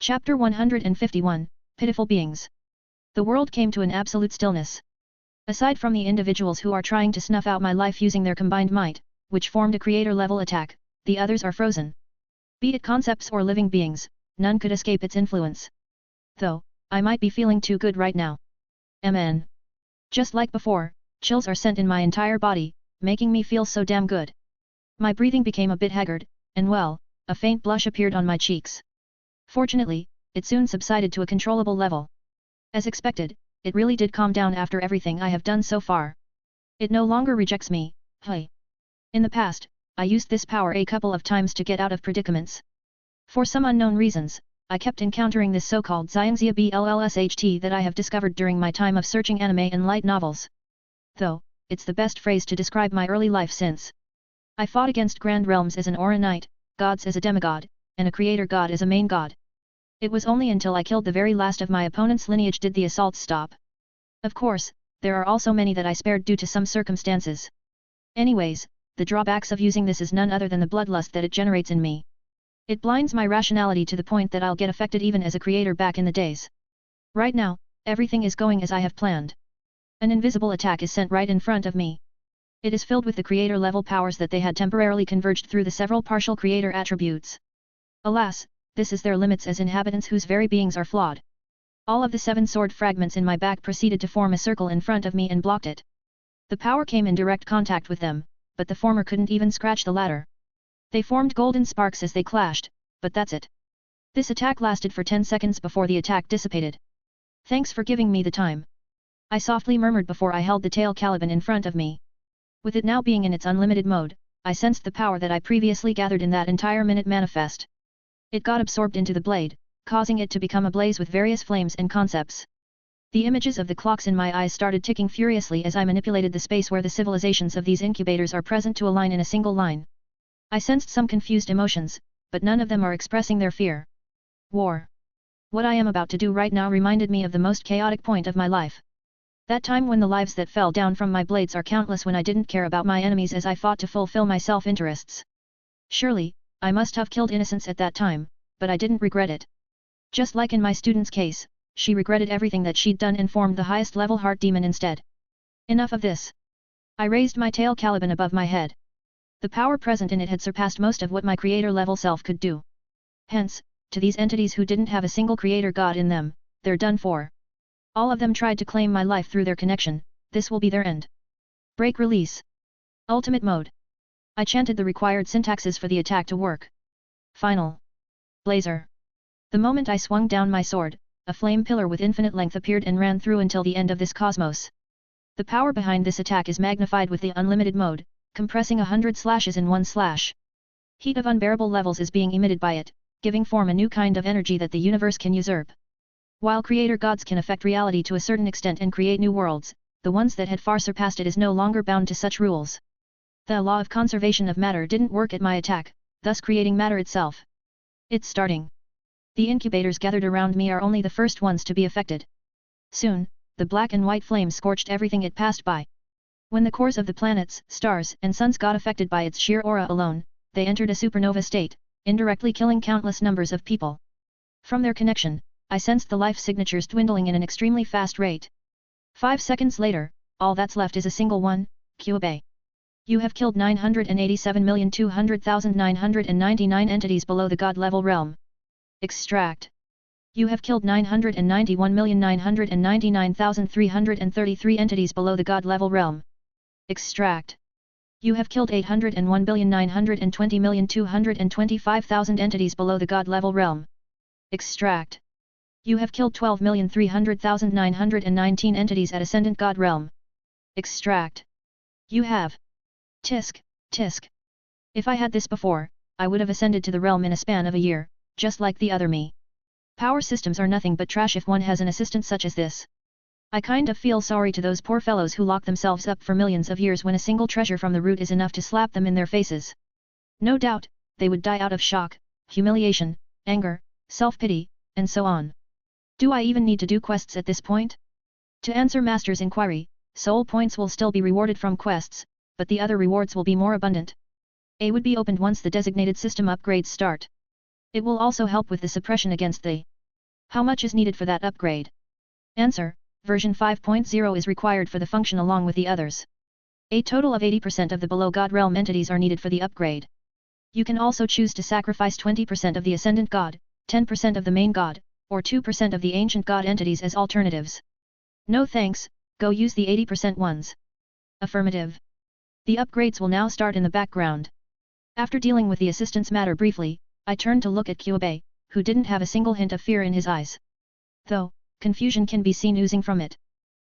Chapter 151, Pitiful Beings. The world came to an absolute stillness. Aside from the individuals who are trying to snuff out my life using their combined might, which formed a creator-level attack, the others are frozen. Be it concepts or living beings, none could escape its influence. Though, I might be feeling too good right now. MN. Just like before, chills are sent in my entire body, making me feel so damn good. My breathing became a bit haggard, and well, a faint blush appeared on my cheeks. Fortunately, it soon subsided to a controllable level. As expected, it really did calm down after everything I have done so far. It no longer rejects me, hey. In the past, I used this power a couple of times to get out of predicaments. For some unknown reasons, I kept encountering this so-called Xiangxia BLLSHT that I have discovered during my time of searching anime and light novels. Though, it's the best phrase to describe my early life since. I fought against grand realms as an Aura Knight, gods as a demigod, and a creator god as a main god. It was only until I killed the very last of my opponent's lineage did the assaults stop. Of course, there are also many that I spared due to some circumstances. Anyways, the drawbacks of using this is none other than the bloodlust that it generates in me. It blinds my rationality to the point that I'll get affected even as a creator back in the days. Right now, everything is going as I have planned. An invisible attack is sent right in front of me. It is filled with the creator-level powers that they had temporarily converged through the several partial creator attributes. Alas, this is their limits as inhabitants whose very beings are flawed. All of the 7 sword fragments in my back proceeded to form a circle in front of me and blocked it. The power came in direct contact with them, but the former couldn't even scratch the latter. They formed golden sparks as they clashed, but that's it. This attack lasted for 10 seconds before the attack dissipated. Thanks for giving me the time. I softly murmured before I held the tail caliban in front of me. With it now being in its unlimited mode, I sensed the power that I previously gathered in that entire minute manifest. It got absorbed into the blade, causing it to become ablaze with various flames and concepts. The images of the clocks in my eyes started ticking furiously as I manipulated the space where the civilizations of these incubators are present to align in a single line. I sensed some confused emotions, but none of them are expressing their fear. War. What I am about to do right now reminded me of the most chaotic point of my life. That time when the lives that fell down from my blades are countless when I didn't care about my enemies as I fought to fulfill my self-interests. Surely, I must have killed innocents at that time, but I didn't regret it. Just like in my student's case, she regretted everything that she'd done and formed the highest level heart demon instead. Enough of this. I raised my tail caliban above my head. The power present in it had surpassed most of what my creator level self could do. Hence, to these entities who didn't have a single creator god in them, they're done for. All of them tried to claim my life through their connection, this will be their end. Break release. Ultimate mode. I chanted the required syntaxes for the attack to work. Final. Blazer. The moment I swung down my sword, a flame pillar with infinite length appeared and ran through until the end of this cosmos. The power behind this attack is magnified with the unlimited mode, compressing 100 slashes in one slash. Heat of unbearable levels is being emitted by it, giving form a new kind of energy that the universe can usurp. While creator gods can affect reality to a certain extent and create new worlds, the ones that had far surpassed it is no longer bound to such rules. The law of conservation of matter didn't work at my attack, thus creating matter itself. It's starting. The incubators gathered around me are only the first ones to be affected. Soon, the black and white flames scorched everything it passed by. When the cores of the planets, stars, and suns got affected by its sheer aura alone, they entered a supernova state, indirectly killing countless numbers of people. From their connection, I sensed the life signatures dwindling in an extremely fast rate. 5 seconds later, all that's left is a single one, Kyubei. You have killed 987,200,999 entities below the god level realm. Extract. You have killed 991,999,333 entities below the god level realm. Extract. You have killed 801,920,225,000 entities below the god level realm. Extract. You have killed 12,300,919 entities at Ascendant God Realm. Extract. You have. Tisk, tisk. If I had this before, I would have ascended to the realm in a span of a year, just like the other me. Power systems are nothing but trash if one has an assistant such as this. I kind of feel sorry to those poor fellows who lock themselves up for millions of years when a single treasure from the root is enough to slap them in their faces. No doubt, they would die out of shock, humiliation, anger, self-pity, and so on. Do I even need to do quests at this point? To answer Master's inquiry, soul points will still be rewarded from quests, but the other rewards will be more abundant. A would be opened once the designated system upgrades start. It will also help with the suppression against the How much is needed for that upgrade? Answer: version 5.0 is required for the function along with the others. A total of 80% of the below God realm entities are needed for the upgrade. You can also choose to sacrifice 20% of the Ascendant God, 10% of the main God, or 2% of the Ancient God entities as alternatives. No thanks, go use the 80% ones. Affirmative. The upgrades will now start in the background. After dealing with the assistance matter briefly, I turned to look at Kyubei, who didn't have a single hint of fear in his eyes. Though, confusion can be seen oozing from it.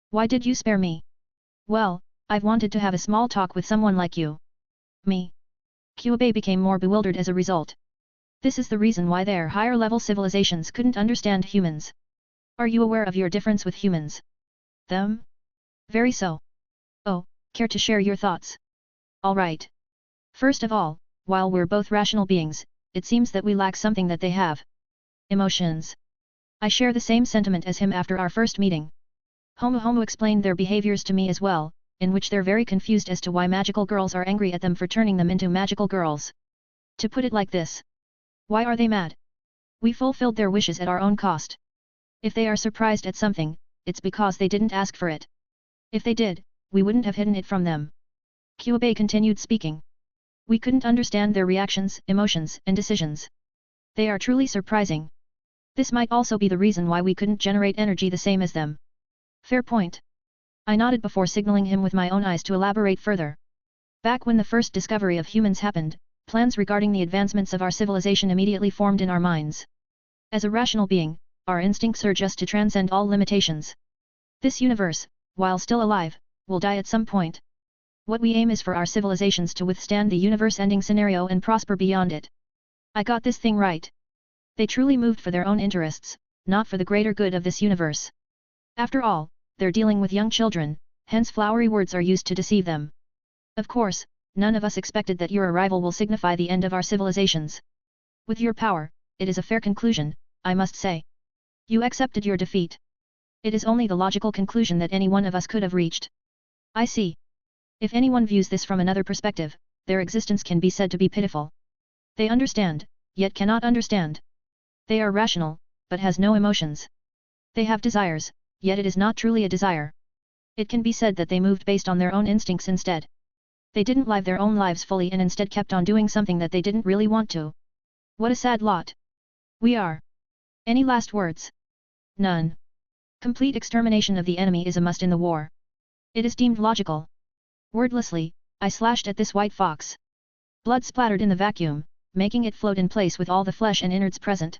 Why did you spare me? Well, I've wanted to have a small talk with someone like you. Me? Kyubei became more bewildered as a result. This is the reason why their higher-level civilizations couldn't understand humans. Are you aware of your difference with humans? Them? Very so. Oh, care to share your thoughts? Alright. First of all, while we're both rational beings, it seems that we lack something that they have. Emotions. I share the same sentiment as him after our first meeting. Homu explained their behaviors to me as well, in which they're very confused as to why magical girls are angry at them for turning them into magical girls. To put it like this. Why are they mad? We fulfilled their wishes at our own cost. If they are surprised at something, it's because they didn't ask for it. If they did, we wouldn't have hidden it from them. Kyubei continued speaking. We couldn't understand their reactions, emotions, and decisions. They are truly surprising. This might also be the reason why we couldn't generate energy the same as them. Fair point. I nodded before signaling him with my own eyes to elaborate further. Back when the first discovery of humans happened, plans regarding the advancements of our civilization immediately formed in our minds. As a rational being, our instincts urge us to transcend all limitations. This universe, while still alive, will die at some point. What we aim is for our civilizations to withstand the universe-ending scenario and prosper beyond it. I got this thing right. They truly moved for their own interests, not for the greater good of this universe. After all, they're dealing with young children, hence flowery words are used to deceive them. Of course, none of us expected that your arrival will signify the end of our civilizations. With your power, it is a fair conclusion, I must say. You accepted your defeat. It is only the logical conclusion that any one of us could have reached. I see. If anyone views this from another perspective, their existence can be said to be pitiful. They understand, yet cannot understand. They are rational, but has no emotions. They have desires, yet it is not truly a desire. It can be said that they moved based on their own instincts instead. They didn't live their own lives fully and instead kept on doing something that they didn't really want to. What a sad lot. We are. Any last words? None. Complete extermination of the enemy is a must in the war. It is deemed logical. Wordlessly, I slashed at this white fox. Blood splattered in the vacuum, making it float in place with all the flesh and innards present.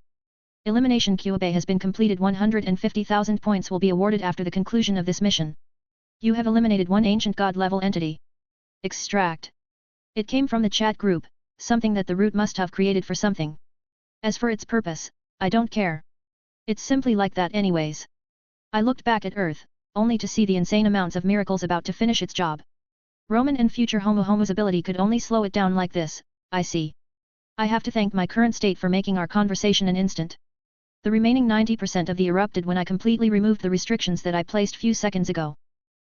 Elimination Kyubei has been completed. 150,000 points will be awarded after the conclusion of this mission. You have eliminated one ancient god level entity. Extract. It came from the chat group, something that the root must have created for something. As for its purpose, I don't care. It's simply like that anyways. I looked back at Earth, only to see the insane amounts of miracles about to finish its job. Roman and future Homu's ability could only slow it down like this, I see. I have to thank my current state for making our conversation an instant. The remaining 90% of the erupted when I completely removed the restrictions that I placed few seconds ago.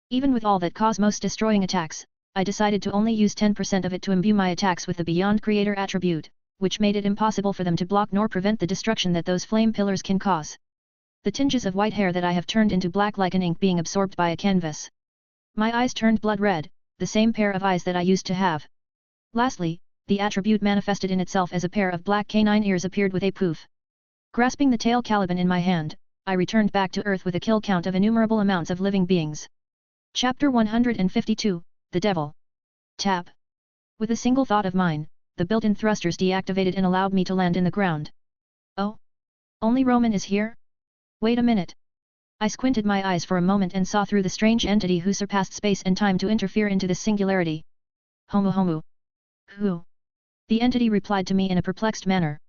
Even with all that cosmos-destroying attacks, I decided to only use 10% of it to imbue my attacks with the Beyond Creator attribute, which made it impossible for them to block nor prevent the destruction that those flame pillars can cause. The tinges of white hair that I have turned into black like an ink being absorbed by a canvas. My eyes turned blood red, the same pair of eyes that I used to have. Lastly, the attribute manifested in itself as a pair of black canine ears appeared with a poof. Grasping the tail Caliban in my hand, I returned back to Earth with a kill count of innumerable amounts of living beings. Chapter 152, The Devil. Tap. With a single thought of mine, the built-in thrusters deactivated and allowed me to land in the ground. Oh? Only Roman is here? Wait a minute. I squinted my eyes for a moment and saw through the strange entity who surpassed space and time to interfere into this singularity. Homu. Who? The entity replied to me in a perplexed manner.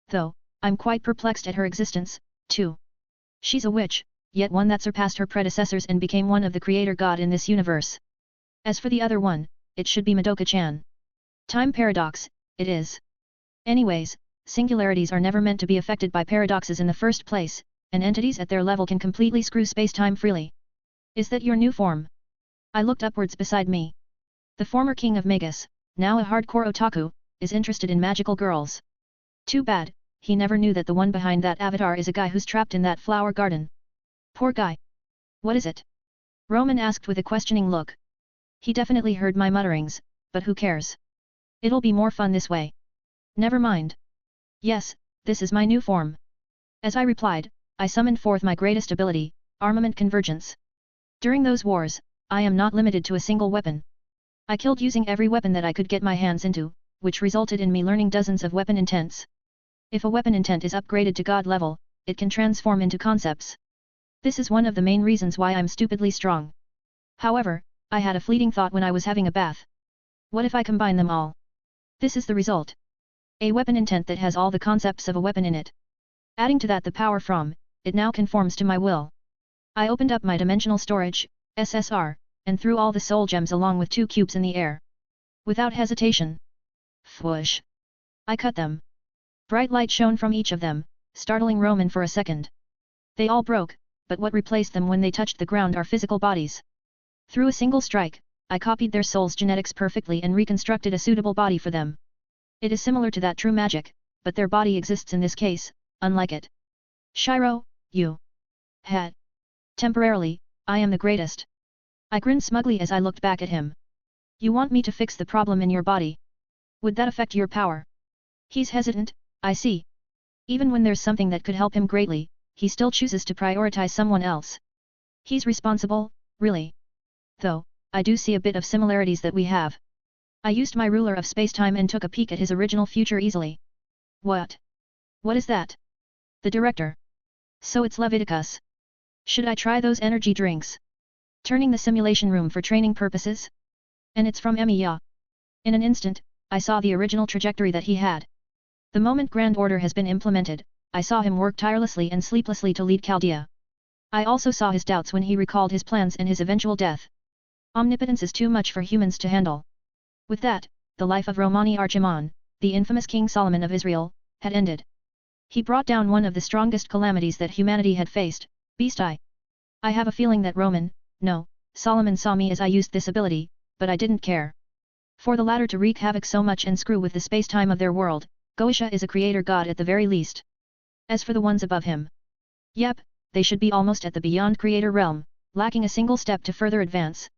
Though, I'm quite perplexed at her existence, too. She's a witch, yet one that surpassed her predecessors and became one of the creator god in this universe. As for the other one, it should be Madoka-chan. Time paradox, it is. Anyways, singularities are never meant to be affected by paradoxes in the first place, and entities at their level can completely screw space-time freely. Is that your new form? I looked upwards beside me. The former king of Magus, now a hardcore otaku, is interested in magical girls. Too bad, he never knew that the one behind that avatar is a guy who's trapped in that flower garden. Poor guy. What is it? Roman asked with a questioning look. He definitely heard my mutterings, but who cares? It'll be more fun this way. Never mind. Yes, this is my new form. As I replied, I summoned forth my greatest ability, armament convergence. During those wars, I am not limited to a single weapon. I killed using every weapon that I could get my hands into, which resulted in me learning dozens of weapon intents. If a weapon intent is upgraded to God level, it can transform into concepts. This is one of the main reasons why I'm stupidly strong. However, I had a fleeting thought when I was having a bath. What if I combine them all? This is the result. A weapon intent that has all the concepts of a weapon in it. Adding to that the power from, it now conforms to my will. I opened up my dimensional storage, SSR, and threw all the soul gems along with 2 cubes in the air. Without hesitation. Whoosh! I cut them. Bright light shone from each of them, startling Roman for a second. They all broke, but what replaced them when they touched the ground are physical bodies. Through a single strike, I copied their souls' genetics perfectly and reconstructed a suitable body for them. It is similar to that true magic, but their body exists in this case, unlike it. Shiro, you had. Temporarily, I am the greatest. I grinned smugly as I looked back at him. You want me to fix the problem in your body? Would that affect your power? He's hesitant, I see. Even when there's something that could help him greatly, he still chooses to prioritize someone else. He's responsible, really. Though, I do see a bit of similarities that we have. I used my ruler of space-time and took a peek at his original future easily. What? What is that? The director. So it's Leviticus. Should I try those energy drinks? Turning the simulation room for training purposes? And it's from Emiya. In an instant, I saw the original trajectory that he had. The moment Grand Order has been implemented, I saw him work tirelessly and sleeplessly to lead Chaldea. I also saw his doubts when he recalled his plans and his eventual death. Omnipotence is too much for humans to handle. With that, the life of Romani Archimon, the infamous King Solomon of Israel, had ended. He brought down one of the strongest calamities that humanity had faced, Beast Eye. I have a feeling that Solomon saw me as I used this ability, but I didn't care. For the latter to wreak havoc so much and screw with the space-time of their world, Goetia is a creator god at the very least. As for the ones above him. Yep, they should be almost at the beyond creator realm, lacking a single step to further advance.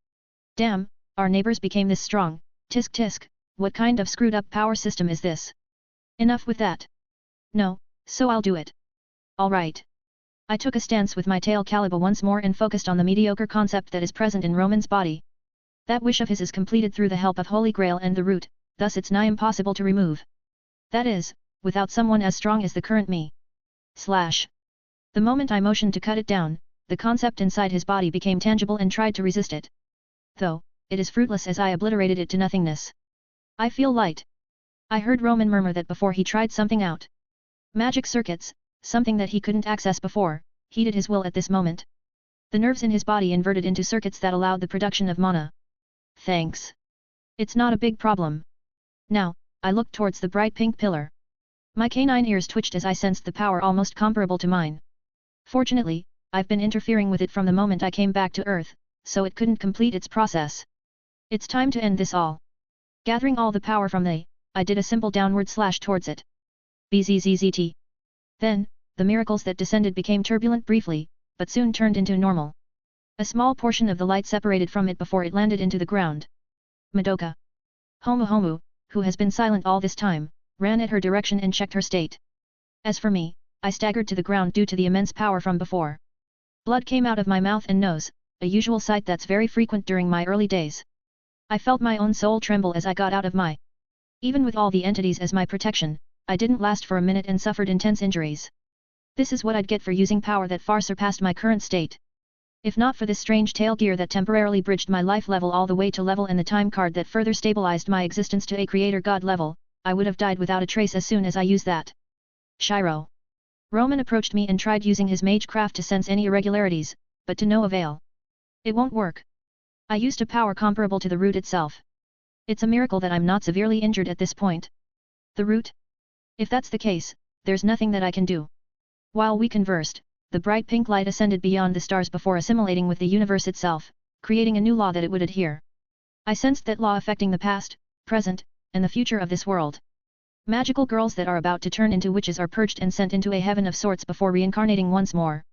Damn, our neighbors became this strong, tisk tisk, what kind of screwed up power system is this? Enough with that. No, so I'll do it. Alright. I took a stance with my tail caliber once more and focused on the mediocre concept that is present in Roman's body. That wish of his is completed through the help of Holy Grail and the root, thus it's nigh impossible to remove. That is, without someone as strong as the current me. The moment I motioned to cut it down, the concept inside his body became tangible and tried to resist it. Though, it is fruitless as I obliterated it to nothingness. I feel light. I heard Roman murmur that before he tried something out. Magic circuits, something that he couldn't access before, heeded his will at this moment. The nerves in his body inverted into circuits that allowed the production of mana. Thanks. It's not a big problem. Now, I looked towards the bright pink pillar. My canine ears twitched as I sensed the power almost comparable to mine. Fortunately, I've been interfering with it from the moment I came back to Earth, so it couldn't complete its process. It's time to end this all. Gathering all the power from I did a simple downward slash towards it. Bzzzt. Then, the miracles that descended became turbulent briefly, but soon turned into normal. A small portion of the light separated from it before it landed into the ground. Madoka. Homu, who has been silent all this time, ran at her direction and checked her state. As for me, I staggered to the ground due to the immense power from before. Blood came out of my mouth and nose, a usual sight that's very frequent during my early days. I felt my own soul tremble as I got out of my. Even with all the entities as my protection, I didn't last for a minute and suffered intense injuries. This is what I'd get for using power that far surpassed my current state. If not for this strange tail gear that temporarily bridged my life level all the way to level and the time card that further stabilized my existence to a creator god level, I would have died without a trace as soon as I used that. Shiro. Roman approached me and tried using his mage craft to sense any irregularities, but to no avail. It won't work. I used a power comparable to the root itself. It's a miracle that I'm not severely injured at this point. The root? If that's the case, there's nothing that I can do. While we conversed, the bright pink light ascended beyond the stars before assimilating with the universe itself, creating a new law that it would adhere. I sensed that law affecting the past, present, and the future of this world. Magical girls that are about to turn into witches are purged and sent into a heaven of sorts before reincarnating once more.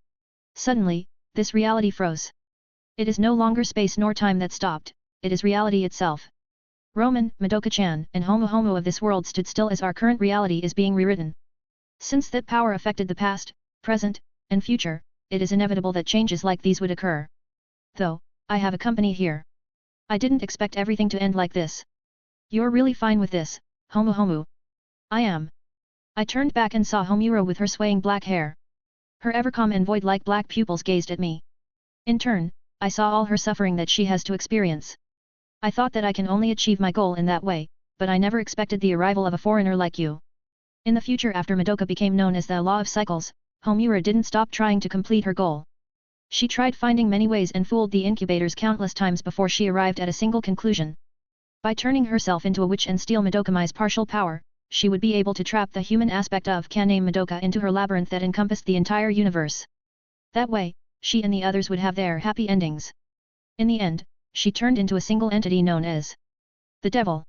Suddenly, this reality froze. It is no longer space nor time that stopped, it is reality itself. Roman, Madoka-chan, and Homo of this world stood still as our current reality is being rewritten. Since that power affected the past, present, and future, it is inevitable that changes like these would occur. Though, I have a company here. I didn't expect everything to end like this. You're really fine with this, Homo. I am. I turned back and saw Homura with her swaying black hair. Her ever calm and void-like black pupils gazed at me. In turn, I saw all her suffering that she has to experience. I thought that I can only achieve my goal in that way, but I never expected the arrival of a foreigner like you. In the future after Madoka became known as the Law of Cycles, Homura didn't stop trying to complete her goal. She tried finding many ways and fooled the incubators countless times before she arrived at a single conclusion. By turning herself into a witch and steal Madokami's partial power, she would be able to trap the human aspect of Kaname Madoka into her labyrinth that encompassed the entire universe. That way, she and the others would have their happy endings. In the end, she turned into a single entity known as the Devil.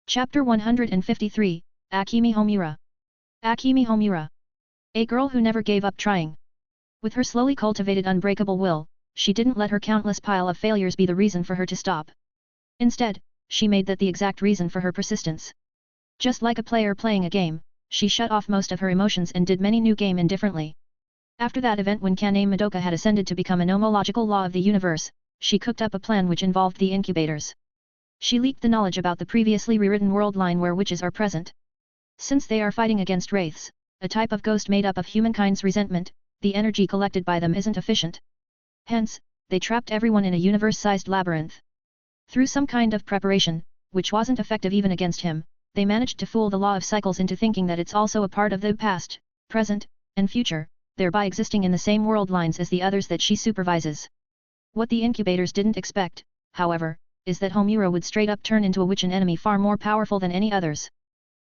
Chapter 153, Akemi Homura. Akemi Homura. A girl who never gave up trying. With her slowly cultivated unbreakable will, she didn't let her countless pile of failures be the reason for her to stop. Instead, she made that the exact reason for her persistence. Just like a player playing a game, she shut off most of her emotions and did many new game indifferently. After that event when Kaname Madoka had ascended to become a nomological law of the universe, she cooked up a plan which involved the incubators. She leaked the knowledge about the previously rewritten world line where witches are present. Since they are fighting against wraiths, a type of ghost made up of humankind's resentment, the energy collected by them isn't efficient. Hence, they trapped everyone in a universe-sized labyrinth. Through some kind of preparation, which wasn't effective even against him, they managed to fool the Law of Cycles into thinking that it's also a part of the past, present, and future, thereby existing in the same world lines as the others that she supervises. What the incubators didn't expect, however, is that Homura would straight up turn into a witch, an enemy far more powerful than any others.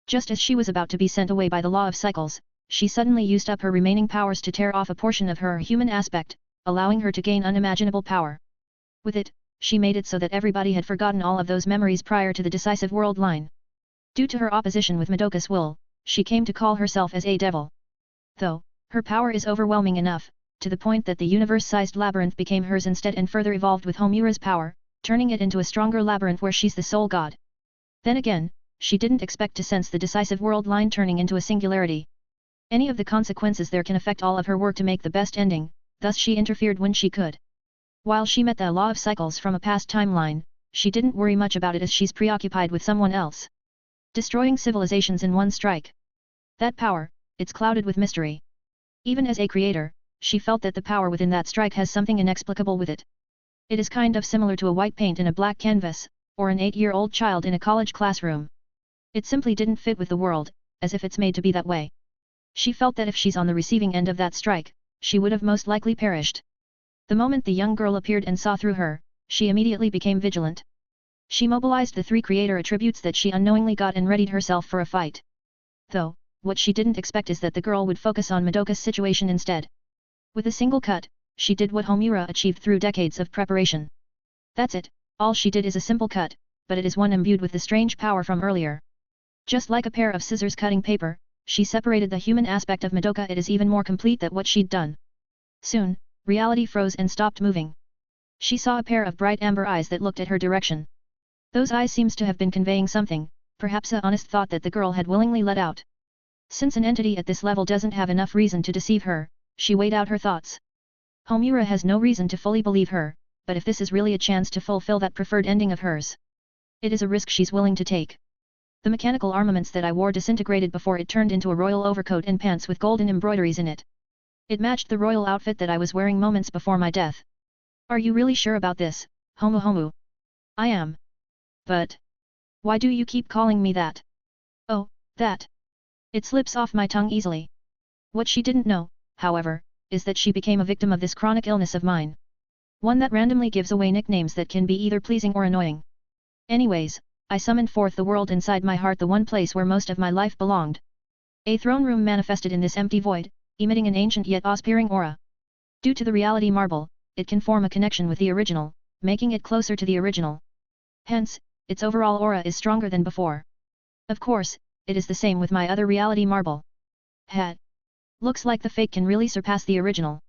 Just as she was about to be sent away by the Law of Cycles, she suddenly used up her remaining powers to tear off a portion of her human aspect, allowing her to gain unimaginable power. With it, she made it so that everybody had forgotten all of those memories prior to the decisive world line. Due to her opposition with Madoka's will, she came to call herself as a devil. Though, her power is overwhelming enough, to the point that the universe-sized labyrinth became hers instead and further evolved with Homura's power, turning it into a stronger labyrinth where she's the sole god. Then again, she didn't expect to sense the decisive world line turning into a singularity. Any of the consequences there can affect all of her work to make the best ending, thus she interfered when she could. While she met the Law of Cycles from a past timeline, she didn't worry much about it as she's preoccupied with someone else. Destroying civilizations in one strike. That power, it's clouded with mystery. Even as a creator, she felt that the power within that strike has something inexplicable with it. It is kind of similar to a white paint in a black canvas, or an 8-year-old child in a college classroom. It simply didn't fit with the world, as if it's made to be that way. She felt that if she's on the receiving end of that strike, she would have most likely perished. The moment the young girl appeared and saw through her, she immediately became vigilant. She mobilized the 3 creator attributes that she unknowingly got and readied herself for a fight. Though, what she didn't expect is that the girl would focus on Madoka's situation instead. With a single cut, she did what Homura achieved through decades of preparation. That's it, all she did is a simple cut, but it is one imbued with the strange power from earlier. Just like a pair of scissors cutting paper, she separated the human aspect of Madoka. It is even more complete than what she'd done. Soon, reality froze and stopped moving. She saw a pair of bright amber eyes that looked at her direction. Those eyes seems to have been conveying something, perhaps a honest thought that the girl had willingly let out. Since an entity at this level doesn't have enough reason to deceive her, she weighed out her thoughts. Homura has no reason to fully believe her, but if this is really a chance to fulfill that preferred ending of hers, it is a risk she's willing to take. The mechanical armaments that I wore disintegrated before it turned into a royal overcoat and pants with golden embroideries in it. It matched the royal outfit that I was wearing moments before my death. Are you really sure about this, Homu? I am. But why do you keep calling me that? Oh, that. It slips off my tongue easily. What she didn't know, however, is that she became a victim of this chronic illness of mine. One that randomly gives away nicknames that can be either pleasing or annoying. Anyways, I summoned forth the world inside my heart, the one place where most of my life belonged. A throne room manifested in this empty void, emitting an ancient yet awe-inspiring aura. Due to the reality marble, it can form a connection with the original, making it closer to the original. Hence, its overall aura is stronger than before. Of course, it is the same with my other reality marble. Hat. Looks like the fake can really surpass the original.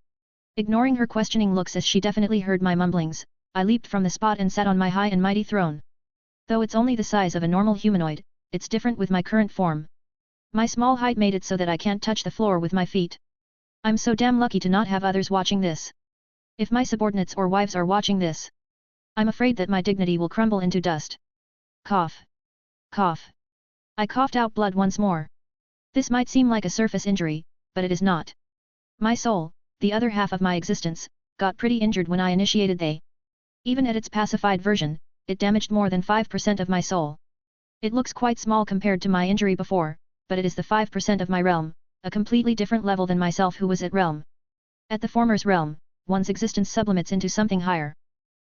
Ignoring her questioning looks as she definitely heard my mumblings, I leaped from the spot and sat on my high and mighty throne. Though it's only the size of a normal humanoid, it's different with my current form. My small height made it so that I can't touch the floor with my feet. I'm so damn lucky to not have others watching this. If my subordinates or wives are watching this, I'm afraid that my dignity will crumble into dust. Cough. Cough. I coughed out blood once more. This might seem like a surface injury, but it is not. My soul, the other half of my existence, got pretty injured when I initiated they. Even at its pacified version, it damaged more than 5% of my soul. It looks quite small compared to my injury before, but it is the 5% of my realm, a completely different level than myself who was at realm. At the former's realm, one's existence sublimates into something higher.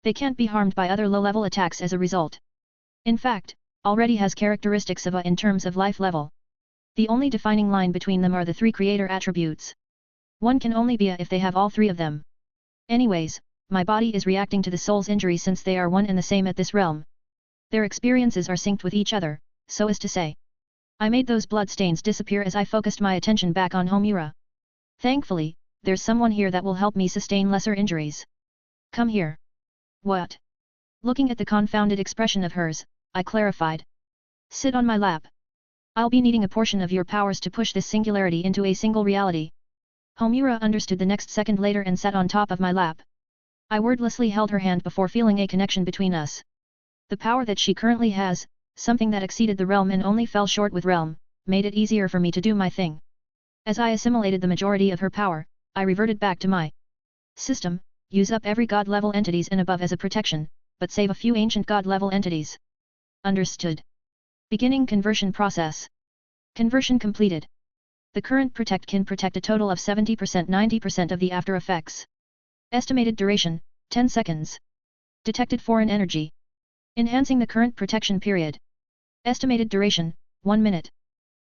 They can't be harmed by other low-level attacks as a result. In fact, already has characteristics of a in terms of life level. The only defining line between them are the three creator attributes. One can only be a if they have all three of them. Anyways, my body is reacting to the soul's injury since they are one and the same at this realm. Their experiences are synced with each other, so as to say. I made those blood stains disappear as I focused my attention back on Homura. Thankfully, there's someone here that will help me sustain lesser injuries. Come here. What? Looking at the confounded expression of hers, I clarified. Sit on my lap. I'll be needing a portion of your powers to push this singularity into a single reality. Homura understood the next second later and sat on top of my lap. I wordlessly held her hand before feeling a connection between us. The power that she currently has, something that exceeded the realm and only fell short with realm, made it easier for me to do my thing. As I assimilated the majority of her power, I reverted back to my system, use up every god-level entities and above as a protection, but save a few ancient god-level entities. Understood. Beginning conversion process. Conversion completed. The current protect can protect a total of 70%-90% of the after effects. Estimated duration, 10 seconds. Detected foreign energy. Enhancing the current protection period. Estimated duration, 1 minute.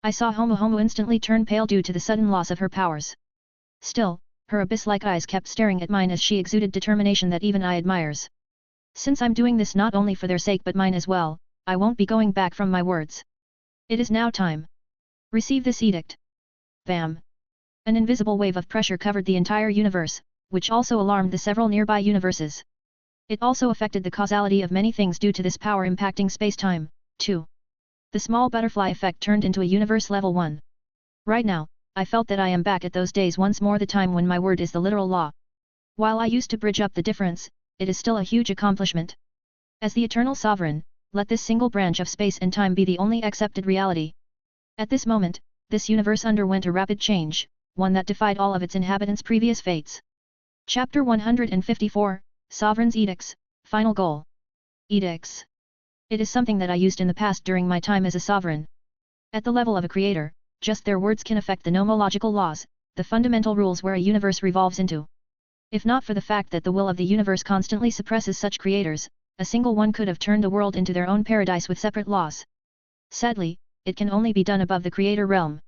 I saw Homo instantly turn pale due to the sudden loss of her powers. Still, her abyss-like eyes kept staring at mine as she exuded determination that even I admires. Since I'm doing this not only for their sake but mine as well, I won't be going back from my words. It is now time. Receive this edict. Bam. An invisible wave of pressure covered the entire universe, which also alarmed the several nearby universes. It also affected the causality of many things due to this power impacting space-time, too. The small butterfly effect turned into a universe level 1. Right now, I felt that I am back at those days once more, the time when my word is the literal law. While I used to bridge up the difference, it is still a huge accomplishment. As the eternal sovereign, let this single branch of space and time be the only accepted reality. At this moment, this universe underwent a rapid change, one that defied all of its inhabitants' previous fates. Chapter 154, Sovereign's Edicts, Final Goal. Edicts. It is something that I used in the past during my time as a sovereign. At the level of a creator, just their words can affect the nomological laws, the fundamental rules where a universe revolves into. If not for the fact that the will of the universe constantly suppresses such creators, a single one could have turned the world into their own paradise with separate laws. Sadly, it can only be done above the creator realm.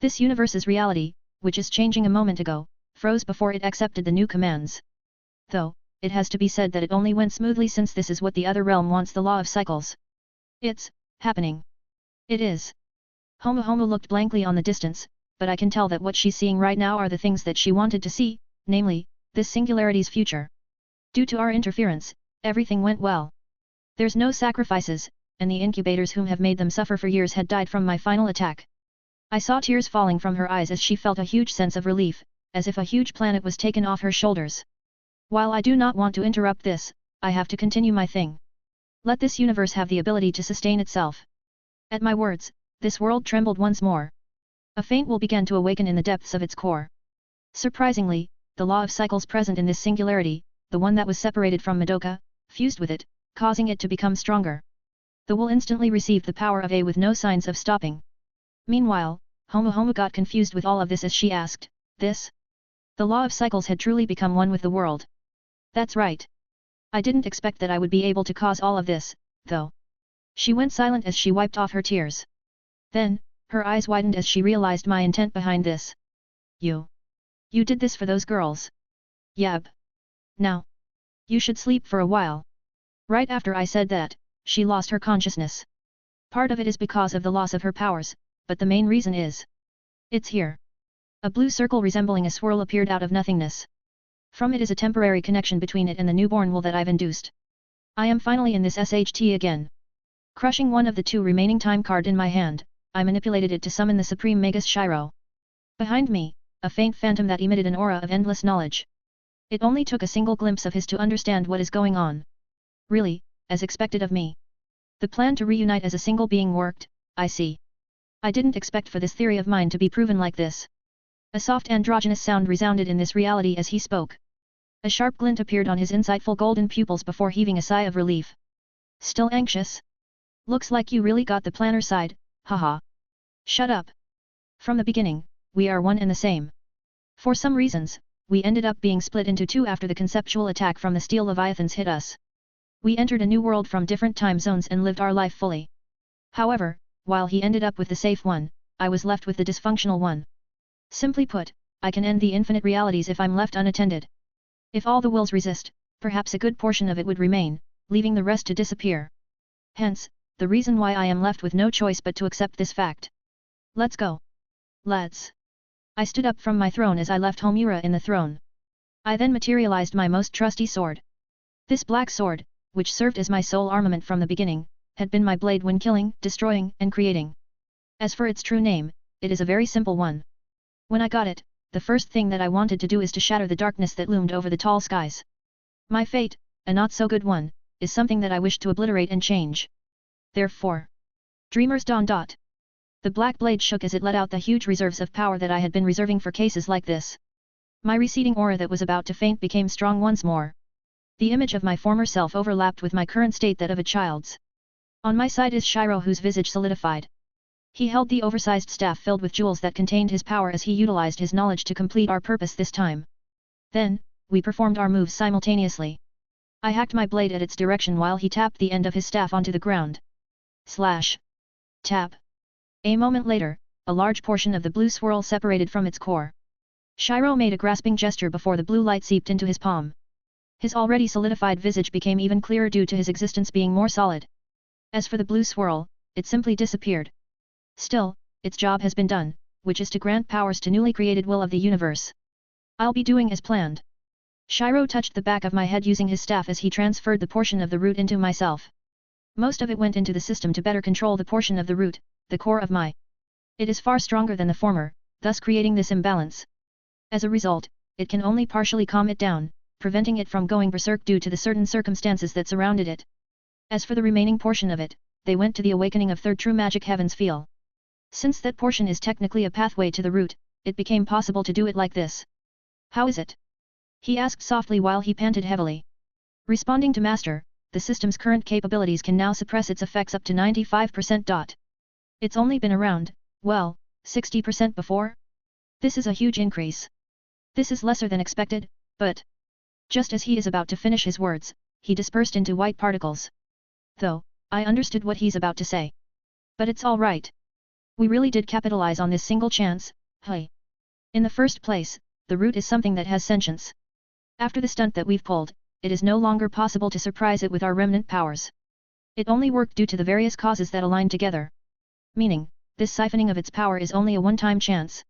This universe's reality, which is changing a moment ago, froze before it accepted the new commands. Though, it has to be said that it only went smoothly since this is what the other realm wants, the law of cycles. It's happening. It is. Homo looked blankly on the distance, but I can tell that what she's seeing right now are the things that she wanted to see, namely, this singularity's future. Due to our interference, everything went well. There's no sacrifices, and the incubators whom have made them suffer for years had died from my final attack. I saw tears falling from her eyes as she felt a huge sense of relief, as if a huge planet was taken off her shoulders. While I do not want to interrupt this, I have to continue my thing. Let this universe have the ability to sustain itself. At my words, this world trembled once more. A faint will began to awaken in the depths of its core. Surprisingly, the law of cycles present in this singularity, the one that was separated from Madoka, fused with it, causing it to become stronger. The will instantly received the power of A with no signs of stopping. Meanwhile, Homo got confused with all of this as she asked, this? The law of cycles had truly become one with the world. That's right. I didn't expect that I would be able to cause all of this, though. She went silent as she wiped off her tears. Then, her eyes widened as she realized my intent behind this. You did this for those girls. Yab. Now. You should sleep for a while. Right after I said that, she lost her consciousness. Part of it is because of the loss of her powers, but the main reason is... It's here. A blue circle resembling a swirl appeared out of nothingness. From it is a temporary connection between it and the newborn will that I've induced. I am finally in this SHT again. Crushing one of the two remaining time card in my hand, I manipulated it to summon the Supreme Magus Shiro. Behind me, a faint phantom that emitted an aura of endless knowledge. It only took a single glimpse of his to understand what is going on. Really, as expected of me. The plan to reunite as a single being worked, I see. I didn't expect for this theory of mine to be proven like this. A soft androgynous sound resounded in this reality as he spoke. A sharp glint appeared on his insightful golden pupils before heaving a sigh of relief. Still anxious? Looks like you really got the planner side, haha. Shut up. From the beginning, we are one and the same. For some reasons, we ended up being split into two after the conceptual attack from the steel leviathans hit us. We entered a new world from different time zones and lived our life fully. However, while he ended up with the safe one, I was left with the dysfunctional one. Simply put, I can end the infinite realities if I'm left unattended. If all the wills resist, perhaps a good portion of it would remain, leaving the rest to disappear. Hence, the reason why I am left with no choice but to accept this fact. Let's go. Let's. I stood up from my throne as I left Homura in the throne. I then materialized my most trusty sword. This black sword, which served as my sole armament from the beginning, had been my blade when killing, destroying, and creating. As for its true name, it is a very simple one. When I got it, the first thing that I wanted to do is to shatter the darkness that loomed over the tall skies. My fate, a not-so-good one, is something that I wish to obliterate and change. Therefore, Dreamer's Dawn. The black blade shook as it let out the huge reserves of power that I had been reserving for cases like this. My receding aura that was about to faint became strong once more. The image of my former self overlapped with my current state, that of a child's. On my side is Shiro, whose visage solidified. He held the oversized staff filled with jewels that contained his power as he utilized his knowledge to complete our purpose this time. Then, we performed our moves simultaneously. I hacked my blade at its direction while he tapped the end of his staff onto the ground. Slash. Tap. A moment later, a large portion of the blue swirl separated from its core. Shiro made a grasping gesture before the blue light seeped into his palm. His already solidified visage became even clearer due to his existence being more solid. As for the blue swirl, it simply disappeared. Still, its job has been done, which is to grant powers to newly created will of the universe. I'll be doing as planned. Shiro touched the back of my head using his staff as he transferred the portion of the root into myself. Most of it went into the system to better control the portion of the root, the core of my. It is far stronger than the former, thus creating this imbalance. As a result, it can only partially calm it down, preventing it from going berserk due to the certain circumstances that surrounded it. As for the remaining portion of it, they went to the awakening of third true magic heaven's feel. Since that portion is technically a pathway to the root, it became possible to do it like this. How is it? He asked softly while he panted heavily. Responding to Master, the system's current capabilities can now suppress its effects up to 95%. It's only been around, well, 60% before? This is a huge increase. This is lesser than expected, but... Just as he is about to finish his words, he dispersed into white particles. Though, I understood what he's about to say. But it's all right. We really did capitalize on this single chance, hey. In the first place, the root is something that has sentience. After the stunt that we've pulled, it is no longer possible to surprise it with our remnant powers. It only worked due to the various causes that aligned together. Meaning, this siphoning of its power is only a one-time chance.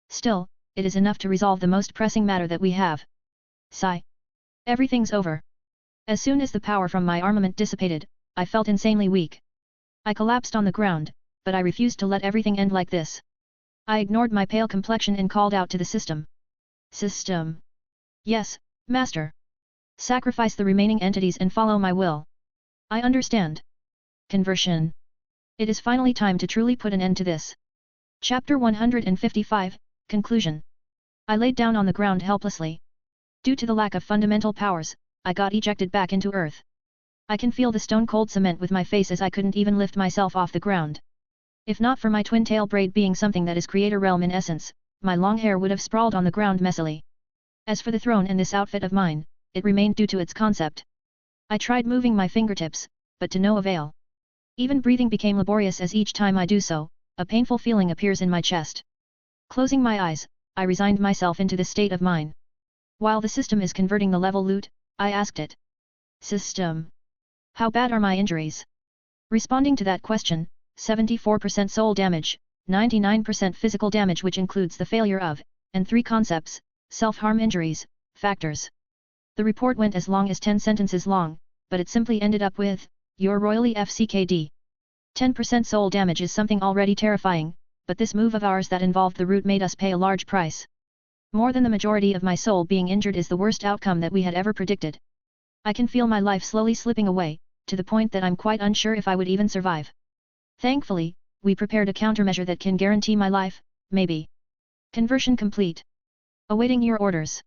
Still, it is enough to resolve the most pressing matter that we have. Sigh. Everything's over. As soon as the power from my armament dissipated, I felt insanely weak. I collapsed on the ground, but I refused to let everything end like this. I ignored my pale complexion and called out to the system. System. Yes, Master. Sacrifice the remaining entities and follow my will. I understand. Conversion. It is finally time to truly put an end to this. Chapter 155, Conclusion. I laid down on the ground helplessly. Due to the lack of fundamental powers, I got ejected back into earth. I can feel the stone-cold cement with my face as I couldn't even lift myself off the ground. If not for my twin-tail braid being something that is creator realm in essence, my long hair would have sprawled on the ground messily. As for the throne and this outfit of mine, it remained due to its concept. I tried moving my fingertips, but to no avail. Even breathing became laborious as each time I do so, a painful feeling appears in my chest. Closing my eyes, I resigned myself into this state of mine. While the system is converting the level loot, I asked it. System. How bad are my injuries? Responding to that question, 74% soul damage, 99% physical damage which includes the failure of, and 3 concepts, self-harm injuries, factors. The report went as long as 10 sentences long, but it simply ended up with, "You're royally FCKD." 10% soul damage is something already terrifying, but this move of ours that involved the root made us pay a large price. More than the majority of my soul being injured is the worst outcome that we had ever predicted. I can feel my life slowly slipping away, to the point that I'm quite unsure if I would even survive. Thankfully, we prepared a countermeasure that can guarantee my life, maybe. Conversion complete. Awaiting your orders.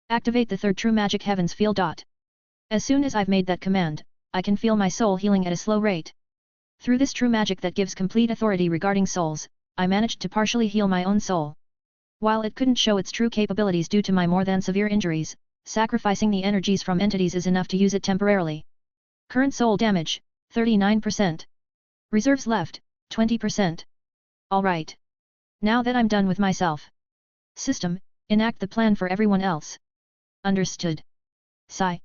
Activate the 3rd True Magic Heavens field. As soon as I've made that command, I can feel my soul healing at a slow rate. Through this true magic that gives complete authority regarding souls, I managed to partially heal my own soul. While it couldn't show its true capabilities due to my more than severe injuries, sacrificing the energies from entities is enough to use it temporarily. Current soul damage, 39%. Reserves left, 20%. Alright. Now that I'm done with myself. System, enact the plan for everyone else. Understood. Sigh.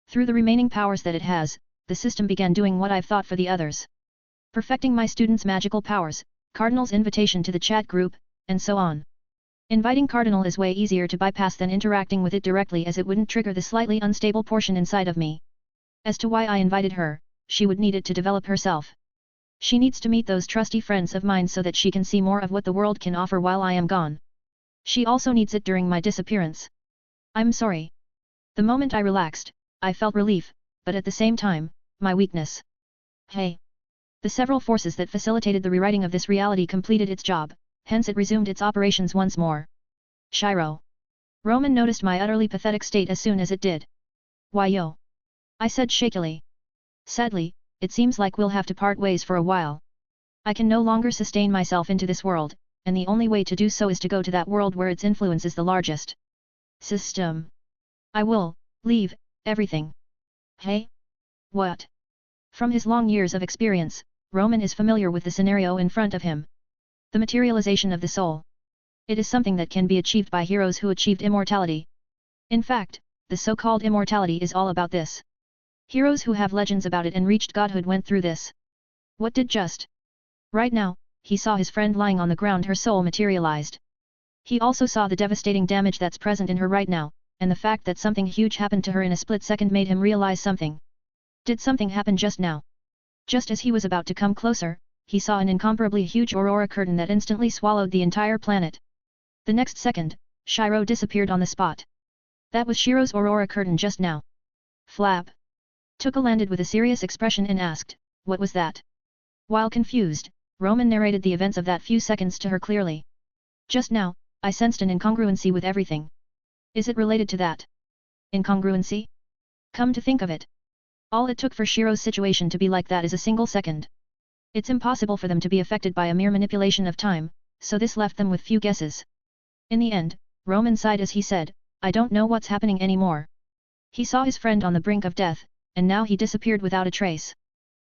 Through the remaining powers that it has, the system began doing what I've thought for the others. Perfecting my students' magical powers, Cardinal's invitation to the chat group, and so on. Inviting Cardinal is way easier to bypass than interacting with it directly as it wouldn't trigger the slightly unstable portion inside of me. As to why I invited her, she would need it to develop herself. She needs to meet those trusty friends of mine so that she can see more of what the world can offer while I am gone. She also needs it during my disappearance. I'm sorry. The moment I relaxed, I felt relief, but at the same time, my weakness. Hey. The several forces that facilitated the rewriting of this reality completed its job, hence it resumed its operations once more. Shiro. Roman noticed my utterly pathetic state as soon as it did. Why yo? I said shakily. Sadly, it seems like we'll have to part ways for a while. I can no longer sustain myself into this world, and the only way to do so is to go to that world where its influence is the largest. System. I will leave everything. Hey? What? From his long years of experience, Roman is familiar with the scenario in front of him. The materialization of the soul. It is something that can be achieved by heroes who achieved immortality. In fact, the so-called immortality is all about this. Heroes who have legends about it and reached godhood went through this. What did just? Right now, he saw his friend lying on the ground, her soul materialized. He also saw the devastating damage that's present in her right now, and the fact that something huge happened to her in a split second made him realize something. Did something happen just now? Just as he was about to come closer, he saw an incomparably huge aurora curtain that instantly swallowed the entire planet. The next second, Shiro disappeared on the spot. That was Shiro's aurora curtain just now. Flap. Tuka landed with a serious expression and asked, "What was that?" While confused, Roman narrated the events of that few seconds to her clearly. Just now, I sensed an incongruency with everything. Is it related to that? Incongruency? Come to think of it. All it took for Shiro's situation to be like that is a single second. It's impossible for them to be affected by a mere manipulation of time, so this left them with few guesses. In the end, Roman sighed as he said, "I don't know what's happening anymore." He saw his friend on the brink of death, and now he disappeared without a trace.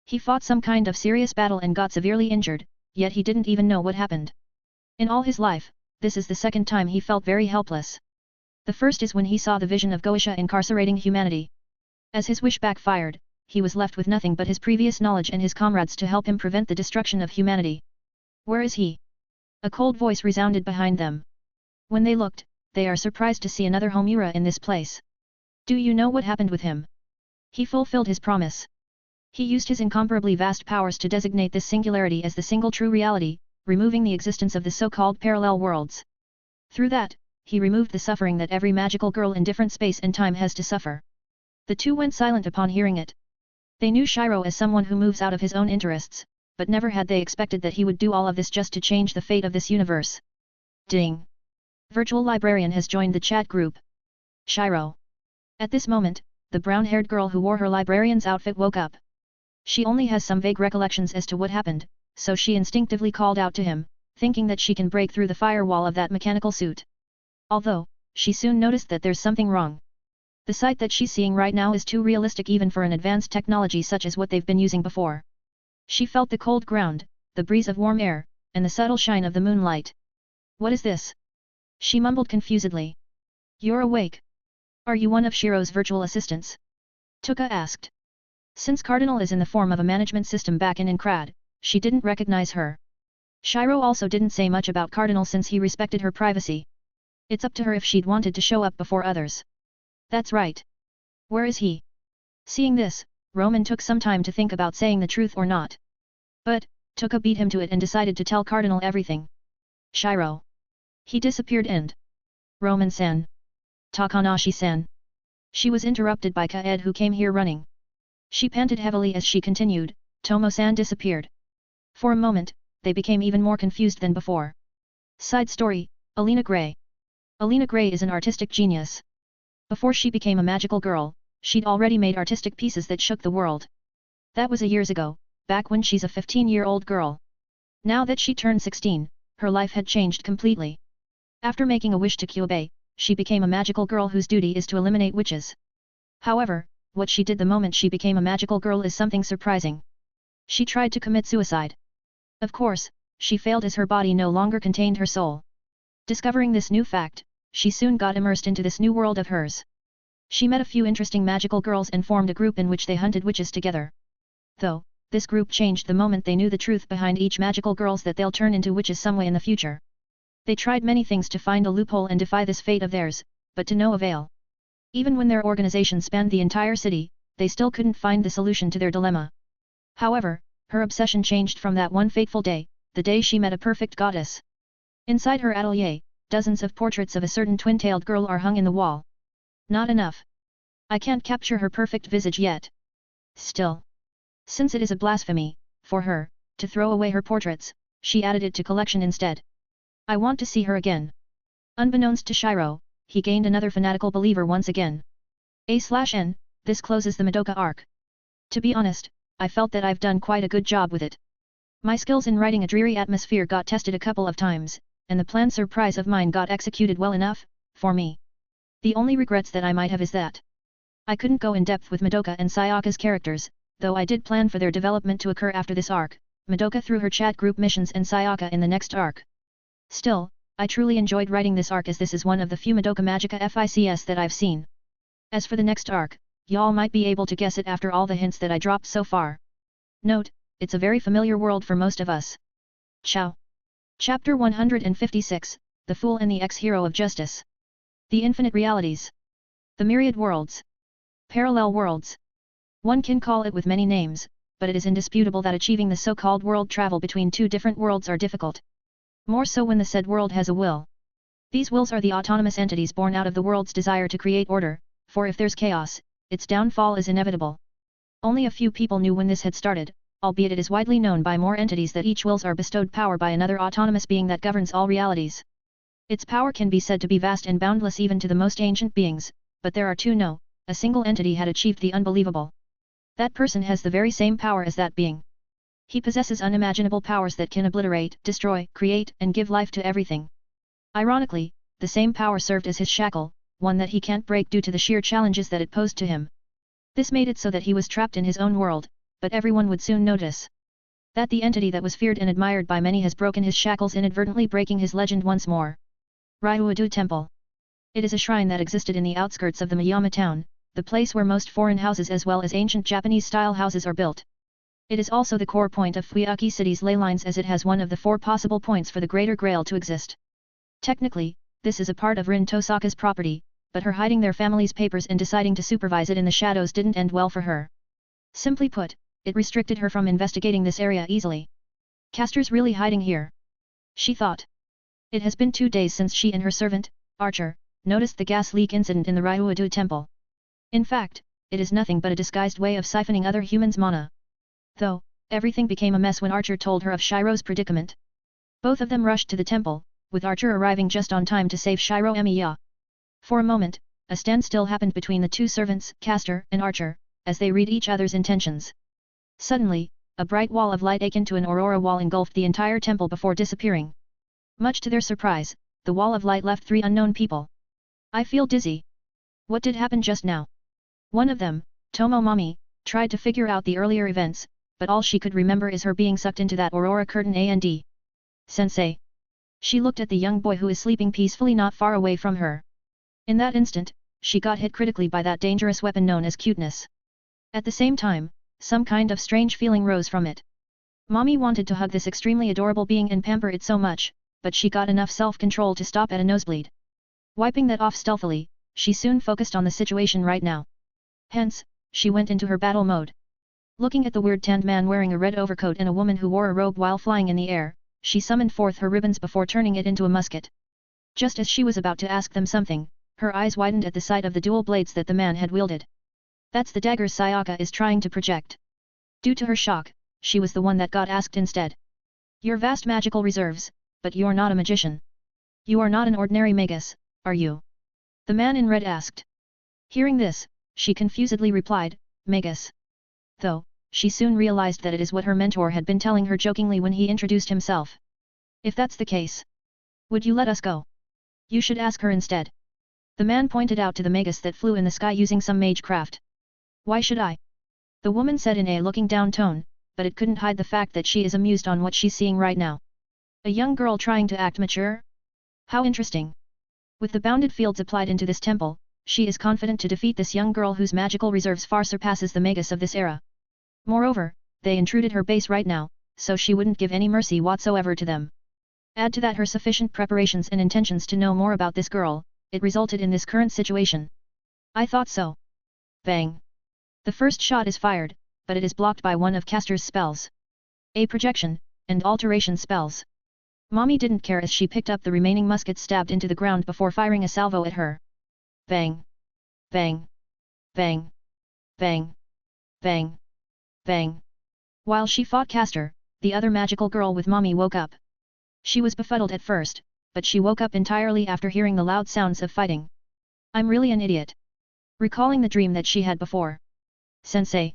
He fought some kind of serious battle and got severely injured, yet he didn't even know what happened. In all his life, this is the second time he felt very helpless. The first is when he saw the vision of Goetia incarcerating humanity. As his wish backfired, he was left with nothing but his previous knowledge and his comrades to help him prevent the destruction of humanity. Where is he? A cold voice resounded behind them. When they looked, they are surprised to see another Homura in this place. Do you know what happened with him? He fulfilled his promise. He used his incomparably vast powers to designate this singularity as the single true reality, removing the existence of the so-called parallel worlds. Through that, he removed the suffering that every magical girl in different space and time has to suffer. The two went silent upon hearing it. They knew Shiro as someone who moves out of his own interests, but never had they expected that he would do all of this just to change the fate of this universe. Ding! Virtual Librarian has joined the chat group. Shiro. At this moment, the brown-haired girl who wore her librarian's outfit woke up. She only has some vague recollections as to what happened, so she instinctively called out to him, thinking that she can break through the firewall of that mechanical suit. Although, she soon noticed that there's something wrong. The sight that she's seeing right now is too realistic even for an advanced technology such as what they've been using before. She felt the cold ground, the breeze of warm air, and the subtle shine of the moonlight. What is this? She mumbled confusedly. You're awake. Are you one of Shiro's virtual assistants? Tuka asked. Since Cardinal is in the form of a management system back in Inkrad, she didn't recognize her. Shiro also didn't say much about Cardinal since he respected her privacy. It's up to her if she'd wanted to show up before others. That's right. Where is he? Seeing this, Roman took some time to think about saying the truth or not. But, Toka beat him to it and decided to tell Cardinal everything. Shiro. He disappeared and... Roman-san. Takanashi-san. She was interrupted by Kaed who came here running. She panted heavily as she continued, Tomo-san disappeared. For a moment, they became even more confused than before. Side story, Alina Gray. Alina Gray is an artistic genius. Before she became a magical girl, she'd already made artistic pieces that shook the world. That was years ago, back when she's a 15-year-old girl. Now that she turned 16, her life had changed completely. After making a wish to Kyubei, she became a magical girl whose duty is to eliminate witches. However, what she did the moment she became a magical girl is something surprising. She tried to commit suicide. Of course, she failed as her body no longer contained her soul. Discovering this new fact, she soon got immersed into this new world of hers. She met a few interesting magical girls and formed a group in which they hunted witches together. Though, this group changed the moment they knew the truth behind each magical girls that they'll turn into witches some way in the future. They tried many things to find a loophole and defy this fate of theirs, but to no avail. Even when their organization spanned the entire city, they still couldn't find the solution to their dilemma. However, her obsession changed from that one fateful day, the day she met a perfect goddess. Inside her atelier, dozens of portraits of a certain twin-tailed girl are hung in the wall. Not enough. I can't capture her perfect visage yet. Still. Since it is a blasphemy, for her, to throw away her portraits, she added it to collection instead. I want to see her again. Unbeknownst to Shiro, he gained another fanatical believer once again. A/N, this closes the Madoka arc. To be honest, I felt that I've done quite a good job with it. My skills in writing a dreary atmosphere got tested a couple of times, and the planned surprise of mine got executed well enough, for me. The only regrets that I might have is that I couldn't go in depth with Madoka and Sayaka's characters, though I did plan for their development to occur after this arc, Madoka through her chat group missions and Sayaka in the next arc. Still, I truly enjoyed writing this arc as this is one of the few Madoka Magica FICS that I've seen. As for the next arc, y'all might be able to guess it after all the hints that I dropped so far. Note, it's a very familiar world for most of us. Ciao. Chapter 156, The Fool and the Ex-Hero of Justice. The Infinite Realities. The Myriad Worlds. Parallel Worlds. One can call it with many names, but it is indisputable that achieving the so-called world travel between two different worlds are difficult. More so when the said world has a will. These wills are the autonomous entities born out of the world's desire to create order, for if there's chaos, its downfall is inevitable. Only a few people knew when this had started, albeit it is widely known by more entities that each wills are bestowed power by another autonomous being that governs all realities. Its power can be said to be vast and boundless even to the most ancient beings, but there are two no, a single entity had achieved the unbelievable. That person has the very same power as that being. He possesses unimaginable powers that can obliterate, destroy, create, and give life to everything. Ironically, the same power served as his shackle, one that he can't break due to the sheer challenges that it posed to him. This made it so that he was trapped in his own world, but everyone would soon notice that the entity that was feared and admired by many has broken his shackles, inadvertently breaking his legend once more. Ryuadu Temple. It is a shrine that existed in the outskirts of the Miyama town, the place where most foreign houses as well as ancient Japanese-style houses are built. It is also the core point of Fuyaki City's ley lines as it has one of the 4 possible points for the Greater Grail to exist. Technically, this is a part of Rin Tosaka's property, but her hiding their family's papers and deciding to supervise it in the shadows didn't end well for her. Simply put, it restricted her from investigating this area easily. Castor's really hiding here, she thought. It has been 2 days since she and her servant, Archer, noticed the gas leak incident in the Ryuadu temple. In fact, it is nothing but a disguised way of siphoning other humans' mana. Though, everything became a mess when Archer told her of Shiro's predicament. Both of them rushed to the temple, with Archer arriving just on time to save Shiro Emiya. For a moment, a standstill happened between the two servants, Castor and Archer, as they read each other's intentions. Suddenly, a bright wall of light akin to an aurora wall engulfed the entire temple before disappearing. Much to their surprise, the wall of light left 3 unknown people. I feel dizzy. What did happen just now? One of them, Tomomomi, tried to figure out the earlier events, but all she could remember is her being sucked into that aurora curtain and... Sensei. She looked at the young boy who is sleeping peacefully not far away from her. In that instant, she got hit critically by that dangerous weapon known as cuteness. At the same time, some kind of strange feeling rose from it. Mommy wanted to hug this extremely adorable being and pamper it so much, but she got enough self-control to stop at a nosebleed. Wiping that off stealthily, she soon focused on the situation right now. Hence, she went into her battle mode. Looking at the weird tanned man wearing a red overcoat and a woman who wore a robe while flying in the air, she summoned forth her ribbons before turning it into a musket. Just as she was about to ask them something, her eyes widened at the sight of the dual blades that the man had wielded. That's the daggers Sayaka is trying to project. Due to her shock, she was the one that got asked instead. Your vast magical reserves, but you're not a magician. You are not an ordinary magus, are you? The man in red asked. Hearing this, she confusedly replied, Magus. Though, she soon realized that it is what her mentor had been telling her jokingly when he introduced himself. If that's the case, would you let us go? You should ask her instead. The man pointed out to the magus that flew in the sky using some mage craft. Why should I? The woman said in a looking down tone, but it couldn't hide the fact that she is amused on what she's seeing right now. A young girl trying to act mature? How interesting. With the bounded fields applied into this temple, she is confident to defeat this young girl whose magical reserves far surpasses the magus of this era. Moreover, they intruded her base right now, so she wouldn't give any mercy whatsoever to them. Add to that her sufficient preparations and intentions to know more about this girl, it resulted in this current situation. I thought so. Bang. The first shot is fired, but it is blocked by one of Castor's spells. A projection, and alteration spells. Mommy didn't care as she picked up the remaining muskets stabbed into the ground before firing a salvo at her. Bang. Bang. Bang. Bang. Bang. Bang. While she fought Castor, the other magical girl with Mommy woke up. She was befuddled at first, but she woke up entirely after hearing the loud sounds of fighting. I'm really an idiot. Recalling the dream that she had before. Sensei.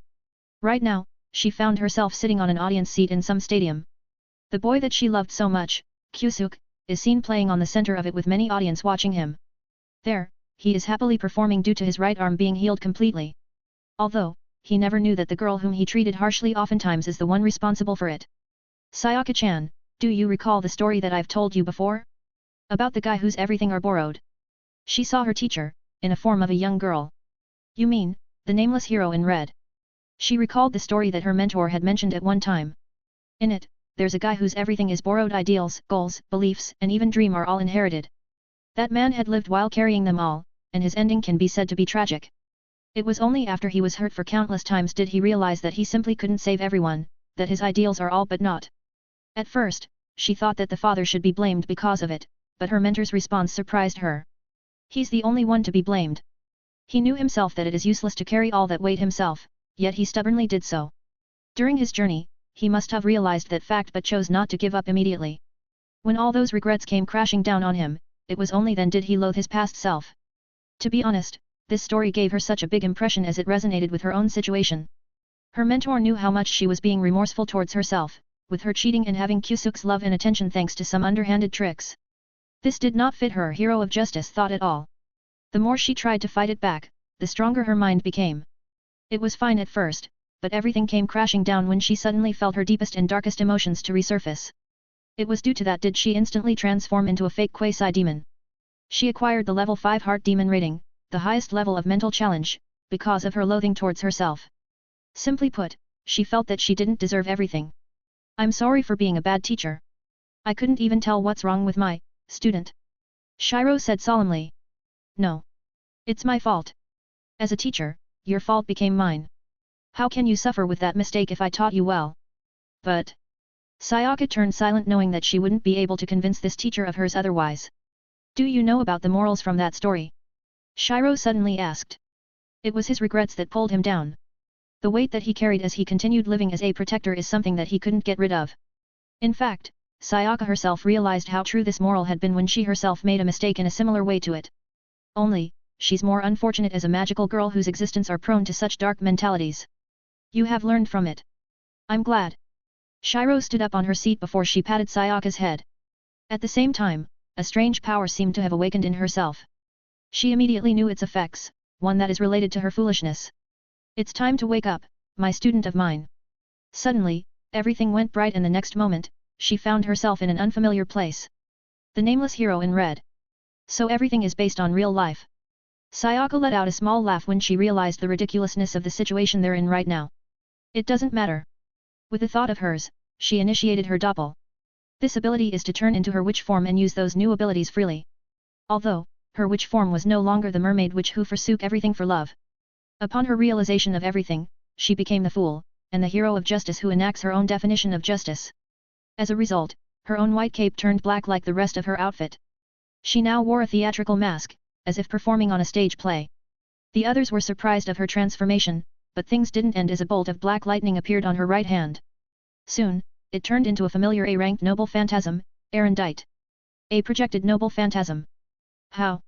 Right now, she found herself sitting on an audience seat in some stadium. The boy that she loved so much, Kyusuk, is seen playing on the center of it with many audience watching him. There, he is happily performing due to his right arm being healed completely. Although, he never knew that the girl whom he treated harshly oftentimes is the one responsible for it. Sayaka-chan, do you recall the story that I've told you before? About the guy whose everything are borrowed. She saw her teacher, in a form of a young girl. You mean, the nameless hero in red. She recalled the story that her mentor had mentioned at one time. In it, there's a guy whose everything is borrowed ideals, goals, beliefs, and even dream are all inherited. That man had lived while carrying them all, and his ending can be said to be tragic. It was only after he was hurt for countless times did he realize that he simply couldn't save everyone, that his ideals are all but naught. At first, she thought that the father should be blamed because of it, but her mentor's response surprised her. He's the only one to be blamed. He knew himself that it is useless to carry all that weight himself, yet he stubbornly did so. During his journey, he must have realized that fact but chose not to give up immediately. When all those regrets came crashing down on him, it was only then did he loathe his past self. To be honest, this story gave her such a big impression as it resonated with her own situation. Her mentor knew how much she was being remorseful towards herself, with her cheating and having Kyusuk's love and attention thanks to some underhanded tricks. This did not fit her hero of justice thought at all. The more she tried to fight it back, the stronger her mind became. It was fine at first, but everything came crashing down when she suddenly felt her deepest and darkest emotions to resurface. It was due to that did she instantly transform into a fake quasi-demon. She acquired the level 5 heart demon rating, the highest level of mental challenge, because of her loathing towards herself. Simply put, she felt that she didn't deserve everything. I'm sorry for being a bad teacher. I couldn't even tell what's wrong with my student. Shiro said solemnly. No. It's my fault. As a teacher, your fault became mine. How can you suffer with that mistake if I taught you well? But... Sayaka turned silent knowing that she wouldn't be able to convince this teacher of hers otherwise. Do you know about the morals from that story? Shiro suddenly asked. It was his regrets that pulled him down. The weight that he carried as he continued living as a protector is something that he couldn't get rid of. In fact, Sayaka herself realized how true this moral had been when she herself made a mistake in a similar way to it. Only, she's more unfortunate as a magical girl whose existence are prone to such dark mentalities. You have learned from it. I'm glad. Shiro stood up on her seat before she patted Sayaka's head. At the same time, a strange power seemed to have awakened in herself. She immediately knew its effects, one that is related to her foolishness. It's time to wake up, my student of mine. Suddenly, everything went bright and the next moment, she found herself in an unfamiliar place. The nameless hero in red. So everything is based on real life. Sayaka let out a small laugh when she realized the ridiculousness of the situation they're in right now. It doesn't matter. With a thought of hers, she initiated her doppel. This ability is to turn into her witch form and use those new abilities freely. Although, her witch form was no longer the mermaid witch who forsook everything for love. Upon her realization of everything, she became the fool, and the hero of justice who enacts her own definition of justice. As a result, her own white cape turned black like the rest of her outfit. She now wore a theatrical mask, as if performing on a stage play. The others were surprised of her transformation, but things didn't end as a bolt of black lightning appeared on her right hand. Soon, it turned into a familiar A-ranked noble phantasm, erudite. A projected noble phantasm. How?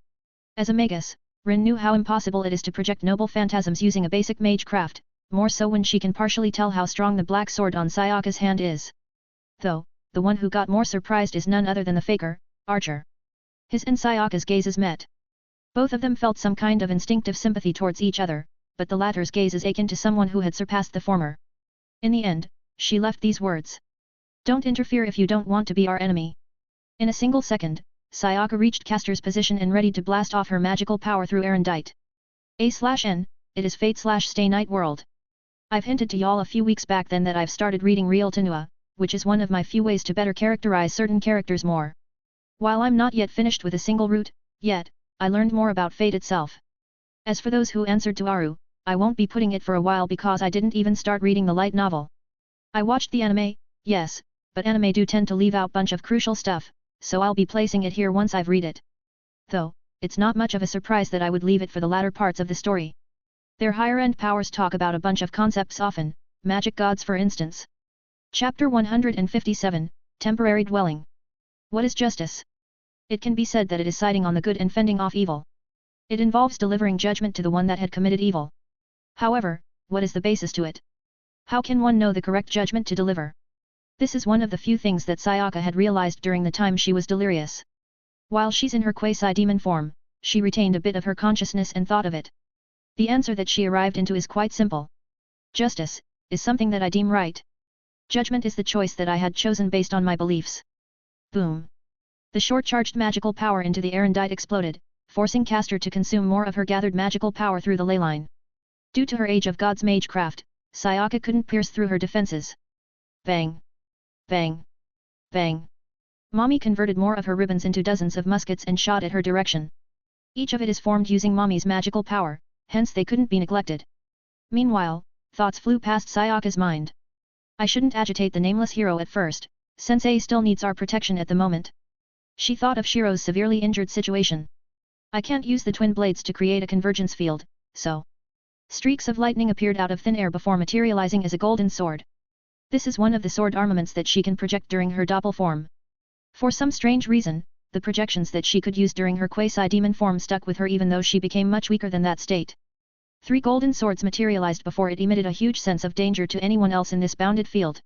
As a magus, Rin knew how impossible it is to project noble phantasms using a basic mage craft, more so when she can partially tell how strong the black sword on Sayaka's hand is. Though, the one who got more surprised is none other than the faker, Archer. His and Sayaka's gazes met. Both of them felt some kind of instinctive sympathy towards each other, but the latter's gaze is akin to someone who had surpassed the former. In the end, she left these words. Don't interfere if you don't want to be our enemy. In a single second, Sayaka reached caster's position and ready to blast off her magical power through erudite. A/N, it is Fate/Stay Night World. I've hinted to y'all a few weeks back then that I've started reading Real Tenua, which is one of my few ways to better characterize certain characters more. While I'm not yet finished with a single route, yet, I learned more about fate itself. As for those who answered to Aru, I won't be putting it for a while because I didn't even start reading the light novel. I watched the anime, yes, but anime do tend to leave out bunch of crucial stuff, so I'll be placing it here once I've read it. Though, it's not much of a surprise that I would leave it for the latter parts of the story. Their higher-end powers talk about a bunch of concepts often, magic gods for instance. Chapter 157, Temporary Dwelling. What is justice? It can be said that it is siding on the good and fending off evil. It involves delivering judgment to the one that had committed evil. However, what is the basis to it? How can one know the correct judgment to deliver? This is one of the few things that Sayaka had realized during the time she was delirious. While she's in her quasi-demon form, she retained a bit of her consciousness and thought of it. The answer that she arrived into is quite simple. Justice is something that I deem right. Judgment is the choice that I had chosen based on my beliefs. Boom. The short-charged magical power into the erudite exploded, forcing caster to consume more of her gathered magical power through the ley line. Due to her age of God's magecraft, Sayaka couldn't pierce through her defenses. Bang! Bang! Bang! Mommy converted more of her ribbons into dozens of muskets and shot at her direction. Each of it is formed using Mommy's magical power, hence they couldn't be neglected. Meanwhile, thoughts flew past Sayaka's mind. I shouldn't agitate the nameless hero at first, Sensei still needs our protection at the moment. She thought of Shiro's severely injured situation. I can't use the twin blades to create a convergence field, so... Streaks of lightning appeared out of thin air before materializing as a golden sword. This is one of the sword armaments that she can project during her doppel form. For some strange reason, the projections that she could use during her quasi-demon form stuck with her even though she became much weaker than that state. 3 golden swords materialized before it emitted a huge sense of danger to anyone else in this bounded field.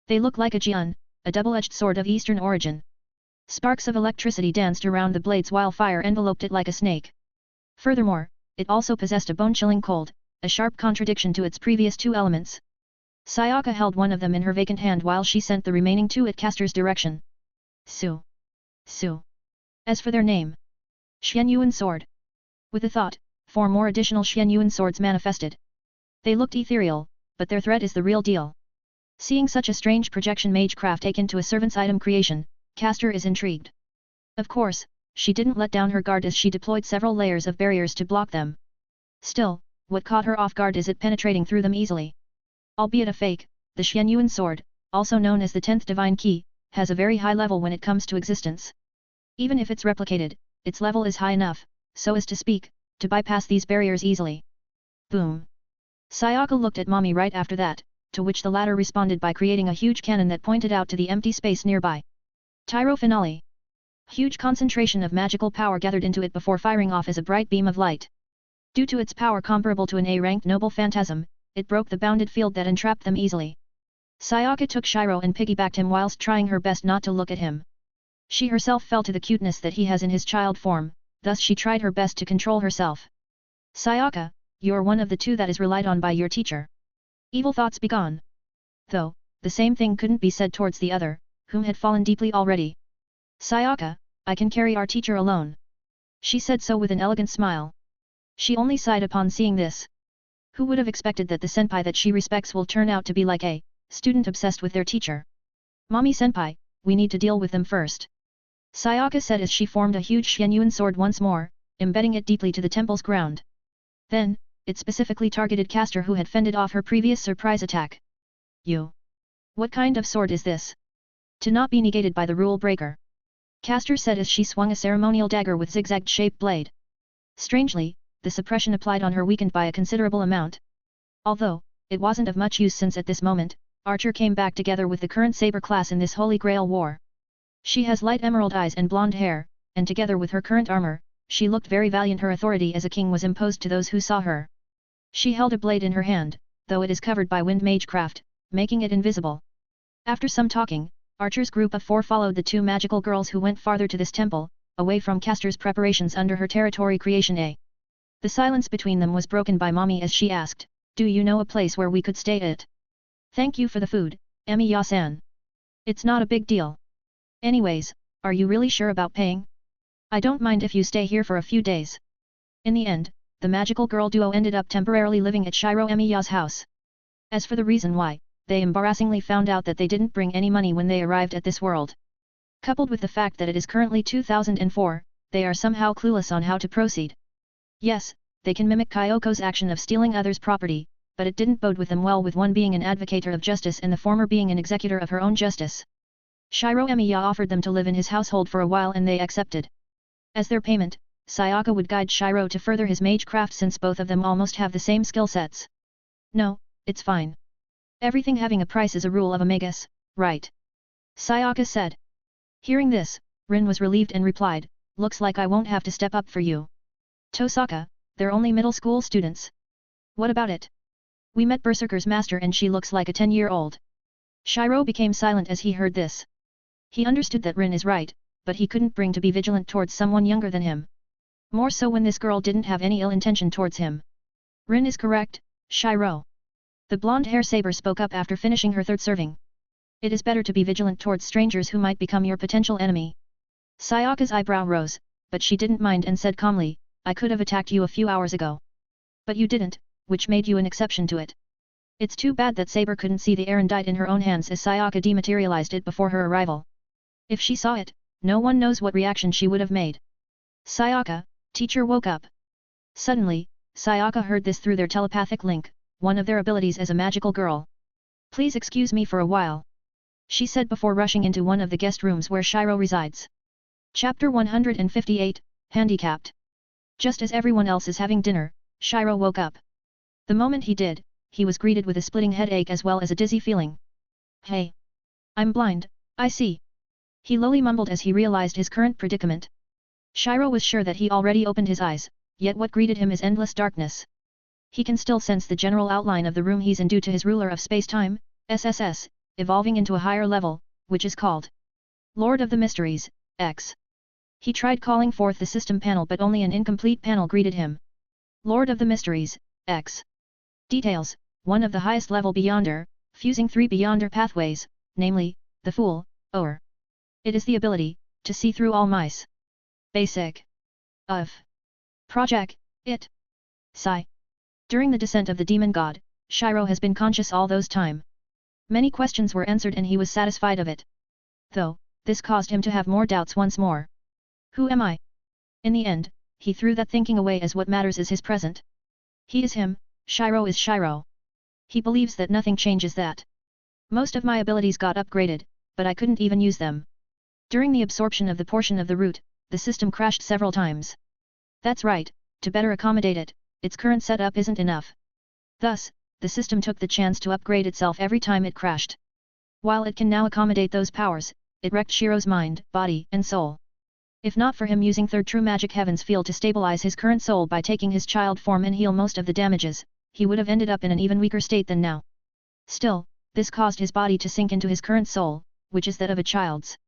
They look like a jian, a double-edged sword of Eastern origin. Sparks of electricity danced around the blades while fire enveloped it like a snake. Furthermore, it also possessed a bone-chilling cold, a sharp contradiction to its previous 2 elements. Sayaka held one of them in her vacant hand while she sent the remaining 2 at caster's direction. Su. Su. As for their name. Xianyuan sword. With a thought, 4 more additional Xianyuan swords manifested. They looked ethereal, but their threat is the real deal. Seeing such a strange projection magecraft taken to a servant's item creation, caster is intrigued. Of course, she didn't let down her guard as she deployed several layers of barriers to block them. Still, what caught her off guard is it penetrating through them easily. Albeit a fake, the Xianyuan sword, also known as the 10th divine key, has a very high level when it comes to existence. Even if it's replicated, its level is high enough, so as to speak, to bypass these barriers easily. Boom. Sayaka looked at Mommy right after that, to which the latter responded by creating a huge cannon that pointed out to the empty space nearby. Tyro finale. Huge concentration of magical power gathered into it before firing off as a bright beam of light. Due to its power comparable to an A-ranked noble phantasm, it broke the bounded field that entrapped them easily. Sayaka took Shiro and piggybacked him whilst trying her best not to look at him. She herself fell to the cuteness that he has in his child form, thus she tried her best to control herself. Sayaka, you're one of the 2 that is relied on by your teacher. Evil thoughts begone. Though, the same thing couldn't be said towards the other, whom had fallen deeply already. Sayaka, I can carry our teacher alone. She said so with an elegant smile. She only sighed upon seeing this. Who would have expected that the senpai that she respects will turn out to be like a student obsessed with their teacher? Mommy-senpai, we need to deal with them first. Sayaka said as she formed a huge Xianyuan sword once more, embedding it deeply to the temple's ground. Then, it specifically targeted Castor who had fended off her previous surprise attack. You! What kind of sword is this? To not be negated by the rule breaker. Castor said as she swung a ceremonial dagger with zigzag-shaped blade. Strangely, the suppression applied on her weakened by a considerable amount. Although, it wasn't of much use since at this moment, Archer came back together with the current saber class in this Holy Grail war. She has light emerald eyes and blonde hair, and together with her current armor, she looked very valiant. Her authority as a king was imposed to those who saw her. She held a blade in her hand, though it is covered by wind magecraft, making it invisible. After some talking, Archer's group of 4 followed the 2 magical girls who went farther to this temple, away from Castor's preparations under her territory creation A. The silence between them was broken by Mommy as she asked, "Do you know a place where we could stay at?" "Thank you for the food, Emiya-san. It's not a big deal. Anyways, are you really sure about paying? I don't mind if you stay here for a few days." In the end, the magical girl duo ended up temporarily living at Shiro Emiya's house. As for the reason why, they embarrassingly found out that they didn't bring any money when they arrived at this world. Coupled with the fact that it is currently 2004, they are somehow clueless on how to proceed. Yes, they can mimic Kyoko's action of stealing others' property, but it didn't bode with them well, with one being an advocator of justice and the former being an executor of her own justice. Shiro Emiya offered them to live in his household for a while and they accepted. As their payment, Sayaka would guide Shiro to further his magecraft since both of them almost have the same skill sets. "No, it's fine. Everything having a price is a rule of a magus, right?" Sayaka said. Hearing this, Rin was relieved and replied, "Looks like I won't have to step up for you. Tosaka, they're only middle school students. What about it? We met Berserker's master and she looks like a 10-year-old. Shiro became silent as he heard this. He understood that Rin is right, but he couldn't bring to be vigilant towards someone younger than him. More so when this girl didn't have any ill intention towards him. "Rin is correct, Shiro." The blonde-hair saber spoke up after finishing her 3rd serving. "It is better to be vigilant towards strangers who might become your potential enemy." Sayaka's eyebrow rose, but she didn't mind and said calmly, "I could have attacked you a few hours ago. But you didn't, which made you an exception to it. It's too bad that saber couldn't see the erudite in her own hands as Sayaka dematerialized it before her arrival. If she saw it, no one knows what reaction she would have made." "Sayaka, teacher woke up." Suddenly, Sayaka heard this through their telepathic link, one of their abilities as a magical girl. "Please excuse me for a while," she said before rushing into one of the guest rooms where Shiro resides. Chapter 158, Handicapped. Just as everyone else is having dinner, Shiro woke up. The moment he did, he was greeted with a splitting headache as well as a dizzy feeling. "Hey! I'm blind, I see." He lowly mumbled as he realized his current predicament. Shiro was sure that he already opened his eyes, yet what greeted him is endless darkness. He can still sense the general outline of the room he's in due to his ruler of space-time, SSS, evolving into a higher level, which is called Lord of the Mysteries, X. He tried calling forth the system panel but only an incomplete panel greeted him. Lord of the Mysteries, X. Details, one of the highest level Beyonder, fusing 3 Beyonder pathways, namely, the Fool, or it is the ability to see through all mice. Basic. Of. Project, it. Sigh. During the descent of the demon god, Shiro has been conscious all those time. Many questions were answered and he was satisfied of it. Though, this caused him to have more doubts once more. Who am I? In the end, he threw that thinking away as what matters is his present. He is him, Shiro is Shiro. He believes that nothing changes that. Most of my abilities got upgraded, but I couldn't even use them. During the absorption of the portion of the root, the system crashed several times. That's right, to better accommodate it, its current setup isn't enough. Thus, the system took the chance to upgrade itself every time it crashed. While it can now accommodate those powers, it wrecked Shiro's mind, body, and soul. If not for him using 3rd True Magic Heaven's field to stabilize his current soul by taking his child form and heal most of the damages, he would have ended up in an even weaker state than now. Still, this caused his body to sink into his current soul, which is that of a child's.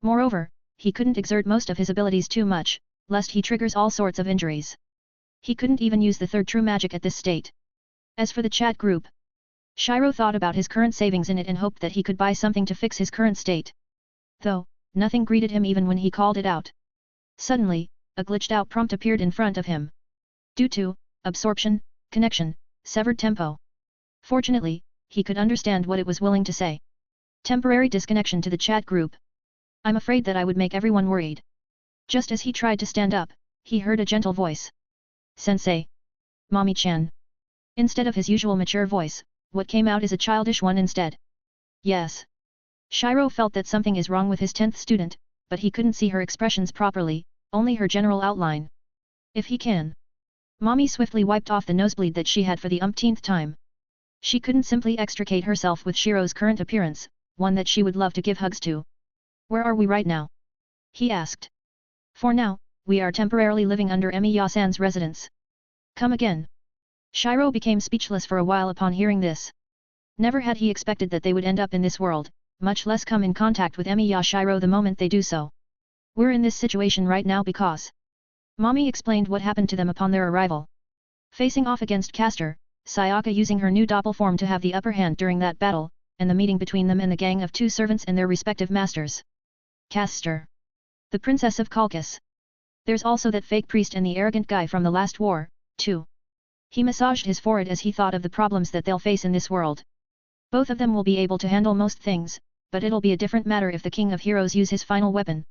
Moreover, he couldn't exert most of his abilities too much, lest he triggers all sorts of injuries. He couldn't even use the 3rd True Magic at this state. As for the chat group, Shiro thought about his current savings in it and hoped that he could buy something to fix his current state. Though, nothing greeted him even when he called it out. Suddenly, a glitched-out prompt appeared in front of him. Due to absorption, connection, severed tempo. Fortunately, he could understand what it was willing to say. Temporary disconnection to the chat group. I'm afraid that I would make everyone worried. Just as he tried to stand up, he heard a gentle voice. Sensei. Mommy-chan. Instead of his usual mature voice, what came out is a childish one instead. Yes. Shiro felt that something is wrong with his 10th student, but he couldn't see her expressions properly, only her general outline. If he can. Mommy swiftly wiped off the nosebleed that she had for the umpteenth time. She couldn't simply extricate herself with Shiro's current appearance, one that she would love to give hugs to. Where are we right now? He asked. For now, we are temporarily living under Emi-ya-san's residence. Come again. Shiro became speechless for a while upon hearing this. Never had he expected that they would end up in this world, much less come in contact with Emi-ya-shiro the moment they do so. We're in this situation right now because... Mommy explained what happened to them upon their arrival. Facing off against Castor, Sayaka using her new doppel form to have the upper hand during that battle, and the meeting between them and the gang of 2 servants and their respective masters. Castor. The Princess of Kalkus. There's also that fake priest and the arrogant guy from the last war, too. He massaged his forehead as he thought of the problems that they'll face in this world. Both of them will be able to handle most things, but it'll be a different matter if the King of Heroes use his final weapon.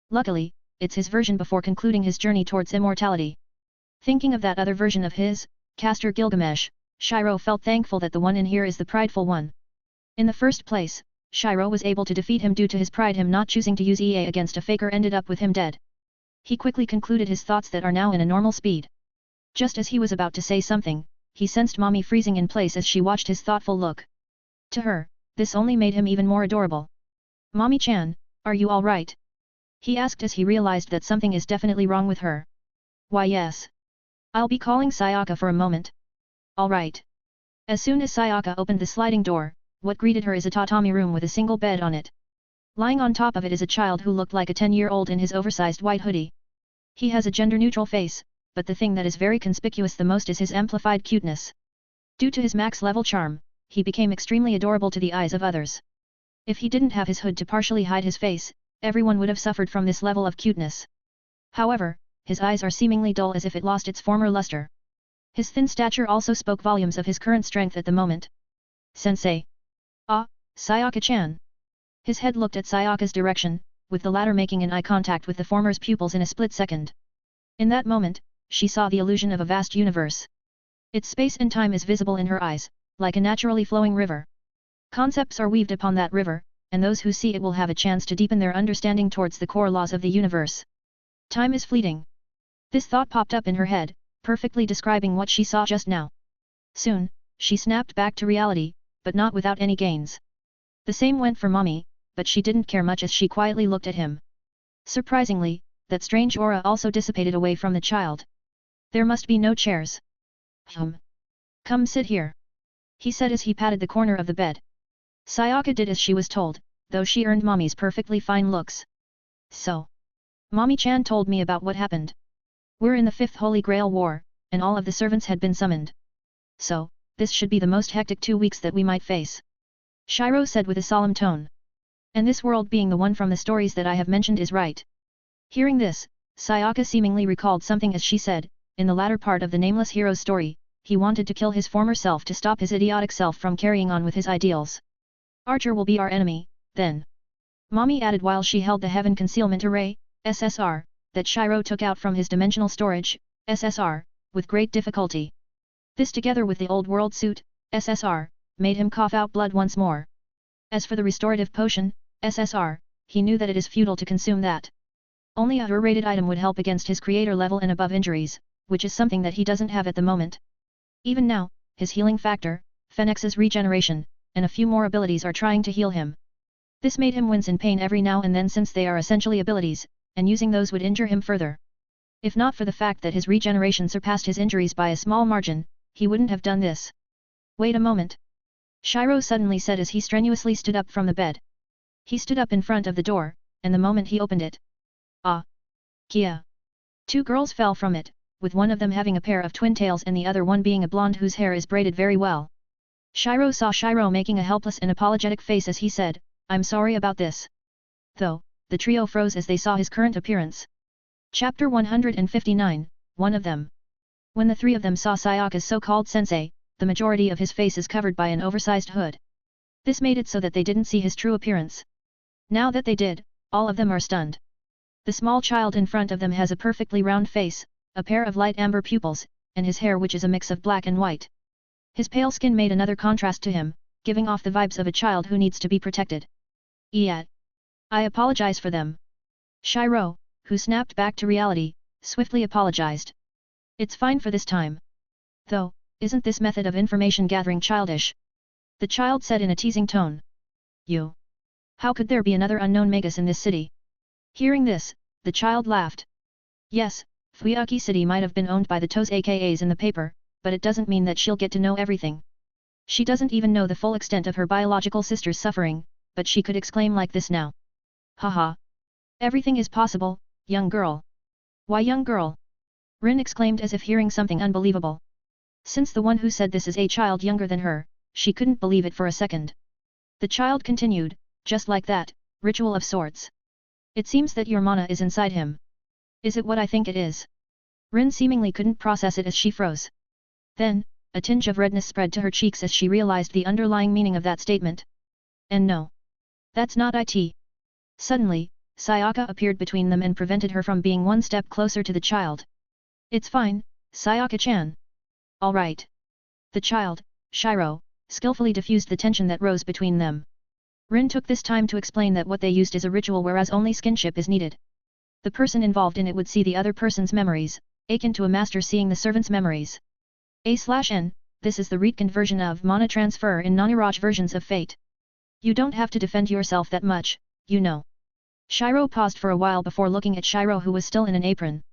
Luckily, it's his version before concluding his journey towards immortality. Thinking of that other version of his, Castor Gilgamesh, Shiro felt thankful that the one in here is the prideful one. In the first place, Shiro was able to defeat him due to his pride. Him not choosing to use EA against a faker ended up with him dead. He quickly concluded his thoughts that are now in a normal speed. Just as he was about to say something, he sensed Mommy freezing in place as she watched his thoughtful look. To her, this only made him even more adorable. Mommy-chan, are you all right? He asked as he realized that something is definitely wrong with her. Why yes. I'll be calling Sayaka for a moment. All right. As soon as Sayaka opened the sliding door, what greeted her is a tatami room with a single bed on it. Lying on top of it is a child who looked like a 10-year-old in his oversized white hoodie. He has a gender-neutral face, but the thing that is very conspicuous the most is his amplified cuteness. Due to his max-level charm, he became extremely adorable to the eyes of others. If he didn't have his hood to partially hide his face, everyone would have suffered from this level of cuteness. However, his eyes are seemingly dull as if it lost its former luster. His thin stature also spoke volumes of his current strength at the moment. Sensei. Ah, Sayaka-chan. His head looked at Sayaka's direction, with the latter making an eye contact with the former's pupils in a split second. In that moment, she saw the illusion of a vast universe. Its space and time is visible in her eyes, like a naturally flowing river. Concepts are weaved upon that river, and those who see it will have a chance to deepen their understanding towards the core laws of the universe. Time is fleeting. This thought popped up in her head, perfectly describing what she saw just now. Soon, she snapped back to reality, but not without any gains. The same went for Mommy, but she didn't care much as she quietly looked at him. Surprisingly, that strange aura also dissipated away from the child. There must be no chairs. Come sit here. He said as he patted the corner of the bed. Sayaka did as she was told, though she earned Mommy's perfectly fine looks. So. Mommy-chan told me about what happened. We're in the 5th Holy Grail War, and all of the servants had been summoned. So, this should be the most hectic 2 weeks that we might face. Shiro said with a solemn tone. And this world being the one from the stories that I have mentioned is right. Hearing this, Sayaka seemingly recalled something as she said, in the latter part of the nameless hero's story, he wanted to kill his former self to stop his idiotic self from carrying on with his ideals. Archer will be our enemy, then. Mommy added while she held the Heaven Concealment Array, SSR, that Shiro took out from his dimensional storage, SSR, with great difficulty. This together with the old world suit, SSR, made him cough out blood once more. As for the restorative potion, SSR, he knew that it is futile to consume that. Only a rated item would help against his creator level and above injuries, which is something that he doesn't have at the moment. Even now, his healing factor, Phoenix's regeneration, and a few more abilities are trying to heal him. This made him wince in pain every now and then since they are essentially abilities, and using those would injure him further. If not for the fact that his regeneration surpassed his injuries by a small margin, he wouldn't have done this. Wait a moment. Shiro suddenly said as he strenuously stood up from the bed. He stood up in front of the door, and the moment he opened it. Ah! Kia! 2 girls fell from it, with one of them having a pair of twin tails and the other one being a blonde whose hair is braided very well. Shiro saw Shiro making a helpless and apologetic face as he said, I'm sorry about this. Though, the trio froze as they saw his current appearance. Chapter 159, One of them. When the 3 of them saw Sayaka's so-called sensei, the majority of his face is covered by an oversized hood. This made it so that they didn't see his true appearance. Now that they did, all of them are stunned. The small child in front of them has a perfectly round face, a pair of light amber pupils, and his hair which is a mix of black and white. His pale skin made another contrast to him, giving off the vibes of a child who needs to be protected. "Yeah. I apologize for them." Shiro, who snapped back to reality, swiftly apologized. "It's fine for this time. Though, isn't this method of information gathering childish?" The child said in a teasing tone. "You? How could there be another unknown magus in this city?" Hearing this, the child laughed. "Yes, Fuyuki City might have been owned by the Toes AKAs in the paper, but it doesn't mean that she'll get to know everything. She doesn't even know the full extent of her biological sister's suffering, but she could exclaim like this now. Haha. Everything is possible, young girl." "Why young girl?" Rin exclaimed as if hearing something unbelievable. Since the one who said this is a child younger than her, she couldn't believe it for a second. The child continued, "Just like that, ritual of sorts. It seems that your mana is inside him. Is it what I think it is?" Rin seemingly couldn't process it as she froze. Then, a tinge of redness spread to her cheeks as she realized the underlying meaning of that statement. "And no. That's not it." Suddenly, Sayaka appeared between them and prevented her from being one step closer to the child. "It's fine, Sayaka-chan. All right." The child, Shiro, skillfully diffused the tension that rose between them. Rin took this time to explain that what they used is a ritual whereas only skinship is needed. The person involved in it would see the other person's memories, akin to a master seeing the servant's memories. A/N, this is the retconned version of mana transfer in non-Iraj versions of Fate. You don't have to defend yourself that much, you know. Shiro paused for a while before looking at Shiro who was still in an apron.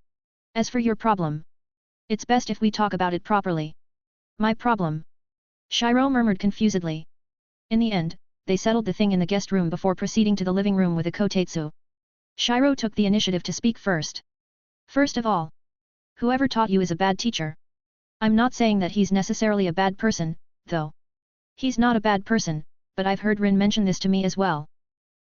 "As for your problem, it's best if we talk about it properly." "My problem?" Shiro murmured confusedly. In the end, they settled the thing in the guest room before proceeding to the living room with a kotetsu. Shiro took the initiative to speak first. "First of all, whoever taught you is a bad teacher. I'm not saying that he's necessarily a bad person, though. He's not a bad person, but I've heard Rin mention this to me as well."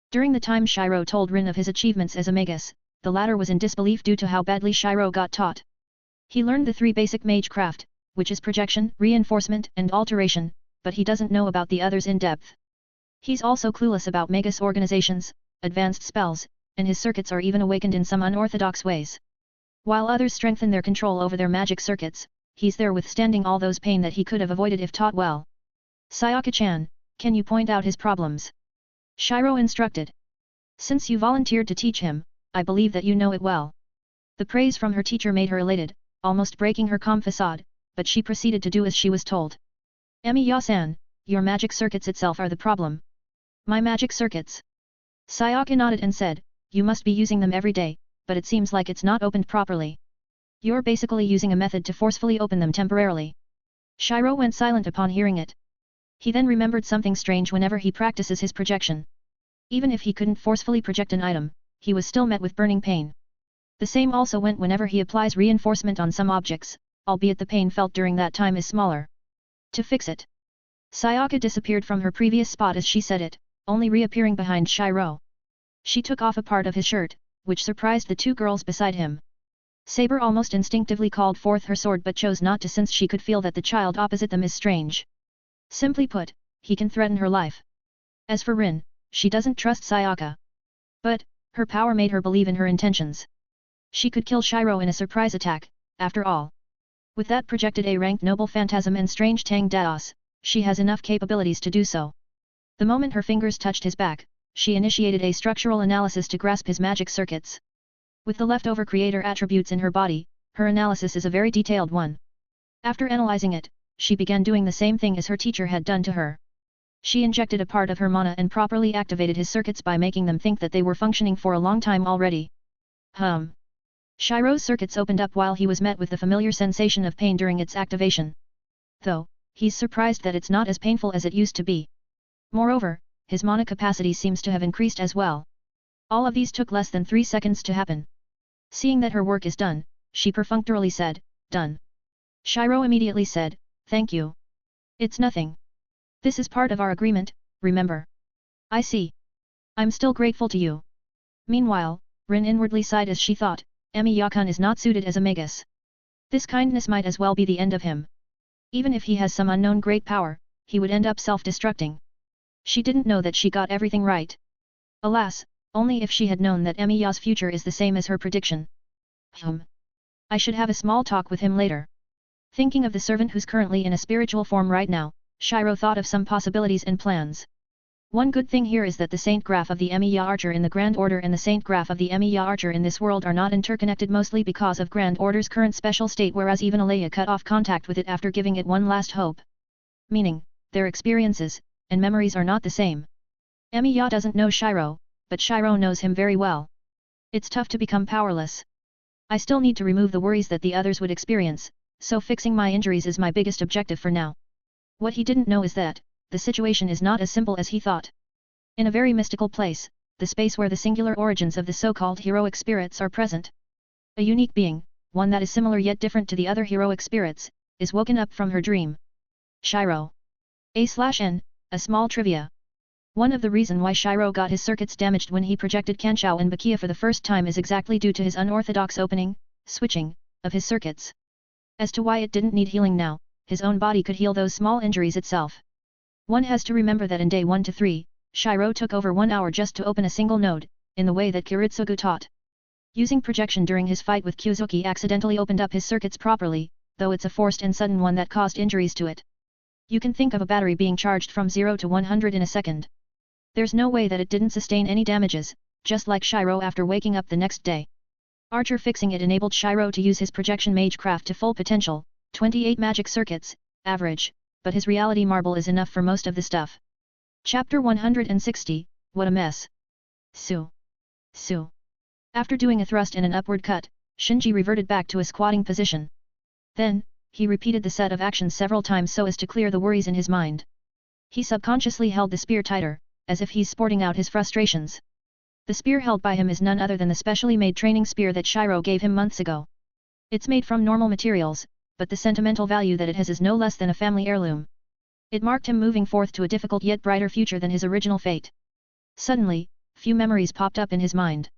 During the time Shiro told Rin of his achievements as a magus, the latter was in disbelief due to how badly Shiro got taught. He learned the 3 basic mage craft, which is projection, reinforcement and alteration, but he doesn't know about the others in depth. He's also clueless about magus organizations, advanced spells, and his circuits are even awakened in some unorthodox ways. While others strengthen their control over their magic circuits, he's there withstanding all those pain that he could have avoided if taught well. "Sayaka-chan, can you point out his problems?" Shiro instructed. "Since you volunteered to teach him, I believe that you know it well." The praise from her teacher made her elated, almost breaking her calm facade, but she proceeded to do as she was told. "Emi-ya-san, your magic circuits itself are the problem." "My magic circuits?" Sayaka nodded and said, "You must be using them every day, but it seems like it's not opened properly. You're basically using a method to forcefully open them temporarily." Shiro went silent upon hearing it. He then remembered something strange whenever he practices his projection. Even if he couldn't forcefully project an item, he was still met with burning pain. The same also went whenever he applies reinforcement on some objects, albeit the pain felt during that time is smaller. To fix it. Sayaka disappeared from her previous spot as she said it, only reappearing behind Shiro. She took off a part of his shirt, which surprised the 2 girls beside him. Saber almost instinctively called forth her sword but chose not to since she could feel that the child opposite them is strange. Simply put, he can threaten her life. As for Rin, she doesn't trust Sayaka. But, her power made her believe in her intentions. She could kill Shiro in a surprise attack, after all. With that projected A-ranked noble phantasm and strange Tang Daos, she has enough capabilities to do so. The moment her fingers touched his back, she initiated a structural analysis to grasp his magic circuits. With the leftover creator attributes in her body, her analysis is a very detailed one. After analyzing it, she began doing the same thing as her teacher had done to her. She injected a part of her mana and properly activated his circuits by making them think that they were functioning for a long time already. Shiro's circuits opened up while he was met with the familiar sensation of pain during its activation. Though, he's surprised that it's not as painful as it used to be. Moreover, his mana capacity seems to have increased as well. All of these took less than 3 seconds to happen. Seeing that her work is done, she perfunctorily said, "Done." Shiro immediately said, "Thank you. It's nothing. This is part of our agreement, remember?" "I see. I'm still grateful to you." Meanwhile, Rin inwardly sighed as she thought, Emi-ya-kun is not suited as a magus. This kindness might as well be the end of him. Even if he has some unknown great power, he would end up self-destructing. She didn't know that she got everything right. Alas, only if she had known that Emiya's future is the same as her prediction. I should have a small talk with him later. Thinking of the servant who's currently in a spiritual form right now, Shiro thought of some possibilities and plans. One good thing here is that the Saint Graph of the Emiya Archer in the Grand Order and the Saint Graph of the Emiya Archer in this world are not interconnected, mostly because of Grand Order's current special state, whereas even Alea cut off contact with it after giving it one last hope. Meaning, their experiences and memories are not the same. Emiya doesn't know Shiro, but Shiro knows him very well. It's tough to become powerless. I still need to remove the worries that the others would experience, so fixing my injuries is my biggest objective for now. What he didn't know is that the situation is not as simple as he thought. In a very mystical place, the space where the singular origins of the so-called heroic spirits are present. A unique being, one that is similar yet different to the other heroic spirits, is woken up from her dream. Shiro. A/N, a small trivia. One of the reasons why Shiro got his circuits damaged when he projected Kanshou and Bakia for the first time is exactly due to his unorthodox opening, switching, of his circuits. As to why it didn't need healing now, his own body could heal those small injuries itself. One has to remember that in day 1 to 3, Shiro took over 1 hour just to open a single node, in the way that Kiritsugu taught. Using projection during his fight with Kyuzuki accidentally opened up his circuits properly, though it's a forced and sudden one that caused injuries to it. You can think of a battery being charged from 0 to 100 in a second. There's no way that it didn't sustain any damages, just like Shiro after waking up the next day. Archer fixing it enabled Shiro to use his projection magecraft to full potential, 28 magic circuits, average, but his reality marble is enough for most of the stuff. Chapter 160, What a Mess. Su. After doing a thrust and an upward cut, Shinji reverted back to a squatting position. Then, he repeated the set of actions several times so as to clear the worries in his mind. He subconsciously held the spear tighter, as if he's sporting out his frustrations. The spear held by him is none other than the specially made training spear that Shiro gave him months ago. It's made from normal materials, but the sentimental value that it has is no less than a family heirloom. It marked him moving forth to a difficult yet brighter future than his original fate. Suddenly, few memories popped up in his mind.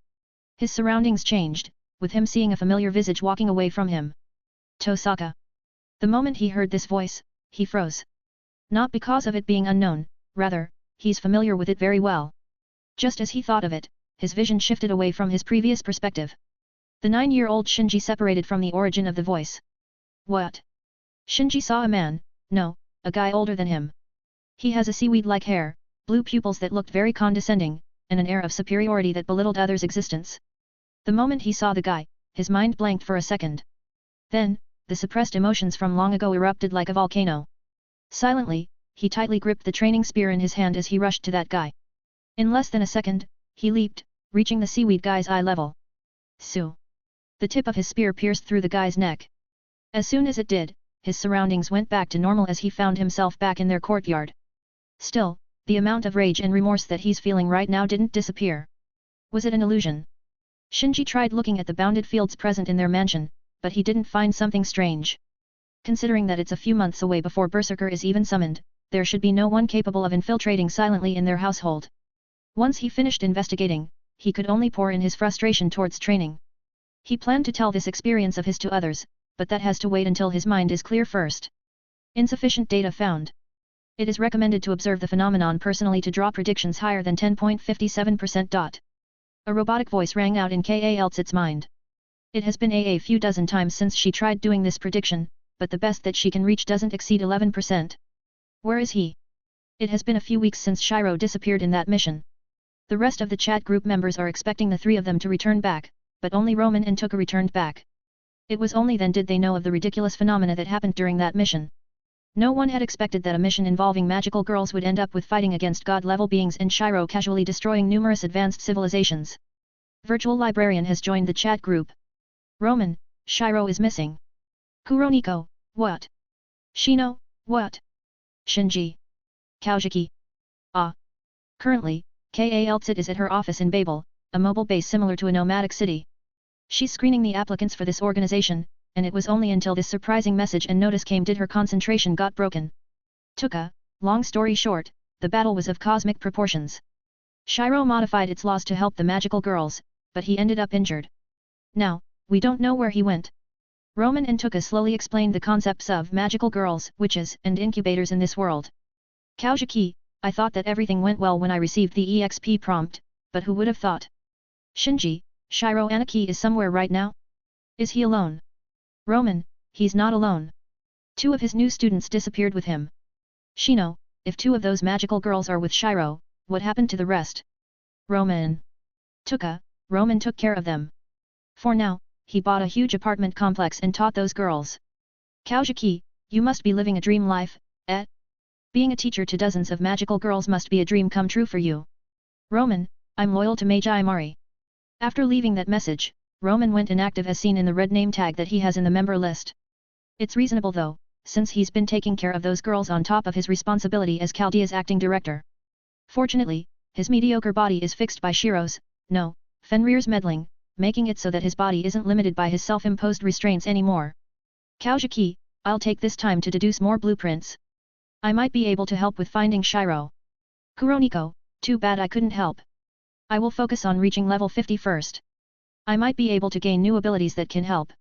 His surroundings changed, with him seeing a familiar visage walking away from him. Tosaka. The moment he heard this voice, he froze. Not because of it being unknown, rather, he's familiar with it very well. Just as he thought of it, his vision shifted away from his previous perspective. The 9-year-old Shinji separated from the origin of the voice. What? Shinji saw a man, no, a guy older than him. He has a seaweed-like hair, blue pupils that looked very condescending, and an air of superiority that belittled others' existence. The moment he saw the guy, his mind blanked for a second. Then, the suppressed emotions from long ago erupted like a volcano. Silently, he tightly gripped the training spear in his hand as he rushed to that guy. In less than a second, he leaped, reaching the seaweed guy's eye level. Su. The tip of his spear pierced through the guy's neck. As soon as it did, his surroundings went back to normal as he found himself back in their courtyard. Still, the amount of rage and remorse that he's feeling right now didn't disappear. Was it an illusion? Shinji tried looking at the bounded fields present in their mansion, but he didn't find something strange. Considering that it's a few months away before Berserker is even summoned, there should be no one capable of infiltrating silently in their household. Once he finished investigating, he could only pour in his frustration towards training. He planned to tell this experience of his to others, but that has to wait until his mind is clear first. Insufficient data found. It is recommended to observe the phenomenon personally to draw predictions higher than 10.57%. A robotic voice rang out in Kaltzit's mind. It has been a few dozen times since she tried doing this prediction, but the best that she can reach doesn't exceed 11%. Where is he? It has been a few weeks since Shiro disappeared in that mission. The rest of the chat group members are expecting the 3 of them to return back, but only Roman and Tuka returned back. It was only then did they know of the ridiculous phenomena that happened during that mission. No one had expected that a mission involving magical girls would end up with fighting against god-level beings and Shiro casually destroying numerous advanced civilizations. Virtual Librarian has joined the chat group. Roman, Shiro is missing. Kuroniko, what? Shino, what? Shinji. Kaujiki. Ah. Currently, Kaltzit is at her office in Babel, a mobile base similar to a nomadic city. She's screening the applicants for this organization, and it was only until this surprising message and notice came did her concentration got broken. Tuka, long story short, the battle was of cosmic proportions. Shiro modified its laws to help the magical girls, but he ended up injured. Now, we don't know where he went. Roman and Tuka slowly explained the concepts of magical girls, witches, and incubators in this world. Kaujiki, I thought that everything went well when I received the EXP prompt, but who would have thought? Shinji, Shiro Aniki is somewhere right now? Is he alone? Roman, he's not alone. 2 of his new students disappeared with him. Shino, if 2 of those magical girls are with Shiro, what happened to the rest? Roman. Roman took care of them. For now, he bought a huge apartment complex and taught those girls. Kaojiki, you must be living a dream life, eh? Being a teacher to dozens of magical girls must be a dream come true for you. Roman, I'm loyal to Meiji Mari. After leaving that message, Roman went inactive as seen in the red name tag that he has in the member list. It's reasonable though, since he's been taking care of those girls on top of his responsibility as Chaldea's acting director. Fortunately, his mediocre body is fixed by Shiro's, no, Fenrir's meddling, making it so that his body isn't limited by his self-imposed restraints anymore. Kaojiki, I'll take this time to deduce more blueprints. I might be able to help with finding Shiro. Kuroniko, too bad I couldn't help. I will focus on reaching level 50 first. I might be able to gain new abilities that can help.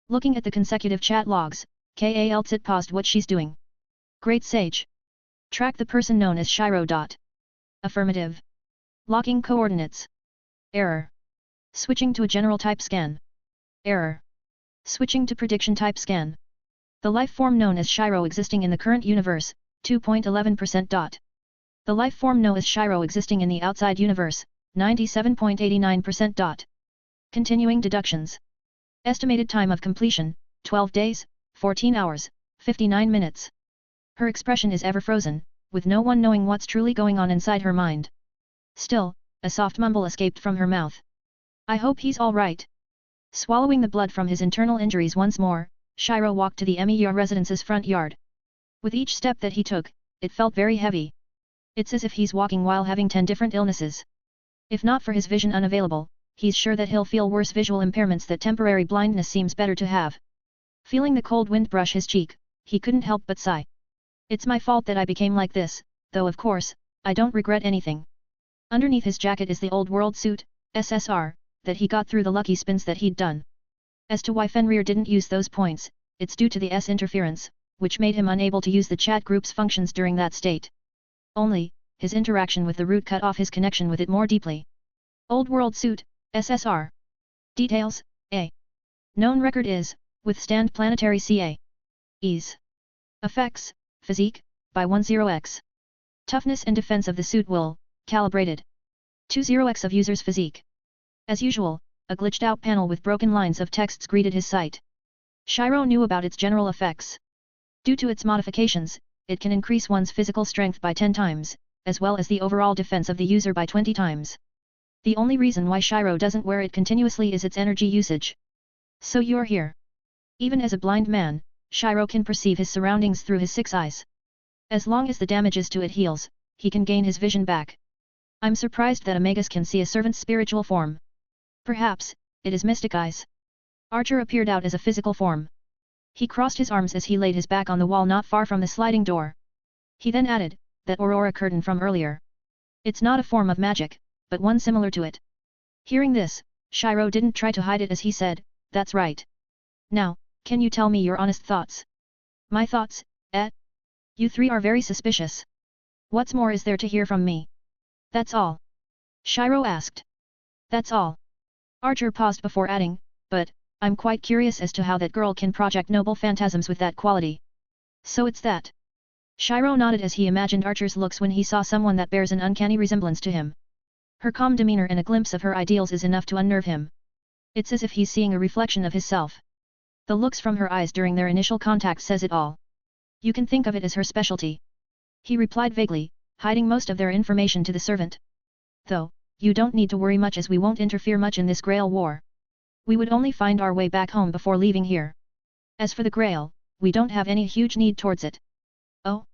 Looking at the consecutive chat logs, Kaltsit paused what she's doing. Great Sage. Track the person known as Shiro. Affirmative. Locking coordinates. Error. Switching to a general type scan. Error. Switching to prediction type scan. The life form known as Shiro existing in the current universe, 2.11%. The life form known as Shiro existing in the outside universe, 97.89%. Continuing deductions. Estimated time of completion, 12 days, 14 hours, 59 minutes. Her expression is ever frozen, with no one knowing what's truly going on inside her mind. Still, a soft mumble escaped from her mouth. I hope he's all right. Swallowing the blood from his internal injuries once more, Shiro walked to the Emiya residence's front yard. With each step that he took, it felt very heavy. It's as if he's walking while having 10 different illnesses. If not for his vision unavailable, he's sure that he'll feel worse visual impairments that temporary blindness seems better to have. Feeling the cold wind brush his cheek, he couldn't help but sigh. It's my fault that I became like this, though of course, I don't regret anything. Underneath his jacket is the old world suit, SSR, that he got through the lucky spins that he'd done. As to why Fenrir didn't use those points, it's due to the S interference, which made him unable to use the chat group's functions during that state. Only, his interaction with the root cut off his connection with it more deeply. Old world suit, SSR. Details, A. Known record is, withstand planetary CA. Ease. Effects, physique, by 10x. Toughness and defense of the suit will, calibrated. 20x of user's physique. As usual, a glitched out panel with broken lines of texts greeted his sight. Shiro knew about its general effects. Due to its modifications, it can increase one's physical strength by 10 times, as well as the overall defense of the user by 20 times. The only reason why Shiro doesn't wear it continuously is its energy usage. So you're here. Even as a blind man, Shiro can perceive his surroundings through his 6 eyes. As long as the damages to it heals, he can gain his vision back. I'm surprised that a Magus can see a servant's spiritual form. Perhaps, it is Mystic Eyes. Archer appeared out as a physical form. He crossed his arms as he laid his back on the wall not far from the sliding door. He then added, that Aurora curtain from earlier. It's not a form of magic, but one similar to it. Hearing this, Shiro didn't try to hide it as he said, that's right. Now, can you tell me your honest thoughts? My thoughts, eh? You 3 are very suspicious. What's more is there to hear from me? That's all. Shiro asked. That's all. Archer paused before adding, but, I'm quite curious as to how that girl can project noble phantasms with that quality. So it's that. Shiro nodded as he imagined Archer's looks when he saw someone that bears an uncanny resemblance to him. Her calm demeanor and a glimpse of her ideals is enough to unnerve him. It's as if he's seeing a reflection of himself. The looks from her eyes during their initial contact says it all. You can think of it as her specialty. He replied vaguely, hiding most of their information to the servant. Though, you don't need to worry much as we won't interfere much in this Grail war. We would only find our way back home before leaving here. As for the Grail, we don't have any huge need towards it. Oh?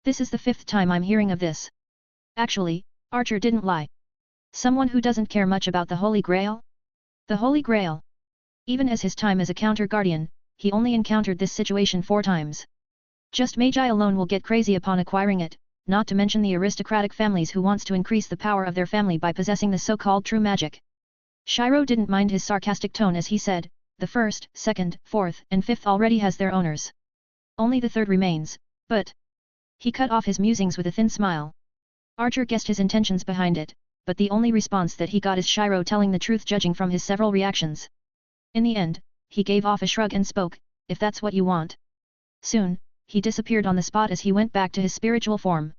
This is the 5th time I'm hearing of this. Actually, Archer didn't lie. Someone who doesn't care much about the Holy Grail? The Holy Grail. Even as his time as a counter-guardian, he only encountered this situation 4 times. Just Magi alone will get crazy upon acquiring it, not to mention the aristocratic families who wants to increase the power of their family by possessing the so-called true magic. Shiro didn't mind his sarcastic tone as he said, the 1st, 2nd, 4th and 5th already has their owners. Only the 3rd remains, but... He cut off his musings with a thin smile. Archer guessed his intentions behind it, but the only response that he got is Shiro telling the truth judging from his several reactions. In the end, he gave off a shrug and spoke, if that's what you want. Soon, he disappeared on the spot as he went back to his spiritual form.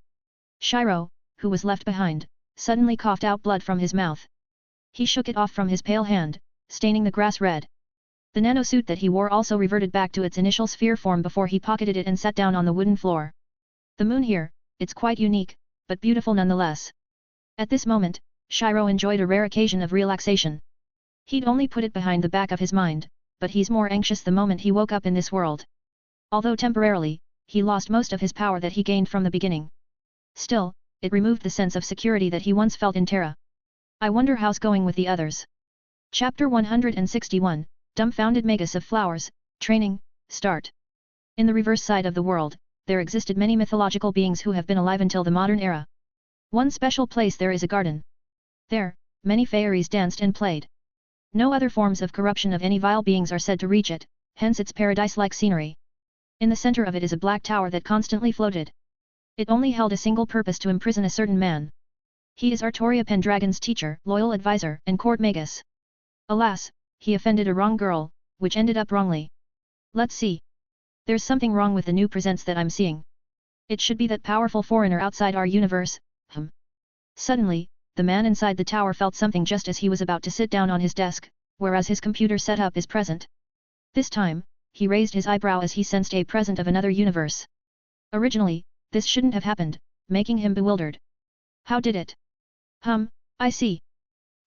Shiro, who was left behind, suddenly coughed out blood from his mouth. He shook it off from his pale hand, staining the grass red. The nanosuit that he wore also reverted back to its initial sphere form before he pocketed it and sat down on the wooden floor. The moon here, it's quite unique, but beautiful nonetheless. At this moment, Shiro enjoyed a rare occasion of relaxation. He'd only put it behind the back of his mind, but he's more anxious the moment he woke up in this world. Although temporarily, he lost most of his power that he gained from the beginning. Still, it removed the sense of security that he once felt in Terra. I wonder how's going with the others. Chapter 161, Dumbfounded Magus of Flowers, Training, Start. In the reverse side of the world, there existed many mythological beings who have been alive until the modern era. One special place there is a garden. There, many fairies danced and played. No other forms of corruption of any vile beings are said to reach it, hence its paradise-like scenery. In the center of it is a black tower that constantly floated. It only held a single purpose to imprison a certain man. He is Artoria Pendragon's teacher, loyal advisor, and court magus. Alas, he offended a wrong girl, which ended up wrongly. Let's see. There's something wrong with the new presents that I'm seeing. It should be that powerful foreigner outside our universe, Suddenly, the man inside the tower felt something just as he was about to sit down on his desk, whereas his computer setup is present. This time, he raised his eyebrow as he sensed a present of another universe. Originally, this shouldn't have happened, making him bewildered. How did it? I see.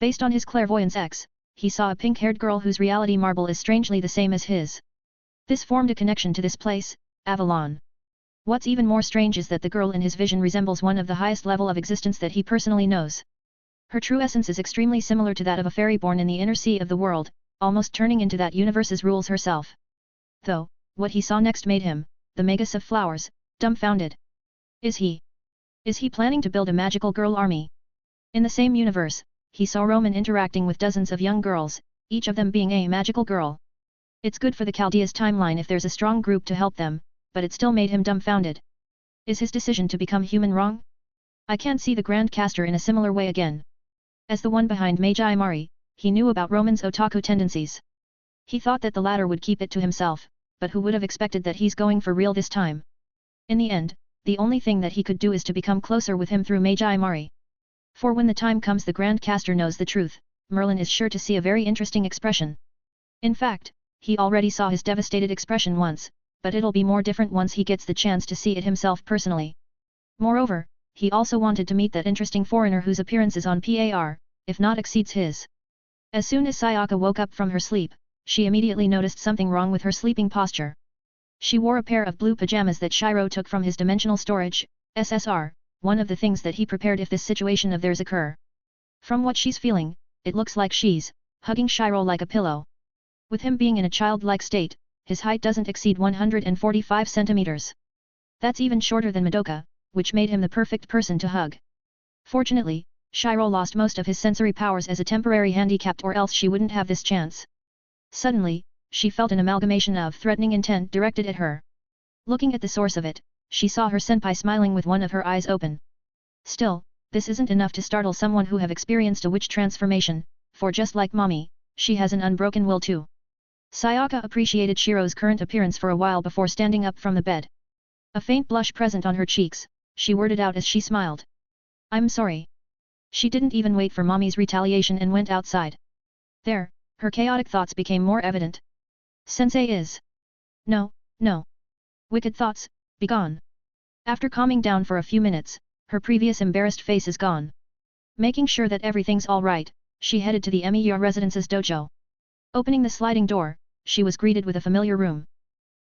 Based on his clairvoyance X, he saw a pink-haired girl whose reality marble is strangely the same as his. This formed a connection to this place, Avalon. What's even more strange is that the girl in his vision resembles one of the highest level of existence that he personally knows. Her true essence is extremely similar to that of a fairy born in the inner sea of the world, almost turning into that universe's rules herself. Though, what he saw next made him, the Magus of Flowers, dumbfounded. Is he planning to build a magical girl army? In the same universe, he saw Roman interacting with dozens of young girls, each of them being a magical girl. It's good for the Chaldea's timeline if there's a strong group to help them, but it still made him dumbfounded. Is his decision to become human wrong? I can't see the Grand Caster in a similar way again. As the one behind Magi Mari, he knew about Roman's otaku tendencies. He thought that the latter would keep it to himself, but who would have expected that he's going for real this time? In the end, the only thing that he could do is to become closer with him through Magi Mari. For when the time comes the Grand Caster knows the truth, Merlin is sure to see a very interesting expression. In fact, he already saw his devastated expression once, but it'll be more different once he gets the chance to see it himself personally. Moreover, he also wanted to meet that interesting foreigner whose appearance is on par, if not exceeds his. As soon as Sayaka woke up from her sleep, she immediately noticed something wrong with her sleeping posture. She wore a pair of blue pajamas that Shiro took from his dimensional storage, SSR, one of the things that he prepared if this situation of theirs occur. From what she's feeling, it looks like she's hugging Shiro like a pillow. With him being in a childlike state, his height doesn't exceed 145 centimeters. That's even shorter than Madoka, which made him the perfect person to hug. Fortunately, Shiro lost most of his sensory powers as a temporary handicapped, or else she wouldn't have this chance. Suddenly, she felt an amalgamation of threatening intent directed at her. Looking at the source of it, she saw her senpai smiling with one of her eyes open. Still, this isn't enough to startle someone who have experienced a witch transformation, for just like mommy, she has an unbroken will too. Sayaka appreciated Shiro's current appearance for a while before standing up from the bed. A faint blush present on her cheeks, she worded out as she smiled. I'm sorry. She didn't even wait for mommy's retaliation and went outside. There, her chaotic thoughts became more evident. Sensei is. No. Wicked thoughts, be gone. After calming down for a few minutes, her previous embarrassed face is gone. Making sure that everything's alright, she headed to the Emiya Residence's dojo. Opening the sliding door, she was greeted with a familiar room.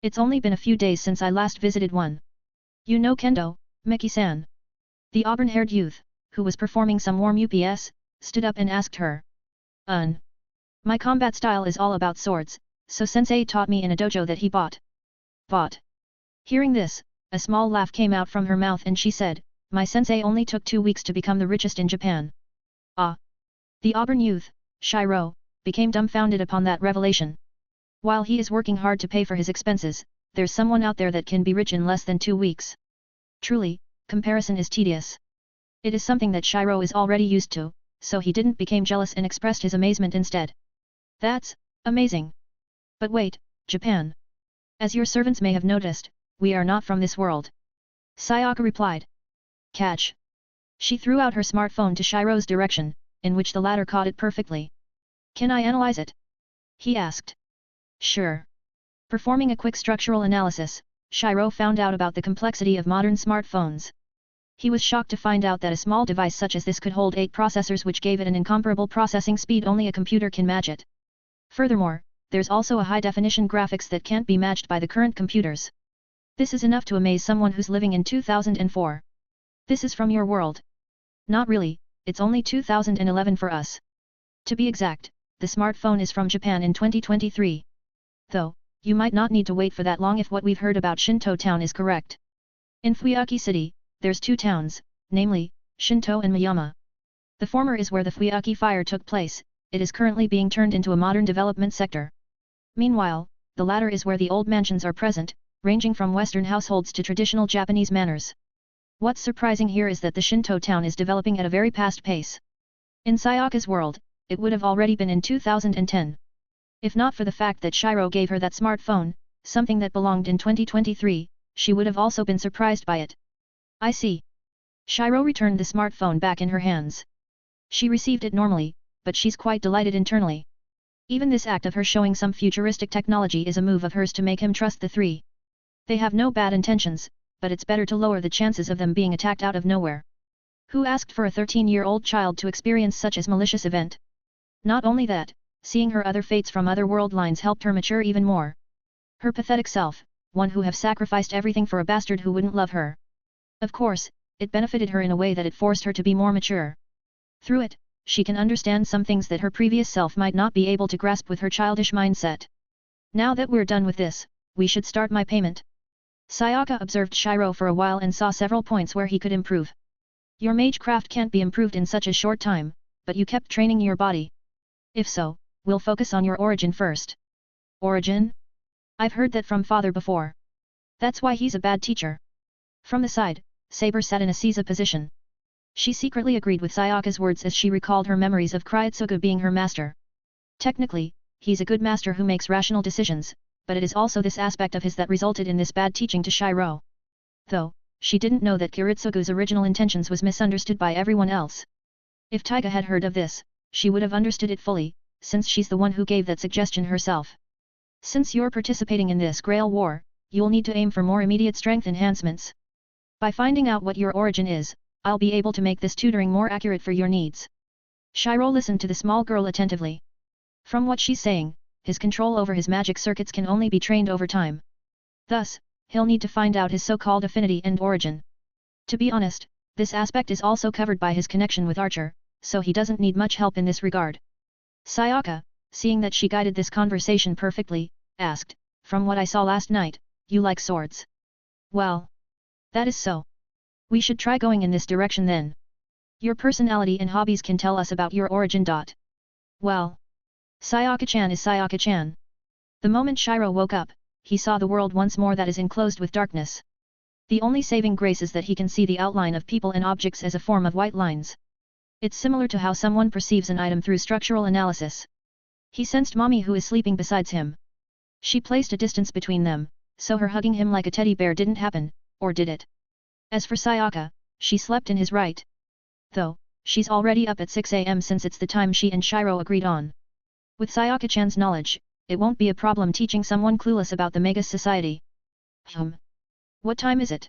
It's only been a few days since I last visited one. You know Kendo, Miki-san? The auburn-haired youth, who was performing some warm UPS, stood up and asked her. My combat style is all about swords, so sensei taught me in a dojo that he bought. Hearing this, a small laugh came out from her mouth and she said, my sensei only took 2 weeks to become the richest in Japan. The auburn youth, Shiro, became dumbfounded upon that revelation. While he is working hard to pay for his expenses, there's someone out there that can be rich in less than 2 weeks. Truly, comparison is tedious. It is something that Shiro is already used to, so he didn't become jealous and expressed his amazement instead. That's amazing. But wait, Japan. As your servants may have noticed, we are not from this world. Sayaka replied. Catch. She threw out her smartphone to Shiro's direction, in which the latter caught it perfectly. Can I analyze it? He asked. Sure. Performing a quick structural analysis, Shiro found out about the complexity of modern smartphones. He was shocked to find out that a small device such as this could hold 8 processors, which gave it an incomparable processing speed only a computer can match it. Furthermore, there's also a high-definition graphics that can't be matched by the current computers. This is enough to amaze someone who's living in 2004. This is from your world. Not really, it's only 2011 for us. To be exact, the smartphone is from Japan in 2023. Though, you might not need to wait for that long if what we've heard about Shinto Town is correct. In Fuyaki City, there's 2 towns, namely, Shinto and Miyama. The former is where the Fuyaki fire took place, it is currently being turned into a modern development sector. Meanwhile, the latter is where the old mansions are present, ranging from Western households to traditional Japanese manners. What's surprising here is that the Shinto town is developing at a very fast pace. In Sayaka's world, it would have already been in 2010. If not for the fact that Shiro gave her that smartphone, something that belonged in 2023, she would have also been surprised by it. I see. Shiro returned the smartphone back in her hands. She received it normally, but she's quite delighted internally. Even this act of her showing some futuristic technology is a move of hers to make him trust the 3. They have no bad intentions, but it's better to lower the chances of them being attacked out of nowhere. Who asked for a 13-year-old child to experience such a malicious event? Not only that, seeing her other fates from other world lines helped her mature even more. Her pathetic self, one who have sacrificed everything for a bastard who wouldn't love her. Of course, it benefited her in a way that it forced her to be more mature. Through it, she can understand some things that her previous self might not be able to grasp with her childish mindset. Now that we're done with this, we should start my payment. Sayaka observed Shiro for a while and saw several points where he could improve. Your magecraft can't be improved in such a short time, but you kept training your body. If so, we'll focus on your origin first. Origin? I've heard that from father before. That's why he's a bad teacher. From the side, Saber sat in a seiza position. She secretly agreed with Sayaka's words as she recalled her memories of Kryutsugu being her master. Technically, he's a good master who makes rational decisions, but it is also this aspect of his that resulted in this bad teaching to Shiro. Though, she didn't know that Kryutsugu's original intentions was misunderstood by everyone else. If Taiga had heard of this, she would have understood it fully, since she's the one who gave that suggestion herself. Since you're participating in this Grail War, you'll need to aim for more immediate strength enhancements. By finding out what your origin is, I'll be able to make this tutoring more accurate for your needs. Shiro listened to the small girl attentively. From what she's saying, his control over his magic circuits can only be trained over time. Thus, he'll need to find out his so-called affinity and origin. To be honest, this aspect is also covered by his connection with Archer, so he doesn't need much help in this regard. Sayaka, seeing that she guided this conversation perfectly, asked, "From what I saw last night, you like swords." "Well, that is so. We should try going in this direction then. Your personality and hobbies can tell us about your origin. Well, Sayaka-chan is Sayaka-chan." The moment Shiro woke up, he saw the world once more that is enclosed with darkness. The only saving grace is that he can see the outline of people and objects as a form of white lines. It's similar to how someone perceives an item through structural analysis. He sensed Mommy who is sleeping besides him. She placed a distance between them, so her hugging him like a teddy bear didn't happen, or did it? As for Sayaka, she slept in his right. Though, she's already up at 6 a.m. since it's the time she and Shiro agreed on. With Sayaka-chan's knowledge, it won't be a problem teaching someone clueless about the Magus society. What time is it?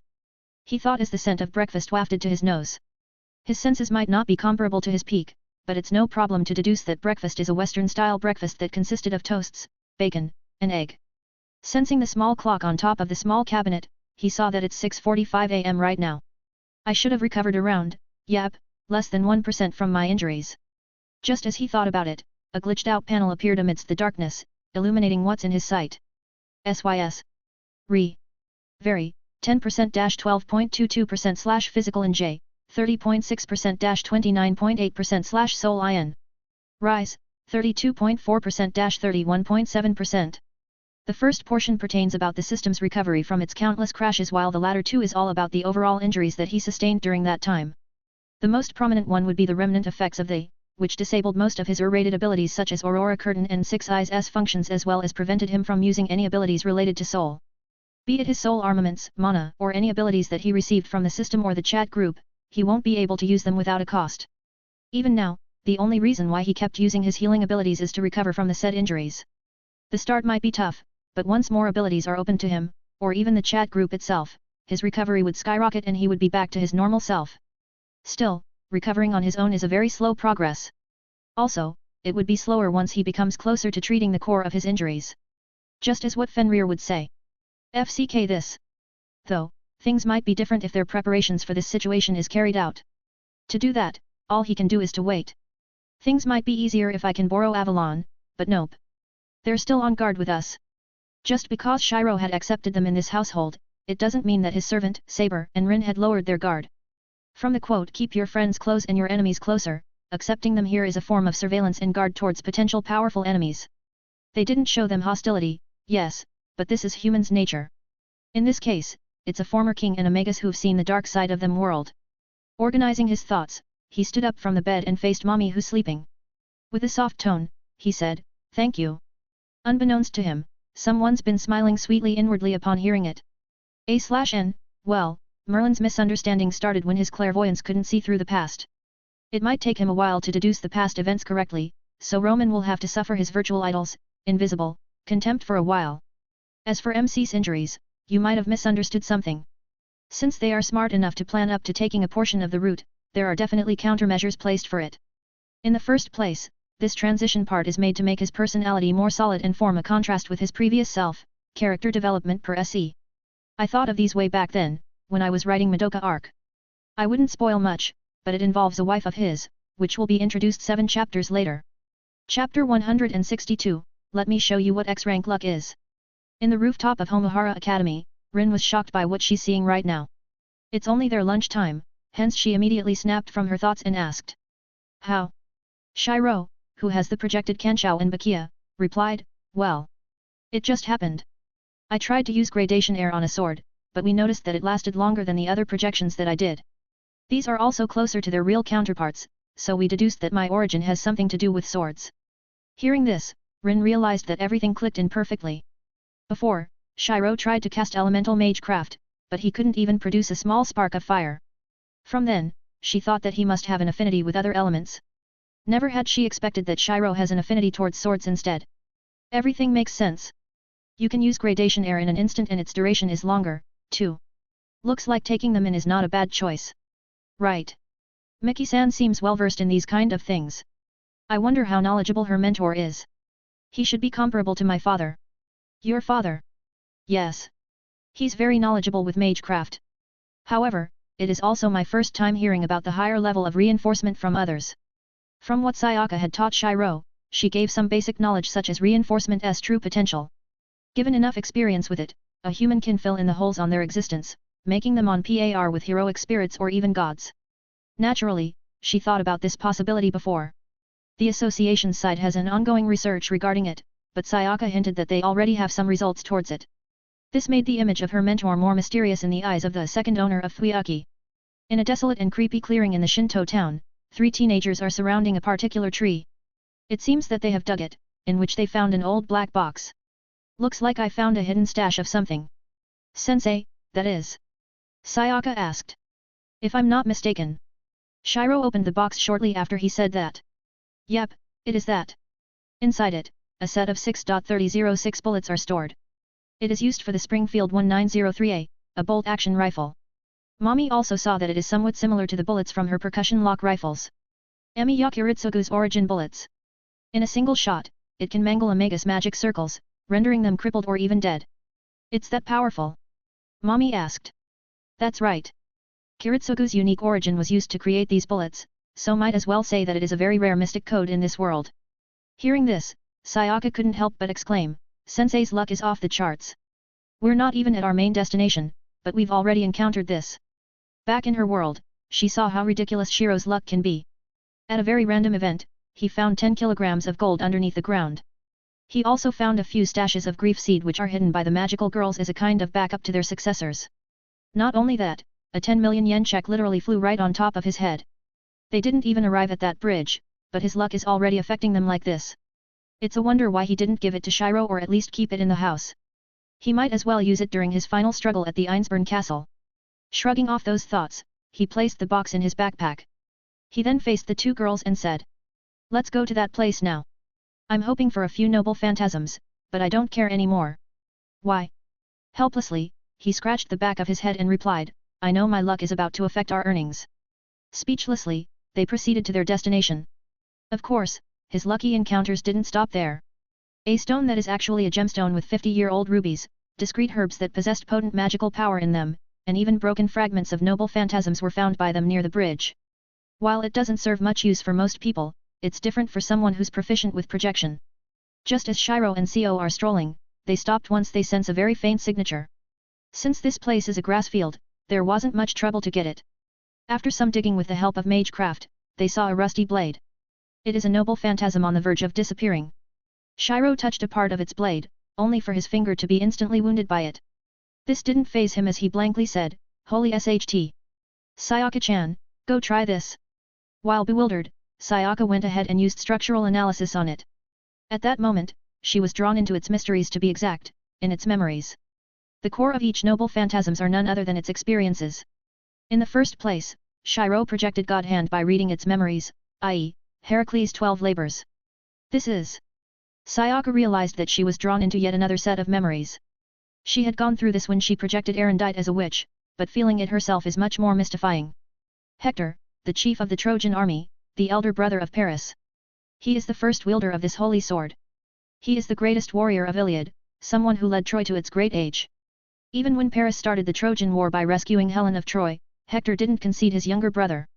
He thought as the scent of breakfast wafted to his nose. His senses might not be comparable to his peak, but it's no problem to deduce that breakfast is a Western-style breakfast that consisted of toasts, bacon, and egg. Sensing the small clock on top of the small cabinet, he saw that it's 6:45 a.m. right now. I should have recovered around, less than 1% from my injuries. Just as he thought about it, a glitched-out panel appeared amidst the darkness, illuminating what's in his sight. SYS. Very, 10%-12.22%/physical and J, 30.6%-29.8%/soul IN. Rise, 32.4%-31.7%. The first portion pertains about the system's recovery from its countless crashes, while the latter two is all about the overall injuries that he sustained during that time. The most prominent one would be the remnant effects of the, which disabled most of his R-rated abilities such as Aurora Curtain and Six Eyes' functions as well as prevented him from using any abilities related to soul. Be it his soul armaments, mana, or any abilities that he received from the system or the chat group, he won't be able to use them without a cost. Even now, the only reason why he kept using his healing abilities is to recover from the said injuries. The start might be tough, but once more abilities are open to him, or even the chat group itself, his recovery would skyrocket and he would be back to his normal self. Still, recovering on his own is a very slow progress. Also, it would be slower once he becomes closer to treating the core of his injuries. Just as what Fenrir would say. FCK this. Though, things might be different if their preparations for this situation is carried out. To do that, all he can do is to wait. Things might be easier if I can borrow Avalon, but nope. They're still on guard with us. Just because Shiro had accepted them in this household, it doesn't mean that his servant, Saber, and Rin had lowered their guard. From the quote keep your friends close and your enemies closer, accepting them here is a form of surveillance and guard towards potential powerful enemies. They didn't show them hostility, yes, but this is humans' nature. In this case, it's a former king and a magus who've seen the dark side of them world. Organizing his thoughts, he stood up from the bed and faced Mommy who's sleeping. With a soft tone, he said, "Thank you." Unbeknownst to him, someone's been smiling sweetly inwardly upon hearing it. A/N, well, Merlin's misunderstanding started when his clairvoyance couldn't see through the past. It might take him a while to deduce the past events correctly, so Roman will have to suffer his virtual idol's, invisible, contempt for a while. As for MC's injuries, you might have misunderstood something. Since they are smart enough to plan up to taking a portion of the route, there are definitely countermeasures placed for it. In the first place, this transition part is made to make his personality more solid and form a contrast with his previous self, character development per SE. I thought of these way back then, when I was writing Madoka arc. I wouldn't spoil much, but it involves a wife of his, which will be introduced 7 chapters later. Chapter 162, Let me show you what X-rank luck is. In the rooftop of Homahara Academy, Rin was shocked by what she's seeing right now. It's only their lunch time, hence she immediately snapped from her thoughts and asked. How? Shiro, who has the projected Kanshou and Bakia, replied, well. It just happened. I tried to use gradation air on a sword, but we noticed that it lasted longer than the other projections that I did. These are also closer to their real counterparts, so we deduced that my origin has something to do with swords. Hearing this, Rin realized that everything clicked in perfectly. Before, Shiro tried to cast elemental magecraft, but he couldn't even produce a small spark of fire. From then, she thought that he must have an affinity with other elements. Never had she expected that Shiro has an affinity towards swords instead. Everything makes sense. You can use gradation air in an instant and its duration is longer, too. Looks like taking them in is not a bad choice. Right. Miki-san seems well versed in these kind of things. I wonder how knowledgeable her mentor is. He should be comparable to my father. Your father? Yes. He's very knowledgeable with magecraft. However, it is also my first time hearing about the higher level of reinforcement from others. From what Sayaka had taught Shiro, she gave some basic knowledge such as reinforcement's true potential. Given enough experience with it, a human can fill in the holes on their existence, making them on par with heroic spirits or even gods. Naturally, she thought about this possibility before. The association side has an ongoing research regarding it, but Sayaka hinted that they already have some results towards it. This made the image of her mentor more mysterious in the eyes of the second owner of Fuyaki. In a desolate and creepy clearing in the Shinto town, 3 teenagers are surrounding a particular tree. It seems that they have dug it, in which they found an old black box. Looks like I found a hidden stash of something. Sensei, that is? Sayaka asked. If I'm not mistaken. Shiro opened the box shortly after he said that. Yep, it is that. Inside it, a set of 6.3006 bullets are stored. It is used for the Springfield 1903A, a bolt-action rifle. Mommy also saw that it is somewhat similar to the bullets from her percussion lock rifles. Emi Yakiritsugu's origin bullets. In a single shot, it can mangle a magus magic circles, rendering them crippled or even dead. It's that powerful? Mommy asked. That's right. Kiritsugu's unique origin was used to create these bullets, so might as well say that it is a very rare mystic code in this world. Hearing this, Sayaka couldn't help but exclaim, Sensei's luck is off the charts. We're not even at our main destination, but we've already encountered this. Back in her world, she saw how ridiculous Shiro's luck can be. At a very random event, he found 10 kilograms of gold underneath the ground. He also found a few stashes of grief seed which are hidden by the magical girls as a kind of backup to their successors. Not only that, a 10 million yen check literally flew right on top of his head. They didn't even arrive at that bridge, but his luck is already affecting them like this. It's a wonder why he didn't give it to Shiro or at least keep it in the house. He might as well use it during his final struggle at the Einsborn castle. Shrugging off those thoughts, he placed the box in his backpack. He then faced the two girls and said, "Let's go to that place now. I'm hoping for a few noble phantasms, but I don't care anymore." "Why?" Helplessly, he scratched the back of his head and replied, "I know my luck is about to affect our earnings." Speechlessly, they proceeded to their destination. Of course, his lucky encounters didn't stop there. A stone that is actually a gemstone with 50-year-old rubies, discrete herbs that possessed potent magical power in them, and even broken fragments of noble phantasms were found by them near the bridge. While it doesn't serve much use for most people, it's different for someone who's proficient with projection. Just as Shiro and Co are strolling, they stopped once they sense a very faint signature. Since this place is a grass field, there wasn't much trouble to get it. After some digging with the help of magecraft, they saw a rusty blade. It is a noble phantasm on the verge of disappearing. Shiro touched a part of its blade, only for his finger to be instantly wounded by it. This didn't faze him as he blankly said, "Holy SHT. Sayaka-chan, go try this." While bewildered, Sayaka went ahead and used structural analysis on it. At that moment, she was drawn into its mysteries, to be exact, in its memories. The core of each noble phantasms are none other than its experiences. In the first place, Shiro projected God Hand by reading its memories, i.e., Heracles' 12 labors. This is. Sayaka realized that she was drawn into yet another set of memories. She had gone through this when she projected Erendite as a witch, but feeling it herself is much more mystifying. Hector, the chief of the Trojan army, the elder brother of Paris. He is the first wielder of this holy sword. He is the greatest warrior of Iliad, someone who led Troy to its great age. Even when Paris started the Trojan War by rescuing Helen of Troy, Hector didn't concede his younger brother.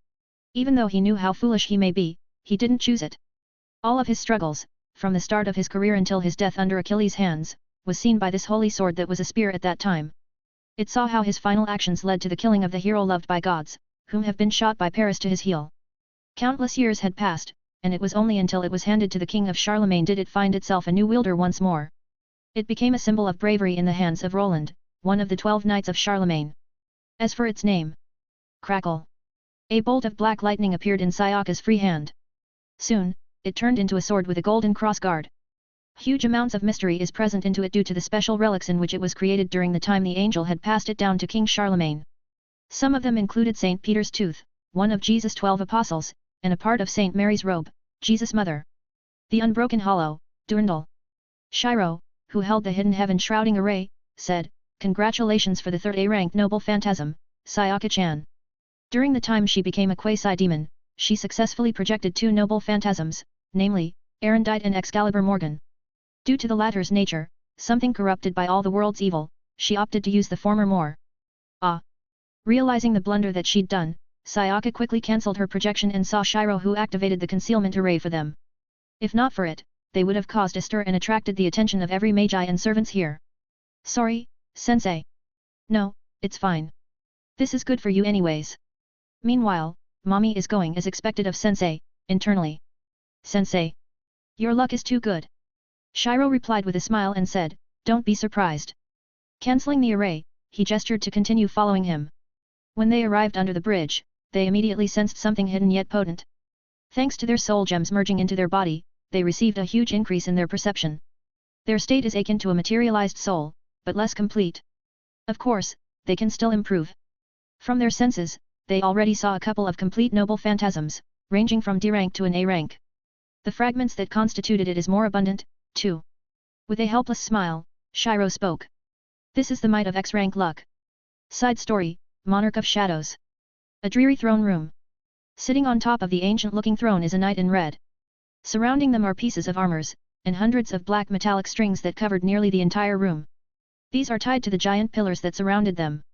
Even though he knew how foolish he may be, he didn't choose it. All of his struggles, from the start of his career until his death under Achilles' hands, was seen by this holy sword that was a spear at that time. It saw how his final actions led to the killing of the hero loved by gods, whom have been shot by Paris to his heel. Countless years had passed, and it was only until it was handed to the king of Charlemagne did it find itself a new wielder once more. It became a symbol of bravery in the hands of Roland, one of the 12 knights of Charlemagne. As for its name, crackle. A bolt of black lightning appeared in Sayaka's free hand. Soon, it turned into a sword with a golden crossguard. Huge amounts of mystery is present into it due to the special relics in which it was created during the time the angel had passed it down to King Charlemagne. Some of them included St. Peter's tooth, one of Jesus' 12 apostles, and a part of St. Mary's robe, Jesus' mother. The unbroken hollow, Durandal. Shiro, who held the hidden heaven shrouding array, said, "Congratulations for the third A-ranked noble phantasm, Sayaka-chan." During the time she became a quasi-demon, she successfully projected 2 noble phantasms, namely, Erendite and Excalibur Morgan. Due to the latter's nature, something corrupted by all the world's evil, she opted to use the former more. Realizing the blunder that she'd done, Sayaka quickly cancelled her projection and saw Shiro, who activated the concealment array for them. If not for it, they would have caused a stir and attracted the attention of every magi and servants here. "Sorry, sensei. No, it's fine. This is good for you anyways." Meanwhile, mommy is going as expected of sensei, internally. "Sensei. Your luck is too good." Shiro replied with a smile and said, "Don't be surprised." Cancelling the array, he gestured to continue following him. When they arrived under the bridge, they immediately sensed something hidden yet potent. Thanks to their soul gems merging into their body, they received a huge increase in their perception. Their state is akin to a materialized soul, but less complete. Of course, they can still improve. From their senses, they already saw a couple of complete noble phantasms, ranging from D rank to an A rank. The fragments that constituted it is more abundant, too. With a helpless smile, Shiro spoke. "This is the might of X-rank luck." Side story, Monarch of Shadows. A dreary throne room. Sitting on top of the ancient-looking throne is a knight in red. Surrounding them are pieces of armors, and hundreds of black metallic strings that covered nearly the entire room. These are tied to the giant pillars that surrounded them.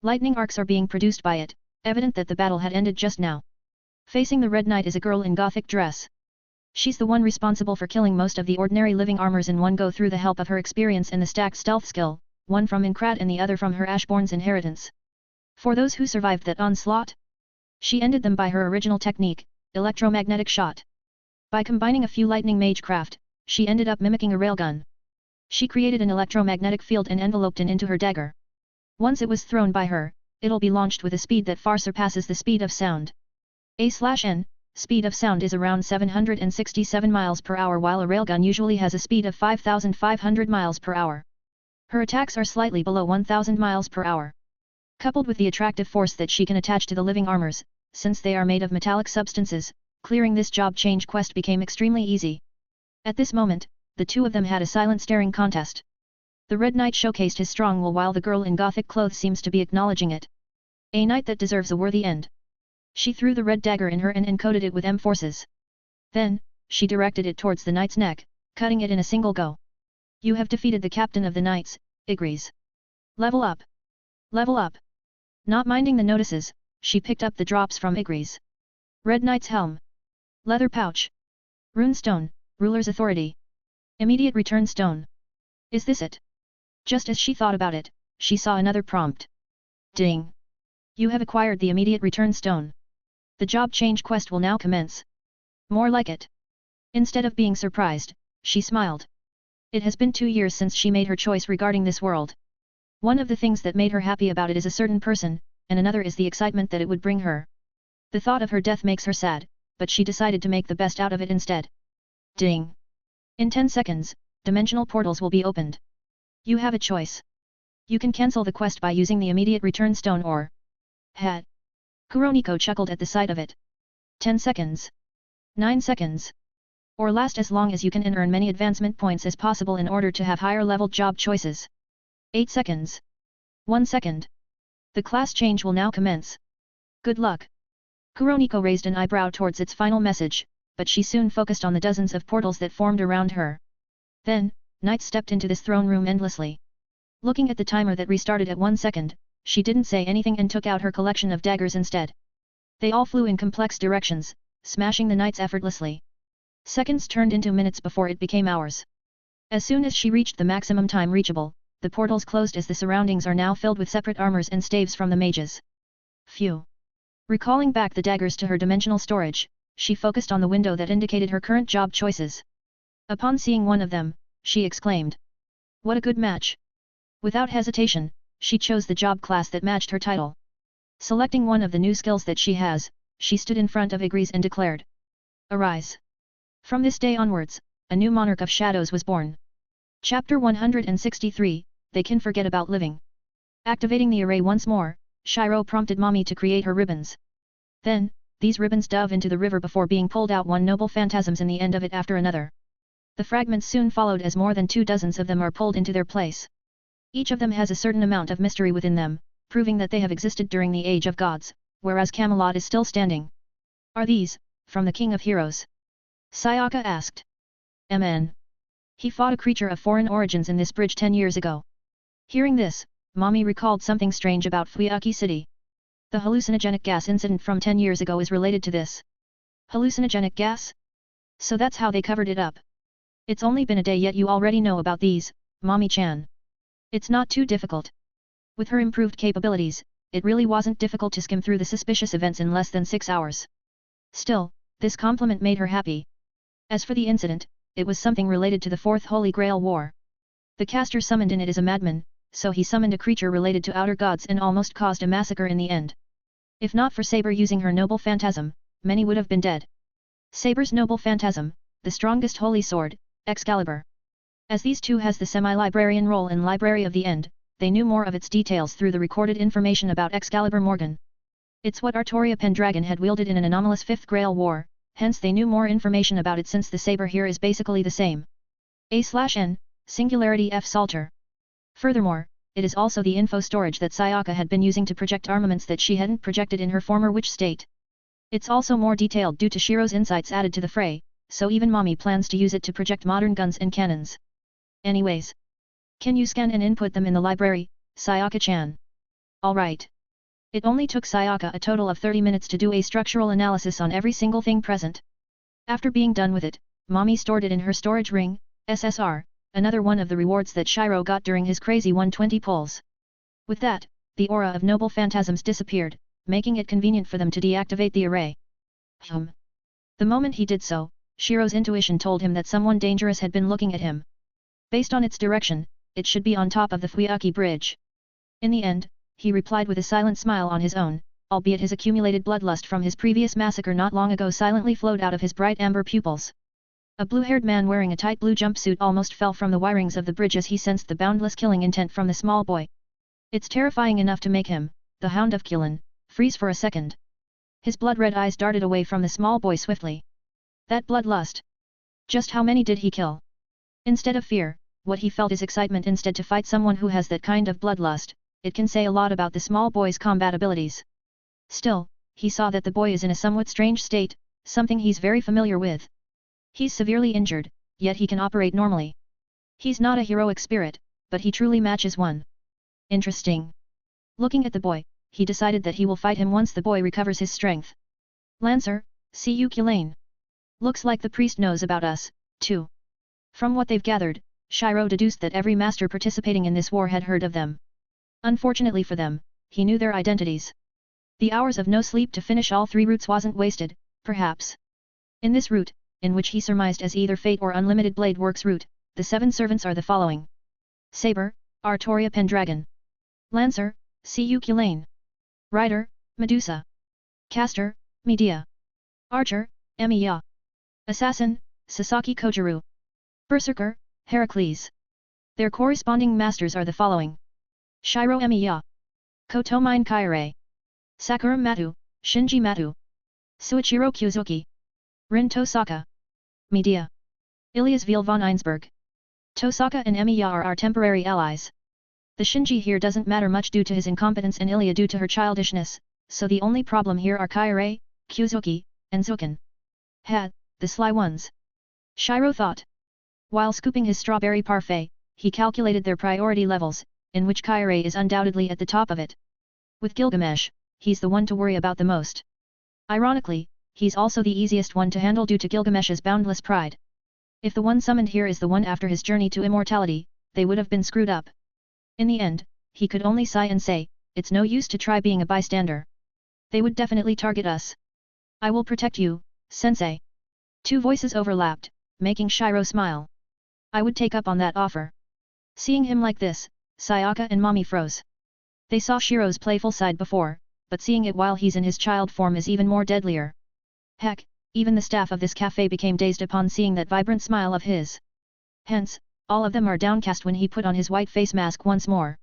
Lightning arcs are being produced by it, evident that the battle had ended just now. Facing the red knight is a girl in gothic dress. She's the one responsible for killing most of the ordinary living armors in one go through the help of her experience and the stacked stealth skill, one from Incrat and the other from her Ashborn's inheritance. For those who survived that onslaught, she ended them by her original technique, electromagnetic shot. By combining a few lightning magecraft, she ended up mimicking a railgun. She created an electromagnetic field and enveloped it into her dagger. Once it was thrown by her, it'll be launched with a speed that far surpasses the speed of sound. A/N, speed of sound is around 767 miles per hour while a railgun usually has a speed of 5,500 miles per hour. Her attacks are slightly below 1,000 miles per hour. Coupled with the attractive force that she can attach to the living armors, since they are made of metallic substances, clearing this job change quest became extremely easy. At this moment, the two of them had a silent staring contest. The Red Knight showcased his strong will while the girl in gothic clothes seems to be acknowledging it. A knight that deserves a worthy end. She threw the red dagger in her and encoded it with M forces. Then, she directed it towards the knight's neck, cutting it in a single go. You have defeated the captain of the knights, Igris. Level up. Level up. Not minding the notices, she picked up the drops from Igris. Red Knight's helm. Leather pouch. Runestone, ruler's authority. Immediate return stone. Is this it? Just as she thought about it, she saw another prompt. Ding. You have acquired the immediate return stone. The job change quest will now commence. More like it. Instead of being surprised, she smiled. It has been 2 years since she made her choice regarding this world. One of the things that made her happy about it is a certain person, and another is the excitement that it would bring her. The thought of her death makes her sad, but she decided to make the best out of it instead. Ding. In 10 seconds, dimensional portals will be opened. You have a choice. You can cancel the quest by using the immediate return stone or... Hat. Kuroniko chuckled at the sight of it. 10 seconds. 9 seconds. Or last as long as you can and earn many advancement points as possible in order to have higher level job choices. 8 seconds. 1 second. The class change will now commence. Good luck. Kuroniko raised an eyebrow towards its final message, but she soon focused on the dozens of portals that formed around her. Then, knights stepped into this throne room endlessly. Looking at the timer that restarted at 1 second, she didn't say anything and took out her collection of daggers instead. They all flew in complex directions, smashing the knights effortlessly. Seconds turned into minutes before it became hours. As soon as she reached the maximum time reachable, the portals closed as the surroundings are now filled with separate armors and staves from the mages. Phew. Recalling back the daggers to her dimensional storage, she focused on the window that indicated her current job choices. Upon seeing one of them, she exclaimed. What a good match! Without hesitation, she chose the job class that matched her title. Selecting one of the new skills that she has, she stood in front of Igris and declared. Arise! From this day onwards, a new monarch of shadows was born. Chapter 163, They Can Forget About Living. Activating the array once more, Shiro prompted Mommy to create her ribbons. Then, these ribbons dove into the river before being pulled out one noble phantasms in the end of it after another. The fragments soon followed as more than 2 dozens of them are pulled into their place. Each of them has a certain amount of mystery within them, proving that they have existed during the Age of Gods, whereas Camelot is still standing. Are these, from the King of Heroes? Sayaka asked. MN. He fought a creature of foreign origins in this bridge 10 years ago. Hearing this, Mommy recalled something strange about Fuyaki City. The hallucinogenic gas incident from 10 years ago is related to this. Hallucinogenic gas? So that's how they covered it up. It's only been a day yet you already know about these, Mommy-chan. It's not too difficult. With her improved capabilities, it really wasn't difficult to skim through the suspicious events in less than 6 hours. Still, this compliment made her happy. As for the incident, it was something related to the Fourth Holy Grail War. The caster summoned in it is a madman, so he summoned a creature related to outer gods and almost caused a massacre in the end. If not for Saber using her noble phantasm, many would have been dead. Saber's noble phantasm, the strongest holy sword, Excalibur. As these two has the semi-librarian role in Library of the End, they knew more of its details through the recorded information about Excalibur Morgan. It's what Artoria Pendragon had wielded in an anomalous Fifth Grail War, hence they knew more information about it since the saber here is basically the same. A/N, Singularity F Salter. Furthermore, it is also the info storage that Sayaka had been using to project armaments that she hadn't projected in her former witch state. It's also more detailed due to Shiro's insights added to the fray, so even Mommy plans to use it to project modern guns and cannons. Anyways. Can you scan and input them in the library, Sayaka-chan? Alright. It only took Sayaka a total of 30 minutes to do a structural analysis on every single thing present. After being done with it, Mommy stored it in her storage ring, SSR, another one of the rewards that Shiro got during his crazy 120 pulls. With that, the aura of noble phantasms disappeared, making it convenient for them to deactivate the array. The moment he did so, Shiro's intuition told him that someone dangerous had been looking at him. Based on its direction, it should be on top of the Fuyaki Bridge. In the end, he replied with a silent smile on his own, albeit his accumulated bloodlust from his previous massacre not long ago silently flowed out of his bright amber pupils. A blue-haired man wearing a tight blue jumpsuit almost fell from the wirings of the bridge as he sensed the boundless killing intent from the small boy. It's terrifying enough to make him, the Hound of Qilin, freeze for a second. His blood-red eyes darted away from the small boy swiftly. That bloodlust! Just how many did he kill? Instead of fear, what he felt is excitement instead to fight someone who has that kind of bloodlust. It can say a lot about the small boy's combat abilities. Still, he saw that the boy is in a somewhat strange state, something he's very familiar with. He's severely injured, yet he can operate normally. He's not a heroic spirit, but he truly matches one. Interesting. Looking at the boy, he decided that he will fight him once the boy recovers his strength. Lancer, see you Qilin. Looks like the priest knows about us, too. From what they've gathered, Shiro deduced that every master participating in this war had heard of them. Unfortunately for them, he knew their identities. The hours of no sleep to finish all 3 routes wasn't wasted, perhaps. In this route, in which he surmised as either Fate or Unlimited Blade Works route, the 7 servants are the following. Saber, Artoria Pendragon. Lancer, Cu Qilin. Rider, Medusa. Caster, Medea. Archer, Emiya. Assassin, Sasaki Kojiru. Berserker, Heracles. Their corresponding masters are the following. Shiro Emiya. Kotomine Kaire. Sakura Matu, Shinji Matu. Suichiro Kyuzuki. Rin Tosaka. Medea. Ilias Veal von Einsberg. Tosaka and Emiya are our temporary allies. The Shinji here doesn't matter much due to his incompetence and Ilia due to her childishness, so the only problem here are Kaire, Kyuzuki, and Zukin. The sly ones. Shiro thought. While scooping his strawberry parfait, he calculated their priority levels, in which Kaire is undoubtedly at the top of it. With Gilgamesh, he's the one to worry about the most. Ironically, he's also the easiest one to handle due to Gilgamesh's boundless pride. If the one summoned here is the one after his journey to immortality, they would have been screwed up. In the end, he could only sigh and say, it's no use to try being a bystander. They would definitely target us. I will protect you, sensei. 2 voices overlapped, making Shiro smile. I would take up on that offer. Seeing him like this, Sayaka and Mommy froze. They saw Shiro's playful side before, but seeing it while he's in his child form is even more deadlier. Heck, even the staff of this cafe became dazed upon seeing that vibrant smile of his. Hence, all of them are downcast when he put on his white face mask once more.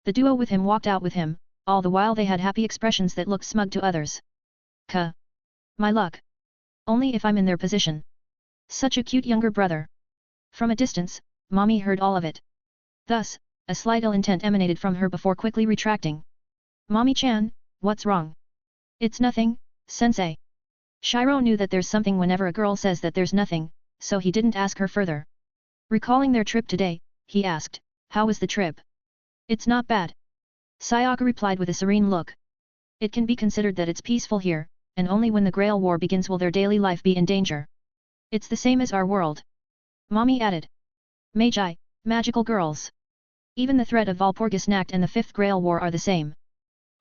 The duo with him walked out with him, all the while they had happy expressions that looked smug to others. My luck. Only if I'm in their position. Such a cute younger brother. From a distance, Mommy heard all of it. Thus, a slight ill intent emanated from her before quickly retracting. Mommy-chan, what's wrong? It's nothing, sensei. Shiro knew that there's something whenever a girl says that there's nothing, so he didn't ask her further. Recalling their trip today, he asked, how was the trip? It's not bad. Sayaka replied with a serene look. It can be considered that it's peaceful here, and only when the Grail War begins will their daily life be in danger. It's the same as our world. Mommy added. Magi, magical girls. Even the threat of Walpurgisnacht and the 5th Grail War are the same.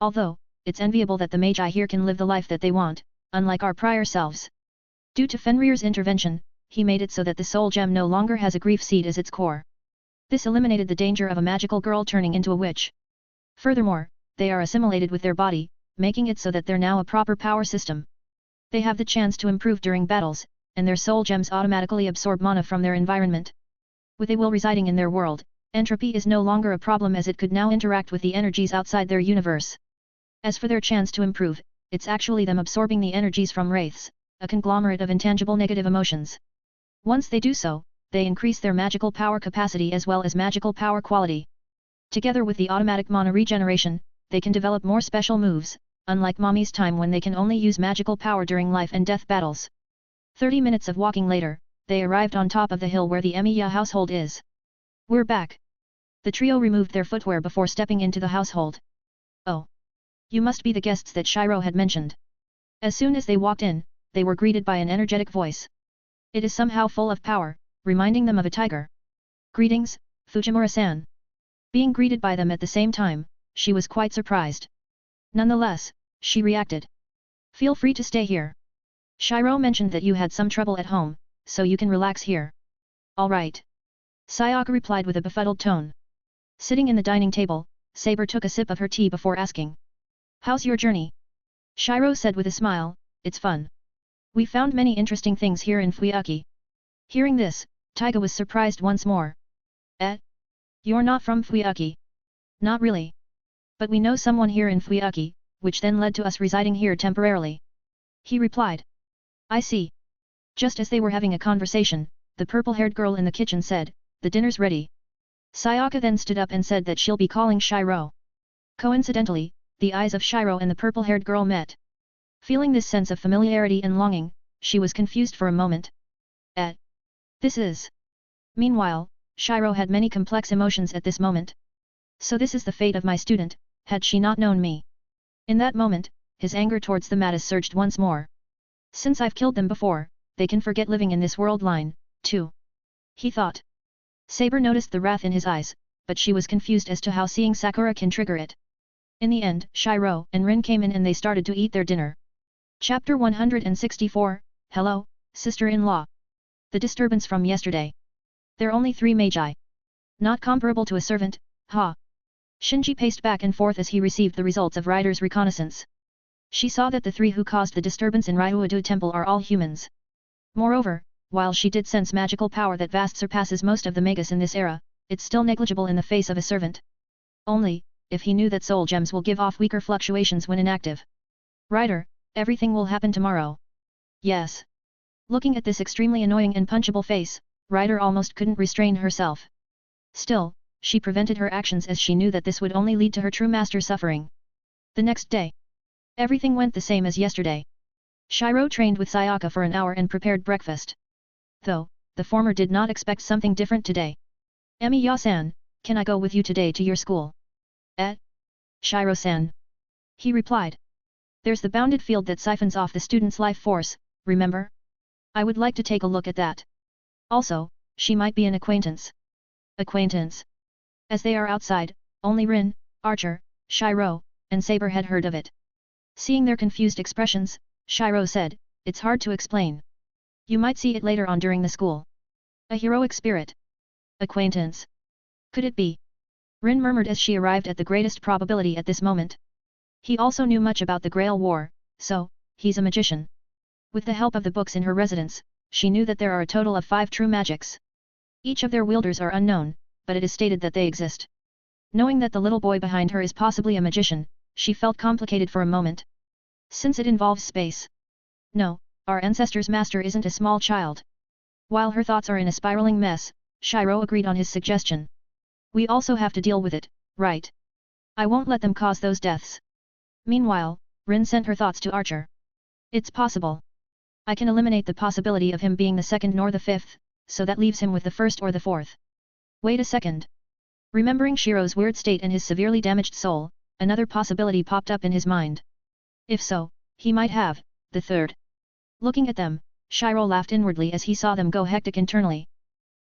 Although, it's enviable that the Magi here can live the life that they want, unlike our prior selves. Due to Fenrir's intervention, he made it so that the soul gem no longer has a grief seed as its core. This eliminated the danger of a magical girl turning into a witch. Furthermore, they are assimilated with their body, making it so that they're now a proper power system. They have the chance to improve during battles, and their soul gems automatically absorb mana from their environment. With a will residing in their world, entropy is no longer a problem as it could now interact with the energies outside their universe. As for their chance to improve, it's actually them absorbing the energies from wraiths, a conglomerate of intangible negative emotions. Once they do so, they increase their magical power capacity as well as magical power quality. Together with the automatic mana regeneration, they can develop more special moves, unlike Mommy's time when they can only use magical power during life and death battles. 30 minutes of walking later, they arrived on top of the hill where the Emiya household is. We're back. The trio removed their footwear before stepping into the household. Oh. You must be the guests that Shiro had mentioned. As soon as they walked in, they were greeted by an energetic voice. It is somehow full of power, reminding them of a tiger. Greetings, Fujimura-san. Being greeted by them at the same time, she was quite surprised. Nonetheless, she reacted. Feel free to stay here. Shiro mentioned that you had some trouble at home, so you can relax here. All right. Sayaka replied with a befuddled tone. Sitting in the dining table, Saber took a sip of her tea before asking. How's your journey? Shiro said with a smile, it's fun. We found many interesting things here in Fuyuki. Hearing this, Taiga was surprised once more. You're not from Fuyuki? Not really. But we know someone here in Fuyuki, which then led to us residing here temporarily. He replied. I see. Just as they were having a conversation, the purple-haired girl in the kitchen said, the dinner's ready. Sayaka then stood up and said that she'll be calling Shiro. Coincidentally, the eyes of Shiro and the purple-haired girl met. Feeling this sense of familiarity and longing, she was confused for a moment. This is... Meanwhile, Shiro had many complex emotions at this moment. So this is the fate of my student, had she not known me. In that moment, his anger towards the Mattis surged once more. Since I've killed them before, they can forget living in this world line, too. He thought. Saber noticed the wrath in his eyes, but she was confused as to how seeing Sakura can trigger it. In the end, Shiro and Rin came in and they started to eat their dinner. Chapter 164, Hello, sister-in-law. The disturbance from yesterday. They're only 3 magi. Not comparable to a servant, ha. Shinji paced back and forth as he received the results of Ryder's reconnaissance. She saw that the 3 who caused the disturbance in Ryuadu Temple are all humans. Moreover, while she did sense magical power that vast surpasses most of the magus in this era, it's still negligible in the face of a servant. Only, if he knew that soul gems will give off weaker fluctuations when inactive. Ryder, everything will happen tomorrow. Yes. Looking at this extremely annoying and punchable face, Ryder almost couldn't restrain herself. Still, she prevented her actions as she knew that this would only lead to her true master suffering. The next day. Everything went the same as yesterday. Shiro trained with Sayaka for an hour and prepared breakfast. Though, the former did not expect something different today. Emi-ya-san, can I go with you today to your school? Shiro-san. He replied. There's the bounded field that siphons off the student's life force, remember? I would like to take a look at that. Also, she might be an acquaintance. Acquaintance. As they are outside, only Rin, Archer, Shiro, and Saber had heard of it. Seeing their confused expressions, Shiro said, it's hard to explain. You might see it later on during the school. A heroic spirit. Acquaintance. Could it be? Rin murmured as she arrived at the greatest probability at this moment. He also knew much about the Grail War, so, he's a magician. With the help of the books in her residence, she knew that there are a total of 5 true magics. Each of their wielders are unknown, but it is stated that they exist. Knowing that the little boy behind her is possibly a magician, she felt complicated for a moment. Since it involves space. No, our ancestor's master isn't a small child. While her thoughts are in a spiraling mess, Shiro agreed on his suggestion. We also have to deal with it, right? I won't let them cause those deaths. Meanwhile, Rin sent her thoughts to Archer. It's possible. I can eliminate the possibility of him being the 2nd nor the 5th, so that leaves him with the 1st or the 4th. Wait a second. Remembering Shiro's weird state and his severely damaged soul, another possibility popped up in his mind. If so, he might have, the 3rd. Looking at them, Shiro laughed inwardly as he saw them go hectic internally.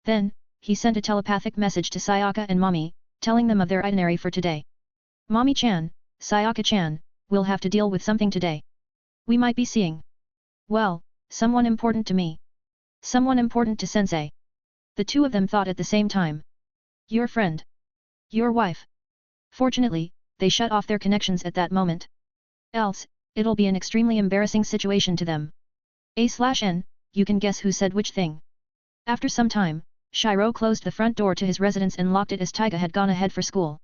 Then, he sent a telepathic message to Sayaka and Mommy, telling them of their itinerary for today. Mommy-chan, Sayaka-chan, we'll have to deal with something today. We might be seeing. Well, someone important to me. Someone important to Sensei. The 2 of them thought at the same time. Your friend. Your wife. Fortunately, they shut off their connections at that moment. Else, it'll be an extremely embarrassing situation to them. A/N, you can guess who said which thing. After some time, Shiro closed the front door to his residence and locked it as Taiga had gone ahead for school.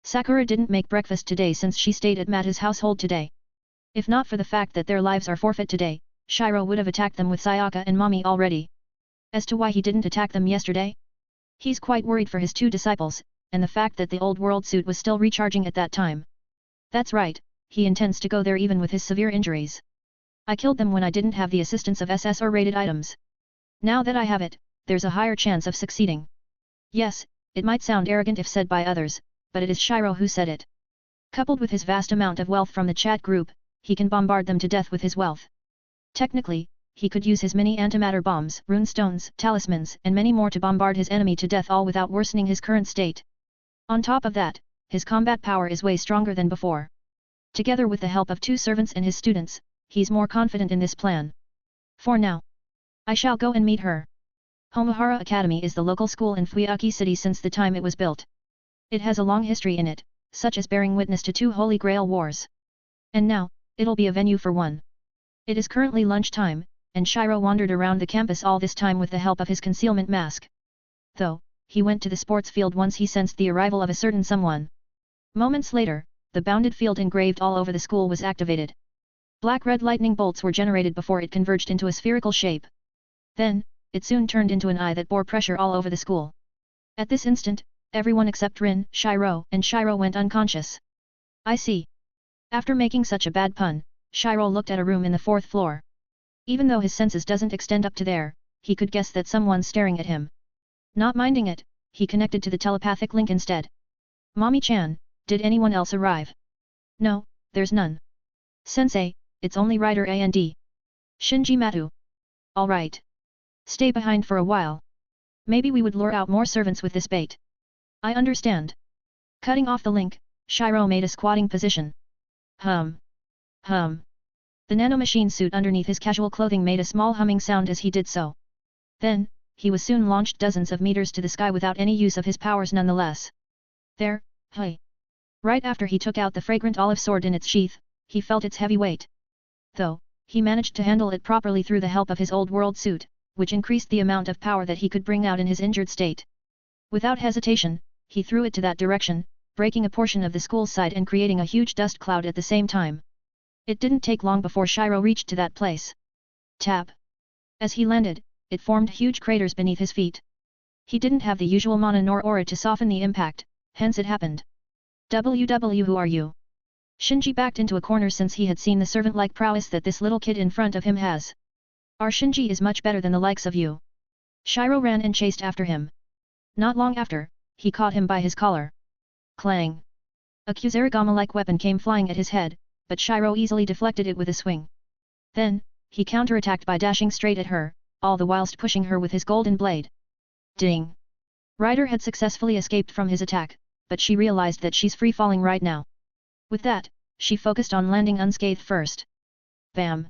Sakura didn't make breakfast today since she stayed at Mata's household today. If not for the fact that their lives are forfeit today, Shiro would have attacked them with Sayaka and Mommy already. As to why he didn't attack them yesterday? He's quite worried for his 2 disciples, and the fact that the old world suit was still recharging at that time. That's right, he intends to go there even with his severe injuries. I killed them when I didn't have the assistance of SSR-rated items. Now that I have it, there's a higher chance of succeeding. Yes, it might sound arrogant if said by others, but it is Shiro who said it. Coupled with his vast amount of wealth from the chat group, he can bombard them to death with his wealth. Technically, he could use his many antimatter bombs, runestones, talismans, and many more to bombard his enemy to death all without worsening his current state. On top of that, his combat power is way stronger than before. Together with the help of 2 servants and his students, he's more confident in this plan. For now, I shall go and meet her. Homahara Academy is the local school in Fuyuki City since the time it was built. It has a long history in it, such as bearing witness to 2 Holy Grail Wars. And now, It'll be a venue for one. It is currently lunchtime, and Shiro wandered around the campus all this time with the help of his concealment mask. Though, he went to the sports field once he sensed the arrival of a certain someone. Moments later, the bounded field engraved all over the school was activated. Black-red lightning bolts were generated before it converged into a spherical shape. Then, it soon turned into an eye that bore pressure all over the school. At this instant, everyone except Rin, Shiro went unconscious. I see. After making such a bad pun, Shiro looked at a room in the 4th floor. Even though his senses doesn't extend up to there, he could guess that someone's staring at him. Not minding it, he connected to the telepathic link instead. Mommy-chan, did anyone else arrive? No, there's none. Sensei, it's only Rider and Shinji Matu. Alright. Stay behind for a while. Maybe we would lure out more servants with this bait. I understand. Cutting off the link, Shiro made a squatting position. Hum. The nanomachine suit underneath his casual clothing made a small humming sound as he did so. Then, he was soon launched dozens of meters to the sky without any use of his powers nonetheless. There, hey. Right after he took out the fragrant olive sword in its sheath, he felt its heavy weight. Though, he managed to handle it properly through the help of his old world suit, which increased the amount of power that he could bring out in his injured state. Without hesitation, he threw it to that direction, breaking a portion of the school's side and creating a huge dust cloud at the same time. It didn't take long before Shiro reached to that place. Tap. As he landed, it formed huge craters beneath his feet. He didn't have the usual mana nor aura to soften the impact, hence it happened. WW, who are you? Shinji backed into a corner since he had seen the servant-like prowess that this little kid in front of him has. Our Shinji is much better than the likes of you. Shiro ran and chased after him. Not long after, he caught him by his collar. Clang! A Kusarigama-like weapon came flying at his head, but Shiro easily deflected it with a swing. Then, he counterattacked by dashing straight at her, all the whilst pushing her with his golden blade. Ding! Ryder had successfully escaped from his attack, but she realized that she's free-falling right now. With that, she focused on landing unscathed first. Bam!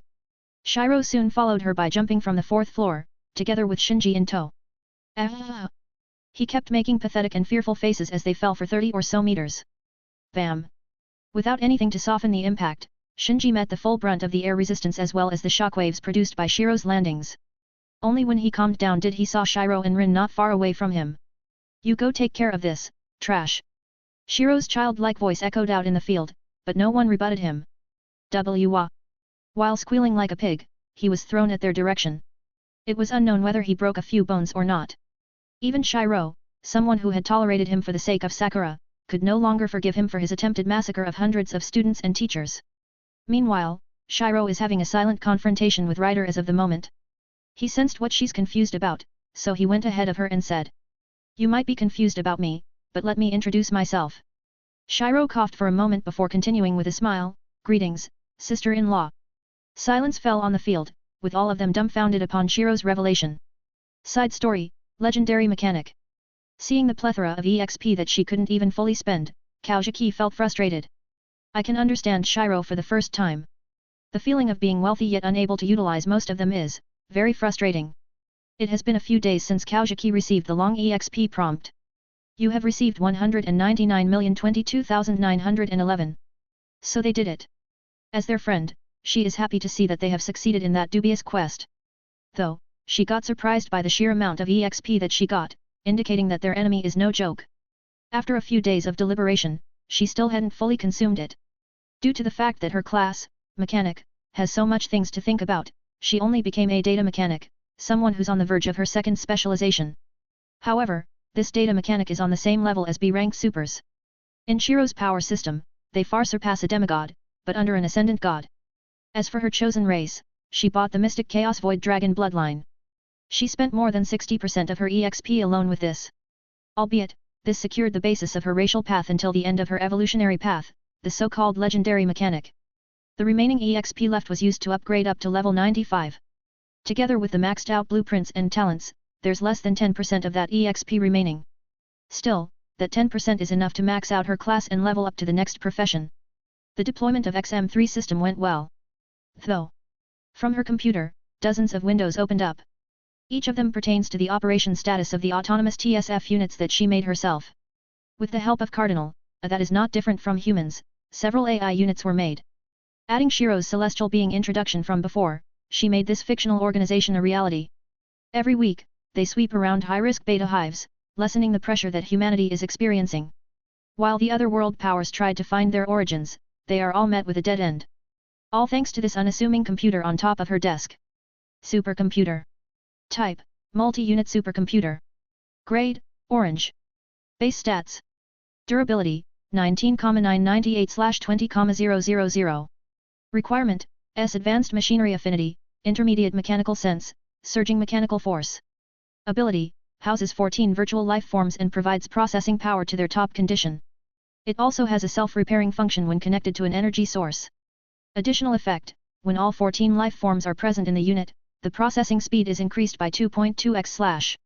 Shiro soon followed her by jumping from the 4th floor, together with Shinji in tow. Ah! He kept making pathetic and fearful faces as they fell for 30 or so meters. Bam! Without anything to soften the impact, Shinji met the full brunt of the air resistance as well as the shockwaves produced by Shiro's landings. Only when he calmed down did he saw Shiro and Rin not far away from him. You go take care of this, trash. Shiro's childlike voice echoed out in the field, but no one rebutted him. Wah! While squealing like a pig, he was thrown at their direction. It was unknown whether he broke a few bones or not. Even Shiro, someone who had tolerated him for the sake of Sakura, could no longer forgive him for his attempted massacre of hundreds of students and teachers. Meanwhile, Shiro is having a silent confrontation with Ryder as of the moment. He sensed what she's confused about, so he went ahead of her and said. You might be confused about me, but let me introduce myself. Shiro coughed for a moment before continuing with a smile, Greetings, sister-in-law. Silence fell on the field, with all of them dumbfounded upon Shiro's revelation. Side story, Legendary Mechanic. Seeing the plethora of EXP that she couldn't even fully spend, Kaujiki felt frustrated. I can understand Shiro for the first time. The feeling of being wealthy yet unable to utilize most of them is very frustrating. It has been a few days since Kaujiki received the long EXP prompt. You have received 199,022,911. So they did it. As their friend, she is happy to see that they have succeeded in that dubious quest. Though, she got surprised by the sheer amount of EXP that she got, indicating that their enemy is no joke. After a few days of deliberation, she still hadn't fully consumed it. Due to the fact that her class, mechanic, has so much things to think about, she only became a data mechanic, someone who's on the verge of her second specialization. However, this data mechanic is on the same level as B-rank supers. In Shiro's power system, they far surpass a demigod, but under an ascendant god. As for her chosen race, she bought the Mystic Chaos Void Dragon bloodline. She spent more than 60% of her EXP alone with this. Albeit, this secured the basis of her racial path until the end of her evolutionary path, the so-called legendary mechanic. The remaining EXP left was used to upgrade up to level 95. Together with the maxed out blueprints and talents, there's less than 10% of that EXP remaining. Still, that 10% is enough to max out her class and level up to the next profession. The deployment of XM3 system went well. Though, from her computer, dozens of windows opened up. Each of them pertains to the operation status of the autonomous TSF units that she made herself. With the help of Cardinal, that is not different from humans, several AI units were made. Adding Shiro's celestial being introduction from before, she made this fictional organization a reality. Every week, they sweep around high-risk beta hives, lessening the pressure that humanity is experiencing. While the other world powers tried to find their origins, they are all met with a dead end. All thanks to this unassuming computer on top of her desk. Supercomputer. Type: multi-unit supercomputer. Grade: orange. Base stats: durability 19,998/20,000. Requirement: S advanced machinery affinity, intermediate mechanical sense, surging mechanical force. Ability: houses 14 virtual life forms and provides processing power to their top condition. It also has a self-repairing function when connected to an energy source. Additional effect: when all 14 life forms are present in the unit, the processing speed is increased by 2.2x/.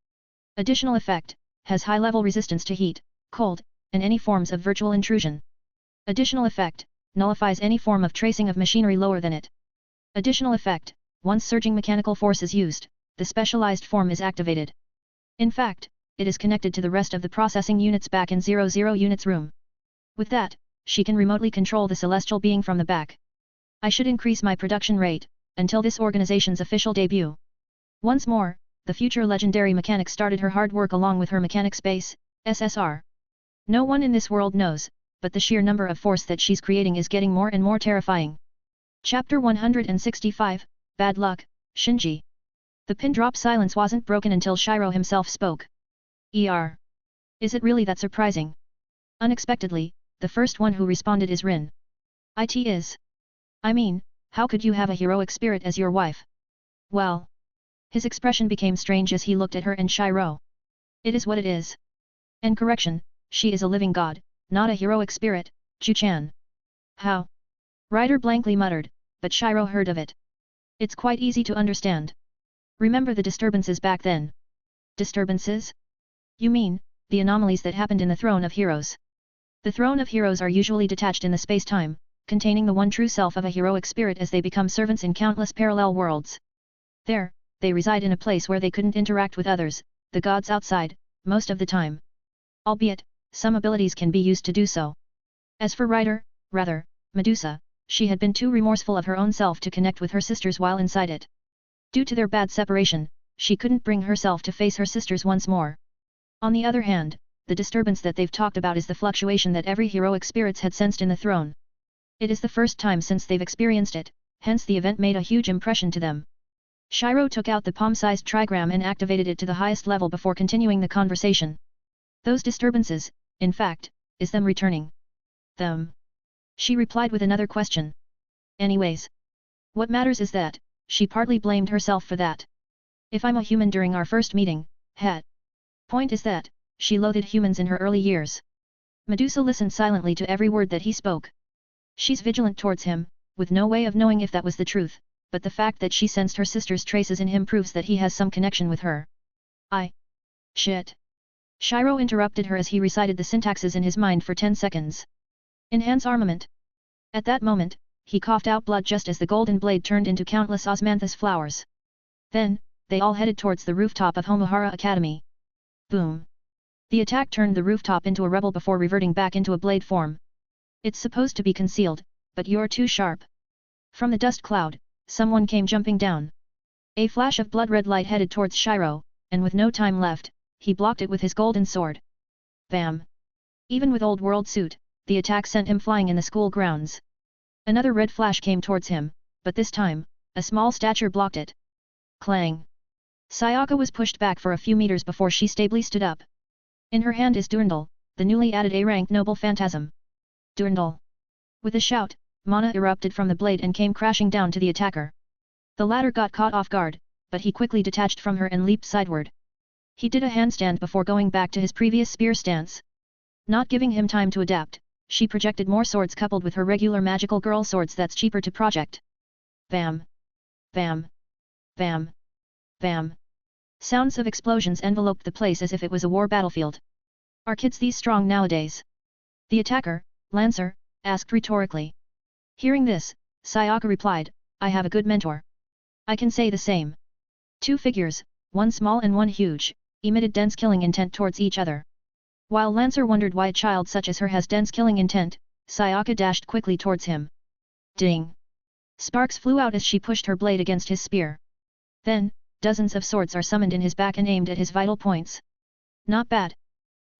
Additional effect: has high level resistance to heat, cold, and any forms of virtual intrusion. Additional effect: nullifies any form of tracing of machinery lower than it. Additional effect: once surging mechanical force is used, the specialized form is activated. In fact, it is connected to the rest of the processing units back in 00 units room. With that, she can remotely control the celestial being from the back. I should increase my production rate, until this organization's official debut. Once more, the future legendary mechanic started her hard work along with her mechanics base, SSR. No one in this world knows, but the sheer number of force that she's creating is getting more and more terrifying. Chapter 165, Bad Luck, Shinji. The pin-drop silence wasn't broken until Shiro himself spoke. Is it really that surprising? Unexpectedly, the first one who responded is Rin. It is. I mean, how could you have a heroic spirit as your wife? Well. His expression became strange as he looked at her and Shiro. It is what it is. And correction, she is a living god, not a heroic spirit, Chu-chan. How? Ryder blankly muttered, but Shiro heard of it. It's quite easy to understand. Remember the disturbances back then. Disturbances? You mean, the anomalies that happened in the Throne of Heroes. The Throne of Heroes are usually detached in the space-time, containing the one true self of a heroic spirit as they become servants in countless parallel worlds. There, they reside in a place where they couldn't interact with others, the gods outside, most of the time. Albeit, some abilities can be used to do so. As for Medusa, she had been too remorseful of her own self to connect with her sisters while inside it. Due to their bad separation, she couldn't bring herself to face her sisters once more. On the other hand, the disturbance that they've talked about is the fluctuation that every heroic spirits had sensed in the throne. It is the first time since they've experienced it, hence the event made a huge impression to them. Shiro took out the palm-sized trigram and activated it to the highest level before continuing the conversation. Those disturbances, in fact, is them returning. Them? She replied with another question. Anyways. What matters is that, she partly blamed herself for that. If I'm a human during our first meeting, Point is that, she loathed humans in her early years. Medusa listened silently to every word that he spoke. She's vigilant towards him, with no way of knowing if that was the truth, but the fact that she sensed her sister's traces in him proves that he has some connection with her. Shit. Shiro interrupted her as he recited the syntaxes in his mind for 10 seconds. Enhance armament. At that moment, he coughed out blood just as the golden blade turned into countless osmanthus flowers. Then, they all headed towards the rooftop of Homohara Academy. Boom. The attack turned the rooftop into a rubble before reverting back into a blade form. It's supposed to be concealed, but you're too sharp. From the dust cloud, someone came jumping down. A flash of blood-red light headed towards Shiro, and with no time left, he blocked it with his golden sword. Bam! Even with old world suit, the attack sent him flying in the school grounds. Another red flash came towards him, but this time, a small stature blocked it. Clang! Sayaka was pushed back for a few meters before she stably stood up. In her hand is Durandal, the newly added A-rank noble phantasm. Durandal! With a shout, mana erupted from the blade and came crashing down to the attacker. The latter got caught off guard, but he quickly detached from her and leaped sideward. He did a handstand before going back to his previous spear stance. Not giving him time to adapt, she projected more swords coupled with her regular magical girl swords that's cheaper to project. Bam! Bam! Bam! Bam! Sounds of explosions enveloped the place as if it was a war battlefield. Are kids these strong nowadays? The attacker, Lancer, asked rhetorically. Hearing this, Sayaka replied, I have a good mentor. I can say the same. Two figures, one small and one huge, emitted dense killing intent towards each other. While Lancer wondered why a child such as her has dense killing intent, Sayaka dashed quickly towards him. Ding! Sparks flew out as she pushed her blade against his spear. Then, dozens of swords are summoned in his back and aimed at his vital points. Not bad.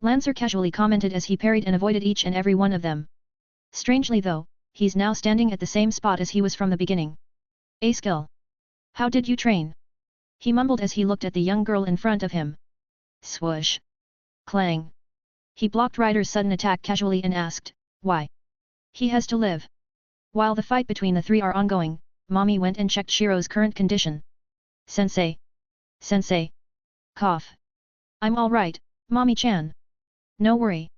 Lancer casually commented as he parried and avoided each and every one of them. Strangely though, he's now standing at the same spot as he was from the beginning. A skill. How did you train? He mumbled as he looked at the young girl in front of him. Swoosh. Clang. He blocked Ryder's sudden attack casually and asked, why? He has to live. While the fight between the three are ongoing, Mommy went and checked Shiro's current condition. Sensei. Sensei. Cough. I'm alright, Mommy-chan. No worry.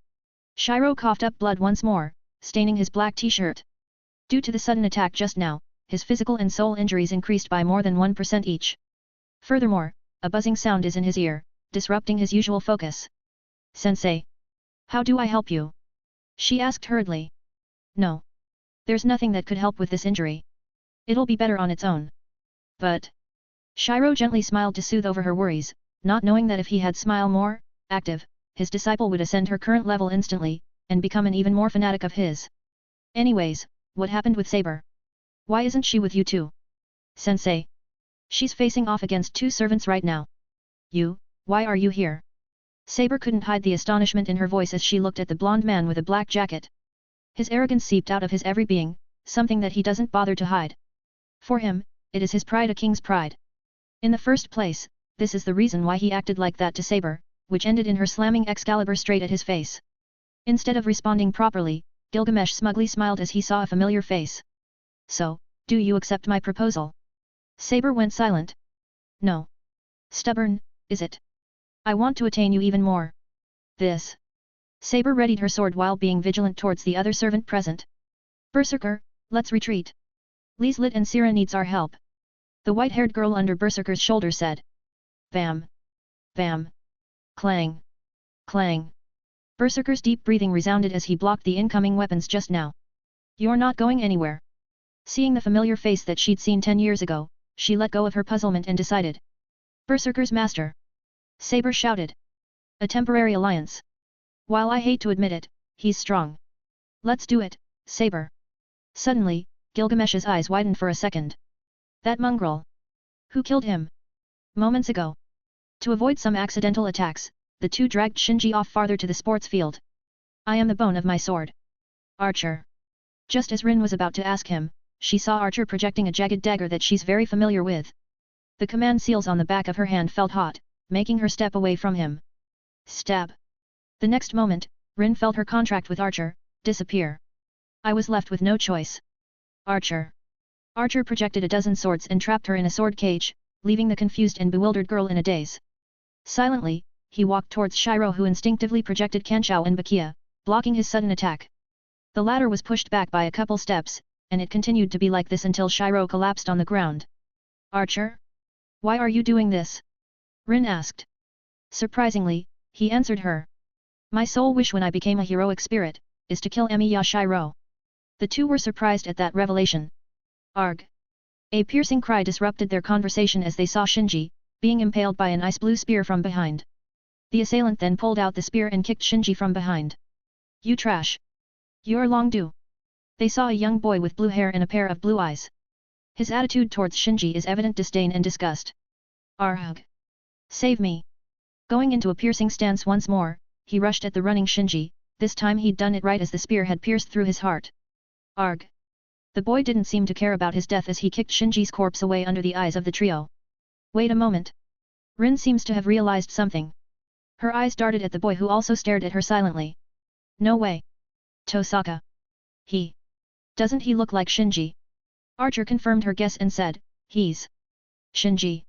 Shiro coughed up blood once more, staining his black t-shirt. Due to the sudden attack just now, his physical and soul injuries increased by more than 1% each. Furthermore, a buzzing sound is in his ear, disrupting his usual focus. Sensei. How do I help you? She asked hurriedly. No. There's nothing that could help with this injury. It'll be better on its own. But... Shiro gently smiled to soothe over her worries, not knowing that if he had smile more, active, his disciple would ascend her current level instantly, and become an even more fanatic of his. Anyways, what happened with Saber? Why isn't she with you too? Sensei. She's facing off against two servants right now. You, why are you here? Saber couldn't hide the astonishment in her voice as she looked at the blonde man with a black jacket. His arrogance seeped out of his every being, something that he doesn't bother to hide. For him, it is his pride, a king's pride. In the first place, this is the reason why he acted like that to Saber, which ended in her slamming Excalibur straight at his face. Instead of responding properly, Gilgamesh smugly smiled as he saw a familiar face. So, do you accept my proposal? Saber went silent. No. Stubborn, is it? I want to attain you even more. This. Saber readied her sword while being vigilant towards the other servant present. Berserker, let's retreat. Lieslet and Sira needs our help. The white-haired girl under Berserker's shoulder said. Bam. Bam. Clang. Clang. Berserker's deep breathing resounded as he blocked the incoming weapons just now. You're not going anywhere. Seeing the familiar face that she'd seen 10 years ago, she let go of her puzzlement and decided. Berserker's master. Saber shouted. A temporary alliance. While I hate to admit it, he's strong. Let's do it, Saber. Suddenly, Gilgamesh's eyes widened for a second. That mongrel. Who killed him? Moments ago. To avoid some accidental attacks, the two dragged Shinji off farther to the sports field. I am the bone of my sword. Archer. Just as Rin was about to ask him, she saw Archer projecting a jagged dagger that she's very familiar with. The command seals on the back of her hand felt hot, making her step away from him. Stab. The next moment, Rin felt her contract with Archer disappear. I was left with no choice. Archer. Archer projected a dozen swords and trapped her in a sword cage, leaving the confused and bewildered girl in a daze. Silently, he walked towards Shiro, who instinctively projected Kanshou and Bakia, blocking his sudden attack. The latter was pushed back by a couple steps, and it continued to be like this until Shiro collapsed on the ground. Archer? Why are you doing this? Rin asked. Surprisingly, he answered her. My sole wish when I became a heroic spirit, is to kill Emiya Shiro. The two were surprised at that revelation. Arg! A piercing cry disrupted their conversation as they saw Shinji, being impaled by an ice-blue spear from behind. The assailant then pulled out the spear and kicked Shinji from behind. You trash! You're long due! They saw a young boy with blue hair and a pair of blue eyes. His attitude towards Shinji is evident disdain and disgust. Arg! Save me! Going into a piercing stance once more, he rushed at the running Shinji, this time he'd done it right as the spear had pierced through his heart. Arg! The boy didn't seem to care about his death as he kicked Shinji's corpse away under the eyes of the trio. Wait a moment. Rin seems to have realized something. Her eyes darted at the boy who also stared at her silently. No way. Tosaka. Doesn't he look like Shinji? Archer confirmed her guess and said, he's Shinji.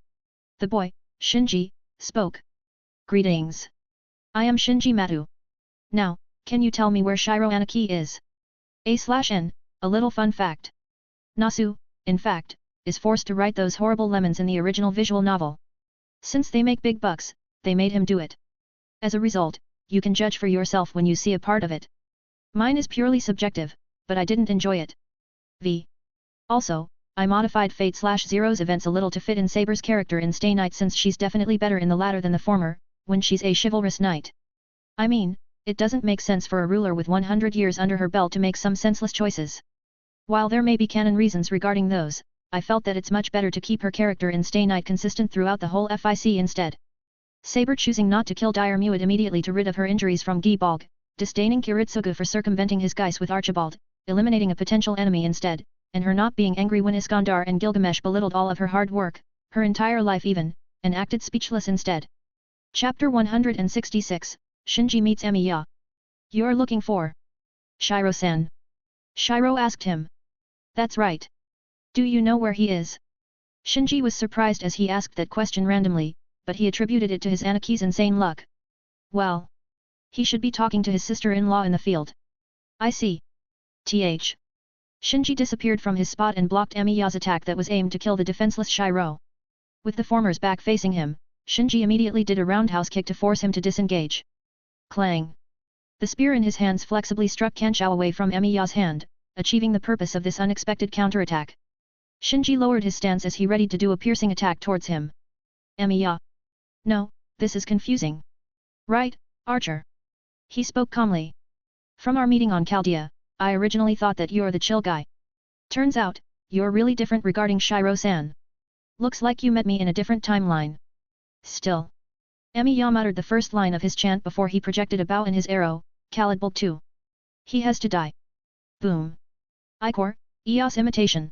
The boy, Shinji, spoke. Greetings. I am Shinji Matu. Now, can you tell me where Shiro Aniki is? A/N, a little fun fact. Nasu, in fact, is forced to write those horrible lemons in the original visual novel. Since they make big bucks, they made him do it. As a result, you can judge for yourself when you see a part of it. Mine is purely subjective, but I didn't enjoy it. Also, I modified Fate/Zero's events a little to fit in Saber's character in Stay Night since she's definitely better in the latter than the former, when she's a chivalrous knight. I mean, it doesn't make sense for a ruler with 100 years under her belt to make some senseless choices. While there may be canon reasons regarding those, I felt that it's much better to keep her character in Stay Night consistent throughout the whole FIC instead. Saber choosing not to kill Dire Muid immediately to rid of her injuries from Gibalg, disdaining Kiritsugu for circumventing his geis with Archibald, eliminating a potential enemy instead, and her not being angry when Iskandar and Gilgamesh belittled all of her hard work, her entire life even, and acted speechless instead. Chapter 166, Shinji meets Emiya. You're looking for Shiro-san? Shiro asked him. That's right. Do you know where he is? Shinji was surprised as he asked that question randomly, but he attributed it to his Anaki's insane luck. Well, he should be talking to his sister-in-law in the field. I see. Shinji disappeared from his spot and blocked Emiya's attack that was aimed to kill the defenseless Shiro. With the former's back facing him, Shinji immediately did a roundhouse kick to force him to disengage. Clang! The spear in his hands flexibly struck Kanshou away from Emiya's hand, achieving the purpose of this unexpected counterattack. Shinji lowered his stance as he readied to do a piercing attack towards him. Emiya. No, this is confusing. Right, Archer? He spoke calmly. From our meeting on Chaldea, I originally thought that you're the chill guy. Turns out, you're really different regarding Shiro-san. Looks like you met me in a different timeline. Still. Emiya muttered the first line of his chant before he projected a bow in his arrow, Khalid Bolt 2. He has to die. Boom. Ichor, Eos imitation.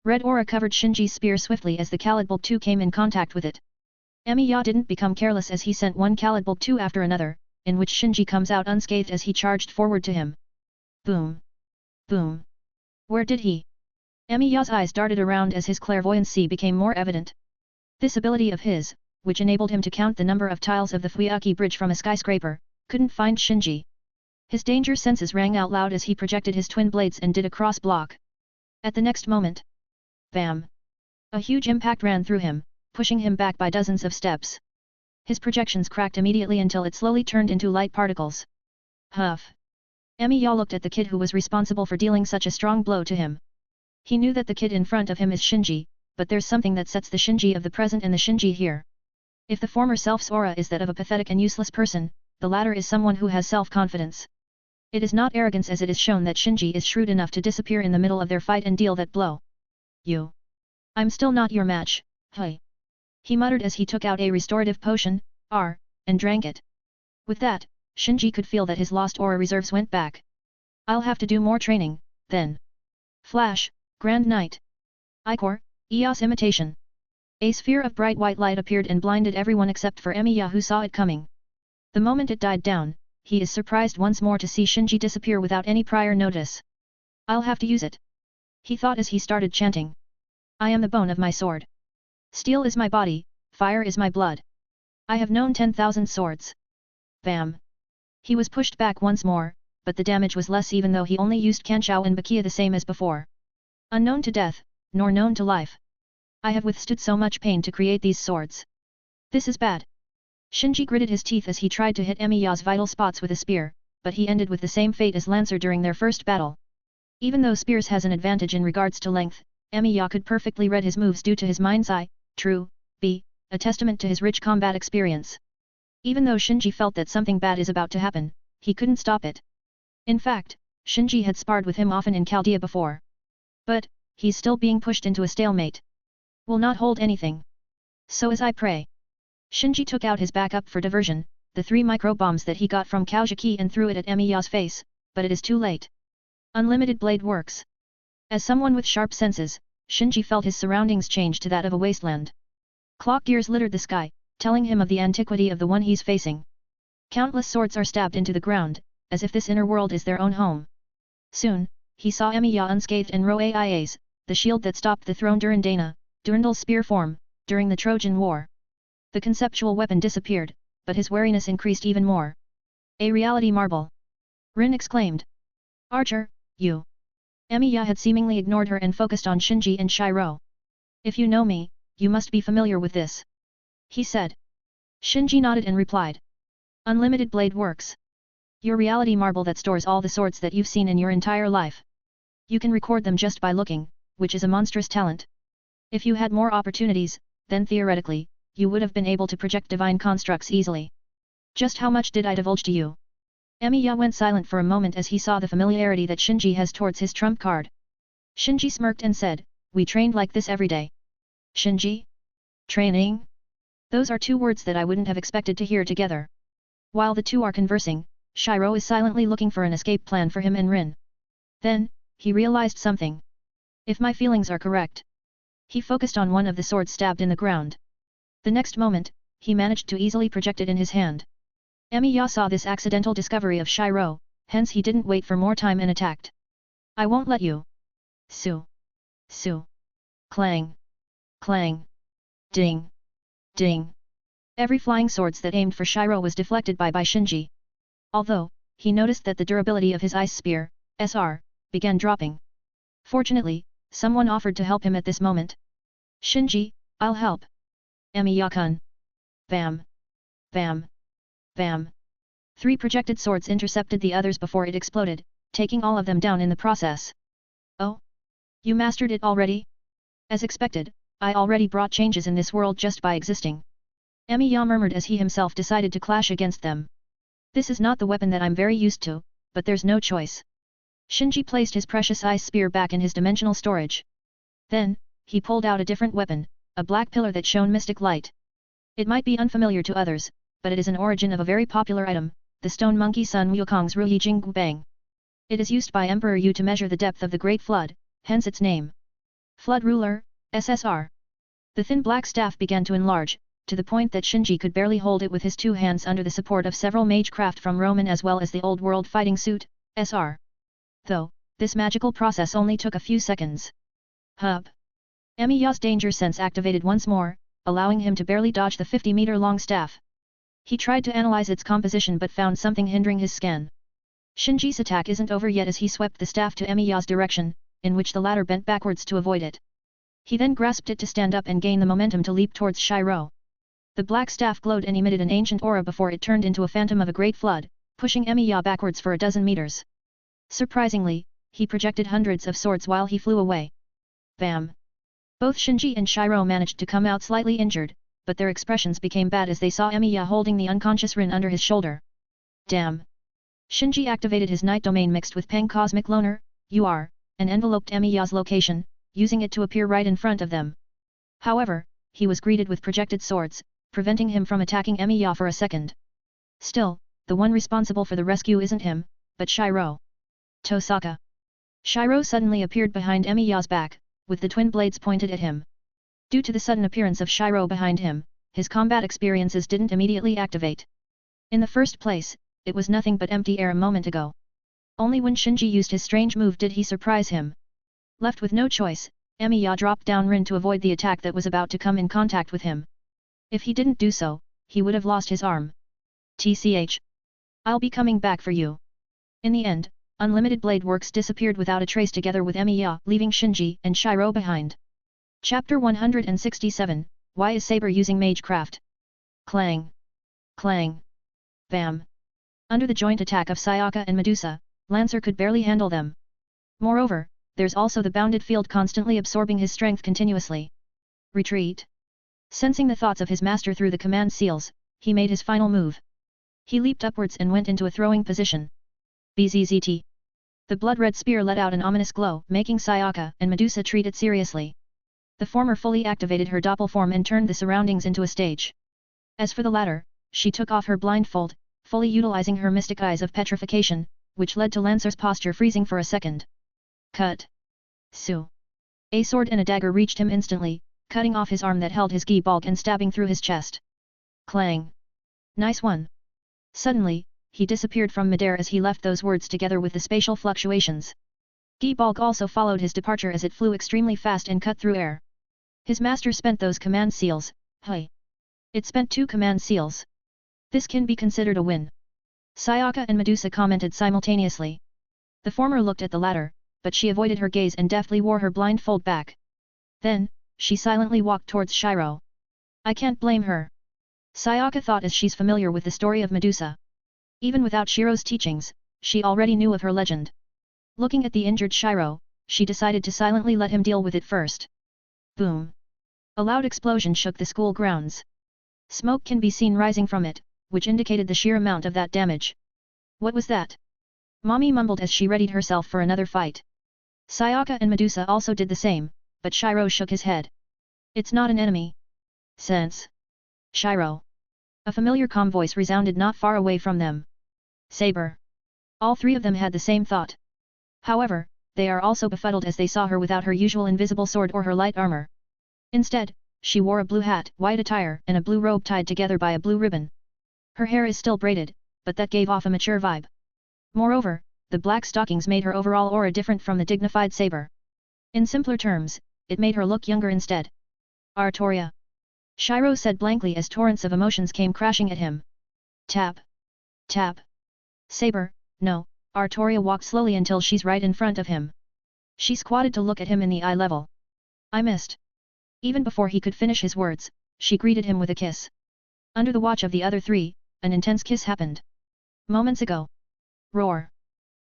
Red aura covered Shinji's spear swiftly as the Khalid Bolt 2 came in contact with it. Emiya didn't become careless as he sent one Khalid Bolt 2 after another, in which Shinji comes out unscathed as he charged forward to him. Boom. Boom. Where did he? Emiya's eyes darted around as his clairvoyancy became more evident. This ability of his, which enabled him to count the number of tiles of the Fuyaki Bridge from a skyscraper, couldn't find Shinji. His danger senses rang out loud as he projected his twin blades and did a cross block. At the next moment. Bam! A huge impact ran through him, pushing him back by dozens of steps. His projections cracked immediately until it slowly turned into light particles. Huff! Emiya looked at the kid who was responsible for dealing such a strong blow to him. He knew that the kid in front of him is Shinji, but there's something that sets the Shinji of the present and the Shinji here. If the former self's aura is that of a pathetic and useless person, the latter is someone who has self-confidence. It is not arrogance as it is shown that Shinji is shrewd enough to disappear in the middle of their fight and deal that blow. You. I'm still not your match, hey. He muttered as he took out a restorative potion, and drank it. With that, Shinji could feel that his lost aura reserves went back. I'll have to do more training, then. Flash, Grand Knight. Ichor, Eos imitation. A sphere of bright white light appeared and blinded everyone except for Emiya who saw it coming. The moment it died down, he is surprised once more to see Shinji disappear without any prior notice. I'll have to use it. He thought as he started chanting. I am the bone of my sword. Steel is my body, fire is my blood. I have known 10,000 swords. Bam! He was pushed back once more, but the damage was less even though he only used Kanshou and Bakia the same as before. Unknown to death, nor known to life. I have withstood so much pain to create these swords. This is bad. Shinji gritted his teeth as he tried to hit Emiya's vital spots with a spear, but he ended with the same fate as Lancer during their first battle. Even though spears has an advantage in regards to length, Emiya could perfectly read his moves due to his mind's eye, a testament to his rich combat experience. Even though Shinji felt that something bad is about to happen, he couldn't stop it. In fact, Shinji had sparred with him often in Chaldea before. But, he's still being pushed into a stalemate. Will not hold anything. So as I pray. Shinji took out his backup for diversion, the 3 micro-bombs that he got from Kaujiki and threw it at Emiya's face, but it is too late. Unlimited blade works. As someone with sharp senses, Shinji felt his surroundings change to that of a wasteland. Clock gears littered the sky, telling him of the antiquity of the one he's facing. Countless swords are stabbed into the ground, as if this inner world is their own home. Soon, he saw Emiya unscathed and Roaias, the shield that stopped the throne Durandana, Durandal's spear form, during the Trojan War. The conceptual weapon disappeared, but his wariness increased even more. A reality marble. Rin exclaimed. Archer, you. Emiya had seemingly ignored her and focused on Shinji and Shiro. If you know me, you must be familiar with this. He said. Shinji nodded and replied. Unlimited blade works. Your reality marble that stores all the swords that you've seen in your entire life. You can record them just by looking, which is a monstrous talent. If you had more opportunities, then theoretically, you would have been able to project divine constructs easily. Just how much did I divulge to you? Emiya went silent for a moment as he saw the familiarity that Shinji has towards his trump card. Shinji smirked and said, "We trained like this every day." Shinji? Training? Those are two words that I wouldn't have expected to hear together. While the two are conversing, Shiro is silently looking for an escape plan for him and Rin. Then, he realized something. If my feelings are correct. He focused on one of the swords stabbed in the ground. The next moment, he managed to easily project it in his hand. Emiya saw this accidental discovery of Shiro, hence he didn't wait for more time and attacked. "I won't let you." Su. Su. Clang. Clang. Ding. Ding. Every flying swords that aimed for Shiro was deflected by Shinji. Although, he noticed that the durability of his ice spear, SR, began dropping. Fortunately, someone offered to help him at this moment. "Shinji, I'll help." Emiya-kun. Bam. Bam. Bam. 3 projected swords intercepted the others before it exploded, taking all of them down in the process. "Oh? You mastered it already?" "As expected, I already brought changes in this world just by existing." Emiya murmured as he himself decided to clash against them. "This is not the weapon that I'm very used to, but there's no choice." Shinji placed his precious ice spear back in his dimensional storage. Then, he pulled out a different weapon, a black pillar that shone mystic light. It might be unfamiliar to others, but it is an origin of a very popular item, the stone monkey Sun Wukong's Ruyi Jinggu Bang. It is used by Emperor Yu to measure the depth of the Great Flood, hence its name. Flood Ruler, SSR. The thin black staff began to enlarge, to the point that Shinji could barely hold it with his 2 hands under the support of several magecraft from Roman as well as the Old World fighting suit, SR. Though, this magical process only took a few seconds. Hub. Emiya's danger sense activated once more, allowing him to barely dodge the 50-meter-long staff. He tried to analyze its composition but found something hindering his scan. Shinji's attack isn't over yet as he swept the staff to Emiya's direction, in which the latter bent backwards to avoid it. He then grasped it to stand up and gain the momentum to leap towards Shiro. The black staff glowed and emitted an ancient aura before it turned into a phantom of a great flood, pushing Emiya backwards for a dozen meters. Surprisingly, he projected hundreds of swords while he flew away. Bam! Both Shinji and Shiro managed to come out slightly injured, but their expressions became bad as they saw Emiya holding the unconscious Rin under his shoulder. Damn! Shinji activated his night domain mixed with Peng Cosmic Loner, UR, and enveloped Emiya's location, using it to appear right in front of them. However, he was greeted with projected swords, preventing him from attacking Emiya for a second. Still, the one responsible for the rescue isn't him, but Shiro. Tosaka. Shiro suddenly appeared behind Emiya's back, with the twin blades pointed at him. Due to the sudden appearance of Shiro behind him, his combat experiences didn't immediately activate. In the first place, it was nothing but empty air a moment ago. Only when Shinji used his strange move did he surprise him. Left with no choice, Emiya dropped down Rin to avoid the attack that was about to come in contact with him. If he didn't do so, he would have lost his arm. TCH. I'll be coming back for you. In the end, Unlimited Blade Works disappeared without a trace together with Emiya, leaving Shinji and Shiro behind. Chapter 167, Why is Saber using Magecraft? Clang. Clang. Bam. Under the joint attack of Sayaka and Medusa, Lancer could barely handle them. Moreover, there's also the bounded field constantly absorbing his strength continuously. Retreat. Sensing the thoughts of his master through the command seals, he made his final move. He leaped upwards and went into a throwing position. BZZT. The blood-red spear let out an ominous glow, making Sayaka and Medusa treat it seriously. The former fully activated her doppel form and turned the surroundings into a stage. As for the latter, she took off her blindfold, fully utilizing her mystic eyes of petrification, which led to Lancer's posture freezing for a second. Cut. Su. A sword and a dagger reached him instantly, cutting off his arm that held his gi bulk and stabbing through his chest. Clang. Nice one. Suddenly, he disappeared from midair as he left those words together with the spatial fluctuations. Gi bulk also followed his departure as it flew extremely fast and cut through air. His master spent those command seals, hey. It spent 2 command seals. This can be considered a win. Sayaka and Medusa commented simultaneously. The former looked at the latter, but she avoided her gaze and deftly wore her blindfold back. Then, she silently walked towards Shiro. I can't blame her. Sayaka thought as she's familiar with the story of Medusa. Even without Shiro's teachings, she already knew of her legend. Looking at the injured Shiro, she decided to silently let him deal with it first. Boom. A loud explosion shook the school grounds. Smoke can be seen rising from it, which indicated the sheer amount of that damage. What was that? Mommy mumbled as she readied herself for another fight. Sayaka and Medusa also did the same, but Shiro shook his head. It's not an enemy. Sense. Shiro. A familiar calm voice resounded not far away from them. Saber. All three of them had the same thought. However, they are also befuddled as they saw her without her usual invisible sword or her light armor. Instead, she wore a blue hat, white attire, and a blue robe tied together by a blue ribbon. Her hair is still braided, but that gave off a mature vibe. Moreover, the black stockings made her overall aura different from the dignified Saber. In simpler terms, it made her look younger instead. Artoria. Shiro said blankly as torrents of emotions came crashing at him. Tap. Tap. Saber, no. Artoria walked slowly until she's right in front of him. She squatted to look at him in the eye level. I missed. Even before he could finish his words, she greeted him with a kiss. Under the watch of the other three, an intense kiss happened. Moments ago. Roar.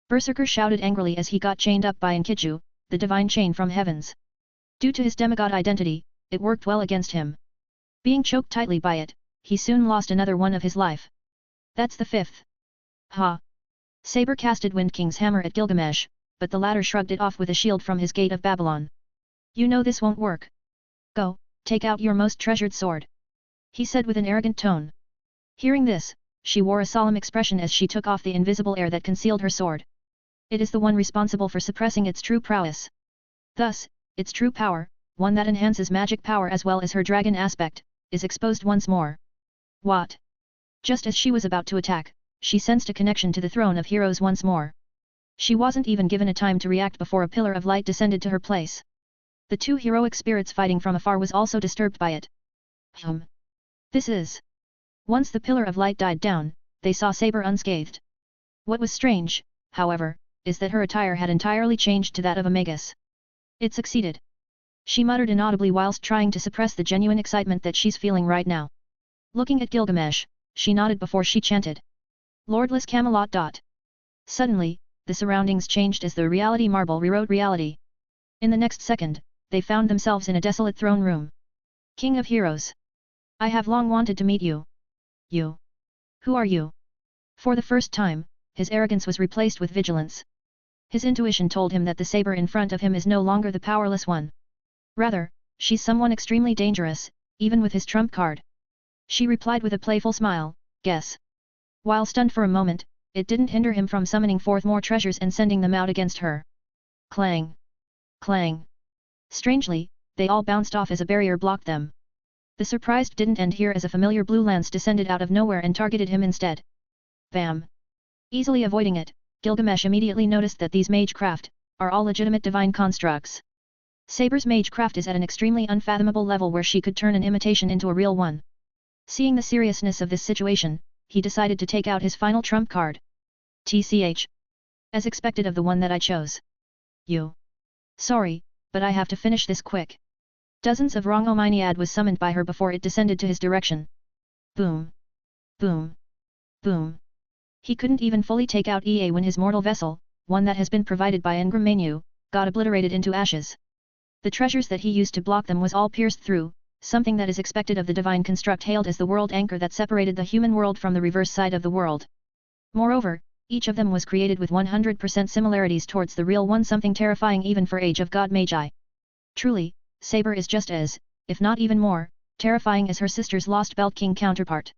Berserker shouted angrily as he got chained up by Enkiju, the divine chain from heavens. Due to his demigod identity, it worked well against him. Being choked tightly by it, he soon lost another one of his life. That's the fifth. Ha! Saber casted Wind King's hammer at Gilgamesh, but the latter shrugged it off with a shield from his gate of Babylon. You know this won't work. Go, take out your most treasured sword. He said with an arrogant tone. Hearing this, she wore a solemn expression as she took off the invisible air that concealed her sword. It is the one responsible for suppressing its true prowess. Thus, its true power, one that enhances magic power as well as her dragon aspect, is exposed once more. What? Just as she was about to attack, she sensed a connection to the throne of heroes once more. She wasn't even given a time to react before a pillar of light descended to her place. The two heroic spirits fighting from afar was also disturbed by it. This is... Once the pillar of light died down, they saw Saber unscathed. What was strange, however, is that her attire had entirely changed to that of a magus. It succeeded. She muttered inaudibly whilst trying to suppress the genuine excitement that she's feeling right now. Looking at Gilgamesh, she nodded before she chanted. Lordless Camelot. Suddenly, the surroundings changed as the reality marble rewrote reality. In the next second, they found themselves in a desolate throne room. King of Heroes. I have long wanted to meet you. You. Who are you? For the first time, his arrogance was replaced with vigilance. His intuition told him that the Saber in front of him is no longer the powerless one. Rather, she's someone extremely dangerous, even with his trump card. She replied with a playful smile, guess. While stunned for a moment, it didn't hinder him from summoning forth more treasures and sending them out against her. Clang! Clang! Strangely, they all bounced off as a barrier blocked them. The surprise didn't end here as a familiar blue lance descended out of nowhere and targeted him instead. Bam! Easily avoiding it, Gilgamesh immediately noticed that these magecraft are all legitimate divine constructs. Saber's magecraft is at an extremely unfathomable level where she could turn an imitation into a real one. Seeing the seriousness of this situation, he decided to take out his final trump card. TCH. As expected of the one that I chose. You. Sorry, but I have to finish this quick. Dozens of Rongominiad was summoned by her before it descended to his direction. Boom. Boom. Boom. He couldn't even fully take out EA when his mortal vessel, one that has been provided by Engram Manu, got obliterated into ashes. The treasures that he used to block them was all pierced through, something that is expected of the divine construct hailed as the world anchor that separated the human world from the reverse side of the world. Moreover, each of them was created with 100% similarities towards the real one, something terrifying even for Age of God Magi. Truly, Saber is just as, if not even more, terrifying as her sister's lost Belt King counterpart.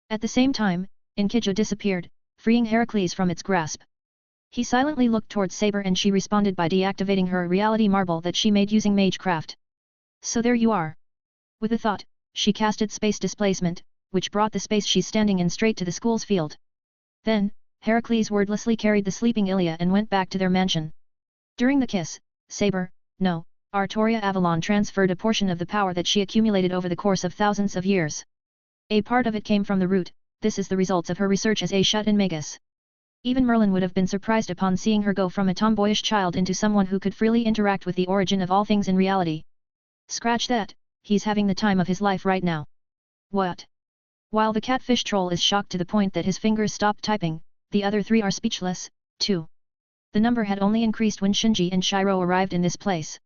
At the same time, Enkiju disappeared, freeing Heracles from its grasp. He silently looked towards Saber and she responded by deactivating her reality marble that she made using magecraft. So there you are. With a thought, she casted space displacement, which brought the space she's standing in straight to the school's field. Then, Heracles wordlessly carried the sleeping Ilya and went back to their mansion. During the kiss, Saber, no, Artoria Avalon transferred a portion of the power that she accumulated over the course of thousands of years. A part of it came from the root. This is the results of her research as a shut-in magus. Even Merlin would have been surprised upon seeing her go from a tomboyish child into someone who could freely interact with the origin of all things in reality. Scratch that, he's having the time of his life right now. What? While the catfish troll is shocked to the point that his fingers stopped typing, the other three are speechless, too. The number had only increased when Shinji and Shiro arrived in this place.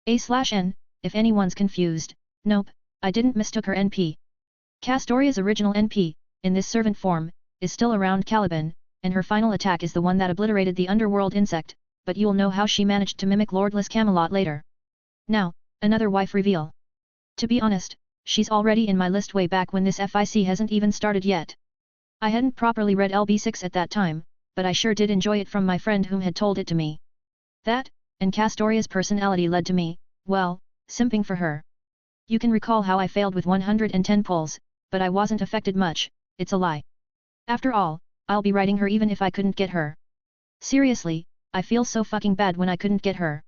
A/N, if anyone's confused, nope, I didn't mistook her NP. Castoria's original NP, in this servant form, is still around Caliban, and her final attack is the one that obliterated the underworld insect, but you'll know how she managed to mimic Lordless Camelot later. Now, another wife reveal. To be honest, she's already in my list way back when this FIC hasn't even started yet. I hadn't properly read LB6 at that time, but I sure did enjoy it from my friend whom had told it to me. That, and Castoria's personality led to me, well, simping for her. You can recall how I failed with 110 pulls, but I wasn't affected much, it's a lie. After all, I'll be writing her even if I couldn't get her. Seriously, I feel so fucking bad when I couldn't get her.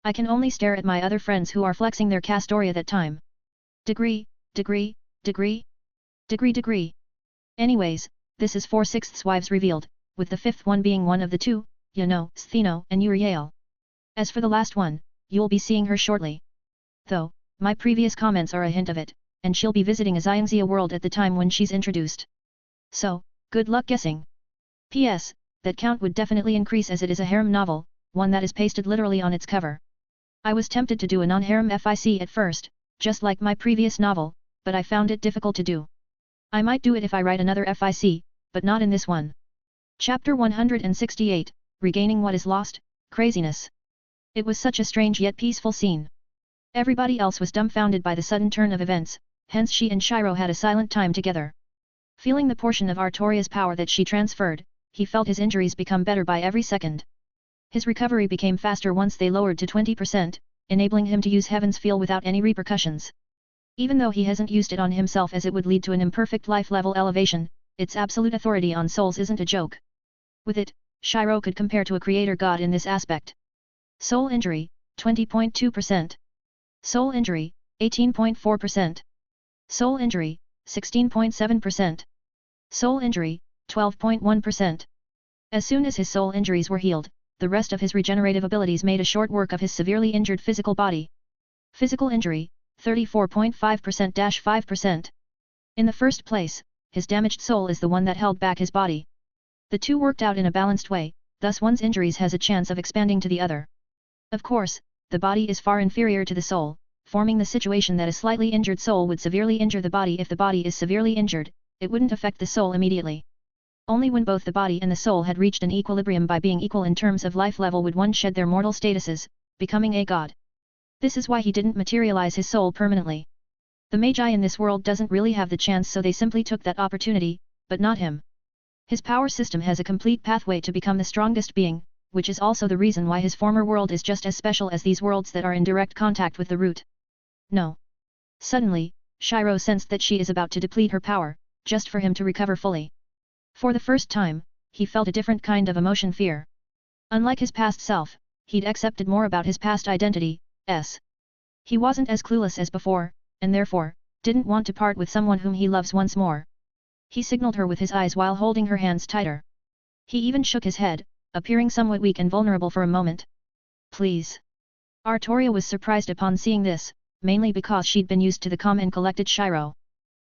I can only stare at my other friends who are flexing their Castoria that time. Degree. Anyways, this is 4/6 wives revealed, with the fifth one being one of the two, you know, Stheno and Uriel. As for the last one, you'll be seeing her shortly. Though, my previous comments are a hint of it, and she'll be visiting a Xiangxia world at the time when she's introduced. So, good luck guessing. P.S. That count would definitely increase as it is a harem novel, one that is pasted literally on its cover. I was tempted to do a non-harem FIC at first, just like my previous novel, but I found it difficult to do. I might do it if I write another FIC, but not in this one. Chapter 168, Regaining What Is Lost, Craziness. It was such a strange yet peaceful scene. Everybody else was dumbfounded by the sudden turn of events, hence she and Shiro had a silent time together. Feeling the portion of Artoria's power that she transferred, he felt his injuries become better by every second. His recovery became faster once they lowered to 20%, enabling him to use Heaven's Feel without any repercussions. Even though he hasn't used it on himself as it would lead to an imperfect life level elevation, its absolute authority on souls isn't a joke. With it, Shiro could compare to a creator god in this aspect. Soul Injury, 20.2%. Soul Injury, 18.4%. Soul Injury, 16.7%. Soul Injury, 12.1%. As soon as his soul injuries were healed, the rest of his regenerative abilities made a short work of his severely injured physical body. Physical Injury, 34.5%-5%. In the first place, his damaged soul is the one that held back his body. The two worked out in a balanced way, thus one's injuries has a chance of expanding to the other. Of course, the body is far inferior to the soul, forming the situation that a slightly injured soul would severely injure the body. If the body is severely injured, it wouldn't affect the soul immediately. Only when both the body and the soul had reached an equilibrium by being equal in terms of life level would one shed their mortal statuses, becoming a god. This is why he didn't materialize his soul permanently. The Magi in this world doesn't really have the chance, so they simply took that opportunity, but not him. His power system has a complete pathway to become the strongest being, which is also the reason why his former world is just as special as these worlds that are in direct contact with the root. No. Suddenly, Shiro sensed that she is about to deplete her power, just for him to recover fully. For the first time, he felt a different kind of emotion, fear. Unlike his past self, he'd accepted more about his past identity. He wasn't as clueless as before, and therefore, didn't want to part with someone whom he loves once more. He signaled her with his eyes while holding her hands tighter. He even shook his head, appearing somewhat weak and vulnerable for a moment. Please. Artoria was surprised upon seeing this, mainly because she'd been used to the calm and collected Shiro.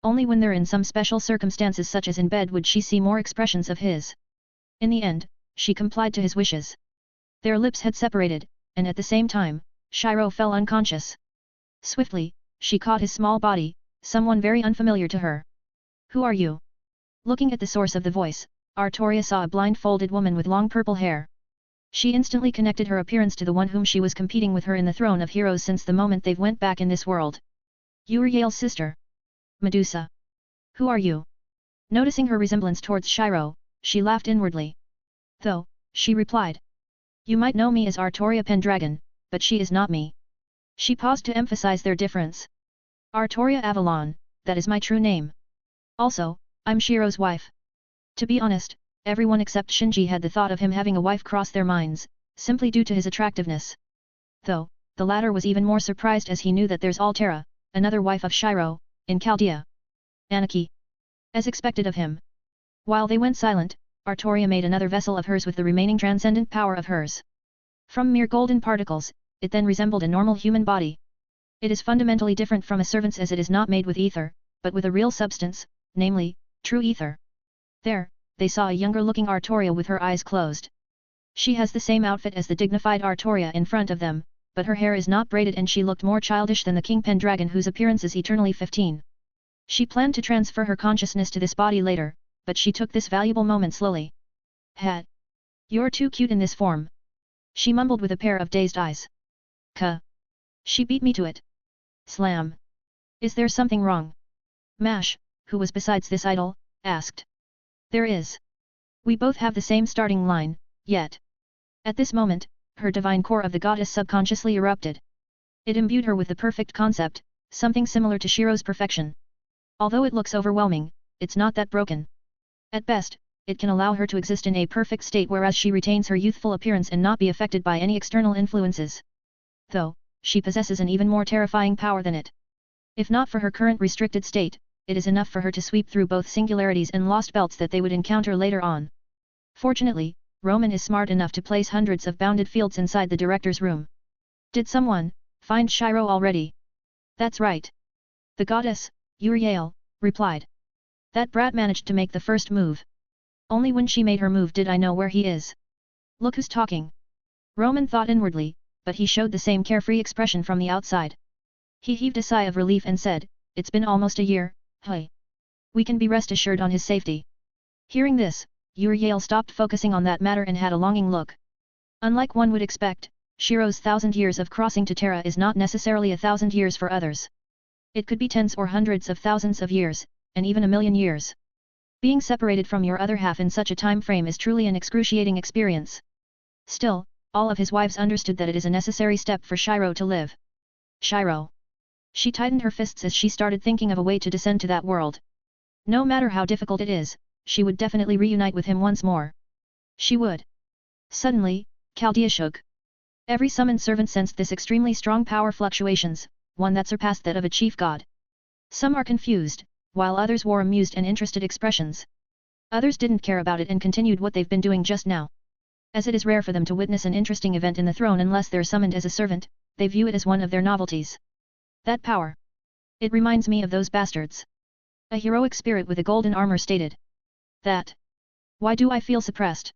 Only when they're in some special circumstances such as in bed would she see more expressions of his. In the end, she complied to his wishes. Their lips had separated, and at the same time, Shiro fell unconscious. Swiftly, she caught his small body, someone very unfamiliar to her. Who are you? Looking at the source of the voice, Artoria saw a blindfolded woman with long purple hair. She instantly connected her appearance to the one whom she was competing with her in the Throne of Heroes since the moment they've went back in this world. Uriel's sister. Medusa. Who are you? Noticing her resemblance towards Shiro, she laughed inwardly. Though, she replied. You might know me as Artoria Pendragon, but she is not me. She paused to emphasize their difference. Artoria Avalon, that is my true name. Also, I'm Shiro's wife. To be honest, everyone except Shinji had the thought of him having a wife cross their minds, simply due to his attractiveness. Though, the latter was even more surprised as he knew that there's Altera, another wife of Shiro, in Chaldea. Anarchy. As expected of him. While they went silent, Artoria made another vessel of hers with the remaining transcendent power of hers. From mere golden particles, it then resembled a normal human body. It is fundamentally different from a servant's as it is not made with ether, but with a real substance, namely, true ether. There, they saw a younger-looking Artoria with her eyes closed. She has the same outfit as the dignified Artoria in front of them, but her hair is not braided and she looked more childish than the King Pendragon whose appearance is eternally 15. She planned to transfer her consciousness to this body later, but she took this valuable moment slowly. You're too cute in this form. She mumbled with a pair of dazed eyes. Kuh. She beat me to it. Slam. Is there something wrong? Mash, who was besides this idol, asked. There is. We both have the same starting line, yet. At this moment, her divine core of the goddess subconsciously erupted. It imbued her with the perfect concept, something similar to Shiro's perfection. Although it looks overwhelming, it's not that broken. At best, it can allow her to exist in a perfect state whereas she retains her youthful appearance and not be affected by any external influences. Though, she possesses an even more terrifying power than it. If not for her current restricted state, it is enough for her to sweep through both singularities and lost belts that they would encounter later on. Fortunately, Roman is smart enough to place hundreds of bounded fields inside the director's room. Did someone find Shiro already? That's right. The goddess, Uriel, replied. That brat managed to make the first move. Only when she made her move did I know where he is. Look who's talking. Roman thought inwardly, but he showed the same carefree expression from the outside. He heaved a sigh of relief and said, it's been almost a year, hey. We can be rest assured on his safety. Hearing this, Uriel stopped focusing on that matter and had a longing look. Unlike one would expect, Shiro's 1,000 years of crossing to Terra is not necessarily 1,000 years for others. It could be tens or hundreds of thousands of years, and even 1,000,000 years. Being separated from your other half in such a time frame is truly an excruciating experience. Still, all of his wives understood that it is a necessary step for Shiro to live. Shiro. She tightened her fists as she started thinking of a way to descend to that world. No matter how difficult it is, she would definitely reunite with him once more. She would. Suddenly, Chaldea shook. Every summoned servant sensed this extremely strong power fluctuations, one that surpassed that of a chief god. Some are confused, while others wore amused and interested expressions. Others didn't care about it and continued what they've been doing just now. As it is rare for them to witness an interesting event in the throne unless they're summoned as a servant, they view it as one of their novelties. That power. It reminds me of those bastards. A heroic spirit with a golden armor stated. That. Why do I feel suppressed?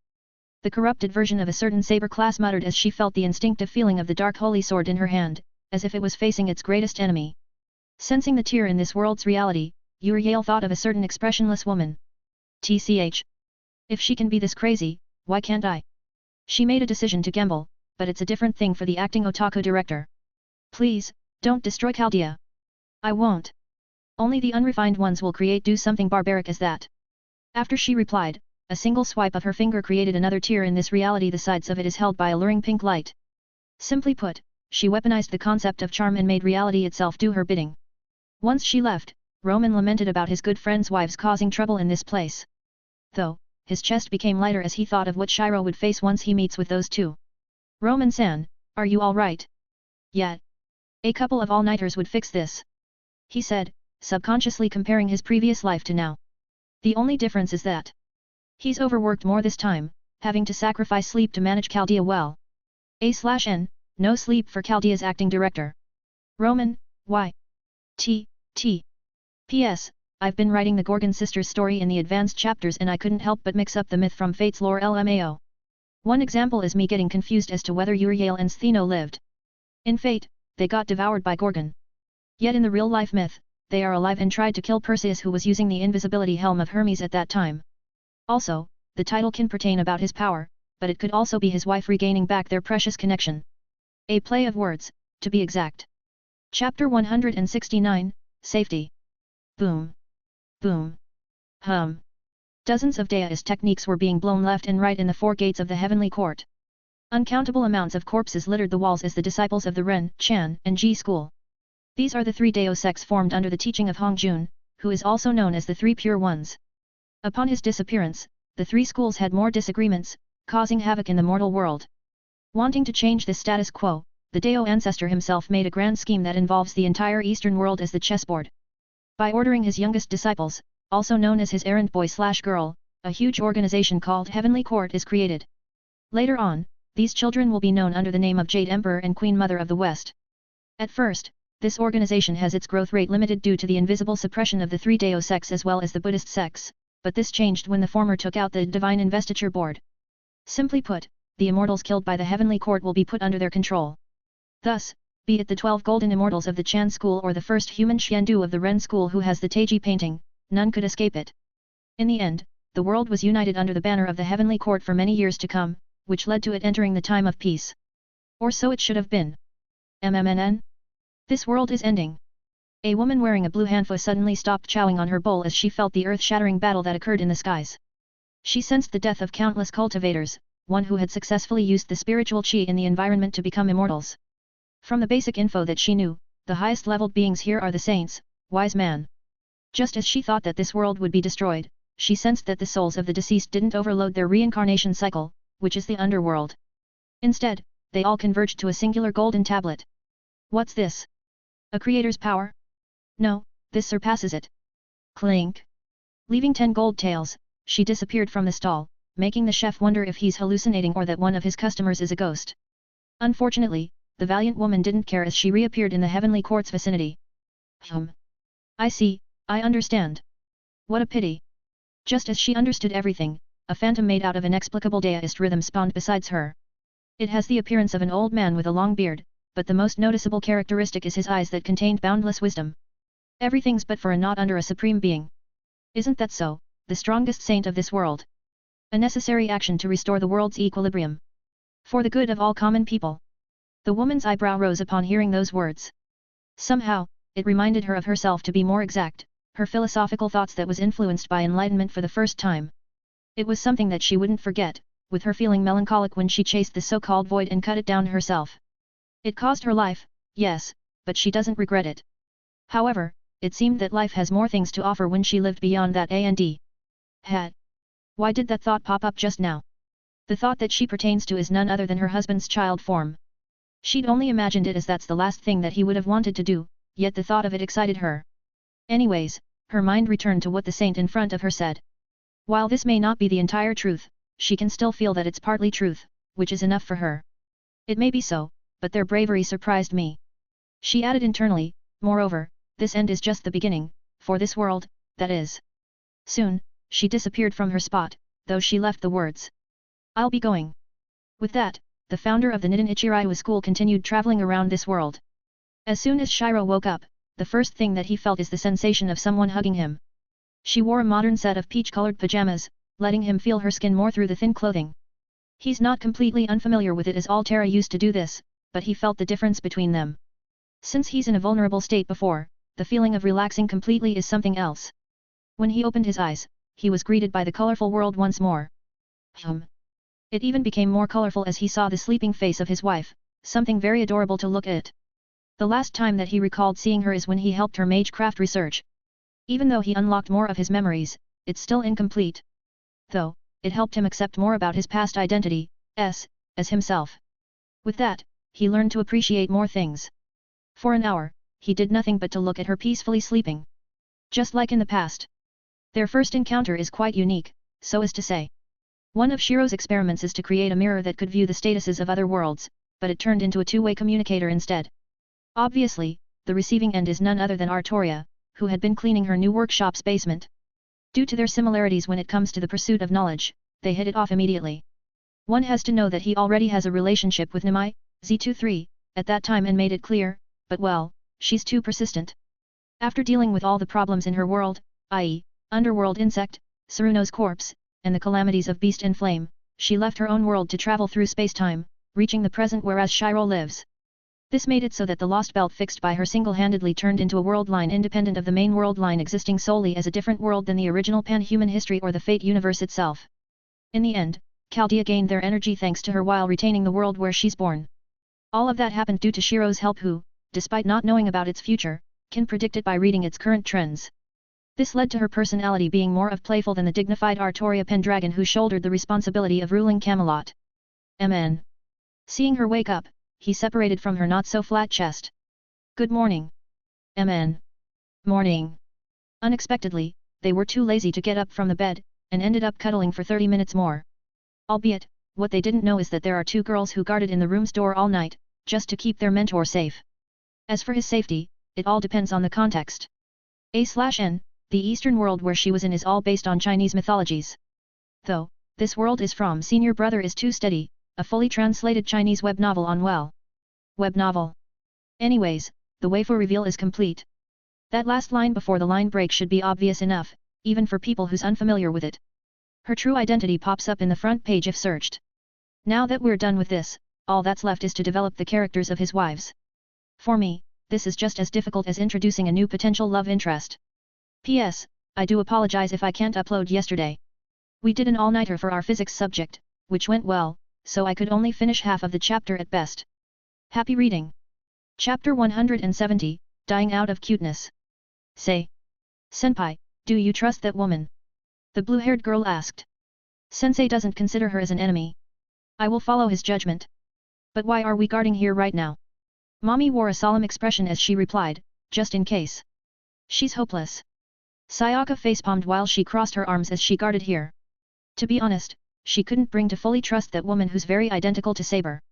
The corrupted version of a certain saber class muttered as she felt the instinctive feeling of the dark holy sword in her hand, as if it was facing its greatest enemy. Sensing the tear in this world's reality, Uriel thought of a certain expressionless woman. TCH. If she can be this crazy, why can't I? She made a decision to gamble, but it's a different thing for the acting otaku director. Please, don't destroy Chaldea. I won't. Only the unrefined ones will do something barbaric as that. After she replied, a single swipe of her finger created another tear in this reality. The sides of it is held by alluring pink light. Simply put, she weaponized the concept of charm and made reality itself do her bidding. Once she left, Roman lamented about his good friend's wives causing trouble in this place. Though, his chest became lighter as he thought of what Shiro would face once he meets with those two. Roman-san, are you alright? Yeah. A couple of all-nighters would fix this. He said, subconsciously comparing his previous life to now. The only difference is that he's overworked more this time, having to sacrifice sleep to manage Chaldea well. A/N, no sleep for Chaldea's acting director. Roman, why? P.S. I've been writing the Gorgon sisters story in the advanced chapters and I couldn't help but mix up the myth from Fate's lore LMAO. One example is me getting confused as to whether Uriel and Stheno lived. In Fate, they got devoured by Gorgon. Yet in the real-life myth, they are alive and tried to kill Perseus, who was using the invisibility helm of Hermes at that time. Also, the title can pertain about his power, but it could also be his wife regaining back their precious connection. A play of words, to be exact. Chapter 169, Safety. Boom. Boom. Hum. Dozens of Daeus techniques were being blown left and right in the four gates of the heavenly court. Uncountable amounts of corpses littered the walls as the disciples of the Ren, Chan, and Ji school. These are the three Dao sects formed under the teaching of Hong Jun, who is also known as the Three Pure Ones. Upon his disappearance, the three schools had more disagreements, causing havoc in the mortal world. Wanting to change this status quo, the Dao ancestor himself made a grand scheme that involves the entire Eastern world as the chessboard. By ordering his youngest disciples, also known as his errand boy/girl, a huge organization called Heavenly Court is created. Later on, these children will be known under the name of Jade Emperor and Queen Mother of the West. At first, this organization has its growth rate limited due to the invisible suppression of the three Dao sects as well as the Buddhist sects, but this changed when the former took out the Divine Investiture Board. Simply put, the immortals killed by the Heavenly Court will be put under their control. Thus, be it the 12 golden immortals of the Chan school or the first human Xiandu of the Ren school who has the Taiji painting, none could escape it. In the end, the world was united under the banner of the Heavenly Court for many years to come, which led to it entering the time of peace. Or so it should have been. MMNN? This world is ending. A woman wearing a blue hanfu suddenly stopped chowing on her bowl as she felt the earth-shattering battle that occurred in the skies. She sensed the death of countless cultivators, one who had successfully used the spiritual qi in the environment to become immortals. From the basic info that she knew, the highest-leveled beings here are the saints, wise man. Just as she thought that this world would be destroyed, she sensed that the souls of the deceased didn't overload their reincarnation cycle, which is the underworld. Instead, they all converged to a singular golden tablet. What's this? A creator's power? No, this surpasses it. Clink. Leaving 10 gold taels, she disappeared from the stall, making the chef wonder if he's hallucinating or that one of his customers is a ghost. Unfortunately, the valiant woman didn't care as she reappeared in the heavenly court's vicinity. I see, I understand. What a pity. Just as she understood everything, a phantom made out of inexplicable daoist rhythm spawned beside her. It has the appearance of an old man with a long beard, but the most noticeable characteristic is his eyes that contained boundless wisdom. Everything's but for a not under a supreme being. Isn't that so, the strongest saint of this world? A necessary action to restore the world's equilibrium. For the good of all common people. The woman's eyebrow rose upon hearing those words. Somehow, it reminded her of herself to be more exact, her philosophical thoughts that was influenced by enlightenment for the first time. It was something that she wouldn't forget, with her feeling melancholic when she chased the so-called void and cut it down herself. It caused her life, yes, but she doesn't regret it. However, it seemed that life has more things to offer when she lived beyond that and had. Why did that thought pop up just now? The thought that she pertains to is none other than her husband's child form. She'd only imagined it as that's the last thing that he would have wanted to do, yet the thought of it excited her. Anyways, her mind returned to what the saint in front of her said. While this may not be the entire truth, she can still feel that it's partly truth, which is enough for her. It may be so, but their bravery surprised me. She added internally, moreover, this end is just the beginning, for this world, that is. Soon, she disappeared from her spot, though she left the words. I'll be going. With that, the founder of the Nidan Ichiraiwa school continued traveling around this world. As soon as Shiro woke up, the first thing that he felt is the sensation of someone hugging him. She wore a modern set of peach-colored pajamas, letting him feel her skin more through the thin clothing. He's not completely unfamiliar with it as Altera used to do this, but he felt the difference between them. Since he's in a vulnerable state before, the feeling of relaxing completely is something else. When he opened his eyes, he was greeted by the colorful world once more. It even became more colorful as he saw the sleeping face of his wife, something very adorable to look at. The last time that he recalled seeing her is when he helped her magecraft research. Even though he unlocked more of his memories, it's still incomplete. Though, it helped him accept more about his past identity, as himself. With that, he learned to appreciate more things. For an hour, he did nothing but to look at her peacefully sleeping. Just like in the past. Their first encounter is quite unique, so as to say. One of Shiro's experiments is to create a mirror that could view the statuses of other worlds, but it turned into a two-way communicator instead. Obviously, the receiving end is none other than Artoria, who had been cleaning her new workshop's basement. Due to their similarities when it comes to the pursuit of knowledge, they hit it off immediately. One has to know that he already has a relationship with Nimai, Z23, at that time and made it clear, but well, she's too persistent. After dealing with all the problems in her world, i.e., underworld insect, Saruno's corpse, and the calamities of Beast and Flame, she left her own world to travel through space-time, reaching the present whereas Shiro lives. This made it so that the lost belt fixed by her single-handedly turned into a world line independent of the main world line existing solely as a different world than the original pan-human history or the Fate universe itself. In the end, Chaldea gained their energy thanks to her while retaining the world where she's born. All of that happened due to Shiro's help who, despite not knowing about its future, can predict it by reading its current trends. This led to her personality being more of playful than the dignified Artoria Pendragon who shouldered the responsibility of ruling Camelot. MN. Seeing her wake up, he separated from her not-so-flat chest. Good morning. MN. Morning. Unexpectedly, they were too lazy to get up from the bed, and ended up cuddling for 30 minutes more. Albeit, what they didn't know is that there are two girls who guarded in the room's door all night, just to keep their mentor safe. As for his safety, it all depends on the context. A/N, the Eastern world where she was in is all based on Chinese mythologies. Though, this world is from Senior Brother is Too Steady, a fully translated Chinese web novel on web novel. Anyways, the waifu reveal is complete. That last line before the line break should be obvious enough, even for people who's unfamiliar with it. Her true identity pops up in the front page if searched. Now that we're done with this, all that's left is to develop the characters of his wives. For me, this is just as difficult as introducing a new potential love interest. P.S. I do apologize if I can't upload yesterday. We did an all-nighter for our physics subject, which went well, so I could only finish half of the chapter at best. Happy reading! Chapter 170, Dying Out of Cuteness. Say. Senpai, do you trust that woman? The blue-haired girl asked. Sensei doesn't consider her as an enemy. I will follow his judgment. But why are we guarding here right now? Mommy wore a solemn expression as she replied, just in case. She's hopeless. Sayaka facepalmed while she crossed her arms as she guarded here. To be honest, she couldn't bring to fully trust that woman who's very identical to Saber.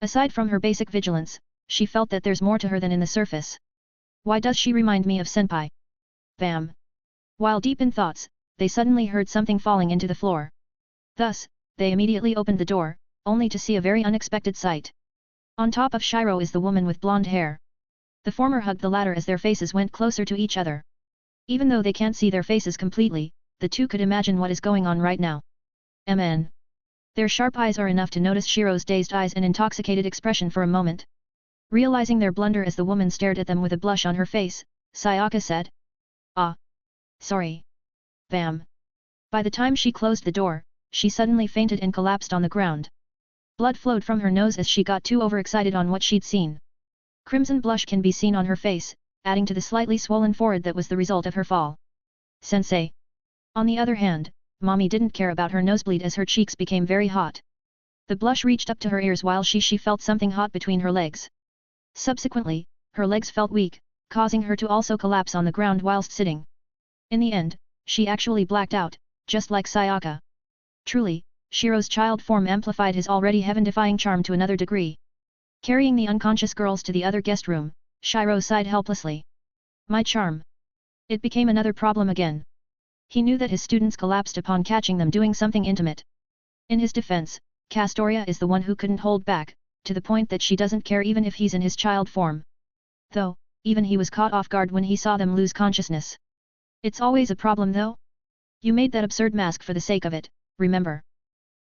Aside from her basic vigilance, she felt that there's more to her than in the surface. Why does she remind me of Senpai? Bam! While deep in thoughts, they suddenly heard something falling into the floor. Thus, they immediately opened the door, only to see a very unexpected sight. On top of Shiro is the woman with blonde hair. The former hugged the latter as their faces went closer to each other. Even though they can't see their faces completely, the two could imagine what is going on right now. MN. Their sharp eyes are enough to notice Shiro's dazed eyes and intoxicated expression for a moment. Realizing their blunder as the woman stared at them with a blush on her face, Sayaka said. Ah. Sorry. Bam. By the time she closed the door, she suddenly fainted and collapsed on the ground. Blood flowed from her nose as she got too overexcited on what she'd seen. Crimson blush can be seen on her face, adding to the slightly swollen forehead that was the result of her fall. Sensei. On the other hand, Mommy didn't care about her nosebleed as her cheeks became very hot. The blush reached up to her ears while she felt something hot between her legs. Subsequently, her legs felt weak, causing her to also collapse on the ground whilst sitting. In the end, she actually blacked out, just like Sayaka. Truly, Shiro's child form amplified his already heaven-defying charm to another degree. Carrying the unconscious girls to the other guest room, Shiro sighed helplessly. My charm. It became another problem again. He knew that his students collapsed upon catching them doing something intimate. In his defense, Castoria is the one who couldn't hold back, to the point that she doesn't care even if he's in his child form. Though, even he was caught off guard when he saw them lose consciousness. It's always a problem though? You made that absurd mask for the sake of it, remember?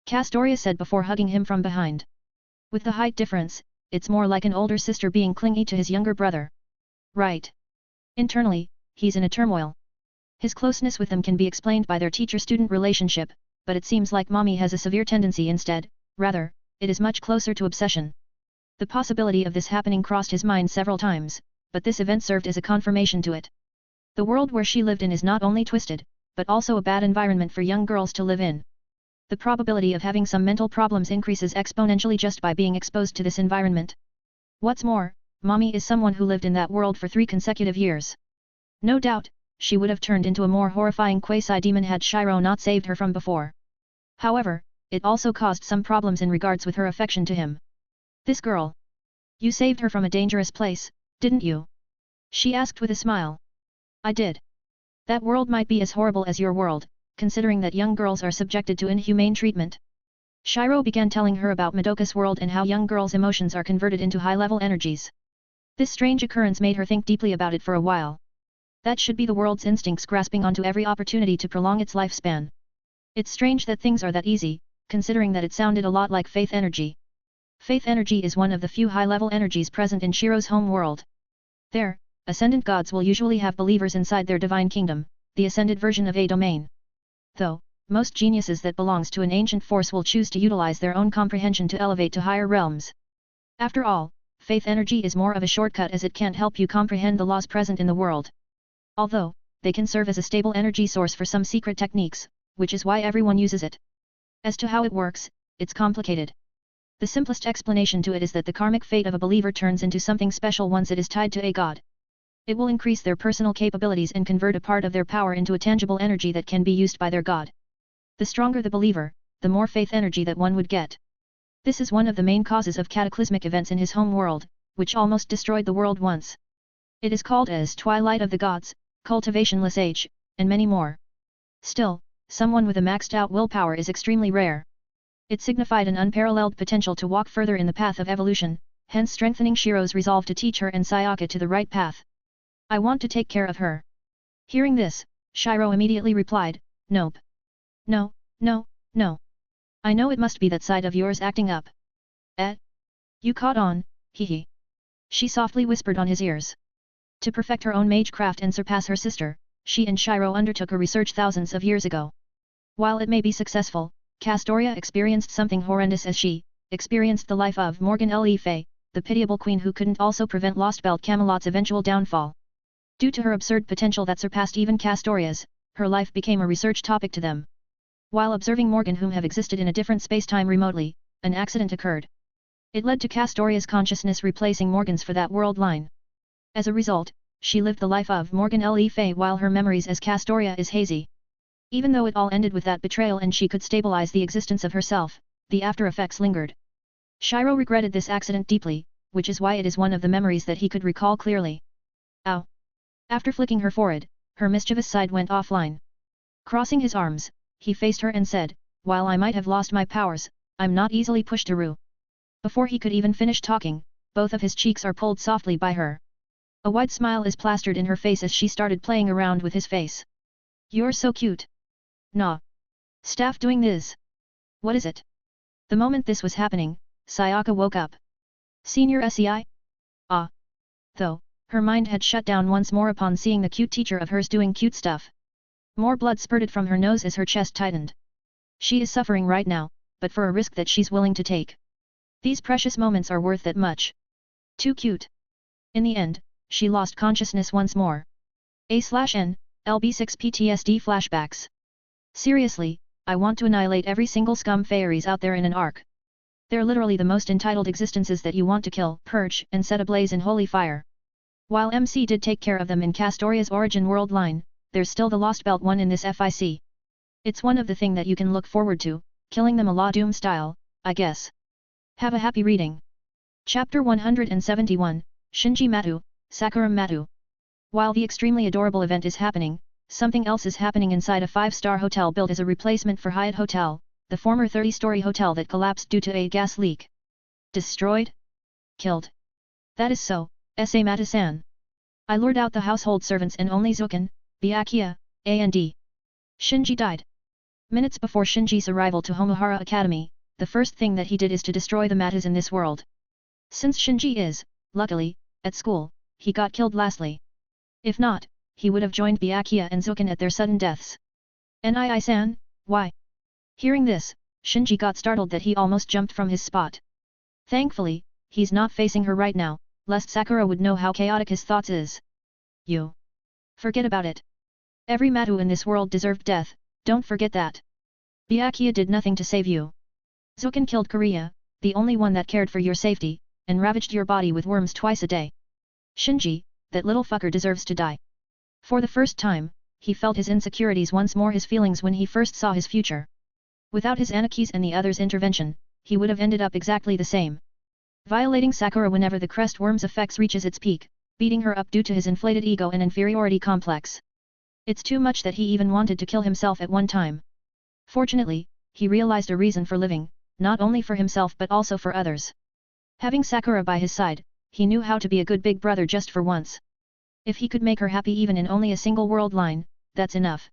Castoria said before hugging him from behind. With the height difference, it's more like an older sister being clingy to his younger brother. Right. Internally, he's in a turmoil. His closeness with them can be explained by their teacher-student relationship, but it seems like Mommy has a severe tendency instead, rather, it is much closer to obsession. The possibility of this happening crossed his mind several times, but this event served as a confirmation to it. The world where she lived in is not only twisted, but also a bad environment for young girls to live in. The probability of having some mental problems increases exponentially just by being exposed to this environment. What's more, Mommy is someone who lived in that world for 3 consecutive years. No doubt, she would have turned into a more horrifying quasi-demon had Shiro not saved her from before. However, it also caused some problems in regards with her affection to him. This girl. You saved her from a dangerous place, didn't you? She asked with a smile. I did. That world might be as horrible as your world, considering that young girls are subjected to inhumane treatment. Shiro began telling her about Madoka's world and how young girls' emotions are converted into high-level energies. This strange occurrence made her think deeply about it for a while. That should be the world's instincts grasping onto every opportunity to prolong its lifespan. It's strange that things are that easy, considering that it sounded a lot like faith energy. Faith energy is one of the few high-level energies present in Shiro's home world. There, ascendant gods will usually have believers inside their divine kingdom, the ascended version of a domain. Though, most geniuses that belongs to an ancient force will choose to utilize their own comprehension to elevate to higher realms. After all, faith energy is more of a shortcut as it can't help you comprehend the laws present in the world. Although, they can serve as a stable energy source for some secret techniques, which is why everyone uses it. As to how it works, it's complicated. The simplest explanation to it is that the karmic fate of a believer turns into something special once it is tied to a god. It will increase their personal capabilities and convert a part of their power into a tangible energy that can be used by their god. The stronger the believer, the more faith energy that one would get. This is one of the main causes of cataclysmic events in his home world, which almost destroyed the world once. It is called as Twilight of the Gods, Cultivationless Age, and many more. Still, someone with a maxed out willpower is extremely rare. It signified an unparalleled potential to walk further in the path of evolution, hence strengthening Shiro's resolve to teach her and Sayaka to the right path. I want to take care of her. Hearing this, Shiro immediately replied, Nope. No, no, no. I know it must be that side of yours acting up. Eh? You caught on, hee hee. She softly whispered on his ears. To perfect her own magecraft and surpass her sister, she and Shiro undertook a research thousands of years ago. While it may be successful, Castoria experienced something horrendous as she experienced the life of Morgan Le Fay, the pitiable queen who couldn't also prevent Lost Belt Camelot's eventual downfall. Due to her absurd potential that surpassed even Castoria's, her life became a research topic to them. While observing Morgan whom have existed in a different space-time remotely, an accident occurred. It led to Castoria's consciousness replacing Morgan's for that world line. As a result, she lived the life of Morgan Le Fay while her memories as Castoria is hazy. Even though it all ended with that betrayal and she could stabilize the existence of herself, the after effects lingered. Shiro regretted this accident deeply, which is why it is one of the memories that he could recall clearly. Ow! After flicking her forehead, her mischievous side went offline. Crossing his arms, he faced her and said, "While I might have lost my powers, I'm not easily pushed to rue." Before he could even finish talking, both of his cheeks are pulled softly by her. A wide smile is plastered in her face as she started playing around with his face. "You're so cute." "Nah. Staff doing this. What is it?" The moment this was happening, Sayaka woke up. "Senior SEI?" Ah. Though, her mind had shut down once more upon seeing the cute teacher of hers doing cute stuff. More blood spurted from her nose as her chest tightened. She is suffering right now, but for a risk that she's willing to take. These precious moments are worth that much. Too cute. In the end, she lost consciousness once more. A/N, LB6 PTSD flashbacks. Seriously, I want to annihilate every single scum fairies out there in an arc. They're literally the most entitled existences that you want to kill, purge, and set ablaze in holy fire. While MC did take care of them in Castoria's origin world line, there's still the Lost Belt one in this FIC. It's one of the thing that you can look forward to, killing them a la Doom style, I guess. Have a happy reading. Chapter 171, Shinji Matu, Sakura Matu. While the extremely adorable event is happening, something else is happening inside a 5-star hotel built as a replacement for Hyatt Hotel, the former 30-story hotel that collapsed due to a gas leak. Destroyed? Killed? That is so, S.A. Matu-san. I lured out the household servants and only Zuken, Byakuya, and Shinji died. Minutes before Shinji's arrival to Homohara Academy, the first thing that he did is to destroy the Matus in this world. Since Shinji is, luckily, at school, he got killed lastly. If not, he would have joined Byakuya and Zuken at their sudden deaths. Nii-san, why? Hearing this, Shinji got startled that he almost jumped from his spot. Thankfully, he's not facing her right now, lest Sakura would know how chaotic his thoughts is. You. Forget about it. Every Matu in this world deserved death, don't forget that. Byakuya did nothing to save you. Zuken killed Korea, the only one that cared for your safety, and ravaged your body with worms twice a day. Shinji, that little fucker deserves to die. For the first time, he felt his insecurities once more, his feelings when he first saw his future. Without his Anaki's and the others' intervention, he would have ended up exactly the same. Violating Sakura whenever the crest worm's effects reaches its peak, beating her up due to his inflated ego and inferiority complex. It's too much that he even wanted to kill himself at one time. Fortunately, he realized a reason for living, not only for himself but also for others. Having Sakura by his side, he knew how to be a good big brother just for once. If he could make her happy even in only a single world line, that's enough.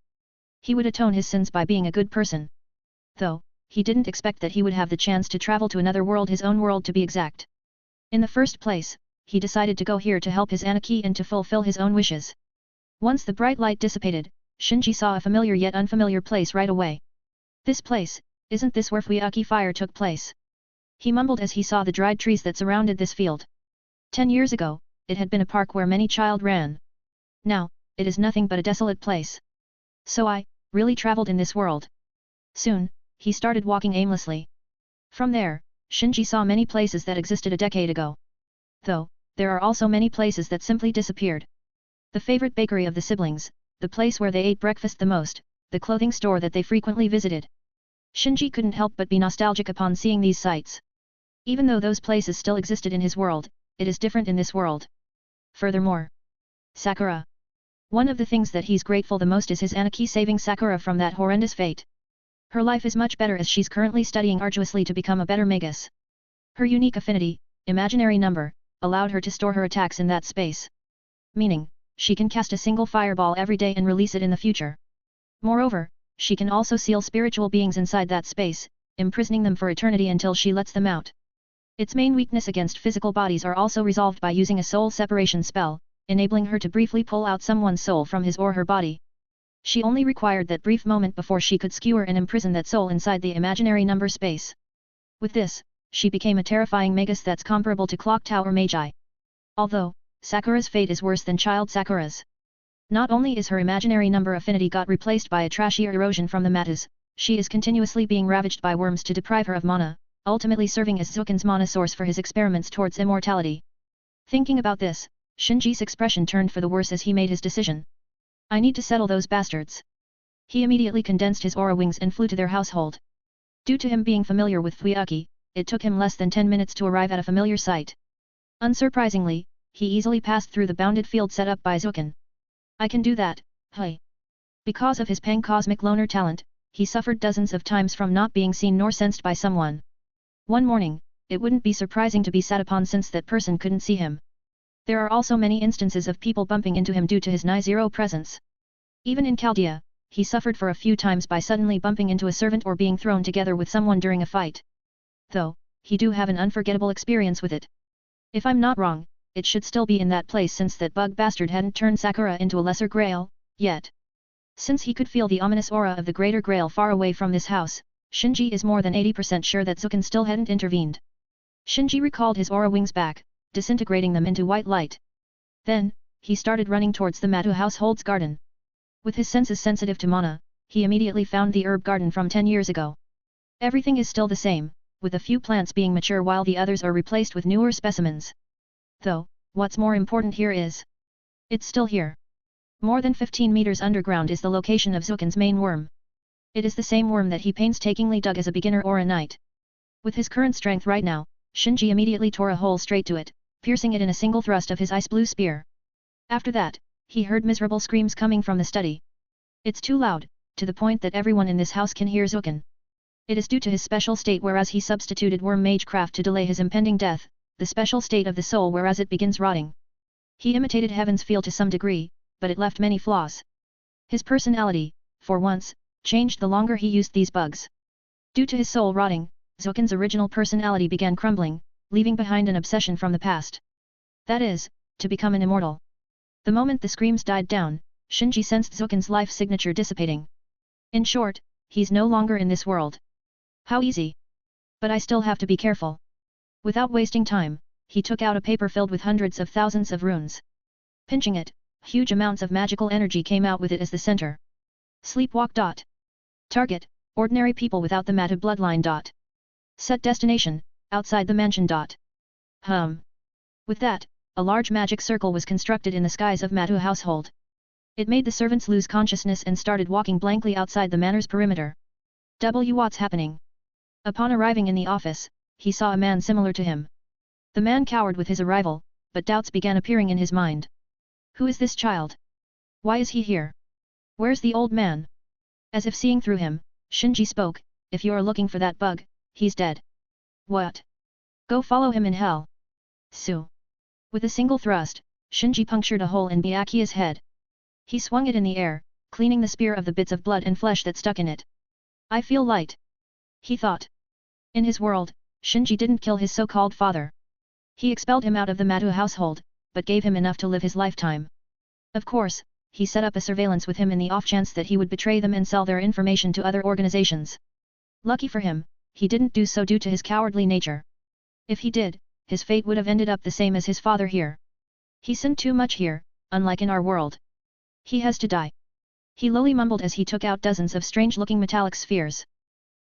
He would atone his sins by being a good person. Though, he didn't expect that he would have the chance to travel to another world, his own world to be exact. In the first place, he decided to go here to help his Anaki and to fulfill his own wishes. Once the bright light dissipated, Shinji saw a familiar yet unfamiliar place right away. This place, isn't this where Fuyaki fire took place? He mumbled as he saw the dried trees that surrounded this field. 10 years ago, it had been a park where many child ran. Now, it is nothing but a desolate place. So I, really traveled in this world. Soon, he started walking aimlessly. From there, Shinji saw many places that existed a decade ago. Though, there are also many places that simply disappeared. The favorite bakery of the siblings, the place where they ate breakfast the most, the clothing store that they frequently visited. Shinji couldn't help but be nostalgic upon seeing these sights. Even though those places still existed in his world, it is different in this world. Furthermore, Sakura. One of the things that he's grateful the most is his Anaki saving Sakura from that horrendous fate. Her life is much better as she's currently studying arduously to become a better magus. Her unique affinity, imaginary number, allowed her to store her attacks in that space. Meaning, she can cast a single fireball every day and release it in the future. Moreover, she can also seal spiritual beings inside that space, imprisoning them for eternity until she lets them out. Its main weakness against physical bodies are also resolved by using a soul separation spell, enabling her to briefly pull out someone's soul from his or her body. She only required that brief moment before she could skewer and imprison that soul inside the imaginary number space. With this, she became a terrifying magus that's comparable to Clock Tower Magi. Although, Sakura's fate is worse than child Sakura's. Not only is her imaginary number affinity got replaced by a trashier erosion from the matas, she is continuously being ravaged by worms to deprive her of mana, ultimately serving as Zukin's mana source for his experiments towards immortality. Thinking about this, Shinji's expression turned for the worse as he made his decision. I need to settle those bastards. He immediately condensed his aura wings and flew to their household. Due to him being familiar with Fuyuki, it took him less than 10 minutes to arrive at a familiar site. Unsurprisingly, he easily passed through the bounded field set up by Zukin. I can do that, hey. Because of his pan-cosmic loner talent, he suffered dozens of times from not being seen nor sensed by someone. One morning, it wouldn't be surprising to be sat upon since that person couldn't see him. There are also many instances of people bumping into him due to his nigh-zero presence. Even in Chaldea, he suffered for a few times by suddenly bumping into a servant or being thrown together with someone during a fight. Though, he do have an unforgettable experience with it. If I'm not wrong, it should still be in that place since that bug bastard hadn't turned Sakura into a lesser grail, yet. Since he could feel the ominous aura of the greater grail far away from this house, Shinji is more than 80% sure that Zukin still hadn't intervened. Shinji recalled his aura wings back, disintegrating them into white light. Then, he started running towards the Matu household's garden. With his senses sensitive to mana, he immediately found the herb garden from 10 years ago. Everything is still the same, with a few plants being mature while the others are replaced with newer specimens. Though, what's more important here is, it's still here. More than 15 meters underground is the location of Zukin's main worm. It is the same worm that he painstakingly dug as a beginner or a knight. With his current strength right now, Shinji immediately tore a hole straight to it, piercing it in a single thrust of his ice blue spear. After that, he heard miserable screams coming from the study. It's too loud, to the point that everyone in this house can hear Zukin. It is due to his special state whereas he substituted worm mage craft to delay his impending death, the special state of the soul whereas it begins rotting. He imitated Heaven's feel to some degree, but it left many flaws. His personality, for once, changed the longer he used these bugs. Due to his soul rotting, Zukin's original personality began crumbling, leaving behind an obsession from the past. That is, to become an immortal. The moment the screams died down, Shinji sensed Zukin's life signature dissipating. In short, he's no longer in this world. How easy. But I still have to be careful. Without wasting time, he took out a paper filled with hundreds of thousands of runes. Pinching it, huge amounts of magical energy came out with it as the center. Sleepwalk. Target, ordinary people without the Matu bloodline. Set destination, outside the mansion. With that, a large magic circle was constructed in the skies of Matu household. It made the servants lose consciousness and started walking blankly outside the manor's perimeter. What's happening? Upon arriving in the office, he saw a man similar to him. The man cowered with his arrival, but doubts began appearing in his mind. Who is this child? Why is he here? Where's the old man? As if seeing through him, Shinji spoke, if you are looking for that bug, he's dead. What? Go follow him in hell. Su. With a single thrust, Shinji punctured a hole in Byakuya's head. He swung it in the air, cleaning the spear of the bits of blood and flesh that stuck in it. I feel light. He thought. In his world, Shinji didn't kill his so-called father. He expelled him out of the Matu household, but gave him enough to live his lifetime. Of course, he set up a surveillance with him in the off-chance that he would betray them and sell their information to other organizations. Lucky for him, he didn't do so due to his cowardly nature. If he did, his fate would have ended up the same as his father here. He sinned too much here, unlike in our world. He has to die. He lowly mumbled as he took out dozens of strange-looking metallic spheres.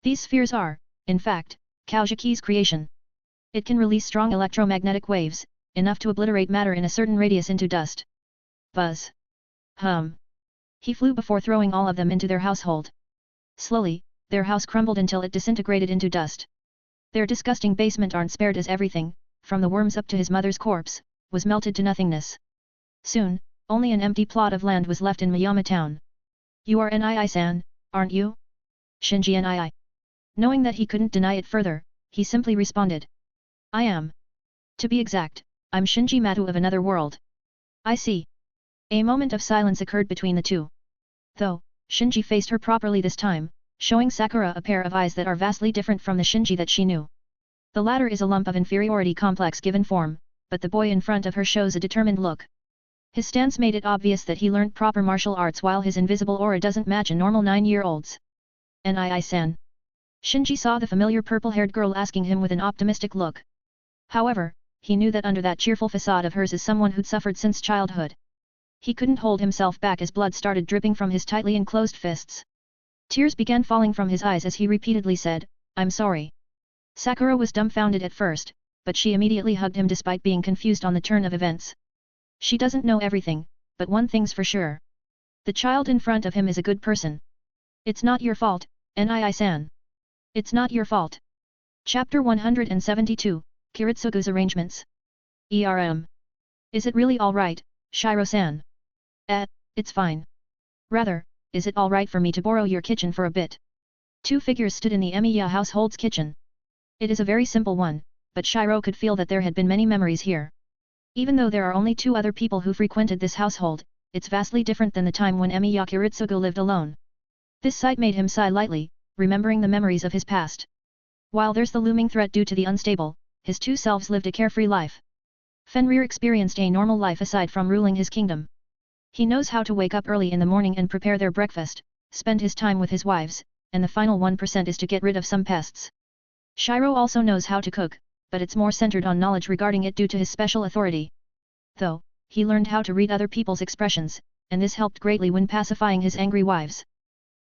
These spheres are, in fact, Kaujiki's creation. It can release strong electromagnetic waves, enough to obliterate matter in a certain radius into dust. Buzz. He flew before throwing all of them into their household. Slowly, their house crumbled until it disintegrated into dust. Their disgusting basement aren't spared as everything, from the worms up to his mother's corpse, was melted to nothingness. Soon, only an empty plot of land was left in Miyama town. You are Nii-san, aren't you? Shinji Nii. Knowing that he couldn't deny it further, he simply responded. I am. To be exact, I'm Shinji Matu of another world. I see. A moment of silence occurred between the two. Though, Shinji faced her properly this time, showing Sakura a pair of eyes that are vastly different from the Shinji that she knew. The latter is a lump of inferiority complex given form, but the boy in front of her shows a determined look. His stance made it obvious that he learned proper martial arts while his invisible aura doesn't match a normal 9-year-old's. Nii-san. Shinji saw the familiar purple-haired girl asking him with an optimistic look. However, he knew that under that cheerful facade of hers is someone who'd suffered since childhood. He couldn't hold himself back as blood started dripping from his tightly enclosed fists. Tears began falling from his eyes as he repeatedly said, "I'm sorry." Sakura was dumbfounded at first, but she immediately hugged him despite being confused on the turn of events. She doesn't know everything, but one thing's for sure. The child in front of him is a good person. It's not your fault, Nii-san. It's not your fault. Chapter 172, Kiritsugu's Arrangements. Is it really alright, Shiro-san? It's fine. Rather, is it alright for me to borrow your kitchen for a bit? Two figures stood in the Emiya household's kitchen. It is a very simple one, but Shiro could feel that there had been many memories here. Even though there are only 2 other people who frequented this household, it's vastly different than the time when Emiya Kiritsugu lived alone. This sight made him sigh lightly, remembering the memories of his past. While there's the looming threat due to the unstable, his 2 selves lived a carefree life. Fenrir experienced a normal life aside from ruling his kingdom. He knows how to wake up early in the morning and prepare their breakfast, spend his time with his wives, and the final 1% is to get rid of some pests. Shiro also knows how to cook, but it's more centered on knowledge regarding it due to his special authority. Though, he learned how to read other people's expressions, and this helped greatly when pacifying his angry wives.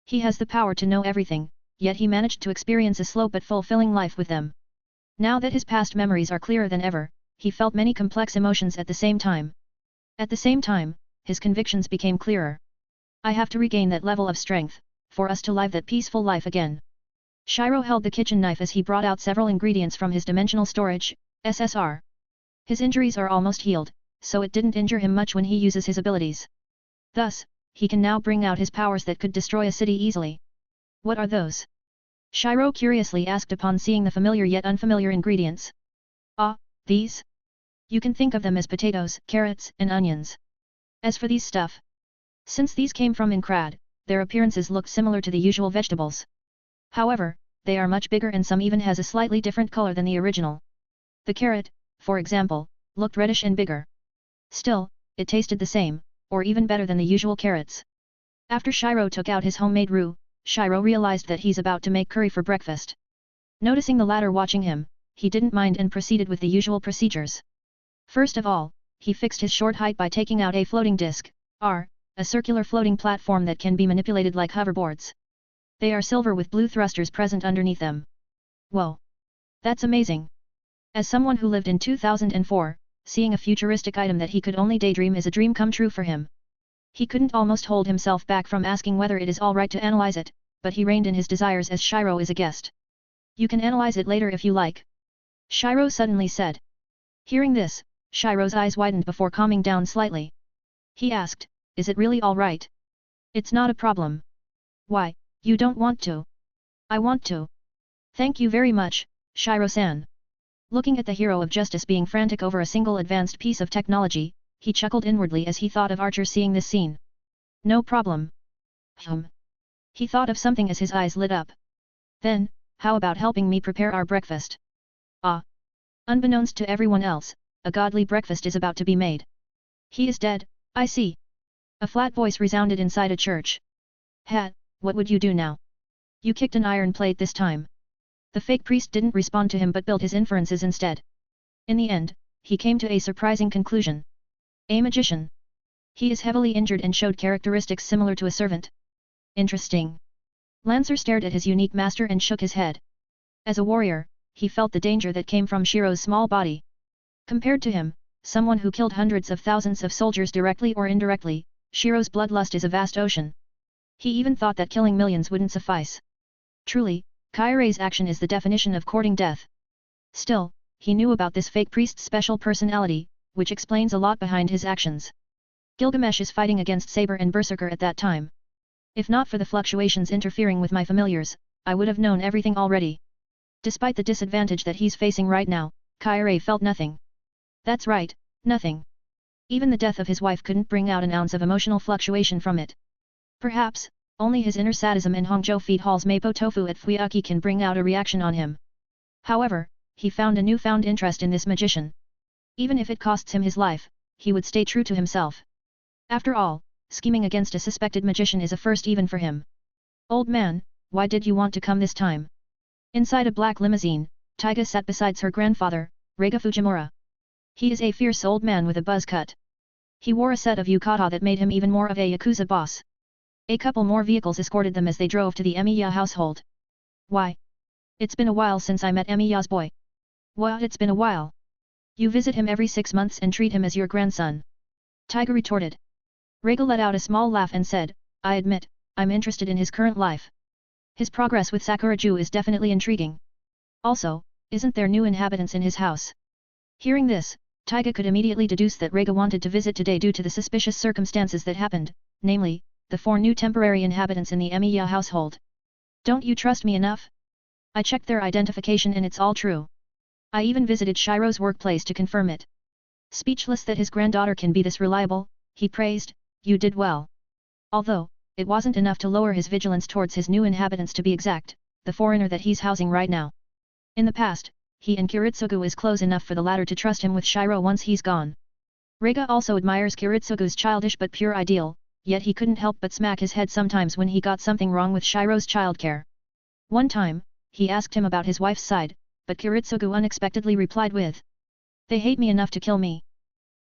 He has the power to know everything, yet he managed to experience a slow but fulfilling life with them. Now that his past memories are clearer than ever, he felt many complex emotions at the same time. At the same time, his convictions became clearer. I have to regain that level of strength, for us to live that peaceful life again. Shiro held the kitchen knife as he brought out several ingredients from his dimensional storage, SSR. His injuries are almost healed, so it didn't injure him much when he uses his abilities. Thus, he can now bring out his powers that could destroy a city easily. What are those? Shiro curiously asked upon seeing the familiar yet unfamiliar ingredients. These? You can think of them as potatoes, carrots, and onions. As for these stuff, since these came from Inkrad, their appearances looked similar to the usual vegetables. However, they are much bigger and some even has a slightly different color than the original. The carrot, for example, looked reddish and bigger. Still, it tasted the same, or even better than the usual carrots. After Shiro took out his homemade roux, Shiro realized that he's about to make curry for breakfast. Noticing the latter watching him, he didn't mind and proceeded with the usual procedures. First of all, he fixed his short height by taking out a floating disc, a circular floating platform that can be manipulated like hoverboards. They are silver with blue thrusters present underneath them. Whoa! That's amazing! As someone who lived in 2004, seeing a futuristic item that he could only daydream is a dream come true for him. He couldn't almost hold himself back from asking whether it is alright to analyze it, but he reined in his desires as Shiro is a guest. You can analyze it later if you like. Shiro suddenly said. Hearing this, Shiro's eyes widened before calming down slightly. He asked, is it really alright? It's not a problem. Why, you don't want to? I want to. Thank you very much, Shiro-san. Looking at the hero of justice being frantic over a single advanced piece of technology, he chuckled inwardly as he thought of Archer seeing this scene. No problem. He thought of something as his eyes lit up. Then, how about helping me prepare our breakfast? Unbeknownst to everyone else, a godly breakfast is about to be made. He is dead, I see. A flat voice resounded inside a church. What would you do now? You kicked an iron plate this time. The fake priest didn't respond to him but built his inferences instead. In the end, he came to a surprising conclusion. A magician. He is heavily injured and showed characteristics similar to a servant. Interesting. Lancer stared at his unique master and shook his head. As a warrior, he felt the danger that came from Shiro's small body. Compared to him, someone who killed hundreds of thousands of soldiers directly or indirectly, Shiro's bloodlust is a vast ocean. He even thought that killing millions wouldn't suffice. Truly, Kairei's action is the definition of courting death. Still, he knew about this fake priest's special personality, which explains a lot behind his actions. Gilgamesh is fighting against Saber and Berserker at that time. If not for the fluctuations interfering with my familiars, I would have known everything already. Despite the disadvantage that he's facing right now, Kairei felt nothing. That's right, nothing. Even the death of his wife couldn't bring out an ounce of emotional fluctuation from it. Perhaps, Only his inner sadism and Hongzhou feed hall's Mapo tofu at Fuyuki can bring out a reaction on him. However, he found a newfound interest in this magician. Even if it costs him his life, he would stay true to himself. After all, scheming against a suspected magician is a first even for him. Old man, why did you want to come this time? Inside a black limousine, Taiga sat beside her grandfather, Reiga Fujimura. He is a fierce old man with a buzz cut. He wore a set of yukata that made him even more of a yakuza boss. A couple more vehicles escorted them as they drove to the Emiya household. Why? It's been a while since I met Emiya's boy. What, it's been a while? You visit him every 6 months and treat him as your grandson. Taiga retorted. Reiga let out a small laugh and said, I admit, I'm interested in his current life. His progress with Sakuraju is definitely intriguing. Also, isn't there new inhabitants in his house? Hearing this, Taiga could immediately deduce that Reiga wanted to visit today due to the suspicious circumstances that happened, namely, the 4 new temporary inhabitants in the Emiya household. Don't you trust me enough? I checked their identification and it's all true. I even visited Shiro's workplace to confirm it. Speechless that his granddaughter can be this reliable, he praised, you did well. Although, it wasn't enough to lower his vigilance towards his new inhabitants to be exact, the foreigner that he's housing right now. In the past, he and Kiritsugu is close enough for the latter to trust him with Shiro once he's gone. Reiga also admires Kiritsugu's childish but pure ideal, yet he couldn't help but smack his head sometimes when he got something wrong with Shiro's childcare. One time, he asked him about his wife's side, but Kiritsugu unexpectedly replied with, they hate me enough to kill me.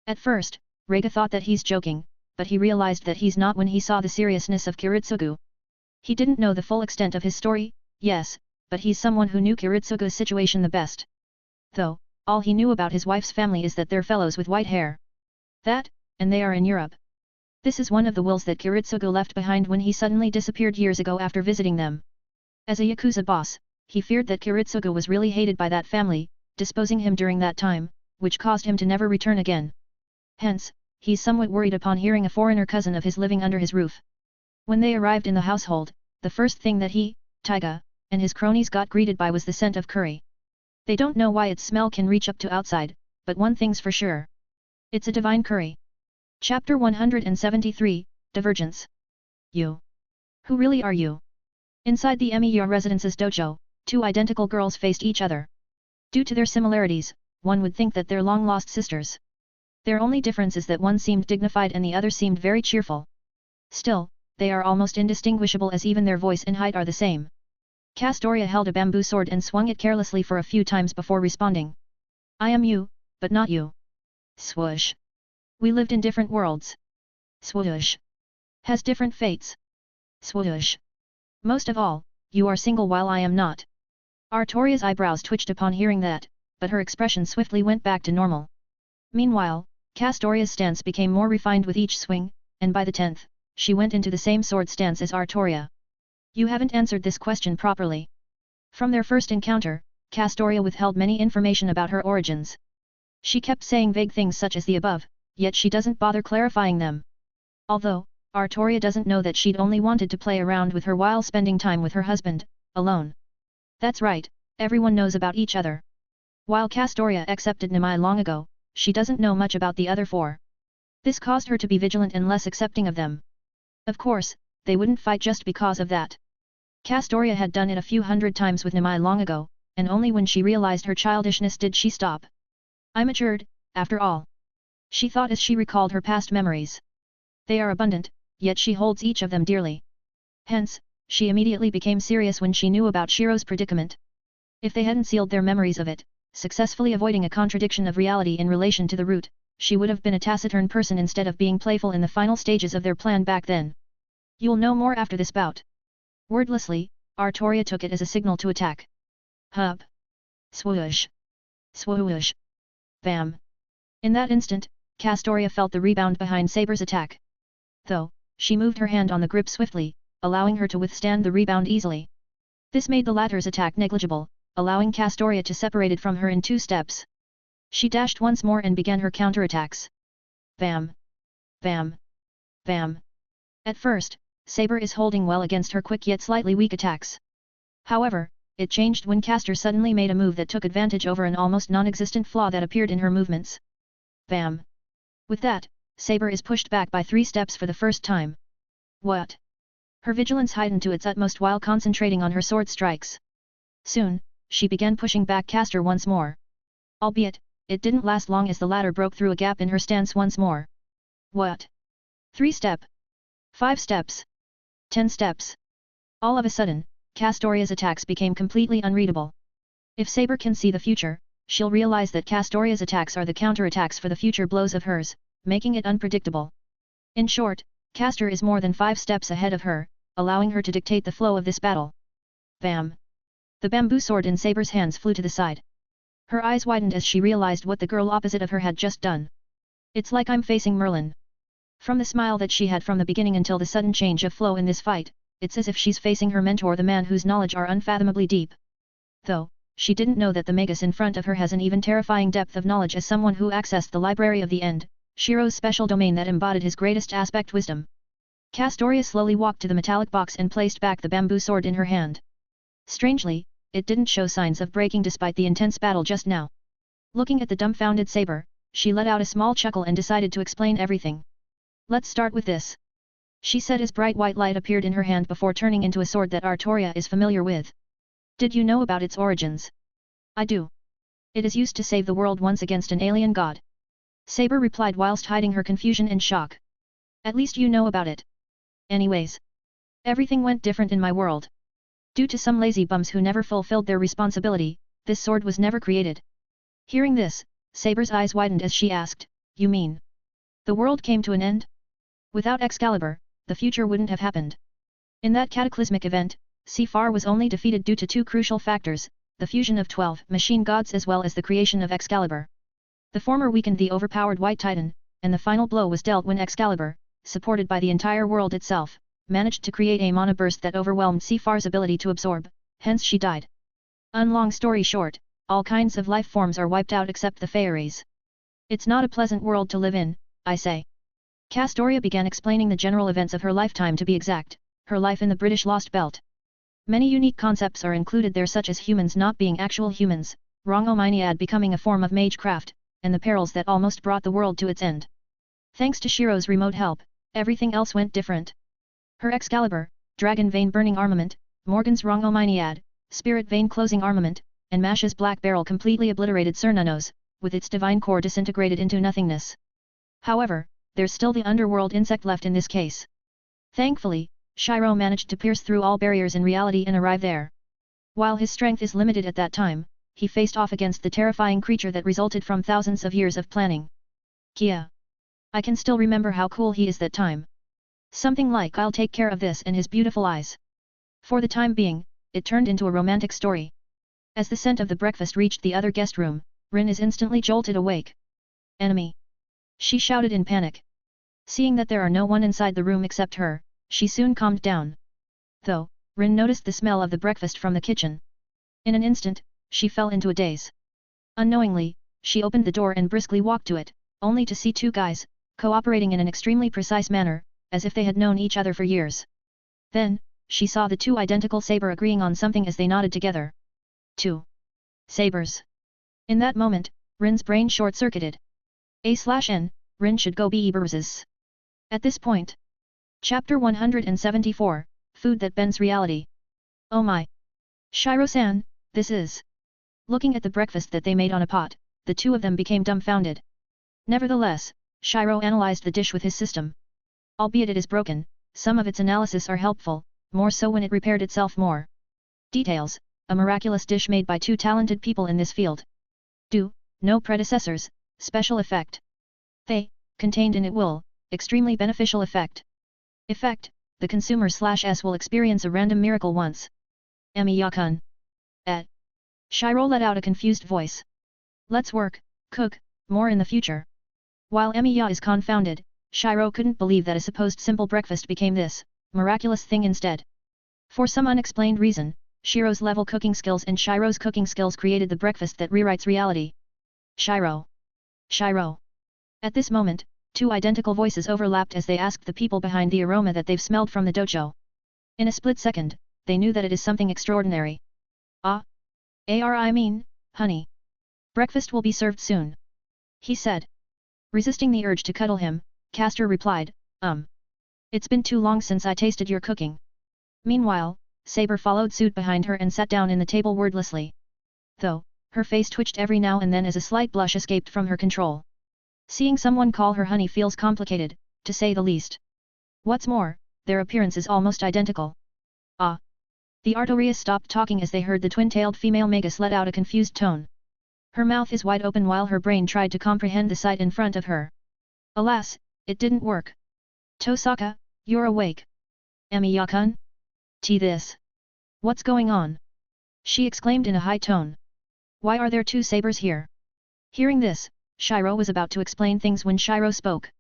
At first, Reiga thought that he's joking, but he realized that he's not when he saw the seriousness of Kiritsugu. He didn't know the full extent of his story, yes, but he's someone who knew Kiritsugu's situation the best. Though, all he knew about his wife's family is that they're fellows with white hair. That, and they are in Europe. This is one of the wills that Kiritsugu left behind when he suddenly disappeared years ago after visiting them. As a Yakuza boss, he feared that Kiritsugu was really hated by that family, disposing him during that time, which caused him to never return again. Hence, he's somewhat worried upon hearing a foreigner cousin of his living under his roof. When they arrived in the household, the first thing that he, Taiga, and his cronies got greeted by was the scent of curry. They don't know why its smell can reach up to outside, but one thing's for sure. It's a divine curry. Chapter 173, Divergence. You. Who really are you? Inside the Emiya residence's dojo, 2 identical girls faced each other. Due to their similarities, one would think that they're long-lost sisters. Their only difference is that one seemed dignified and the other seemed very cheerful. Still, they are almost indistinguishable as even their voice and height are the same. Castoria held a bamboo sword and swung it carelessly for a few times before responding. I am you, but not you. Swoosh. We lived in different worlds. Swoosh. Has different fates. Swoosh. Most of all, you are single while I am not. Artoria's eyebrows twitched upon hearing that, but her expression swiftly went back to normal. Meanwhile, Castoria's stance became more refined with each swing, and by the 10th, she went into the same sword stance as Artoria. You haven't answered this question properly. From their first encounter, Castoria withheld many information about her origins. She kept saying vague things such as the above, yet she doesn't bother clarifying them. Although, Artoria doesn't know that she'd only wanted to play around with her while spending time with her husband, alone. That's right, everyone knows about each other. While Castoria accepted Nimai long ago, she doesn't know much about the other 4. This caused her to be vigilant and less accepting of them. Of course, they wouldn't fight just because of that. Castoria had done it a few hundred times with Nimai long ago, and only when she realized her childishness did she stop. I matured, after all. She thought as she recalled her past memories. They are abundant, yet she holds each of them dearly. Hence, she immediately became serious when she knew about Shiro's predicament. If they hadn't sealed their memories of it, successfully avoiding a contradiction of reality in relation to the root, she would have been a taciturn person instead of being playful in the final stages of their plan back then. You'll know more after this bout. Wordlessly, Artoria took it as a signal to attack. Hup. Swoosh. Swoosh. Bam. In that instant, Castoria felt the rebound behind Saber's attack. Though, she moved her hand on the grip swiftly, allowing her to withstand the rebound easily. This made the latter's attack negligible, allowing Castoria to separate it from her in 2 steps. She dashed once more and began her counterattacks. Bam. Bam. Bam. At first, Saber is holding well against her quick yet slightly weak attacks. However, it changed when Castor suddenly made a move that took advantage over an almost non-existent flaw that appeared in her movements. Bam. With that, Saber is pushed back by 3 steps for the first time. What? Her vigilance heightened to its utmost while concentrating on her sword strikes. Soon, she began pushing back Castor once more. Albeit, it didn't last long as the latter broke through a gap in her stance once more. What? 3 step? 5 steps? 10 steps? All of a sudden, Castoria's attacks became completely unreadable. If Saber can see the future, she'll realize that Castoria's attacks are the counterattacks for the future blows of hers, making it unpredictable. In short, Castor is more than 5 steps ahead of her, allowing her to dictate the flow of this battle. Bam! The bamboo sword in Saber's hands flew to the side. Her eyes widened as she realized what the girl opposite of her had just done. It's like I'm facing Merlin. From the smile that she had from the beginning until the sudden change of flow in this fight, it's as if she's facing her mentor, the man whose knowledge are unfathomably deep. Though, she didn't know that the Magus in front of her has an even terrifying depth of knowledge as someone who accessed the Library of the End, Shiro's special domain that embodied his greatest aspect, wisdom. Castoria slowly walked to the metallic box and placed back the bamboo sword in her hand. Strangely, it didn't show signs of breaking despite the intense battle just now. Looking at the dumbfounded Saber, she let out a small chuckle and decided to explain everything. Let's start with this, she said as bright white light appeared in her hand before turning into a sword that Artoria is familiar with. Did you know about its origins? I do. It is used to save the world once against an alien god. Saber replied whilst hiding her confusion and shock. At least you know about it. Anyways, everything went different in my world. Due to some lazy bums who never fulfilled their responsibility, this sword was never created. Hearing this, Saber's eyes widened as she asked, you mean the world came to an end? Without Excalibur, the future wouldn't have happened. In that cataclysmic event, Sephar was only defeated due to 2 crucial factors, the fusion of 12 machine gods as well as the creation of Excalibur. The former weakened the overpowered White Titan, and the final blow was dealt when Excalibur, supported by the entire world itself, managed to create a mana burst that overwhelmed Sephar's ability to absorb, hence she died. Long story short, all kinds of life forms are wiped out except the fairies. It's not a pleasant world to live in, I say. Castoria began explaining the general events of her lifetime, to be exact, her life in the British Lost Belt. Many unique concepts are included there, such as humans not being actual humans, Rongomyniad becoming a form of magecraft, and the perils that almost brought the world to its end. Thanks to Shiro's remote help, everything else went different. Her Excalibur, Dragon Vein burning armament, Morgan's Rongomyniad, Spirit Vein closing armament, and Mash's Black Barrel completely obliterated Cernunnos, with its divine core disintegrated into nothingness. However, there's still the underworld insect left in this case. Thankfully, Shiro managed to pierce through all barriers in reality and arrive there. While his strength is limited at that time, he faced off against the terrifying creature that resulted from thousands of years of planning. Kia! I can still remember how cool he is that time. Something like I'll take care of this and his beautiful eyes. For the time being, it turned into a romantic story. As the scent of the breakfast reached the other guest room, Rin is instantly jolted awake. Enemy! She shouted in panic. Seeing that there are no one inside the room except her, she soon calmed down. Though, Rin noticed the smell of the breakfast from the kitchen. In an instant, she fell into a daze. Unknowingly, she opened the door and briskly walked to it, only to see 2 guys, cooperating in an extremely precise manner, as if they had known each other for years. Then, she saw the 2 identical Saber agreeing on something as they nodded together. 2 Sabers. In that moment, Rin's brain short-circuited. A/N, Rin should go be Eberzes. At this point. Chapter 174, Food that Bends Reality. Oh my! Shiro-san, this is... Looking at the breakfast that they made on a pot, the 2 of them became dumbfounded. Nevertheless, Shiro analyzed the dish with his system. Albeit it is broken, some of its analysis are helpful, more so when it repaired itself more. Details, a miraculous dish made by 2 talented people in this field. No predecessors, special effect. They, contained in it will, extremely beneficial effect. Effect, the consumer/s will experience a random miracle once. Emi-ya-kun. Shiro let out a confused voice. Let's work, cook, more in the future. While Emi-ya is confounded, Shiro couldn't believe that a supposed simple breakfast became this miraculous thing instead. For some unexplained reason, Shiro's level cooking skills and Shiro's cooking skills created the breakfast that rewrites reality. Shiro! Shiro! At this moment, 2 identical voices overlapped as they asked the people behind the aroma that they've smelled from the dojo. In a split second, they knew that it is something extraordinary. I mean, honey. Breakfast will be served soon. He said. Resisting the urge to cuddle him, Castor replied, It's been too long since I tasted your cooking. Meanwhile, Saber followed suit behind her and sat down in the table wordlessly. Though, her face twitched every now and then as a slight blush escaped from her control. Seeing someone call her honey feels complicated, to say the least. What's more, their appearance is almost identical. Ah! The Artorias stopped talking as they heard the twin-tailed female magus let out a confused tone. Her mouth is wide open while her brain tried to comprehend the sight in front of her. Alas, it didn't work. Tosaka, you're awake. Emi-yakun? This. What's going on? She exclaimed in a high tone. Why are there two sabers here? Hearing this, Shiro was about to explain things when Shiro spoke.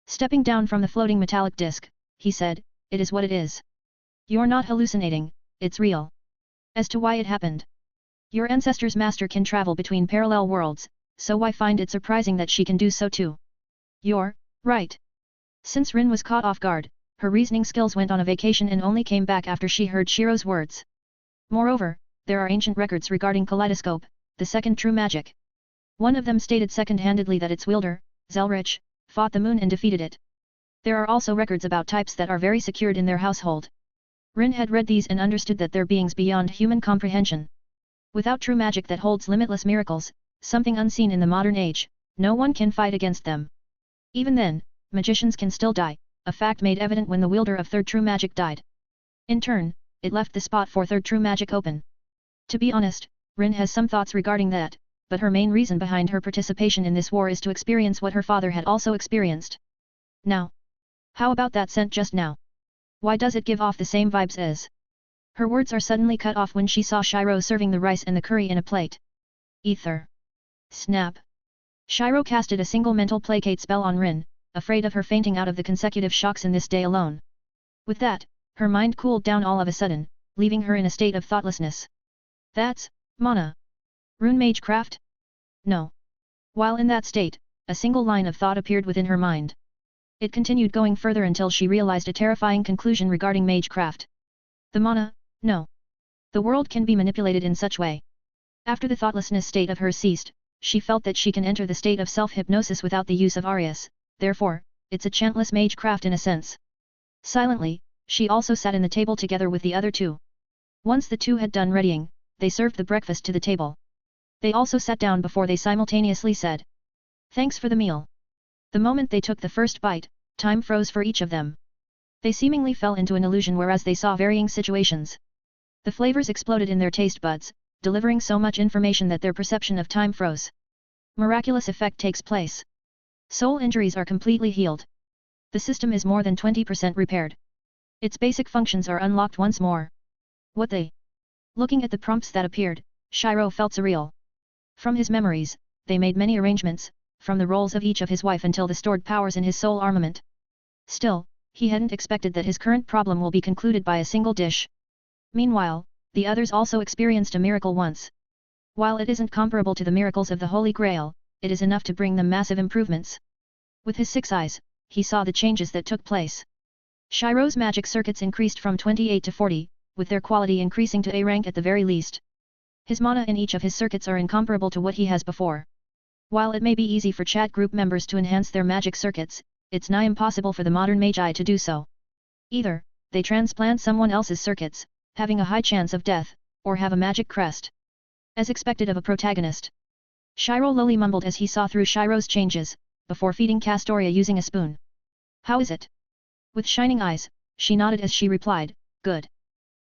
Stepping down from the floating metallic disc, he said, it is what it is. You're not hallucinating, it's real. As to why it happened. Your ancestor's master can travel between parallel worlds, so why find it surprising that she can do so too? You're right. Since Rin was caught off guard, her reasoning skills went on a vacation and only came back after she heard Shiro's words. Moreover, there are ancient records regarding Kaleidoscope, the second true magic. One of them stated second-handedly that its wielder, Zelrich, fought the moon and defeated it. There are also records about types that are very secured in their household. Rin had read these and understood that they're beings beyond human comprehension. Without true magic that holds limitless miracles, something unseen in the modern age, no one can fight against them. Even then, magicians can still die, a fact made evident when the wielder of third true magic died. In turn, it left the spot for third true magic open. To be honest, Rin has some thoughts regarding that, but her main reason behind her participation in this war is to experience what her father had also experienced. Now, how about that scent just now? Why does it give off the same vibes as? Her words are suddenly cut off when she saw Shiro serving the rice and the curry in a plate. Ether. Snap. Shiro casted a single mental placate spell on Rin, afraid of her fainting out of the consecutive shocks in this day alone. With that, her mind cooled down all of a sudden, leaving her in a state of thoughtlessness. That's mana. Rune mage craft? No. While in that state, a single line of thought appeared within her mind. It continued going further until she realized a terrifying conclusion regarding magecraft. The mana, no. The world can be manipulated in such way. After the thoughtlessness state of hers ceased, she felt that she can enter the state of self-hypnosis without the use of Arius, therefore, it's a chantless magecraft in a sense. Silently, she also sat in the table together with the other two. Once the two had done readying, they served the breakfast to the table. They also sat down before they simultaneously said, "Thanks for the meal." The moment they took the first bite, time froze for each of them. They seemingly fell into an illusion whereas they saw varying situations. The flavors exploded in their taste buds, delivering so much information that their perception of time froze. Miraculous effect takes place. Soul injuries are completely healed. The system is more than 20% repaired. Its basic functions are unlocked once more. What they? Looking at the prompts that appeared, Shiro felt surreal. From his memories, they made many arrangements, from the roles of each of his wife until the stored powers in his soul armament. Still, he hadn't expected that his current problem will be concluded by a single dish. Meanwhile, the others also experienced a miracle once. While it isn't comparable to the miracles of the Holy Grail, it is enough to bring them massive improvements. With his 6 eyes, he saw the changes that took place. Shiro's magic circuits increased from 28 to 40, with their quality increasing to A rank at the very least. His mana in each of his circuits are incomparable to what he has before. While it may be easy for chat group members to enhance their magic circuits, it's nigh impossible for the modern magi to do so. Either, they transplant someone else's circuits, having a high chance of death, or have a magic crest. As expected of a protagonist. Shiro lowly mumbled as he saw through Shiro's changes, before feeding Castoria using a spoon. How is it? With shining eyes, she nodded as she replied, good.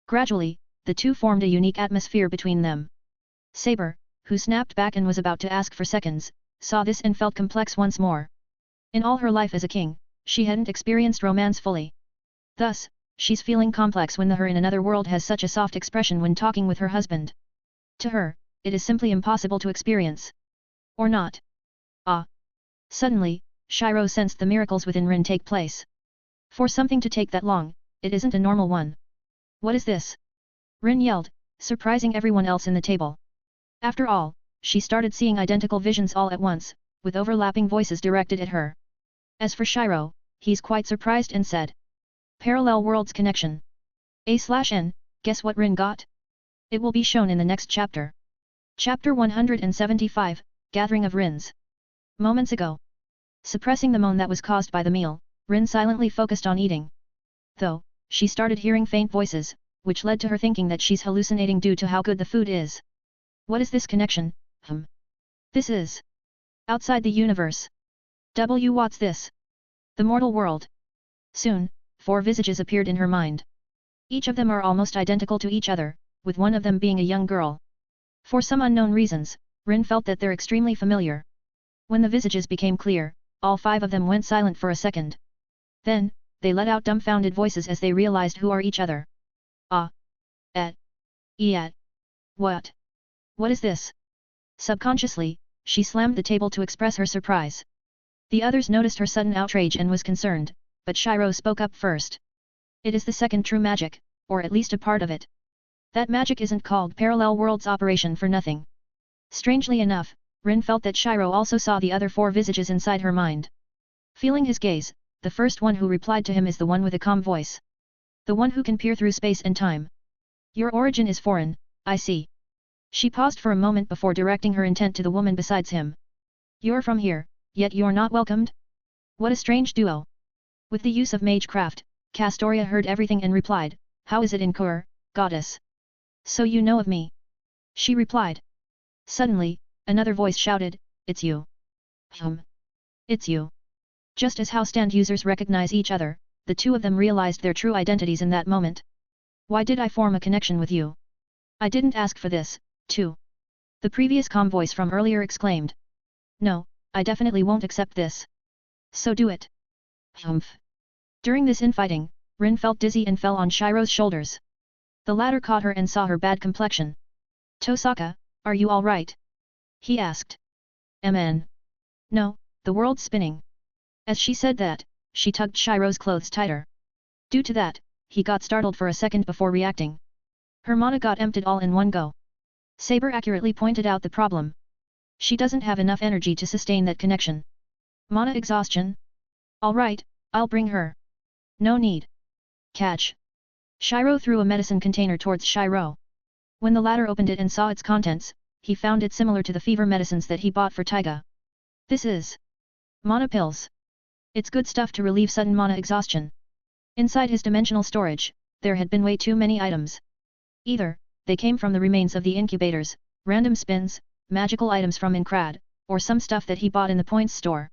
Gradually, the two formed a unique atmosphere between them. Saber, who snapped back and was about to ask for seconds, saw this and felt complex once more. In all her life as a king, she hadn't experienced romance fully. Thus, she's feeling complex when the her in another world has such a soft expression when talking with her husband. To her, it is simply impossible to experience. Or not. Ah! Suddenly, Shiro sensed the miracles within Rin take place. For something to take that long, it isn't a normal one. What is this? Rin yelled, surprising everyone else in the table. After all, she started seeing identical visions all at once, with overlapping voices directed at her. As for Shiro, he's quite surprised and said. Parallel Worlds Connection. A/N, guess what Rin got? It will be shown in the next chapter. Chapter 175, Gathering of Rins. Moments ago. Suppressing the moan that was caused by the meal, Rin silently focused on eating. Though, she started hearing faint voices, which led to her thinking that she's hallucinating due to how good the food is. What is this connection? This is outside the universe. What's this? The mortal world. Soon, 4 visages appeared in her mind. Each of them are almost identical to each other, with one of them being a young girl. For some unknown reasons, Rin felt that they're extremely familiar. When the visages became clear, all 5 of them went silent for a second. Then, they let out dumbfounded voices as they realized who are each other. Ah. Et. What? What is this? Subconsciously, she slammed the table to express her surprise. The others noticed her sudden outrage and was concerned, but Shiro spoke up first. It is the second true magic, or at least a part of it. That magic isn't called Parallel Worlds Operation for nothing. Strangely enough, Rin felt that Shiro also saw the other 4 visages inside her mind. Feeling his gaze, the first one who replied to him is the one with a calm voice. The one who can peer through space and time. Your origin is foreign, I see. She paused for a moment before directing her intent to the woman besides him. You're from here, yet you're not welcomed? What a strange duo. With the use of magecraft, Castoria heard everything and replied, how is it in Kur, goddess? So you know of me? She replied. Suddenly, another voice shouted, it's you. It's you. Just as how stand users recognize each other, the 2 of them realized their true identities in that moment. Why did I form a connection with you? I didn't ask for this, too. The previous calm voice from earlier exclaimed. No, I definitely won't accept this. So do it. During this infighting, Rin felt dizzy and fell on Shiro's shoulders. The latter caught her and saw her bad complexion. Tosaka, are you alright? He asked. No, the world's spinning. As she said that, she tugged Shiro's clothes tighter. Due to that, he got startled for a second before reacting. Her mana got emptied all in one go. Saber accurately pointed out the problem. She doesn't have enough energy to sustain that connection. Mana exhaustion? Alright, I'll bring her. No need. Catch. Shiro threw a medicine container towards Shiro. When the latter opened it and saw its contents, he found it similar to the fever medicines that he bought for Taiga. This is mana pills. It's good stuff to relieve sudden mana exhaustion. Inside his dimensional storage, there had been way too many items. Either, they came from the remains of the incubators, random spins, magical items from Incrad, or some stuff that he bought in the points store.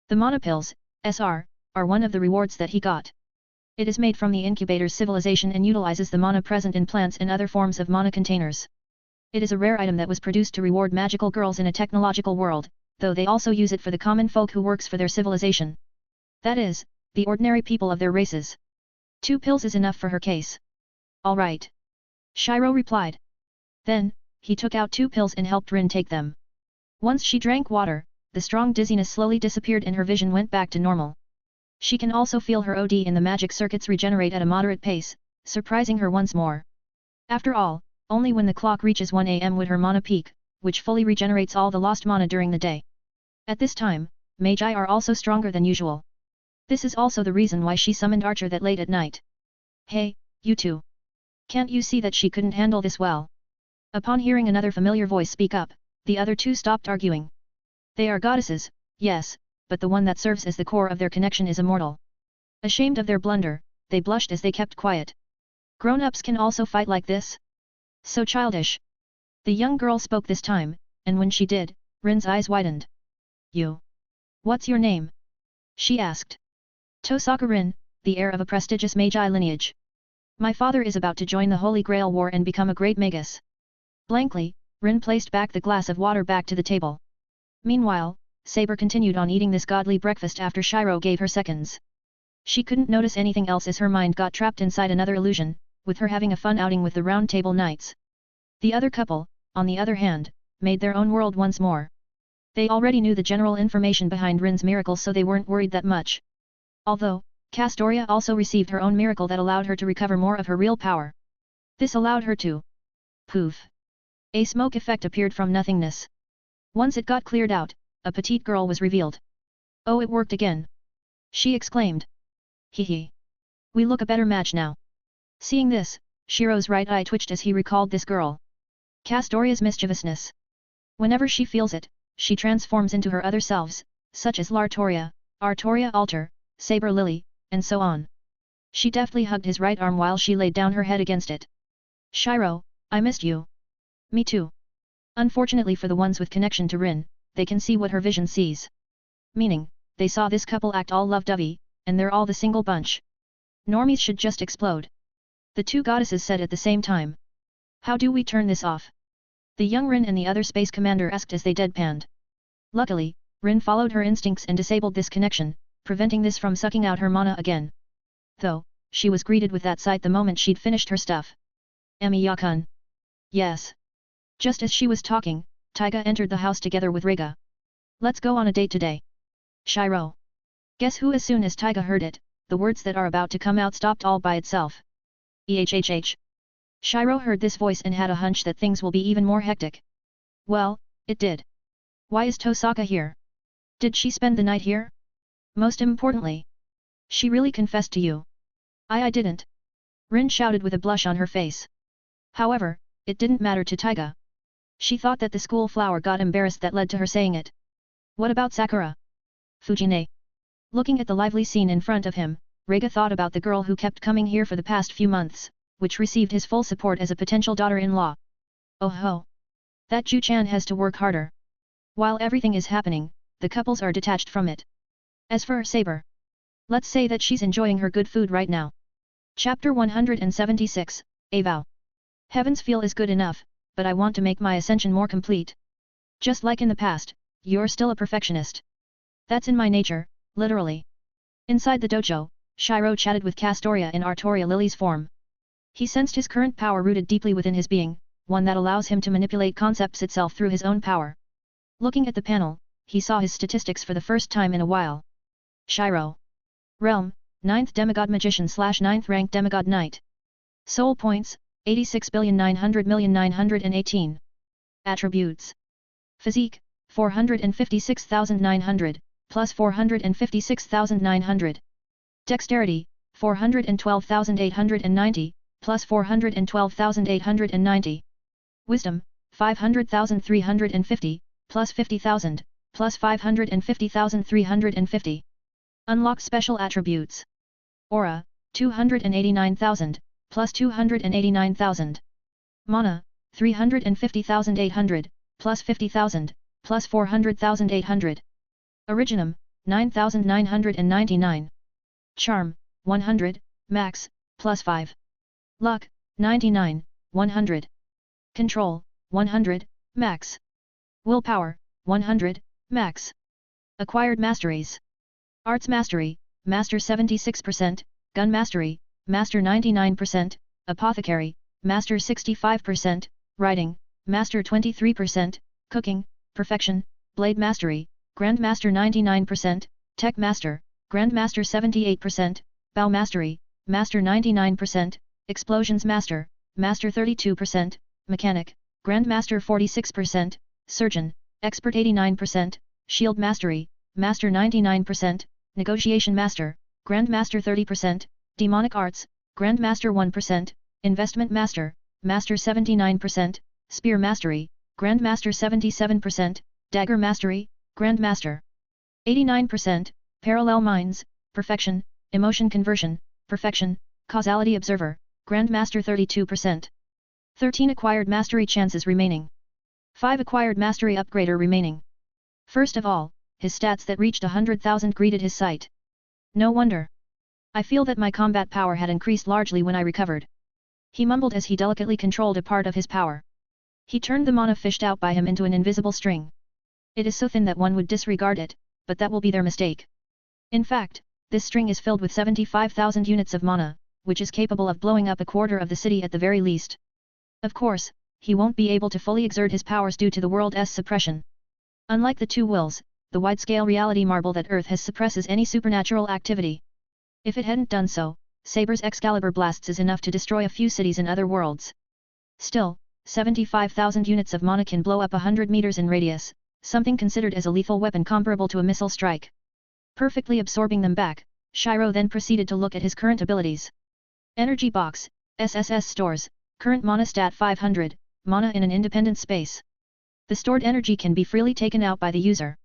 The mana pills, SR, are one of the rewards that he got. It is made from the incubator's civilization and utilizes the mana present in plants and other forms of mana containers. It is a rare item that was produced to reward magical girls in a technological world, though they also use it for the common folk who works for their civilization. That is, the ordinary people of their races. 2 pills is enough for her case. All right. Shiro replied. Then, he took out 2 pills and helped Rin take them. Once she drank water, the strong dizziness slowly disappeared and her vision went back to normal. She can also feel her OD in the magic circuits regenerate at a moderate pace, surprising her once more. After all, only when the clock reaches 1 AM would her mana peak, which fully regenerates all the lost mana during the day. At this time, magi are also stronger than usual. This is also the reason why she summoned Archer that late at night. Hey, you two. Can't you see that she couldn't handle this well? Upon hearing another familiar voice speak up, the other 2 stopped arguing. They are goddesses, yes, but the one that serves as the core of their connection is immortal. Ashamed of their blunder, they blushed as they kept quiet. Grown-ups can also fight like this? So childish. The young girl spoke this time, and when she did, Rin's eyes widened. You. What's your name? She asked. Tosaka Rin, the heir of a prestigious magi lineage. My father is about to join the Holy Grail War and become a great magus. Blankly, Rin placed back the glass of water back to the table. Meanwhile, Saber continued on eating this godly breakfast after Shiro gave her seconds. She couldn't notice anything else as her mind got trapped inside another illusion, with her having a fun outing with the Round Table Knights. The other couple, on the other hand, made their own world once more. They already knew the general information behind Rin's miracle, so they weren't worried that much. Although, Castoria also received her own miracle that allowed her to recover more of her real power. This allowed her to... Poof! A smoke effect appeared from nothingness. Once it got cleared out, a petite girl was revealed. Oh, it worked again! She exclaimed. Hee hee. We look a better match now. Seeing this, Shiro's right eye twitched as he recalled this girl. Castoria's mischievousness. Whenever she feels it, she transforms into her other selves, such as Lartoria, Artoria Alter, Saber Lily, and so on. She deftly hugged his right arm while she laid down her head against it. Shiro, I missed you. Me too. Unfortunately for the ones with connection to Rin, they can see what her vision sees. Meaning, they saw this couple act all lovey-dovey, and they're all the single bunch. Normies should just explode. The two goddesses said at the same time. How do we turn this off? The young Rin and the other space commander asked as they deadpanned. Luckily, Rin followed her instincts and disabled this connection, preventing this from sucking out her mana again. Though, she was greeted with that sight the moment she'd finished her stuff. Emi-ya-kun. Yes. Just as she was talking, Taiga entered the house together with Rega. Let's go on a date today. Shiro. Guess who? As soon as Taiga heard it, the words that are about to come out stopped all by itself. EHHH. Shiro heard this voice and had a hunch that things will be even more hectic. Well, it did. Why is Tosaka here? Did she spend the night here? Most importantly, she really confessed to you. I didn't. Rin shouted with a blush on her face. However, it didn't matter to Taiga. She thought that the school flower got embarrassed that led to her saying it. What about Sakura? Fujine. Looking at the lively scene in front of him, Rega thought about the girl who kept coming here for the past few months, which received his full support as a potential daughter-in-law. Oh ho! That Ju-chan has to work harder. While everything is happening, the couples are detached from it. As for Saber, let's say that she's enjoying her good food right now. Chapter 176, A Vow. Heavens feel is good enough, but I want to make my ascension more complete. Just like in the past, you're still a perfectionist. That's in my nature, literally. Inside the dojo, Shiro chatted with Castoria in Artoria Lily's form. He sensed his current power rooted deeply within his being, one that allows him to manipulate concepts itself through his own power. Looking at the panel, he saw his statistics for the first time in a while. Shiro. Realm, 9th Demigod Magician / 9th Rank Demigod Knight. Soul Points, 86,900,918. Attributes. Physique, 456,900, plus 456,900. Dexterity, 412,890, plus 412,890. Wisdom, 500,350, plus 50,000, plus 550,350. Unlock special attributes. Aura, 289,000, plus 289,000. Mana, 350,800, plus 50,000, plus 400,800. Originum, 9,999. Charm, 100, max, plus 5. Luck, 99, 100. Control, 100, max. Willpower, 100, max. Acquired masteries. Arts Mastery, Master 76%, Gun Mastery, Master 99%, Apothecary, Master 65%, Writing, Master 23%, Cooking, Perfection, Blade Mastery, Grand Master 99%, Tech Master, Grand Master 78%, Bow Mastery, Master 99%, Explosions Master, Master 32%, Mechanic, Grand Master 46%, Surgeon, Expert 89%, Shield Mastery, Master 99%, Negotiation Master, Grand Master 30%, Demonic Arts, Grand Master 1%, Investment Master, Master 79%, Spear Mastery, Grand Master 77%, Dagger Mastery, Grand Master 89%, Parallel Minds, Perfection, Emotion Conversion, Perfection, Causality Observer, Grand Master 32%. 13 acquired mastery chances remaining. 5 acquired mastery upgrader remaining. First of all, his stats that reached 100,000 greeted his sight. No wonder. I feel that my combat power had increased largely when I recovered. He mumbled as he delicately controlled a part of his power. He turned the mana fished out by him into an invisible string. It is so thin that one would disregard it, but that will be their mistake. In fact, this string is filled with 75,000 units of mana, which is capable of blowing up a quarter of the city at the very least. Of course, he won't be able to fully exert his powers due to the world's suppression. Unlike the two wills, the wide-scale reality marble that Earth has suppresses any supernatural activity. If it hadn't done so, Saber's Excalibur blasts is enough to destroy a few cities in other worlds. Still, 75,000 units of mana can blow up 100 meters in radius, something considered as a lethal weapon comparable to a missile strike. Perfectly absorbing them back, Shiro then proceeded to look at his current abilities. Energy Box, SSS Stores, current mana stat 500, mana in an independent space. The stored energy can be freely taken out by the user.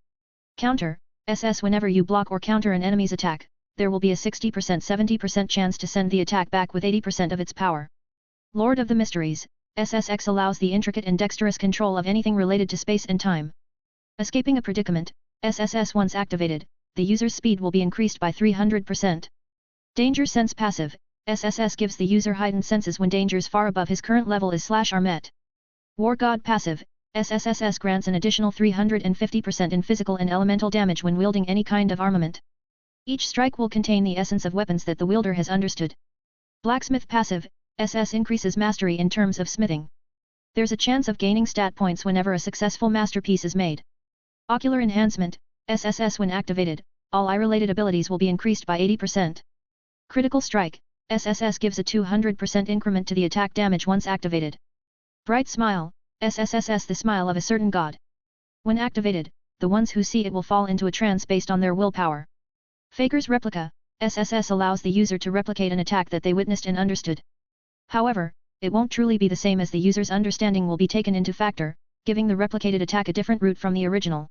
Counter, SS whenever you block or counter an enemy's attack, there will be a 60%-70% chance to send the attack back with 80% of its power. Lord of the Mysteries, SSX allows the intricate and dexterous control of anything related to space and time. Escaping a predicament, SSS once activated, the user's speed will be increased by 300%. Danger Sense Passive, SSS gives the user heightened senses when dangers far above his current level are met. War God Passive, SSSS grants an additional 350% in physical and elemental damage when wielding any kind of armament. Each strike will contain the essence of weapons that the wielder has understood. Blacksmith Passive, SS increases mastery in terms of smithing. There's a chance of gaining stat points whenever a successful masterpiece is made. Ocular Enhancement, SSS when activated, all eye-related abilities will be increased by 80%. Critical Strike, SSS gives a 200% increment to the attack damage once activated. Bright Smile, SSSS the smile of a certain god. When activated, the ones who see it will fall into a trance based on their willpower. Faker's Replica, SSS allows the user to replicate an attack that they witnessed and understood. However, it won't truly be the same as the user's understanding will be taken into factor, giving the replicated attack a different route from the original.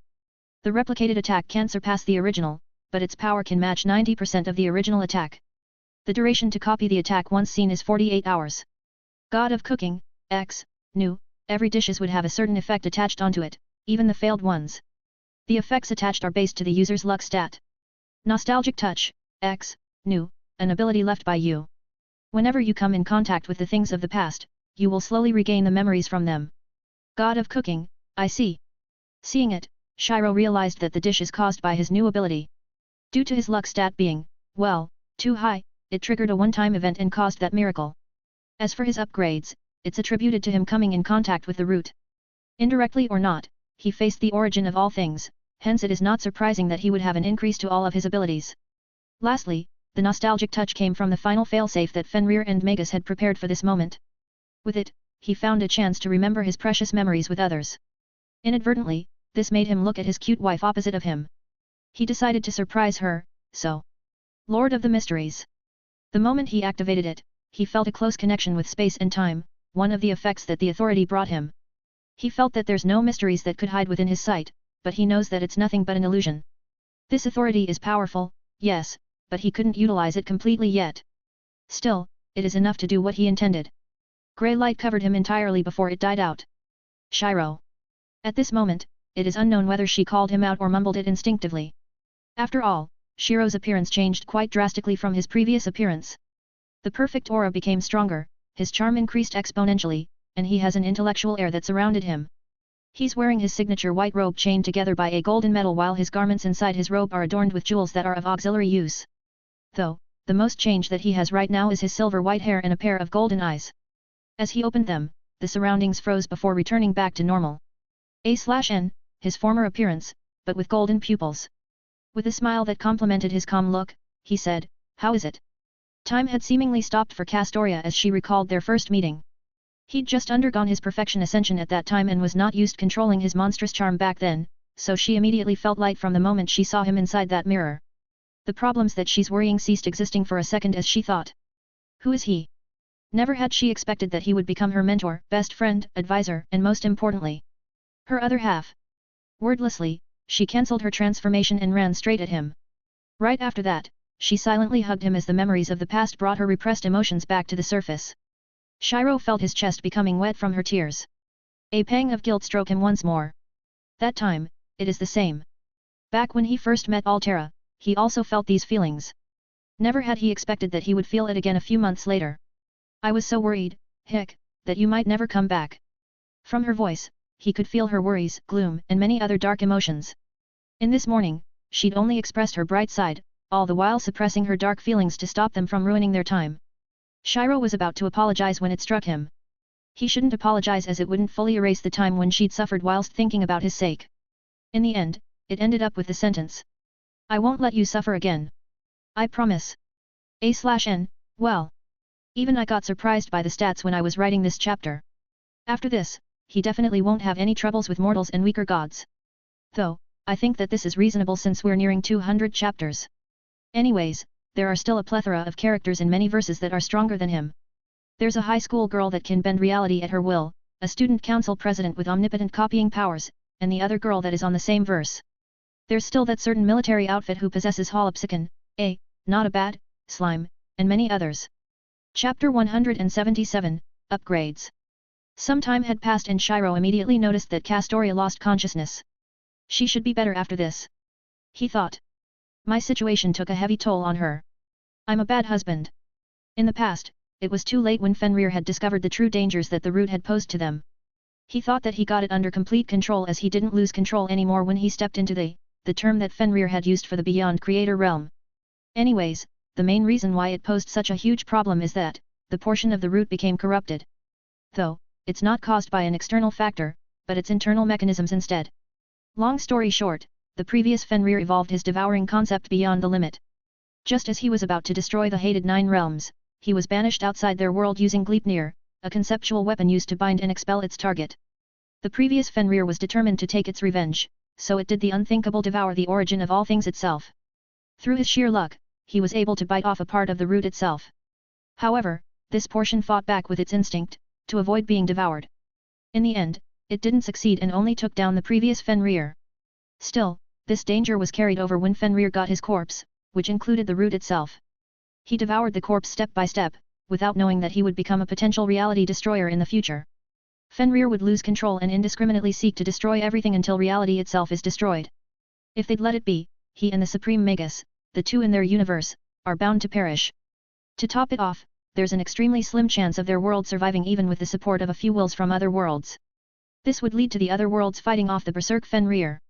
The replicated attack can't surpass the original, but its power can match 90% of the original attack. The duration to copy the attack once seen is 48 hours. God of Cooking, X, New, every dishes would have a certain effect attached onto it, even the failed ones. The effects attached are based to the user's luck stat. Nostalgic Touch, X, New, an ability left by you. Whenever you come in contact with the things of the past, you will slowly regain the memories from them. God of Cooking, I see. Seeing it, Shiro realized that the dish is caused by his new ability. Due to his luck stat being, well, too high, it triggered a one-time event and caused that miracle. As for his upgrades, it's attributed to him coming in contact with the root. Indirectly or not, he faced the origin of all things, hence it is not surprising that he would have an increase to all of his abilities. Lastly, the nostalgic touch came from the final failsafe that Fenrir and Magus had prepared for this moment. With it, he found a chance to remember his precious memories with others. Inadvertently, this made him look at his cute wife opposite of him. He decided to surprise her, so. Lord of the Mysteries. The moment he activated it, he felt a close connection with space and time, one of the effects that the authority brought him. He felt that there's no mysteries that could hide within his sight, but he knows that it's nothing but an illusion. This authority is powerful, yes, but he couldn't utilize it completely yet. Still, it is enough to do what he intended. Grey light covered him entirely before it died out. Shiro. At this moment, it is unknown whether she called him out or mumbled it instinctively. After all, Shiro's appearance changed quite drastically from his previous appearance. The perfect aura became stronger, his charm increased exponentially, and he has an intellectual air that surrounded him. He's wearing his signature white robe chained together by a golden medal while his garments inside his robe are adorned with jewels that are of auxiliary use. Though, the most change that he has right now is his silver white hair and a pair of golden eyes. As he opened them, the surroundings froze before returning back to normal. A/N, his former appearance, but with golden pupils. With a smile that complemented his calm look, he said, "How is it?" Time had seemingly stopped for Castoria as she recalled their first meeting. He'd just undergone his perfection ascension at that time and was not used controlling his monstrous charm back then, so she immediately felt light from the moment she saw him inside that mirror. The problems that she's worrying ceased existing for a second as she thought. Who is he? Never had she expected that he would become her mentor, best friend, advisor, and most importantly, her other half. Wordlessly, she cancelled her transformation and ran straight at him. Right after that, she silently hugged him as the memories of the past brought her repressed emotions back to the surface. Shiro felt his chest becoming wet from her tears. A pang of guilt struck him once more. That time, it is the same. Back when he first met Altera, he also felt these feelings. Never had he expected that he would feel it again a few months later. I was so worried, Hick, that you might never come back. From her voice, he could feel her worries, gloom, and many other dark emotions. In this morning, she'd only expressed her bright side, all the while suppressing her dark feelings to stop them from ruining their time. Shiro was about to apologize when it struck him. He shouldn't apologize as it wouldn't fully erase the time when she'd suffered whilst thinking about his sake. In the end, it ended up with the sentence. I won't let you suffer again. I promise. A/N, well. Even I got surprised by the stats when I was writing this chapter. After this, he definitely won't have any troubles with mortals and weaker gods. Though, I think that this is reasonable since we're nearing 200 chapters. Anyways, there are still a plethora of characters in many verses that are stronger than him. There's a high school girl that can bend reality at her will, a student council president with omnipotent copying powers, and the other girl that is on the same verse. There's still that certain military outfit who possesses holopsychon, Not a bad, slime, and many others. Chapter 177, Upgrades. Some time had passed and Shiro immediately noticed that Castoria lost consciousness. She should be better after this, he thought. My situation took a heavy toll on her. I'm a bad husband. In the past, it was too late when Fenrir had discovered the true dangers that the root had posed to them. He thought that he got it under complete control as he didn't lose control anymore when he stepped into the term that Fenrir had used for the Beyond Creator realm. Anyways, the main reason why it posed such a huge problem is that, the portion of the root became corrupted. Though, it's not caused by an external factor, but its internal mechanisms instead. Long story short, the previous Fenrir evolved his devouring concept beyond the limit. Just as he was about to destroy the hated 9 realms, he was banished outside their world using Gleipnir, a conceptual weapon used to bind and expel its target. The previous Fenrir was determined to take its revenge, so it did the unthinkable, devour the origin of all things itself. Through his sheer luck, he was able to bite off a part of the root itself. However, this portion fought back with its instinct, to avoid being devoured. In the end, it didn't succeed and only took down the previous Fenrir. Still, this danger was carried over when Fenrir got his corpse, which included the root itself. He devoured the corpse step by step, without knowing that he would become a potential reality destroyer in the future. Fenrir would lose control and indiscriminately seek to destroy everything until reality itself is destroyed. If they'd let it be, he and the Supreme Magus, the two in their universe, are bound to perish. To top it off, there's an extremely slim chance of their world surviving even with the support of a few wills from other worlds. This would lead to the other worlds fighting off the Berserk Fenrir.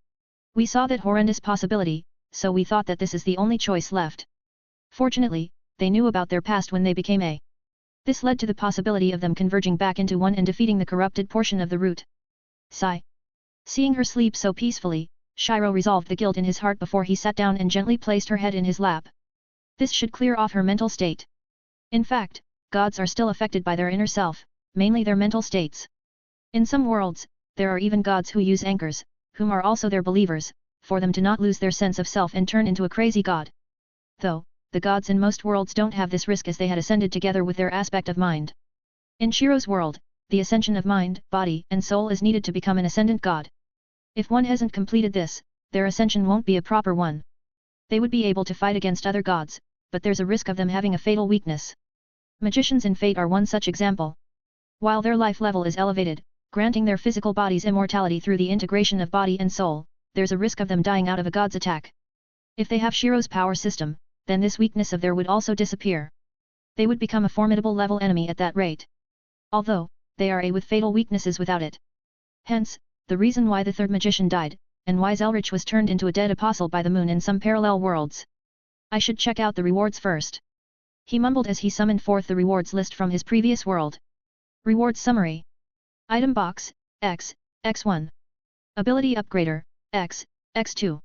We saw that horrendous possibility, so we thought that this is the only choice left. Fortunately, they knew about their past when they became a. This led to the possibility of them converging back into one and defeating the corrupted portion of the root. Sigh. Seeing her sleep so peacefully, Shiro resolved the guilt in his heart before he sat down and gently placed her head in his lap. This should clear off her mental state. In fact, gods are still affected by their inner self, mainly their mental states. In some worlds, there are even gods who use anchors, whom are also their believers, for them to not lose their sense of self and turn into a crazy god. Though, the gods in most worlds don't have this risk as they had ascended together with their aspect of mind. In Shiro's world, the ascension of mind, body and soul is needed to become an ascendant god. If one hasn't completed this, their ascension won't be a proper one. They would be able to fight against other gods, but there's a risk of them having a fatal weakness. Magicians in Fate are one such example. While their life level is elevated, granting their physical bodies immortality through the integration of body and soul, there's a risk of them dying out of a god's attack. If they have Shiro's power system, then this weakness of theirs would also disappear. They would become a formidable level enemy at that rate. Although, they are with fatal weaknesses without it. Hence, the reason why the third magician died, and why Zelrich was turned into a dead apostle by the moon in some parallel worlds. I should check out the rewards first. He mumbled as he summoned forth the rewards list from his previous world. Rewards Summary. Item Box, X, X1. Ability Upgrader, X, X2.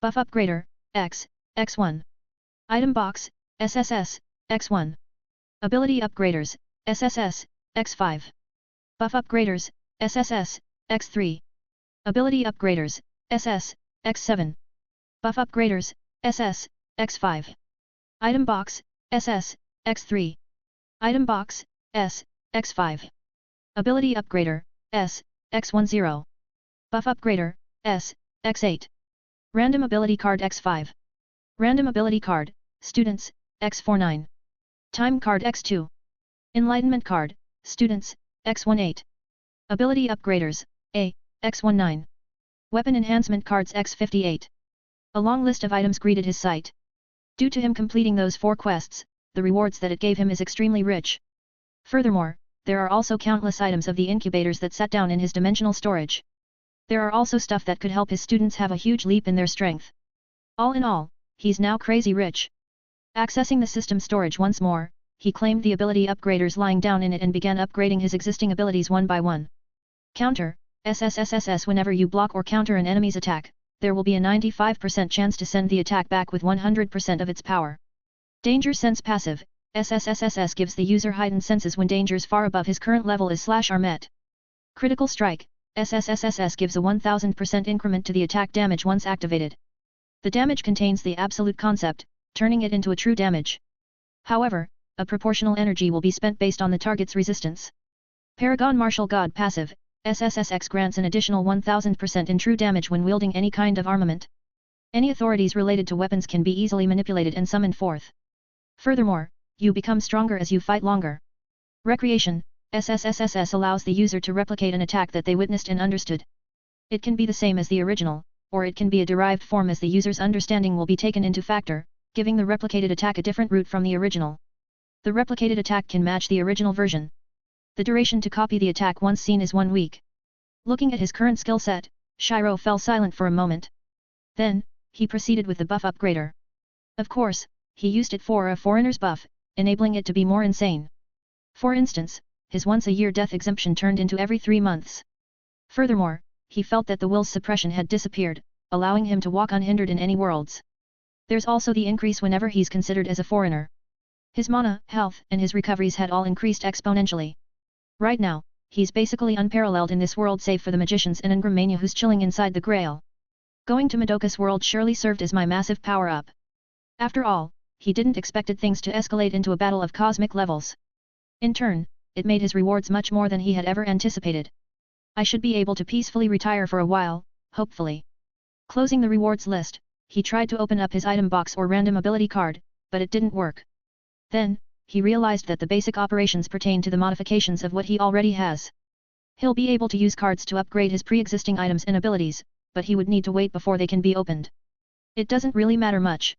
Buff Upgrader, X, X1. Item Box, SSS, X1. Ability Upgraders, SSS, X5. Buff Upgraders, SSS, X3. Ability Upgraders, SS, X7. Buff Upgraders, SS, X5. Item Box, SS, X3. Item Box, S, X5. Ability Upgrader, S, X10. Buff Upgrader, S, X8. Random Ability Card X5. Random Ability Card, Students, X49. Time Card X2. Enlightenment Card, Students, X18. Ability Upgraders, A, X19. Weapon Enhancement Cards X58. A long list of items greeted his sight. Due to him completing those 4 quests, the rewards that it gave him is extremely rich. Furthermore, there are also countless items of the incubators that sat down in his dimensional storage. There are also stuff that could help his students have a huge leap in their strength. All in all, he's now crazy rich. Accessing the system storage once more, he claimed the ability upgraders lying down in it and began upgrading his existing abilities one by one. Counter, SSSSS. Whenever you block or counter an enemy's attack, there will be a 95% chance to send the attack back with 100% of its power. Danger Sense Passive, SSSSS gives the user heightened senses when dangers far above his current level are met. Critical Strike, SSSSS gives a 1000% increment to the attack damage once activated. The damage contains the absolute concept, turning it into a true damage. However, a proportional energy will be spent based on the target's resistance. Paragon Martial God Passive, SSSX grants an additional 1000% in true damage when wielding any kind of armament. Any authorities related to weapons can be easily manipulated and summoned forth. Furthermore, you become stronger as you fight longer. Recreation, SSSSS allows the user to replicate an attack that they witnessed and understood. It can be the same as the original, or it can be a derived form as the user's understanding will be taken into factor, giving the replicated attack a different route from the original. The replicated attack can match the original version. The duration to copy the attack once seen is 1 week. Looking at his current skill set, Shiro fell silent for a moment. Then, he proceeded with the buff upgrader. Of course, he used it for a foreigner's buff, enabling it to be more insane. For instance, his once-a-year death exemption turned into every 3 months. Furthermore, he felt that the will's suppression had disappeared, allowing him to walk unhindered in any worlds. There's also the increase whenever he's considered as a foreigner. His mana, health, and his recoveries had all increased exponentially. Right now, he's basically unparalleled in this world save for the magicians and Ingramania who's chilling inside the Grail. Going to Madoka's world surely served as my massive power-up. After all, he didn't expected things to escalate into a battle of cosmic levels. In turn, it made his rewards much more than he had ever anticipated. I should be able to peacefully retire for a while, hopefully. Closing the rewards list, he tried to open up his item box or random ability card, but it didn't work. Then, he realized that the basic operations pertain to the modifications of what he already has. He'll be able to use cards to upgrade his pre-existing items and abilities, but he would need to wait before they can be opened. It doesn't really matter much.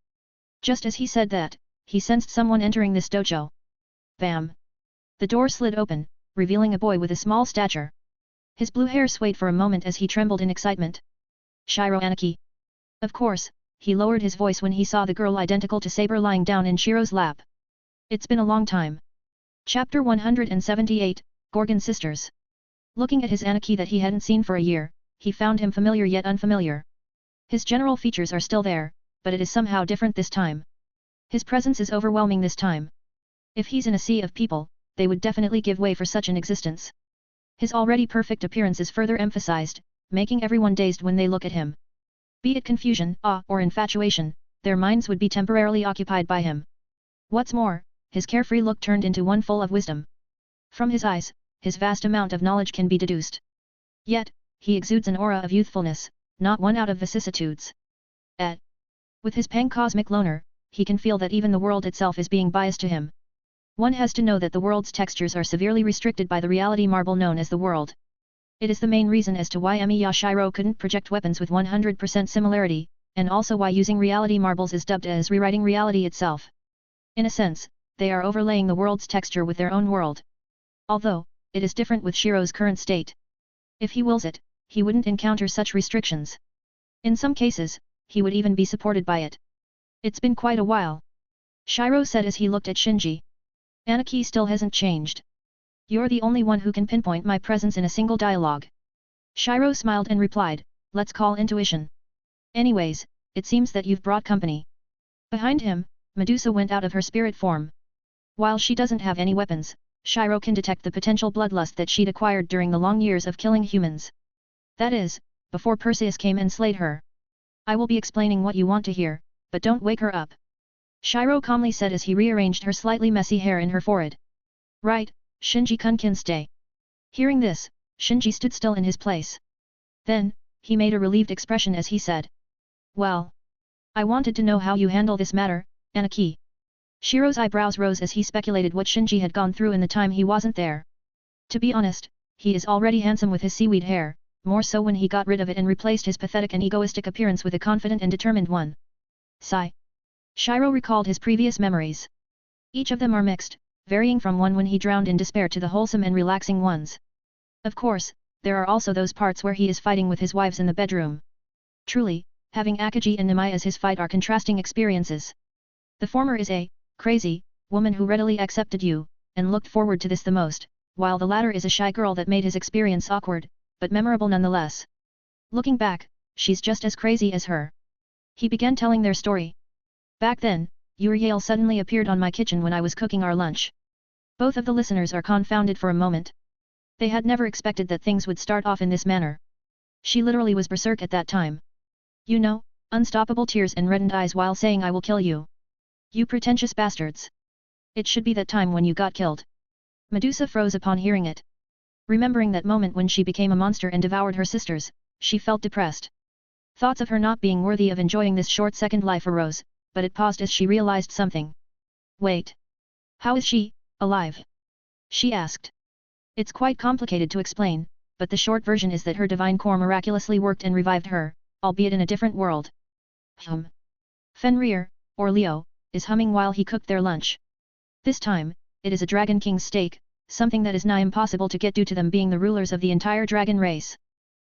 Just as he said that, he sensed someone entering this dojo. Bam! The door slid open, revealing a boy with a small stature. His blue hair swayed for a moment as he trembled in excitement. Shiro Aniki. Of course, he lowered his voice when he saw the girl identical to Saber lying down in Shiro's lap. It's been a long time. Chapter 178, Gorgon Sisters. Looking at his Aniki that he hadn't seen for a year, he found him familiar yet unfamiliar. His general features are still there, but it is somehow different this time. His presence is overwhelming this time. If he's in a sea of people, they would definitely give way for such an existence. His already perfect appearance is further emphasized, making everyone dazed when they look at him. Be it confusion, awe, or infatuation, their minds would be temporarily occupied by him. What's more, his carefree look turned into one full of wisdom. From his eyes, his vast amount of knowledge can be deduced. Yet, he exudes an aura of youthfulness, not one out of vicissitudes. With his pan-cosmic loner, he can feel that even the world itself is being biased to him. One has to know that the world's textures are severely restricted by the reality marble known as the world. It is the main reason as to why Emiya Shiro couldn't project weapons with 100% similarity, and also why using reality marbles is dubbed as rewriting reality itself. In a sense, they are overlaying the world's texture with their own world. Although, it is different with Shiro's current state. If he wills it, he wouldn't encounter such restrictions. In some cases, he would even be supported by it. It's been quite a while. Shiro said as he looked at Shinji. Aniki still hasn't changed. You're the only one who can pinpoint my presence in a single dialogue. Shiro smiled and replied, let's call intuition. Anyways, it seems that you've brought company. Behind him, Medusa went out of her spirit form. While she doesn't have any weapons, Shiro can detect the potential bloodlust that she'd acquired during the long years of killing humans. That is, before Perseus came and slayed her. I will be explaining what you want to hear, but don't wake her up. Shiro calmly said as he rearranged her slightly messy hair in her forehead. Right, Shinji-kun can stay. Hearing this, Shinji stood still in his place. Then, he made a relieved expression as he said. Well. I wanted to know how you handle this matter, Aniki. Shiro's eyebrows rose as he speculated what Shinji had gone through in the time he wasn't there. To be honest, he is already handsome with his seaweed hair, more so when he got rid of it and replaced his pathetic and egoistic appearance with a confident and determined one. Sigh. Shiro recalled his previous memories. Each of them are mixed, varying from one when he drowned in despair to the wholesome and relaxing ones. Of course, there are also those parts where he is fighting with his wives in the bedroom. Truly, having Akagi and Nimai as his fight are contrasting experiences. The former is a crazy woman who readily accepted you, and looked forward to this the most, while the latter is a shy girl that made his experience awkward, but memorable nonetheless. Looking back, she's just as crazy as her. He began telling their story. Back then, Uriel suddenly appeared on my kitchen when I was cooking our lunch. Both of the listeners are confounded for a moment. They had never expected that things would start off in this manner. She literally was berserk at that time. You know, unstoppable tears and reddened eyes while saying I will kill you. You pretentious bastards. It should be that time when you got killed. Medusa froze upon hearing it. Remembering that moment when she became a monster and devoured her sisters, she felt depressed. Thoughts of her not being worthy of enjoying this short second life arose, but it paused as she realized something. Wait. How is she, alive? She asked. It's quite complicated to explain, but the short version is that her divine core miraculously worked and revived her, albeit in a different world. Fenrir, or Leo, is humming while he cooked their lunch. This time, it is a Dragon King's steak, something that is nigh impossible to get due to them being the rulers of the entire dragon race.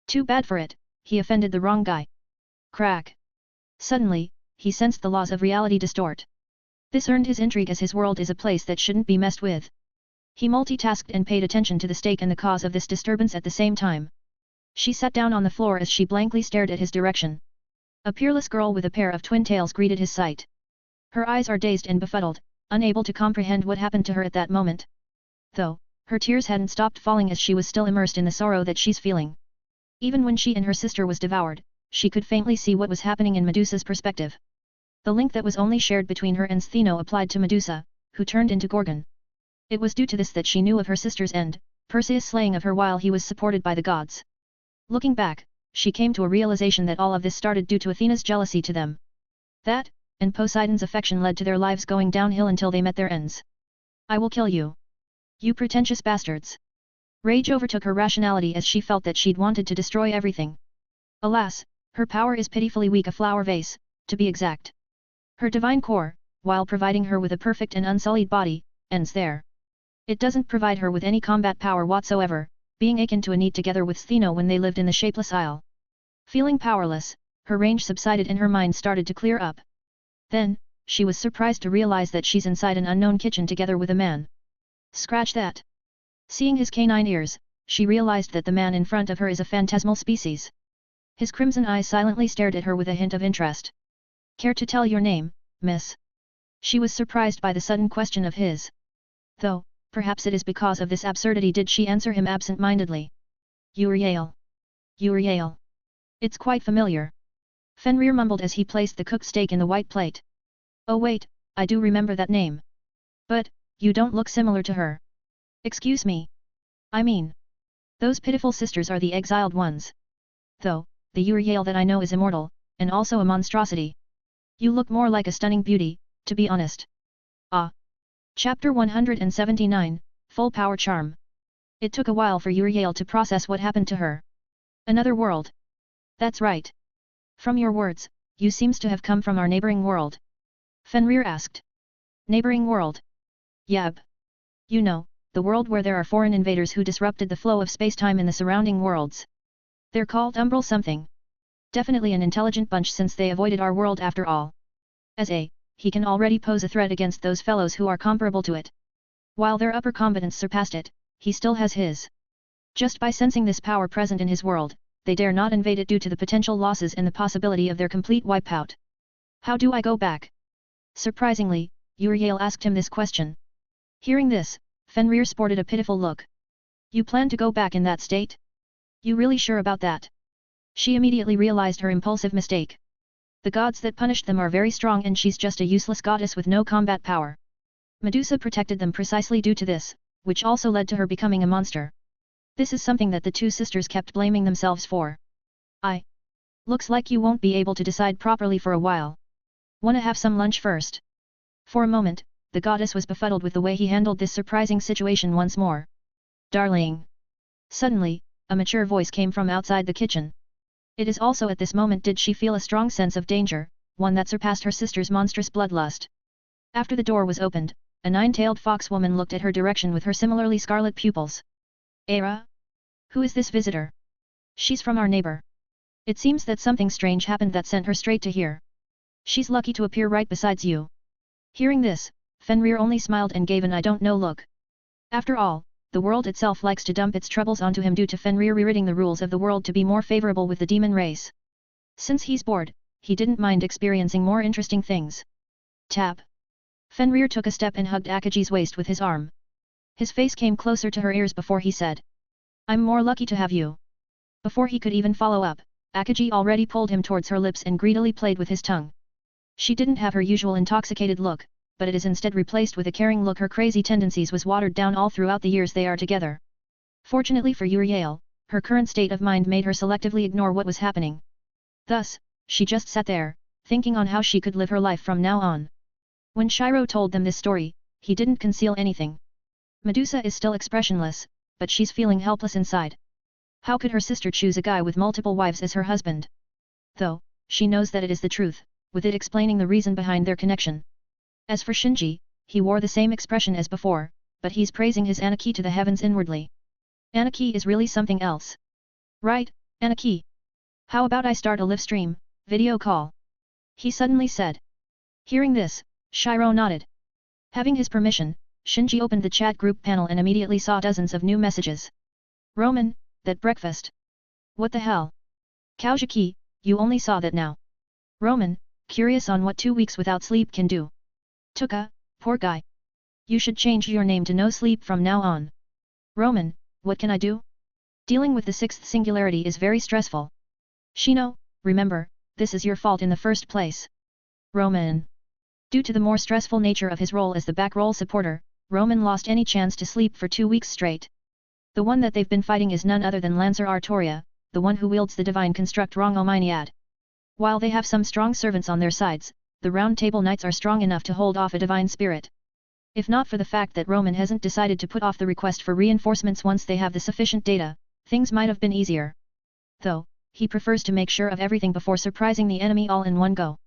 Too bad for it, he offended the wrong guy. Crack. Suddenly, he sensed the laws of reality distort. This earned his intrigue as his world is a place that shouldn't be messed with. He multitasked and paid attention to the steak and the cause of this disturbance at the same time. She sat down on the floor as she blankly stared at his direction. A peerless girl with a pair of twin tails greeted his sight. Her eyes are dazed and befuddled, unable to comprehend what happened to her at that moment. Though, her tears hadn't stopped falling as she was still immersed in the sorrow that she's feeling. Even when she and her sister was devoured, she could faintly see what was happening in Medusa's perspective. The link that was only shared between her and Stheno applied to Medusa, who turned into Gorgon. It was due to this that she knew of her sister's end, Perseus' slaying of her while he was supported by the gods. Looking back, she came to a realization that all of this started due to Athena's jealousy to them. That, and Poseidon's affection led to their lives going downhill until they met their ends. I will kill you. You pretentious bastards. Rage overtook her rationality as she felt that she'd wanted to destroy everything. Alas, her power is pitifully weak, a flower vase, to be exact. Her divine core, while providing her with a perfect and unsullied body, ends there. It doesn't provide her with any combat power whatsoever, being akin to a need together with Stheno when they lived in the shapeless isle. Feeling powerless, her rage subsided and her mind started to clear up. Then, she was surprised to realize that she's inside an unknown kitchen together with a man. Scratch that. Seeing his canine ears, she realized that the man in front of her is a phantasmal species. His crimson eyes silently stared at her with a hint of interest. Care to tell your name, miss? She was surprised by the sudden question of his. Though, perhaps it is because of this absurdity did she answer him absent-mindedly. Uriel. Uriel. It's quite familiar. Fenrir mumbled as he placed the cooked steak in the white plate. Oh wait, I do remember that name. But, you don't look similar to her. Excuse me. I mean, those pitiful sisters are the exiled ones. Though, the Uriel that I know is immortal, and also a monstrosity. You look more like a stunning beauty, to be honest. Ah. Chapter 179, Full Power Charm. It took a while for Uriel to process what happened to her. Another world. That's right. From your words, you seems to have come from our neighboring world. Fenrir asked. Neighboring world? Yab. You know, the world where there are foreign invaders who disrupted the flow of space-time in the surrounding worlds. They're called Umbral something. Definitely an intelligent bunch since they avoided our world after all. He can already pose a threat against those fellows who are comparable to it. While their upper combatants surpassed it, he still has his. Just by sensing this power present in his world, they dare not invade it due to the potential losses and the possibility of their complete wipeout. How do I go back? Surprisingly, Uriel asked him this question. Hearing this, Fenrir sported a pitiful look. You plan to go back in that state? You really sure about that? She immediately realized her impulsive mistake. The gods that punished them are very strong and she's just a useless goddess with no combat power. Medusa protected them precisely due to this, which also led to her becoming a monster. This is something that the two sisters kept blaming themselves for. Looks like you won't be able to decide properly for a while. Wanna have some lunch first? For a moment, the goddess was befuddled with the way he handled this surprising situation once more. Darling. Suddenly, a mature voice came from outside the kitchen. It is also at this moment did she feel a strong sense of danger, one that surpassed her sister's monstrous bloodlust. After the door was opened, a nine-tailed fox woman looked at her direction with her similarly scarlet pupils. Era? Who is this visitor? She's from our neighbor. It seems that something strange happened that sent her straight to here. She's lucky to appear right besides you. Hearing this, Fenrir only smiled and gave an I don't know look. After all, the world itself likes to dump its troubles onto him due to Fenrir rewriting the rules of the world to be more favorable with the demon race. Since he's bored, he didn't mind experiencing more interesting things. Tap. Fenrir took a step and hugged Akaji's waist with his arm. His face came closer to her ears before he said. I'm more lucky to have you. Before he could even follow up, Akaji already pulled him towards her lips and greedily played with his tongue. She didn't have her usual intoxicated look, but it is instead replaced with a caring look. Her crazy tendencies was watered down all throughout the years they are together. Fortunately for Uriel, her current state of mind made her selectively ignore what was happening. Thus, she just sat there, thinking on how she could live her life from now on. When Shiro told them this story, he didn't conceal anything. Medusa is still expressionless, but she's feeling helpless inside. How could her sister choose a guy with multiple wives as her husband? Though, she knows that it is the truth, with it explaining the reason behind their connection. As for Shinji, he wore the same expression as before, but he's praising his Anaki to the heavens inwardly. Anaki is really something else. Right, Anaki? How about I start a live stream, video call? He suddenly said. Hearing this, Shiro nodded. Having his permission, Shinji opened the chat group panel and immediately saw dozens of new messages. Roman, that breakfast. What the hell? Kaujiki, you only saw that now. Roman, curious on what 2 weeks without sleep can do. Tuka, poor guy. You should change your name to no sleep from now on. Roman, what can I do? Dealing with the sixth singularity is very stressful. Shino, remember, this is your fault in the first place. Roman. Due to the more stressful nature of his role as the back roll supporter, Roman lost any chance to sleep for 2 weeks straight. The one that they've been fighting is none other than Lancer Artoria, the one who wields the divine construct Rongominiad. While they have some strong servants on their sides, the Round Table Knights are strong enough to hold off a divine spirit. If not for the fact that Roman hasn't decided to put off the request for reinforcements once they have the sufficient data, things might have been easier. Though, he prefers to make sure of everything before surprising the enemy all in one go.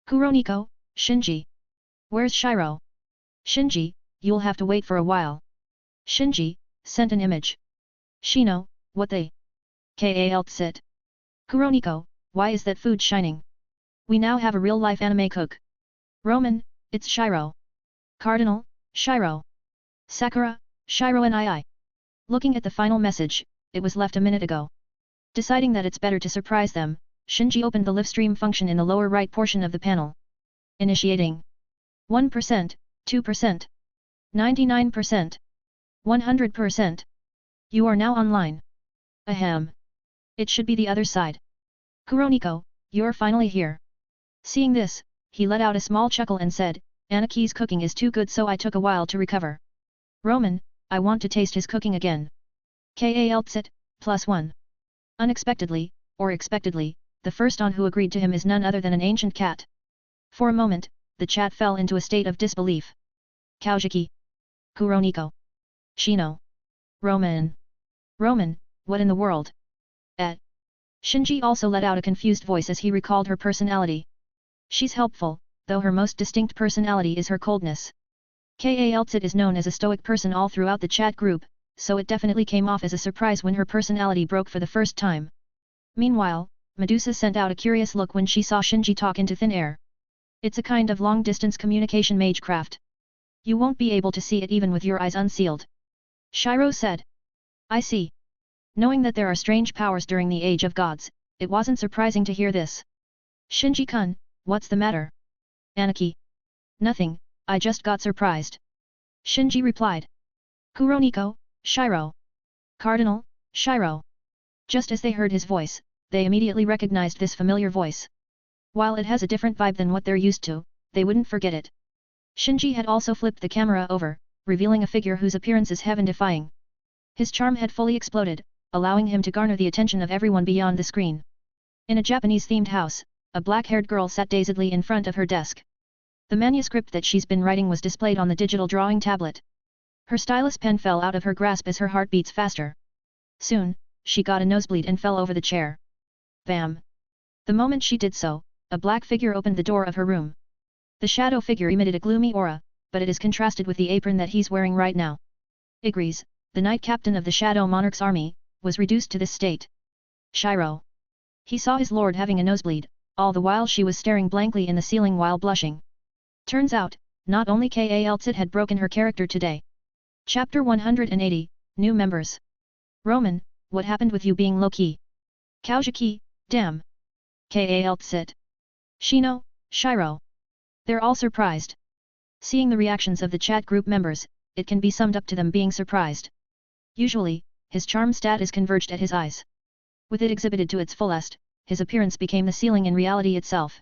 Kuroniko, Shinji. Where's Shiro? Shinji, you'll have to wait for a while. Shinji, sent an image. Shino, what they? Kaltsit. Kuroniko, why is that food shining? We now have a real-life anime cook. Roman, it's Shiro. Cardinal, Shiro. Sakura, Shiro and I. Looking at the final message, it was left a minute ago. Deciding that it's better to surprise them, Shinji opened the live stream function in the lower right portion of the panel. Initiating. 1%, 2%. 99%. 100%. You are now online. Ahem. It should be the other side. Kuroniko, you're finally here. Seeing this, he let out a small chuckle and said, Anaki's cooking is too good so I took a while to recover. Roman, I want to taste his cooking again. Kaltsit, +1. Unexpectedly, or expectedly, the first on who agreed to him is none other than an ancient cat. For a moment, the chat fell into a state of disbelief. Kaujiki. Kuroniko. Shino. Roman. Roman, what in the world? Shinji also let out a confused voice as he recalled her personality. She's helpful, though her most distinct personality is her coldness. Kaltsit is known as a stoic person all throughout the chat group, so it definitely came off as a surprise when her personality broke for the first time. Meanwhile, Medusa sent out a curious look when she saw Shinji talk into thin air. It's a kind of long-distance communication magecraft. You won't be able to see it even with your eyes unsealed. Shiro said. I see. Knowing that there are strange powers during the Age of Gods, it wasn't surprising to hear this. Shinji-kun, what's the matter? Anaki. Nothing, I just got surprised. Shinji replied. Kuroniko, Shiro. Cardinal, Shiro. Just as they heard his voice, they immediately recognized this familiar voice. While it has a different vibe than what they're used to, they wouldn't forget it. Shinji had also flipped the camera over, revealing a figure whose appearance is heaven-defying. His charm had fully exploded, allowing him to garner the attention of everyone beyond the screen. In a Japanese-themed house, a black-haired girl sat dazedly in front of her desk. The manuscript that she's been writing was displayed on the digital drawing tablet. Her stylus pen fell out of her grasp as her heart beats faster. Soon, she got a nosebleed and fell over the chair. Bam! The moment she did so, a black figure opened the door of her room. The shadow figure emitted a gloomy aura, but it is contrasted with the apron that he's wearing right now. Igris, the knight captain of the Shadow Monarch's army, was reduced to this state. Shiro. He saw his lord having a nosebleed, all the while she was staring blankly in the ceiling while blushing. Turns out, not only Kaltsit had broken her character today. Chapter 180, New Members. Roman, what happened with you being low-key? Kaujiki, damn. Kaltsit. Shino, Shiro. They're all surprised. Seeing the reactions of the chat group members, it can be summed up to them being surprised. Usually, his charm stat is converged at his eyes. With it exhibited to its fullest, his appearance became the ceiling in reality itself.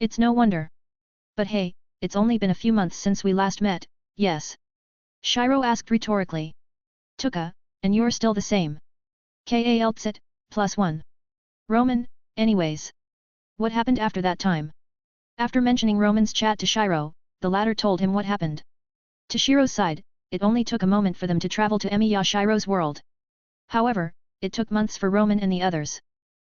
It's no wonder. But hey, it's only been a few months since we last met, yes? Shiro asked rhetorically. Tuka, and you're still the same. Kaltsit, +1. Roman, anyways. What happened after that time? After mentioning Roman's chat to Shiro, the latter told him what happened. To Shiro's side, it only took a moment for them to travel to Emiya Shiro's world. However, it took months for Roman and the others.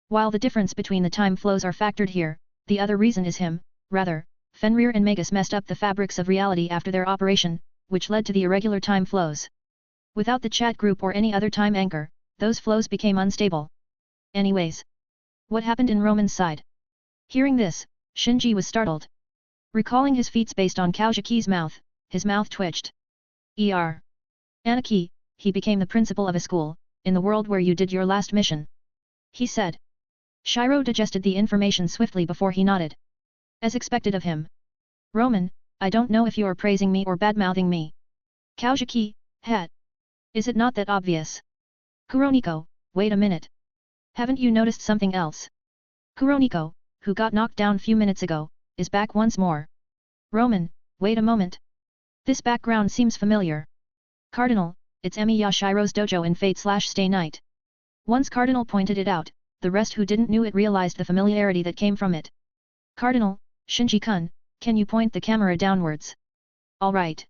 While the difference between the time flows are factored here, the other reason is Fenrir and Magus messed up the fabrics of reality after their operation, which led to the irregular time flows. Without the chat group or any other time anchor, those flows became unstable. Anyways, what happened in Roman's side? Hearing this, Shinji was startled. Recalling his feats based on Kaujiki's mouth, his mouth twitched. Anaki, he became the principal of a school, in the world where you did your last mission. He said. Shiro digested the information swiftly before he nodded. As expected of him. Roman, I don't know if you are praising me or badmouthing me. Kaujiki, het. Is it not that obvious? Kuroniko, wait a minute. Haven't you noticed something else? Kuroniko, who got knocked down few minutes ago, is back once more. Roman, wait a moment. This background seems familiar. Cardinal, it's Emiya Shiro's dojo in Fate/Stay Night. Once Cardinal pointed it out, the rest who didn't knew it realized the familiarity that came from it. Cardinal, Shinji-kun, can you point the camera downwards? Alright.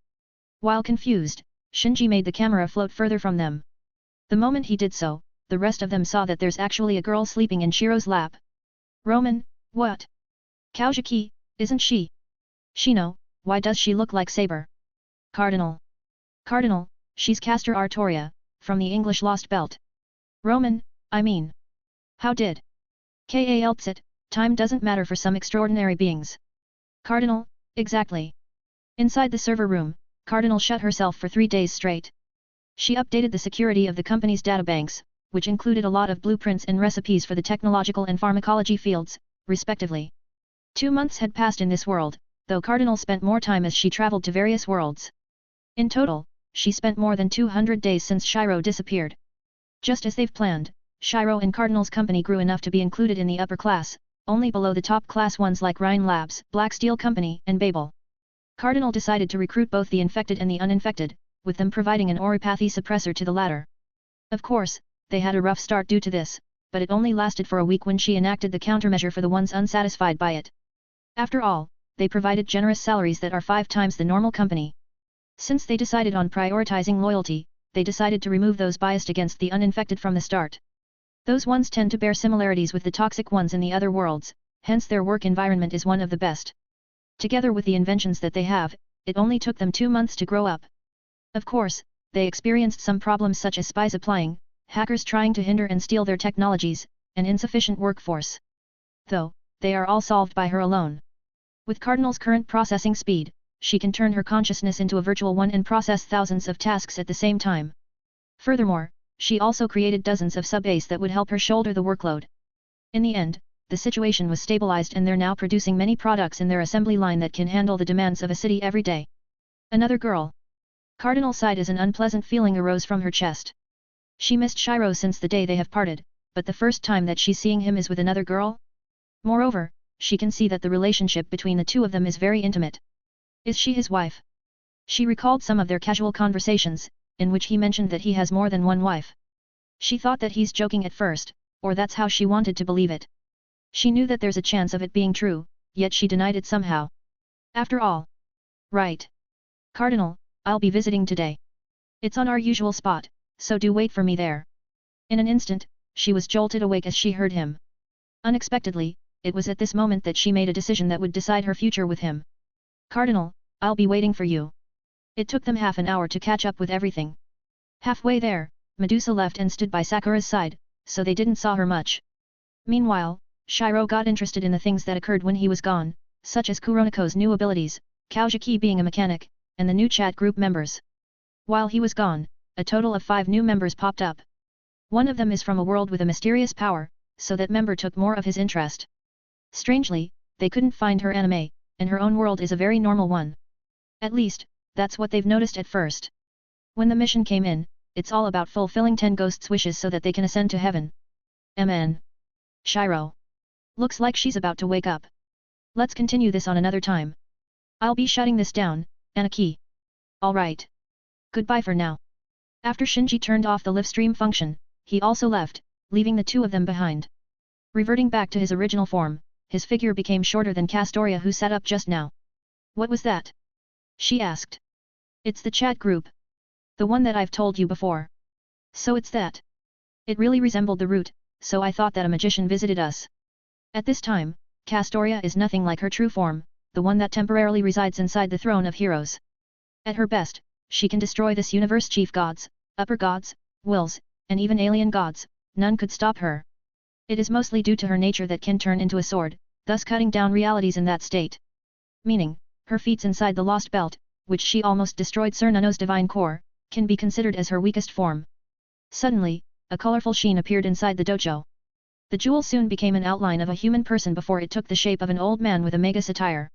While confused, Shinji made the camera float further from them. The moment he did so, the rest of them saw that there's actually a girl sleeping in Shiro's lap. Roman, what? Kaujiki, isn't she? Shino, why does she look like Saber? Cardinal, she's Caster Artoria, from the English Lost Belt. Roman, I mean. How did? Kaltsit, time doesn't matter for some extraordinary beings. Cardinal, exactly. Inside the server room, Cardinal shut herself for 3 days straight. She updated the security of the company's databanks, which included a lot of blueprints and recipes for the technological and pharmacology fields, respectively. 2 months had passed in this world, though Cardinal spent more time as she traveled to various worlds. In total, she spent more than 200 days since Shiro disappeared. Just as they've planned, Shiro and Cardinal's company grew enough to be included in the upper class, only below the top class ones like Rhine Labs, Black Steel Company, and Babel. Cardinal decided to recruit both the infected and the uninfected, with them providing an oripathy suppressor to the latter. Of course, they had a rough start due to this, but it only lasted for a week when she enacted the countermeasure for the ones unsatisfied by it. After all, they provided generous salaries that are 5 times the normal company. Since they decided on prioritizing loyalty, they decided to remove those biased against the uninfected from the start. Those ones tend to bear similarities with the toxic ones in the other worlds, hence their work environment is one of the best. Together with the inventions that they have, it only took them 2 months to grow up. Of course, they experienced some problems such as spies applying, hackers trying to hinder and steal their technologies, and insufficient workforce. Though, they are all solved by her alone. With Cardinal's current processing speed, she can turn her consciousness into a virtual one and process thousands of tasks at the same time. Furthermore, she also created dozens of sub-ACE that would help her shoulder the workload. In the end, the situation was stabilized and they're now producing many products in their assembly line that can handle the demands of a city every day. Another girl. Cardinal sighed as an unpleasant feeling arose from her chest. She missed Shiro since the day they have parted, but the first time that she's seeing him is with another girl? Moreover, she can see that the relationship between the two of them is very intimate. Is she his wife? She recalled some of their casual conversations, in which he mentioned that he has more than one wife. She thought that he's joking at first, or that's how she wanted to believe it. She knew that there's a chance of it being true, yet she denied it somehow. After all. Right. Cardinal, I'll be visiting today. It's on our usual spot, so do wait for me there. In an instant, she was jolted awake as she heard him. Unexpectedly, it was at this moment that she made a decision that would decide her future with him. Cardinal, I'll be waiting for you. It took them half an hour to catch up with everything. Halfway there, Medusa left and stood by Sakura's side, so they didn't saw her much. Meanwhile, Shiro got interested in the things that occurred when he was gone, such as Kuroniko's new abilities, Kaujiki being a mechanic, and the new chat group members. While he was gone, a total of 5 new members popped up. One of them is from a world with a mysterious power, so that member took more of his interest. Strangely, they couldn't find her anime, and her own world is a very normal one. At least, that's what they've noticed at first. When the mission came in, it's all about fulfilling 10 ghosts' wishes so that they can ascend to heaven. MN. Shiro. Looks like she's about to wake up. Let's continue this on another time. I'll be shutting this down, Anaki. Alright. Goodbye for now. After Shinji turned off the live stream function, he also left, leaving the two of them behind. Reverting back to his original form, his figure became shorter than Castoria who sat up just now. What was that? She asked. It's the chat group. The one that I've told you before. So it's that. It really resembled the route, so I thought that a magician visited us. At this time, Castoria is nothing like her true form, the one that temporarily resides inside the throne of heroes. At her best, she can destroy this universe chief gods, upper gods, wills, and even alien gods, none could stop her. It is mostly due to her nature that can turn into a sword, thus cutting down realities in that state. Meaning, her feats inside the Lost Belt, which she almost destroyed Sir Nuno's divine core, can be considered as her weakest form. Suddenly, a colorful sheen appeared inside the dojo. The jewel soon became an outline of a human person before it took the shape of an old man with a mega satire.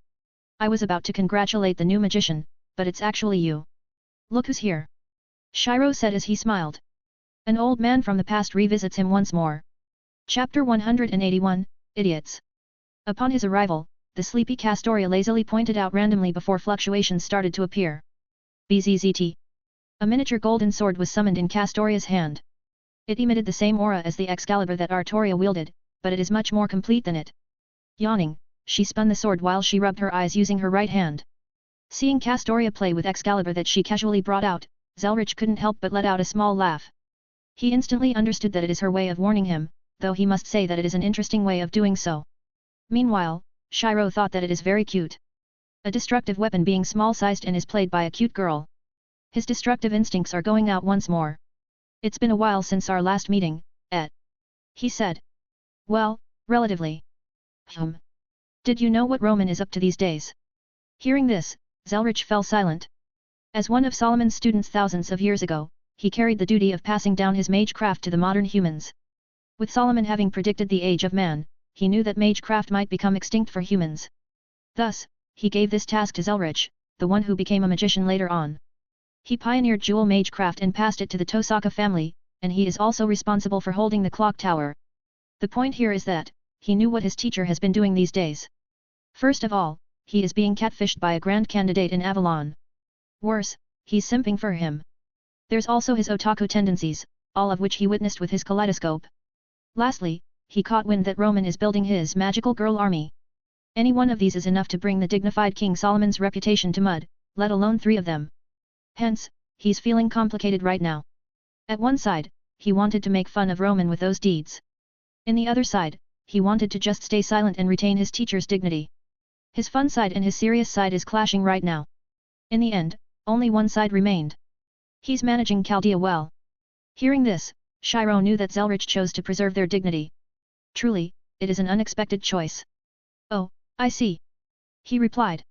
I was about to congratulate the new magician, but it's actually you. Look who's here. Shiro said as he smiled. An old man from the past revisits him once more. Chapter 181, Idiots. Upon his arrival, the sleepy Castoria lazily pointed out randomly before fluctuations started to appear. Bzzzt. A miniature golden sword was summoned in Castoria's hand. It emitted the same aura as the Excalibur that Artoria wielded, but it is much more complete than it. Yawning, she spun the sword while she rubbed her eyes using her right hand. Seeing Castoria play with Excalibur that she casually brought out, Zelrich couldn't help but let out a small laugh. He instantly understood that it is her way of warning him, though he must say that it is an interesting way of doing so. Meanwhile, Shiro thought that it is very cute. A destructive weapon being small-sized and is played by a cute girl. His destructive instincts are going out once more. It's been a while since our last meeting, he said. Well, relatively. Did you know what Roman is up to these days? Hearing this, Zelrich fell silent. As one of Solomon's students thousands of years ago, he carried the duty of passing down his magecraft to the modern humans. With Solomon having predicted the age of man, he knew that magecraft might become extinct for humans. Thus, he gave this task to Zelrich, the one who became a magician later on. He pioneered jewel magecraft and passed it to the Tosaka family, and he is also responsible for holding the clock tower. The point here is that, he knew what his teacher has been doing these days. First of all, he is being catfished by a grand candidate in Avalon. Worse, he's simping for him. There's also his otaku tendencies, all of which he witnessed with his kaleidoscope. Lastly, he caught wind that Roman is building his magical girl army. Any one of these is enough to bring the dignified King Solomon's reputation to mud, let alone 3 of them. Hence, he's feeling complicated right now. At one side, he wanted to make fun of Roman with those deeds. In the other side, he wanted to just stay silent and retain his teacher's dignity. His fun side and his serious side is clashing right now. In the end, only one side remained. He's managing Chaldea well. Hearing this, Shiro knew that Zelrich chose to preserve their dignity. Truly, it is an unexpected choice. Oh, I see. He replied.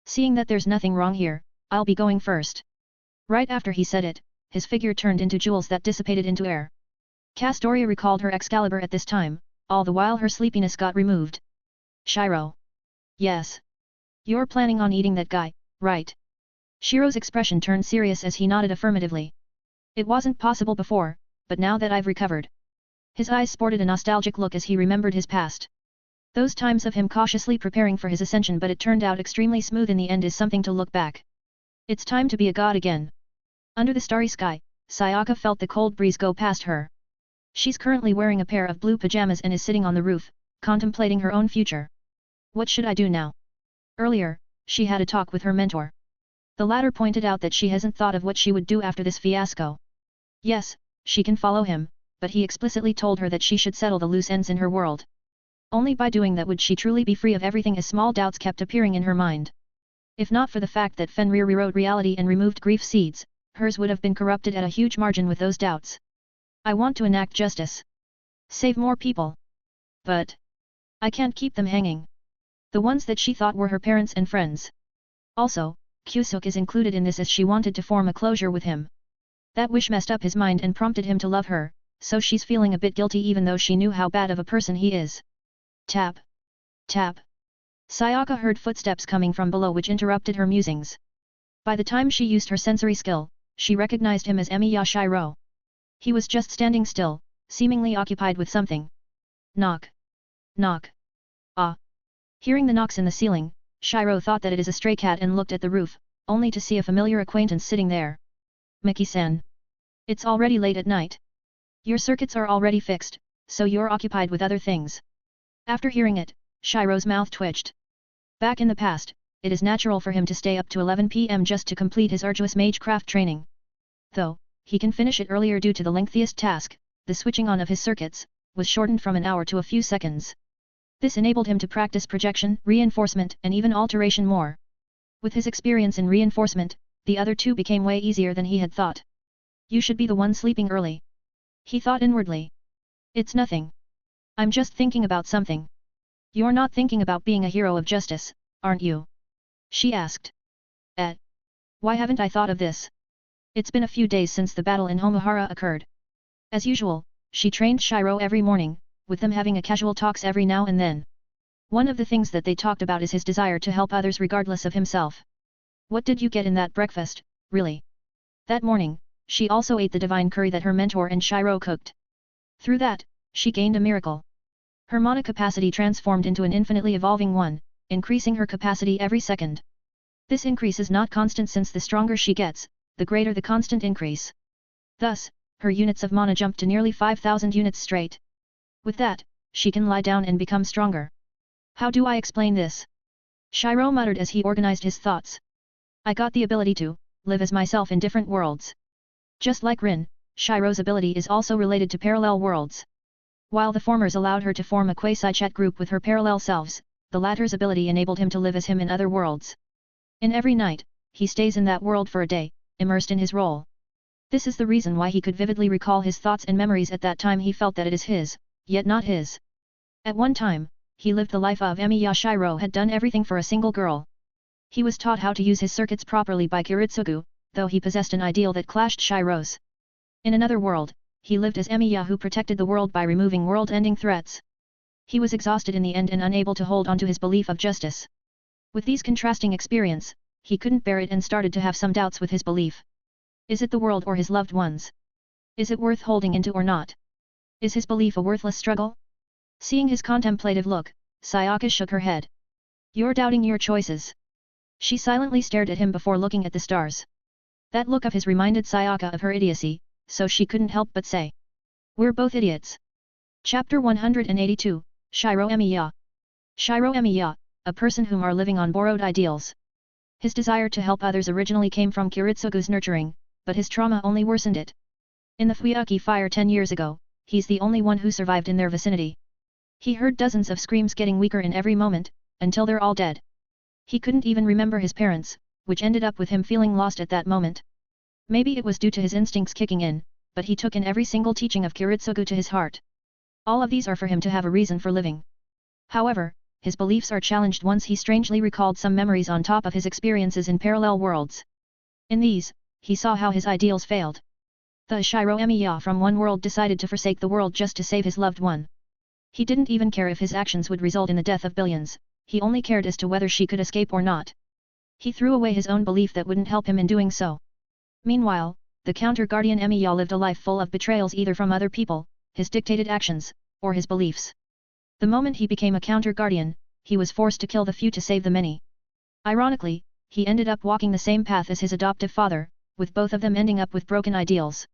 Seeing that there's nothing wrong here, I'll be going first. Right after he said it, his figure turned into jewels that dissipated into air. Castoria recalled her Excalibur at this time, all the while her sleepiness got removed. Shiro. Yes. You're planning on eating that guy, right? Shiro's expression turned serious as he nodded affirmatively. It wasn't possible before, but now that I've recovered. His eyes sported a nostalgic look as he remembered his past. Those times of him cautiously preparing for his ascension, but it turned out extremely smooth in the end, is something to look back. It's time to be a god again. Under the starry sky, Sayaka felt the cold breeze go past her. She's currently wearing a pair of blue pajamas and is sitting on the roof, contemplating her own future. What should I do now? Earlier, she had a talk with her mentor. The latter pointed out that she hasn't thought of what she would do after this fiasco. Yes, she can follow him, but he explicitly told her that she should settle the loose ends in her world. Only by doing that would she truly be free of everything, as small doubts kept appearing in her mind. If not for the fact that Fenrir rewrote reality and removed grief seeds, hers would have been corrupted at a huge margin with those doubts. I want to enact justice. Save more people. But I can't keep them hanging. The ones that she thought were her parents and friends. Also, Kyusuk is included in this as she wanted to form a closure with him. That wish messed up his mind and prompted him to love her, so she's feeling a bit guilty even though she knew how bad of a person he is. Tap. Tap. Sayaka heard footsteps coming from below which interrupted her musings. By the time she used her sensory skill, she recognized him as Emiya Shiro. He was just standing still, seemingly occupied with something. Knock. Knock. Ah. Hearing the knocks in the ceiling, Shiro thought that it is a stray cat and looked at the roof, only to see a familiar acquaintance sitting there. Miki-san. It's already late at night. Your circuits are already fixed, so you're occupied with other things. After hearing it, Shiro's mouth twitched. Back in the past, it is natural for him to stay up to 11 p.m. just to complete his arduous magecraft training. Though, he can finish it earlier due to the lengthiest task, the switching on of his circuits, was shortened from an hour to a few seconds. This enabled him to practice projection, reinforcement and even alteration more. With his experience in reinforcement, the other two became way easier than he had thought. You should be the one sleeping early. He thought inwardly. It's nothing. I'm just thinking about something. You're not thinking about being a hero of justice, aren't you? She asked. Why haven't I thought of this? It's been a few days since the battle in Homahara occurred. As usual, she trained Shiro every morning, with them having a casual talks every now and then. One of the things that they talked about is his desire to help others regardless of himself. What did you get in that breakfast, really? That morning, she also ate the divine curry that her mentor and Shiro cooked. Through that, she gained a miracle. Her mana capacity transformed into an infinitely evolving one, increasing her capacity every second. This increase is not constant since the stronger she gets, the greater the constant increase. Thus, her units of mana jumped to nearly 5,000 units straight. With that, she can lie down and become stronger. How do I explain this? Shiro muttered as he organized his thoughts. I got the ability to live as myself in different worlds. Just like Rin, Shiro's ability is also related to parallel worlds. While the former's allowed her to form a quasi-chat group with her parallel selves, the latter's ability enabled him to live as him in other worlds. In every night, he stays in that world for a day, immersed in his role. This is the reason why he could vividly recall his thoughts and memories at that time. He felt that it is his, yet not his. At one time, he lived the life of Emiya. Shiro had done everything for a single girl. He was taught how to use his circuits properly by Kiritsugu, though he possessed an ideal that clashed Shiro's. In another world, he lived as Emiya who protected the world by removing world-ending threats. He was exhausted in the end and unable to hold on to his belief of justice. With these contrasting experiences, he couldn't bear it and started to have some doubts with his belief. Is it the world or his loved ones? Is it worth holding into or not? Is his belief a worthless struggle? Seeing his contemplative look, Sayaka shook her head. You're doubting your choices. She silently stared at him before looking at the stars. That look of his reminded Sayaka of her idiocy, so she couldn't help but say. We're both idiots. Chapter 182, Shiro Emiya. Shiro Emiya, a person whom are living on borrowed ideals. His desire to help others originally came from Kiritsugu's nurturing, but his trauma only worsened it. In the Fuyuki fire 10 years ago, he's the only one who survived in their vicinity. He heard dozens of screams getting weaker in every moment, until they're all dead. He couldn't even remember his parents, which ended up with him feeling lost at that moment. Maybe it was due to his instincts kicking in, but he took in every single teaching of Kiritsugu to his heart. All of these are for him to have a reason for living. However, his beliefs are challenged once he strangely recalled some memories on top of his experiences in parallel worlds. In these, he saw how his ideals failed. The Shiro Emiya from one world decided to forsake the world just to save his loved one. He didn't even care if his actions would result in the death of billions, he only cared as to whether she could escape or not. He threw away his own belief that wouldn't help him in doing so. Meanwhile, the counter-guardian Emiya lived a life full of betrayals either from other people, his dictated actions, or his beliefs. The moment he became a counter-guardian, he was forced to kill the few to save the many. Ironically, he ended up walking the same path as his adoptive father, with both of them ending up with broken ideals.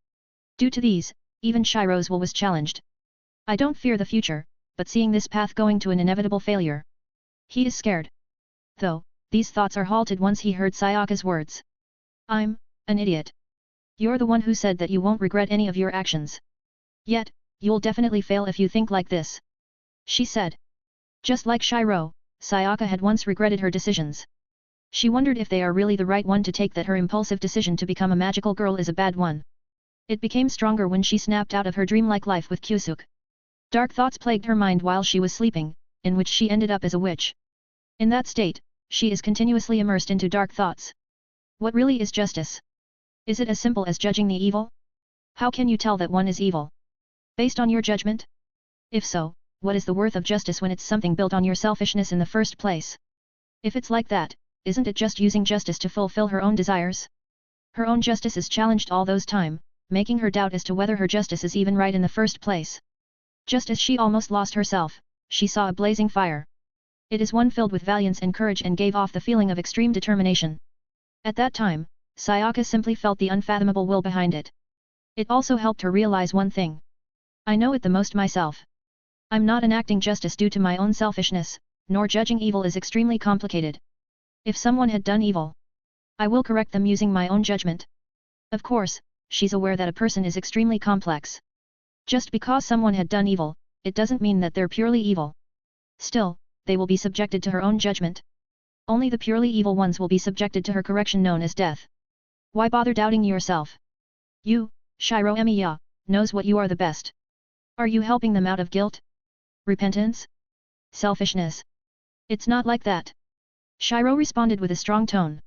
Due to these, even Shiro's will was challenged. I don't fear the future, but seeing this path going to an inevitable failure. He is scared. Though, these thoughts are halted once he heard Sayaka's words. I'm an idiot. You're the one who said that you won't regret any of your actions. Yet, you'll definitely fail if you think like this. She said. Just like Shiro, Sayaka had once regretted her decisions. She wondered if they are really the right one to take, that her impulsive decision to become a magical girl is a bad one. It became stronger when she snapped out of her dreamlike life with Kyusuke. Dark thoughts plagued her mind while she was sleeping, in which she ended up as a witch. In that state, she is continuously immersed into dark thoughts. What really is justice? Is it as simple as judging the evil? How can you tell that one is evil? Based on your judgment? If so, what is the worth of justice when it's something built on your selfishness in the first place? If it's like that, isn't it just using justice to fulfill her own desires? Her own justice is challenged all those time, making her doubt as to whether her justice is even right in the first place. Just as she almost lost herself, she saw a blazing fire. It is one filled with valiance and courage and gave off the feeling of extreme determination. At that time, Sayaka simply felt the unfathomable will behind it. It also helped her realize one thing. I know it the most myself. I'm not enacting justice due to my own selfishness, nor judging evil is extremely complicated. If someone had done evil, I will correct them using my own judgment. Of course, she's aware that a person is extremely complex. Just because someone had done evil, it doesn't mean that they're purely evil. Still, they will be subjected to her own judgment. Only the purely evil ones will be subjected to her correction known as death. Why bother doubting yourself? You, Shiro Emiya, knows what you are the best. Are you helping them out of guilt? Repentance? Selfishness? It's not like that. Shiro responded with a strong tone.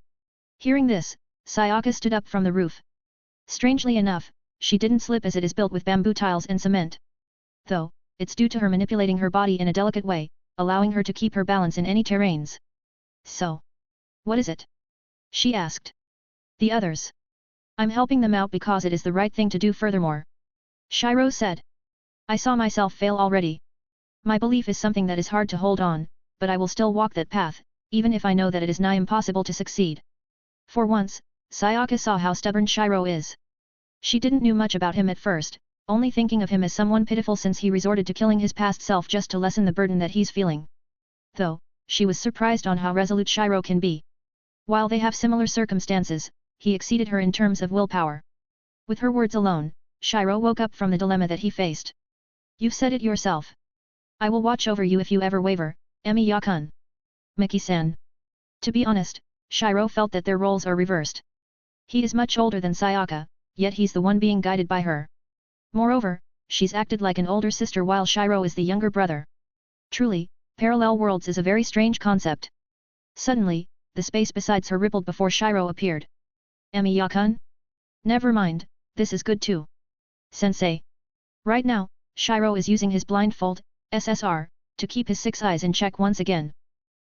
Hearing this, Sayaka stood up from the roof. Strangely enough, she didn't slip as it is built with bamboo tiles and cement. Though, it's due to her manipulating her body in a delicate way, allowing her to keep her balance in any terrains. So, what is it? She asked. The others. I'm helping them out because it is the right thing to do furthermore. Shiro said. I saw myself fail already. My belief is something that is hard to hold on, but I will still walk that path, even if I know that it is nigh impossible to succeed. For once, Sayaka saw how stubborn Shiro is. She didn't know much about him at first, only thinking of him as someone pitiful since he resorted to killing his past self just to lessen the burden that he's feeling. Though, she was surprised on how resolute Shiro can be. While they have similar circumstances, he exceeded her in terms of willpower. With her words alone, Shiro woke up from the dilemma that he faced. You've said it yourself. I will watch over you if you ever waver, Emiya-kun. Miki-san. To be honest, Shiro felt that their roles are reversed. He is much older than Sayaka, yet he's the one being guided by her. Moreover, she's acted like an older sister while Shiro is the younger brother. Truly, parallel worlds is a very strange concept. Suddenly, the space besides her rippled before Shiro appeared. Emiya-kun? Never mind, this is good too. Sensei. Right now, Shiro is using his blindfold, SSR, to keep his 6 eyes in check once again.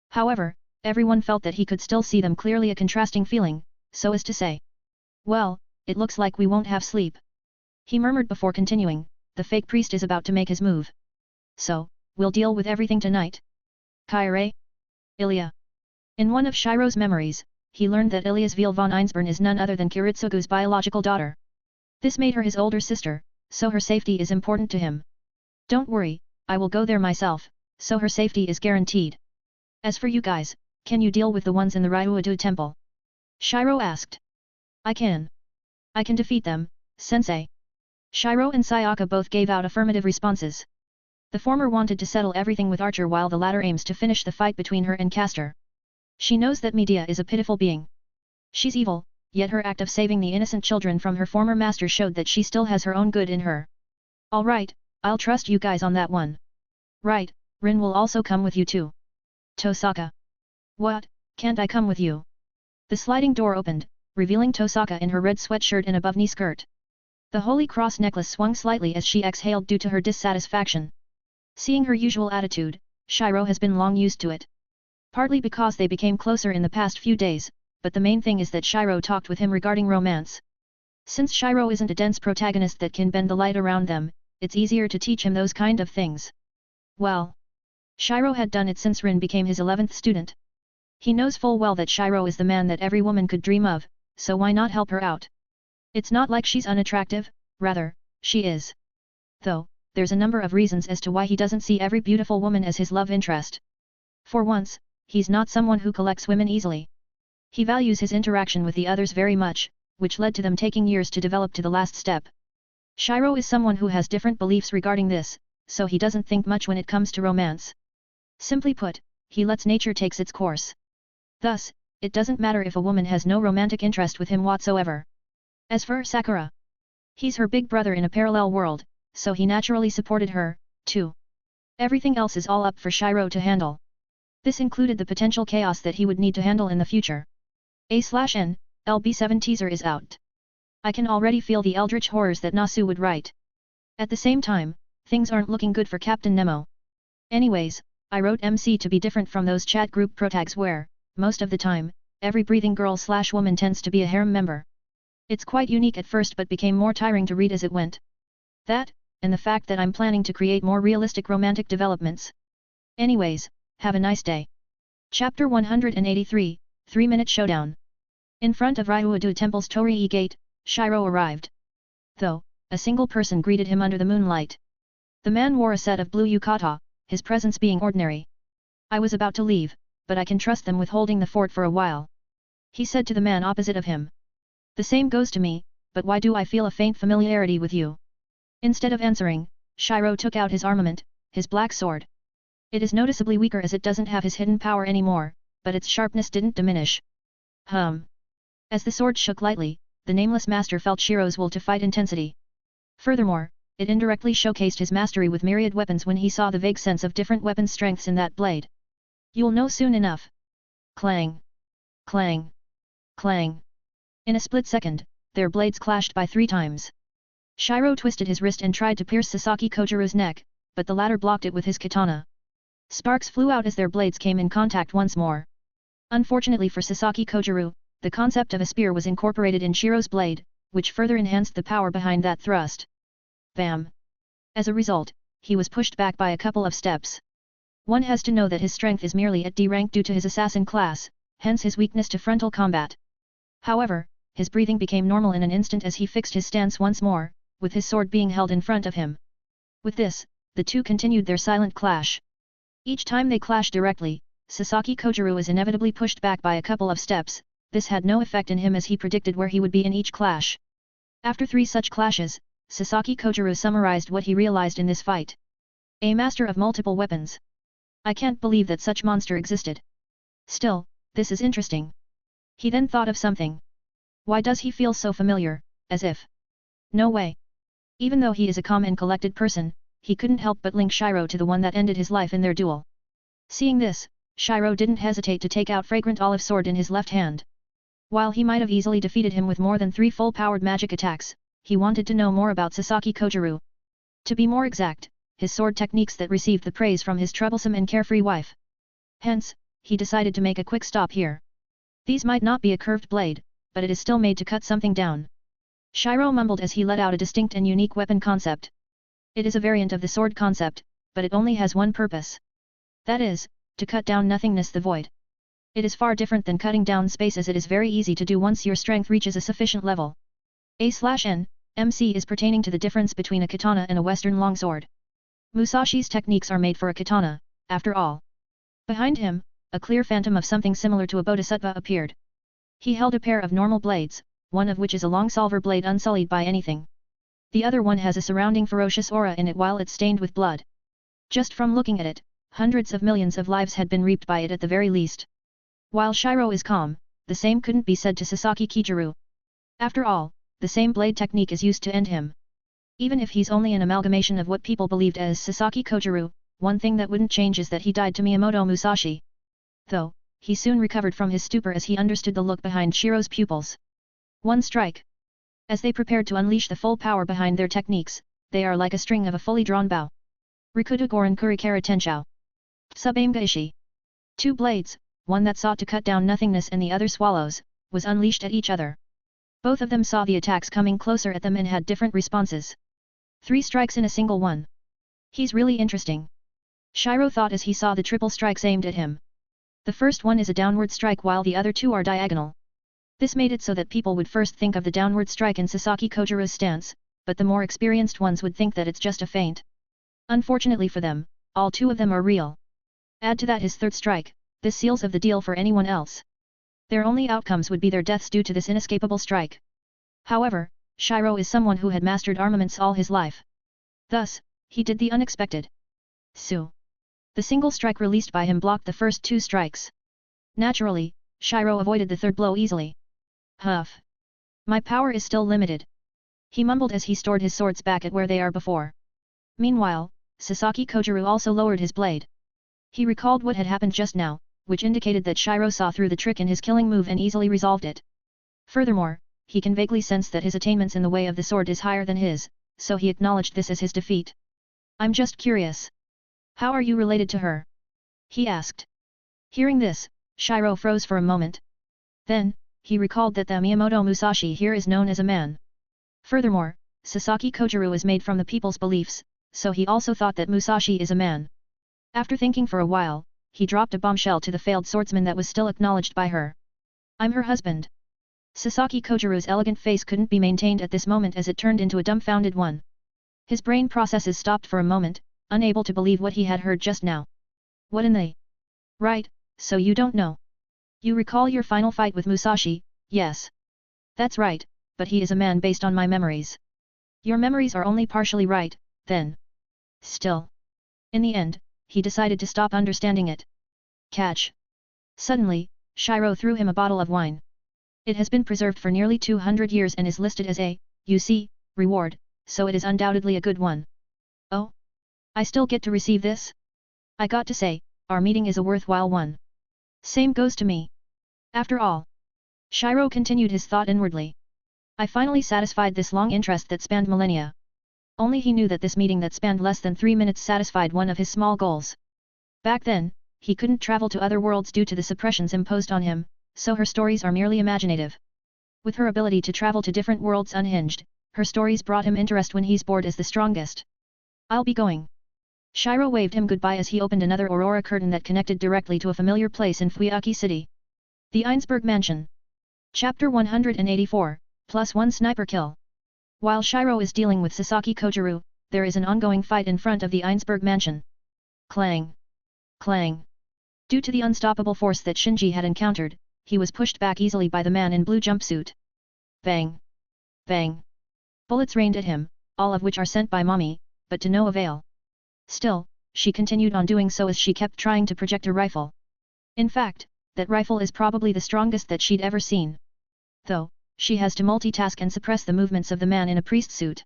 However, everyone felt that he could still see them clearly, a contrasting feeling, so as to say. Well, it looks like we won't have sleep. He murmured before continuing, the fake priest is about to make his move. So, we'll deal with everything tonight. Kyrie? Ilya. In one of Shiro's memories, he learned that Ilya's Veil von Einsborn is none other than Kiritsugu's biological daughter. This made her his older sister, so her safety is important to him. Don't worry, I will go there myself, so her safety is guaranteed. As for you guys, can you deal with the ones in the Ryuadu temple? Shiro asked. I can. I can defeat them, sensei. Shiro and Sayaka both gave out affirmative responses. The former wanted to settle everything with Archer while the latter aims to finish the fight between her and Castor. She knows that Medea is a pitiful being. She's evil, yet her act of saving the innocent children from her former master showed that she still has her own good in her. Alright, I'll trust you guys on that one. Right, Rin will also come with you too. Tosaka. What, can't I come with you? The sliding door opened, revealing Tosaka in her red sweatshirt and above-knee skirt. The holy cross necklace swung slightly as she exhaled due to her dissatisfaction. Seeing her usual attitude, Shiro has been long used to it. Partly because they became closer in the past few days, but the main thing is that Shiro talked with him regarding romance. Since Shiro isn't a dense protagonist that can bend the light around them, it's easier to teach him those kind of things. Well, Shiro had done it since Rin became his 11th student. He knows full well that Shiro is the man that every woman could dream of, so why not help her out? It's not like she's unattractive, rather, she is. Though, there's a number of reasons as to why he doesn't see every beautiful woman as his love interest. For once, he's not someone who collects women easily. He values his interaction with the others very much, which led to them taking years to develop to the last step. Shiro is someone who has different beliefs regarding this, so he doesn't think much when it comes to romance. Simply put, he lets nature take its course. Thus, it doesn't matter if a woman has no romantic interest with him whatsoever. As for Sakura, he's her big brother in a parallel world, so he naturally supported her, too. Everything else is all up for Shiro to handle. This included the potential chaos that he would need to handle in the future. A/N, LB7 teaser is out. I can already feel the eldritch horrors that Nasu would write. At the same time, things aren't looking good for Captain Nemo. Anyways, I wrote MC to be different from those chat group protags where, most of the time, every breathing girl/woman tends to be a harem member. It's quite unique at first but became more tiring to read as it went. That, and the fact that I'm planning to create more realistic romantic developments. Anyways, have a nice day. Chapter 183, 3-Minute Showdown. In front of Ryuadu Temple's Torii Gate, Shiro arrived. Though, a single person greeted him under the moonlight. The man wore a set of blue yukata, his presence being ordinary. I was about to leave, but I can trust them with holding the fort for a while. He said to the man opposite of him. The same goes to me, but why do I feel a faint familiarity with you? Instead of answering, Shiro took out his armament, his black sword. It is noticeably weaker as it doesn't have his hidden power anymore, but its sharpness didn't diminish. As the sword shook lightly, the nameless master felt Shiro's will to fight intensity. Furthermore, it indirectly showcased his mastery with myriad weapons when he saw the vague sense of different weapon strengths in that blade. You'll know soon enough. Clang! Clang! Clang! In a split second, their blades clashed by 3 times. Shiro twisted his wrist and tried to pierce Sasaki Kojiru's neck, but the latter blocked it with his katana. Sparks flew out as their blades came in contact once more. Unfortunately for Sasaki Kojiru, the concept of a spear was incorporated in Shiro's blade, which further enhanced the power behind that thrust. Bam! As a result, he was pushed back by a couple of steps. One has to know that his strength is merely at D rank due to his assassin class, hence his weakness to frontal combat. However, his breathing became normal in an instant as he fixed his stance once more, with his sword being held in front of him. With this, the two continued their silent clash. Each time they clashed directly, Sasaki Kojiru was inevitably pushed back by a couple of steps. This had no effect in him as he predicted where he would be in each clash. After 3 such clashes, Sasaki Kojiru summarized what he realized in this fight. A master of multiple weapons. I can't believe that such monster existed. Still, this is interesting. He then thought of something. Why does he feel so familiar, as if... No way. Even though he is a calm and collected person, he couldn't help but link Shiro to the one that ended his life in their duel. Seeing this, Shiro didn't hesitate to take out fragrant olive sword in his left hand. While he might have easily defeated him with more than 3 full-powered magic attacks, he wanted to know more about Sasaki Kojiru. To be more exact, his sword techniques that received the praise from his troublesome and carefree wife. Hence, he decided to make a quick stop here. These might not be a curved blade, but it is still made to cut something down. Shiro mumbled as he let out a distinct and unique weapon concept. It is a variant of the sword concept, but it only has one purpose. That is, to cut down nothingness, the void. It is far different than cutting down space, as it is very easy to do once your strength reaches a sufficient level. A/N/MC is pertaining to the difference between a katana and a Western longsword. Musashi's techniques are made for a katana, after all. Behind him, a clear phantom of something similar to a bodhisattva appeared. He held a pair of normal blades, one of which is a long salver blade unsullied by anything. The other one has a surrounding ferocious aura in it while it's stained with blood. Just from looking at it, hundreds of millions of lives had been reaped by it at the very least. While Shiro is calm, the same couldn't be said to Sasaki Kojiru. After all, the same blade technique is used to end him. Even if he's only an amalgamation of what people believed as Sasaki Kojiru, one thing that wouldn't change is that he died to Miyamoto Musashi. Though, he soon recovered from his stupor as he understood the look behind Shiro's pupils. One strike. As they prepared to unleash the full power behind their techniques, they are like a string of a fully drawn bow. Rikuta Goran Kurikara Tenshou. Subaimga Ishi. 2 blades, one that sought to cut down nothingness and the other swallows, was unleashed at each other. Both of them saw the attacks coming closer at them and had different responses. 3 strikes in a single one. He's really interesting. Shiro thought as he saw the triple strikes aimed at him. The first one is a downward strike while the other 2 are diagonal. This made it so that people would first think of the downward strike in Sasaki Kojiru's stance, but the more experienced ones would think that it's just a feint. Unfortunately for them, all 2 of them are real. Add to that his 3rd strike, this seals of the deal for anyone else. Their only outcomes would be their deaths due to this inescapable strike. However, Shiro is someone who had mastered armaments all his life. Thus, he did the unexpected. Su. The single strike released by him blocked the first 2 strikes. Naturally, Shiro avoided the 3rd blow easily. Huff. My power is still limited. He mumbled as he stored his swords back at where they are before. Meanwhile, Sasaki Kojiru also lowered his blade. He recalled what had happened just now, which indicated that Shiro saw through the trick in his killing move and easily resolved it. Furthermore, he can vaguely sense that his attainments in the way of the sword is higher than his, so he acknowledged this as his defeat. I'm just curious. How are you related to her? He asked. Hearing this, Shiro froze for a moment. Then, he recalled that the Miyamoto Musashi here is known as a man. Furthermore, Sasaki Kojiru is made from the people's beliefs, so he also thought that Musashi is a man. After thinking for a while, he dropped a bombshell to the failed swordsman that was still acknowledged by her. I'm her husband. Sasaki Kojiru's elegant face couldn't be maintained at this moment as it turned into a dumbfounded one. His brain processes stopped for a moment, unable to believe what he had heard just now. What in the... Right, so you don't know. You recall your final fight with Musashi, yes. That's right, but he is a man based on my memories. Your memories are only partially right, then. Still. In the end, he decided to stop understanding it. Catch. Suddenly, Shiro threw him a bottle of wine. It has been preserved for nearly 200 years and is listed as a, you see, reward, so it is undoubtedly a good one. Oh? I still get to receive this? I got to say, our meeting is a worthwhile one. Same goes to me. After all. Shiro continued his thought inwardly. I finally satisfied this long interest that spanned millennia. Only he knew that this meeting that spanned less than 3 minutes satisfied one of his small goals. Back then, he couldn't travel to other worlds due to the suppressions imposed on him, so her stories are merely imaginative. With her ability to travel to different worlds unhinged, her stories brought him interest when he's bored as the strongest. I'll be going. Shiro waved him goodbye as he opened another aurora curtain that connected directly to a familiar place in Fuyaki City. The Einsberg Mansion. Chapter 184, +1 sniper kill. While Shiro is dealing with Sasaki Kojiru, there is an ongoing fight in front of the Einsberg Mansion. Clang. Clang. Due to the unstoppable force that Shinji had encountered, he was pushed back easily by the man in blue jumpsuit. Bang. Bang. Bullets rained at him, all of which are sent by Mommy, but to no avail. Still, she continued on doing so as she kept trying to project her rifle. In fact, that rifle is probably the strongest that she'd ever seen. Though, she has to multitask and suppress the movements of the man in a priest suit.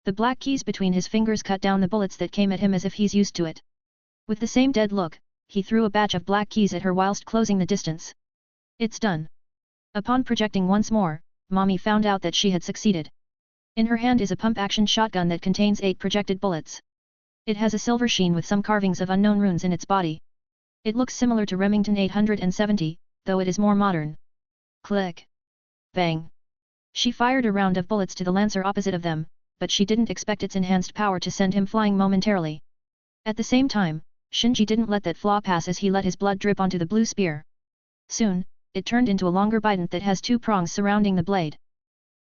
The black keys between his fingers cut down the bullets that came at him as if he's used to it. With the same dead look, he threw a batch of black keys at her whilst closing the distance. It's done. Upon projecting once more, Mommy found out that she had succeeded. In her hand is a pump-action shotgun that contains 8 projected bullets. It has a silver sheen with some carvings of unknown runes in its body. It looks similar to Remington 870, though it is more modern. Click. Bang. She fired a round of bullets to the lancer opposite of them, but she didn't expect its enhanced power to send him flying momentarily. At the same time, Shinji didn't let that flaw pass as he let his blood drip onto the blue spear. Soon, it turned into a longer bident that has 2 prongs surrounding the blade.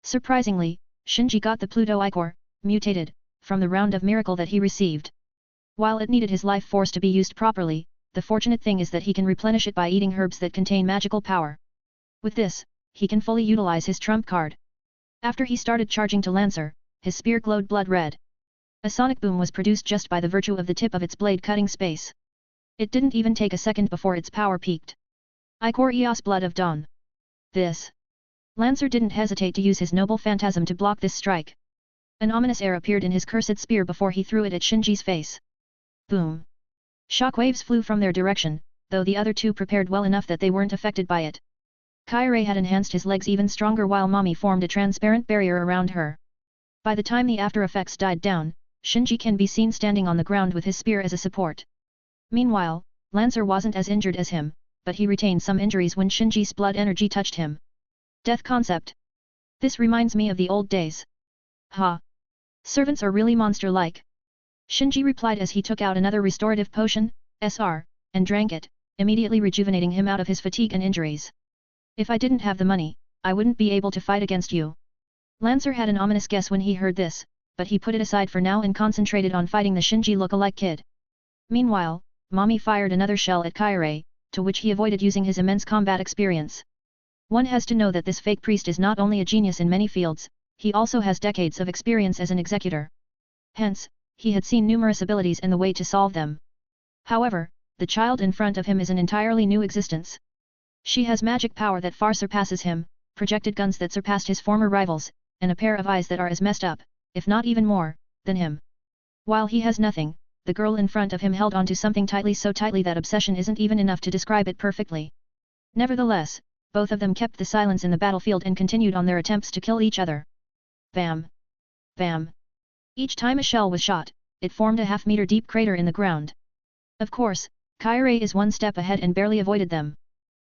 Surprisingly, Shinji got the Pluto Ichor, mutated, from the round of miracle that he received. While it needed his life force to be used properly, the fortunate thing is that he can replenish it by eating herbs that contain magical power. With this, he can fully utilize his trump card. After he started charging to Lancer, his spear glowed blood red. A sonic boom was produced just by the virtue of the tip of its blade cutting space. It didn't even take a second before its power peaked. Ichor Eos Blood of Dawn. This. Lancer didn't hesitate to use his noble phantasm to block this strike. An ominous air appeared in his cursed spear before he threw it at Shinji's face. Boom. Shockwaves flew from their direction, though the other 2 prepared well enough that they weren't affected by it. Kairi had enhanced his legs even stronger while Mommy formed a transparent barrier around her. By the time the after effects died down, Shinji can be seen standing on the ground with his spear as a support. Meanwhile, Lancer wasn't as injured as him, but he retained some injuries when Shinji's blood energy touched him. Death concept. This reminds me of the old days. Ha! Servants are really monster-like. Shinji replied as he took out another restorative potion, SR, and drank it, immediately rejuvenating him out of his fatigue and injuries. If I didn't have the money, I wouldn't be able to fight against you. Lancer had an ominous guess when he heard this, but he put it aside for now and concentrated on fighting the Shinji look-alike kid. Meanwhile, Mommy fired another shell at Kairi, to which he avoided using his immense combat experience. One has to know that this fake priest is not only a genius in many fields, he also has decades of experience as an executor. Hence, he had seen numerous abilities and the way to solve them. However, the child in front of him is an entirely new existence. She has magic power that far surpasses him, projected guns that surpassed his former rivals, and a pair of eyes that are as messed up, if not even more, than him. While he has nothing, the girl in front of him held onto something tightly, so tightly that obsession isn't even enough to describe it perfectly. Nevertheless, both of them kept the silence in the battlefield and continued on their attempts to kill each other. Bam! Bam! Each time a shell was shot, it formed a half-meter deep crater in the ground. Of course, Kairi is one step ahead and barely avoided them.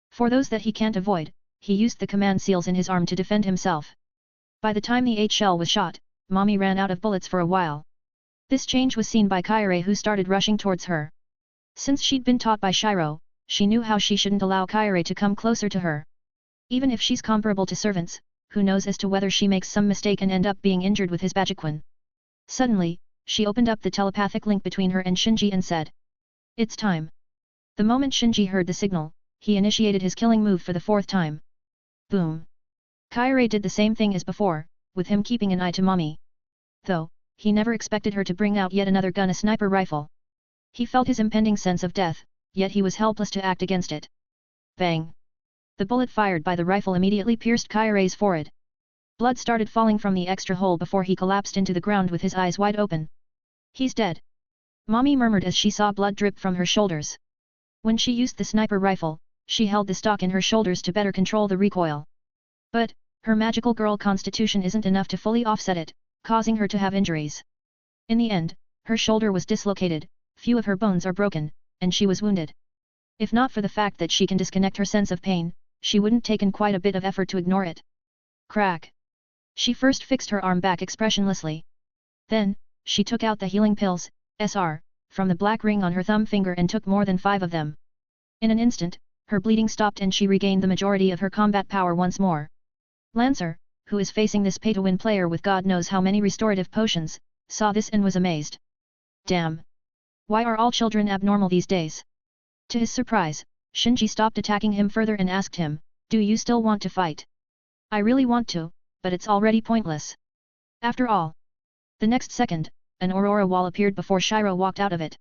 For those that he can't avoid, he used the command seals in his arm to defend himself. By the time the 8th shell was shot, Mommy ran out of bullets for a while. This change was seen by Kairi, who started rushing towards her. Since she'd been taught by Shiro, she knew how she shouldn't allow Kairi to come closer to her. Even if she's comparable to servants, who knows as to whether she makes some mistake and end up being injured with his Bajiquan. Suddenly, she opened up the telepathic link between her and Shinji and said, "It's time." The moment Shinji heard the signal, he initiated his killing move for the fourth time. Boom! Kairi did the same thing as before, with him keeping an eye to mommy. Though, he never expected her to bring out yet another gun, a sniper rifle. He felt his impending sense of death, yet he was helpless to act against it. Bang! The bullet fired by the rifle immediately pierced Kairi's forehead. Blood started falling from the extra hole before he collapsed into the ground with his eyes wide open. He's dead. Mommy murmured as she saw blood drip from her shoulders. When she used the sniper rifle, she held the stock in her shoulders to better control the recoil. But, her magical girl constitution isn't enough to fully offset it, causing her to have injuries. In the end, her shoulder was dislocated, few of her bones are broken, and she was wounded. If not for the fact that she can disconnect her sense of pain, she wouldn't taken quite a bit of effort to ignore it. Crack! She first fixed her arm back expressionlessly. Then, she took out the healing pills, SR, from the black ring on her thumb finger and took more than 5 of them. In an instant, her bleeding stopped and she regained the majority of her combat power once more. Lancer, who is facing this pay-to-win player with God knows how many restorative potions, saw this and was amazed. Damn! Why are all children abnormal these days? To his surprise, Shinji stopped attacking him further and asked him, "Do you still want to fight?" "I really want to, but it's already pointless. After all." The next second, an aurora wall appeared before Shiro walked out of it.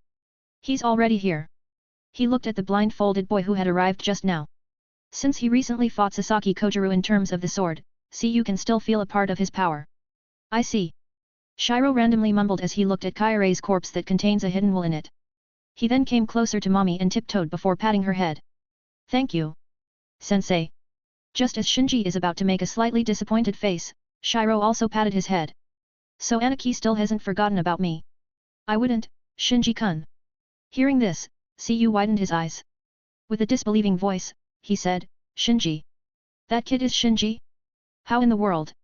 "He's already here." He looked at the blindfolded boy who had arrived just now. Since he recently fought Sasaki Kojiru in terms of the sword, see you can still feel a part of his power. "I see." Shiro randomly mumbled as he looked at Kairi's corpse that contains a hidden will in it. He then came closer to mommy and tiptoed before patting her head. "Thank you, sensei." Just as Shinji is about to make a slightly disappointed face, Shiro also patted his head. "So Aniki still hasn't forgotten about me." "I wouldn't, Shinji-kun." Hearing this, Siyu widened his eyes. With a disbelieving voice, he said, "Shinji? That kid is Shinji? How in the world?"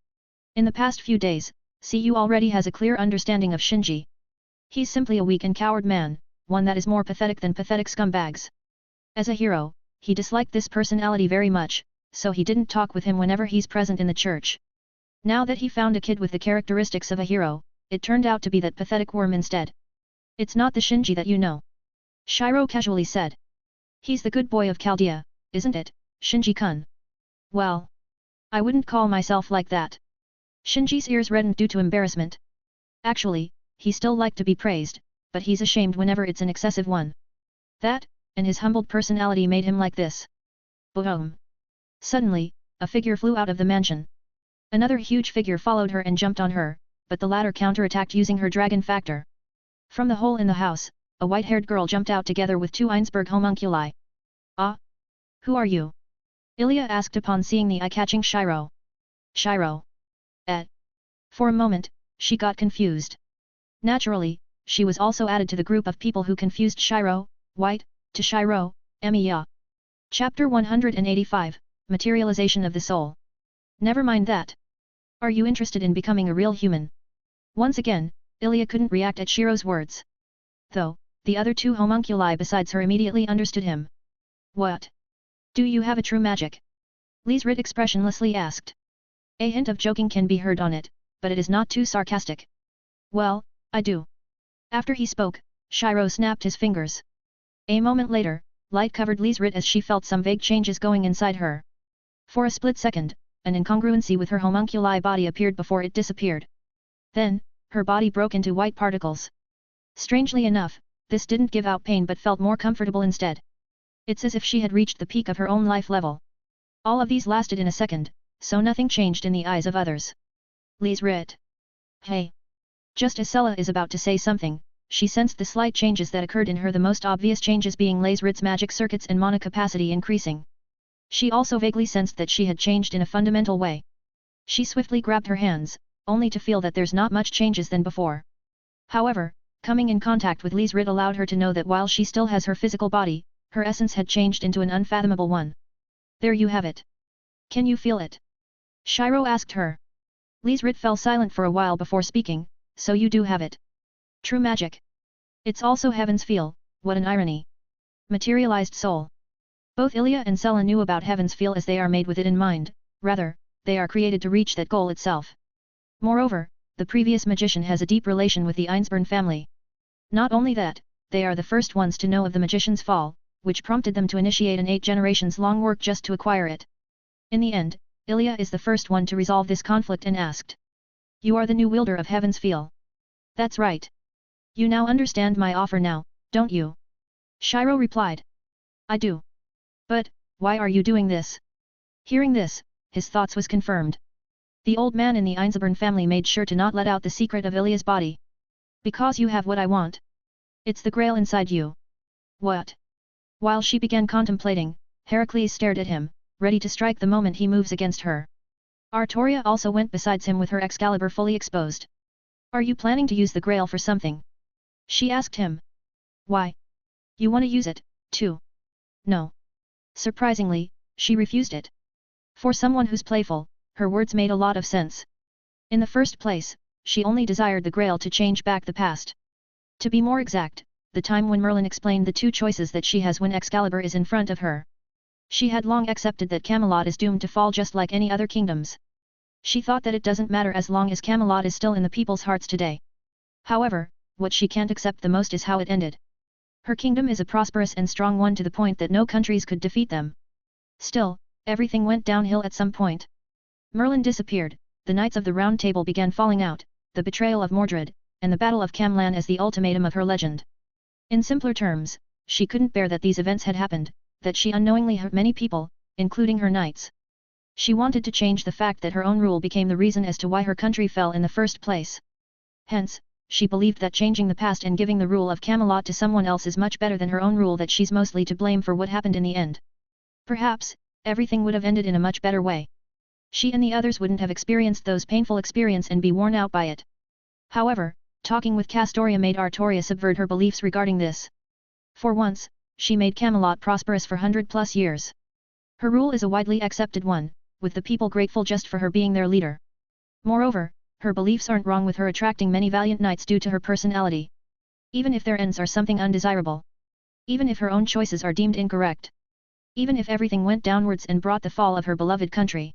In the past few days, Siyu already has a clear understanding of Shinji. He's simply a weak and coward man, one that is more pathetic than pathetic scumbags. As a hero, he disliked this personality very much, so he didn't talk with him whenever he's present in the church. Now that he found a kid with the characteristics of a hero, it turned out to be that pathetic worm instead. "It's not the Shinji that you know," Shiro casually said. "He's the good boy of Chaldea, isn't it, Shinji-kun?" "Well, I wouldn't call myself like that." Shinji's ears reddened due to embarrassment. Actually, he still liked to be praised, but he's ashamed whenever it's an excessive one. That, and his humbled personality made him like this. Boom! Suddenly, a figure flew out of the mansion. Another huge figure followed her and jumped on her, but the latter counterattacked using her dragon factor. From the hole in the house, a white-haired girl jumped out together with 2 Einsberg homunculi. "Ah? Who are you?" Ilya asked upon seeing the eye-catching Shiro. "Shiro? For a moment, she got confused. Naturally, she was also added to the group of people who confused Shiro, white, to Shiro, Emiya. Chapter 185, Materialization of the Soul. "Never mind that. Are you interested in becoming a real human?" Once again, Ilya couldn't react at Shiro's words. Though, the other 2 homunculi besides her immediately understood him. "What? Do you have a true magic?" Liesrit expressionlessly asked. A hint of joking can be heard on it, but it is not too sarcastic. "Well, I do." After he spoke, Shiro snapped his fingers. A moment later, light covered Liesrit as she felt some vague changes going inside her. For a split second, an incongruency with her homunculi body appeared before it disappeared. Then, her body broke into white particles. Strangely enough, this didn't give out pain but felt more comfortable instead. It's as if she had reached the peak of her own life level. All of these lasted in a second, so nothing changed in the eyes of others. Liesrit. "Hey." Just as Sella is about to say something, she sensed the slight changes that occurred in her, the most obvious changes being Liesrit's magic circuits and mana capacity increasing. She also vaguely sensed that she had changed in a fundamental way. She swiftly grabbed her hands, only to feel that there's not much changes than before. However, coming in contact with Liesrit allowed her to know that while she still has her physical body, her essence had changed into an unfathomable one. "There you have it. Can you feel it?" Shiro asked her. Liesrit fell silent for a while before speaking, "So you do have it. True magic. It's also Heaven's feel, what an irony. Materialized soul." Both Ilya and Sella knew about Heaven's feel as they are made with it in mind, rather, they are created to reach that goal itself. Moreover, the previous magician has a deep relation with the Einsborn family. Not only that, they are the first ones to know of the magician's fall, which prompted them to initiate an 8 generations long work just to acquire it. In the end, Ilya is the first one to resolve this conflict and asked. You are the new wielder of Heaven's Feel. That's right. You now understand my offer now, don't you? Shiro replied. I do. But, why are you doing this? Hearing this, his thoughts was confirmed. The old man in the Einzelborn family made sure to not let out the secret of Ilya's body. Because you have what I want. It's the grail inside you. What? While she began contemplating, Heracles stared at him, ready to strike the moment he moves against her. Artoria also went besides him with her Excalibur fully exposed. Are you planning to use the grail for something? She asked him. Why? You want to use it, too? No. Surprisingly, she refused it. For someone who's playful, her words made a lot of sense. In the first place, she only desired the grail to change back the past. To be more exact, the time when Merlin explained the two choices that she has when Excalibur is in front of her. She had long accepted that Camelot is doomed to fall just like any other kingdoms. She thought that it doesn't matter as long as Camelot is still in the people's hearts today. However, what she can't accept the most is how it ended. Her kingdom is a prosperous and strong one to the point that no countries could defeat them. Still, everything went downhill at some point. Merlin disappeared, the Knights of the Round Table began falling out, the betrayal of Mordred, and the Battle of Camlan as the ultimatum of her legend. In simpler terms, she couldn't bear that these events had happened, that she unknowingly hurt many people, including her knights. She wanted to change the fact that her own rule became the reason as to why her country fell in the first place. Hence, she believed that changing the past and giving the rule of Camelot to someone else is much better than her own rule, that she's mostly to blame for what happened in the end. Perhaps, everything would have ended in a much better way. She and the others wouldn't have experienced those painful experiences and be worn out by it. However, talking with Castoria made Artoria subvert her beliefs regarding this. For once, she made Camelot prosperous for 100+ years. Her rule is a widely accepted one, with the people grateful just for her being their leader. Moreover, her beliefs aren't wrong with her attracting many valiant knights due to her personality. Even if their ends are something undesirable. Even if her own choices are deemed incorrect. Even if everything went downwards and brought the fall of her beloved country.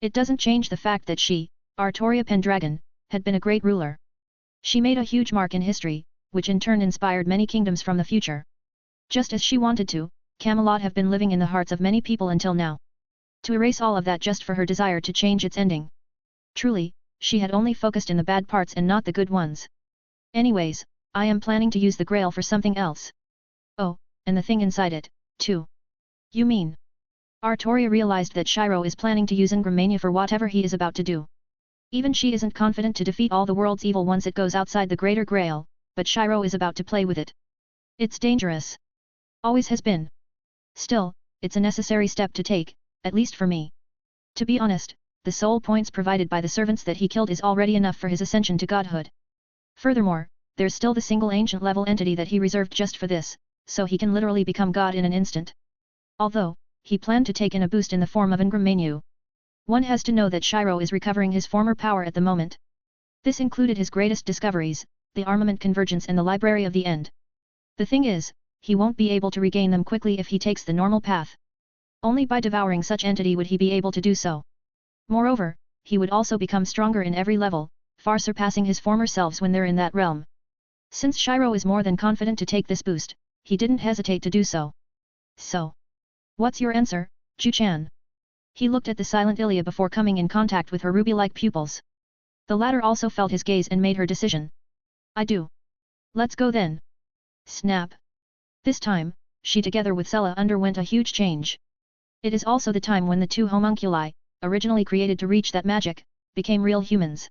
It doesn't change the fact that she, Artoria Pendragon, had been a great ruler. She made a huge mark in history, which in turn inspired many kingdoms from the future. Just as she wanted to, Camelot have been living in the hearts of many people until now. To erase all of that just for her desire to change its ending. Truly, she had only focused in the bad parts and not the good ones. Anyways, I am planning to use the grail for something else. Oh, and the thing inside it, too. You mean? Artoria realized that Shiro is planning to use Ingramania for whatever he is about to do. Even she isn't confident to defeat all the world's evil once it goes outside the Greater Grail, but Shiro is about to play with it. It's dangerous. Always has been. Still, it's a necessary step to take, at least for me. To be honest, the soul points provided by the servants that he killed is already enough for his ascension to godhood. Furthermore, there's still the single ancient level entity that he reserved just for this, so he can literally become god in an instant. Although, he planned to take in a boost in the form of Ingramania. One has to know that Shiro is recovering his former power at the moment. This included his greatest discoveries, the armament convergence and the Library of the End. The thing is, he won't be able to regain them quickly if he takes the normal path. Only by devouring such entity would he be able to do so. Moreover, he would also become stronger in every level, far surpassing his former selves when they're in that realm. Since Shiro is more than confident to take this boost, he didn't hesitate to do so. So, what's your answer, Ju-chan? He looked at the silent Ilya before coming in contact with her ruby-like pupils. The latter also felt his gaze and made her decision. I do. Let's go then. Snap. This time, she together with Sella underwent a huge change. It is also the time when the two homunculi, originally created to reach that magic, became real humans.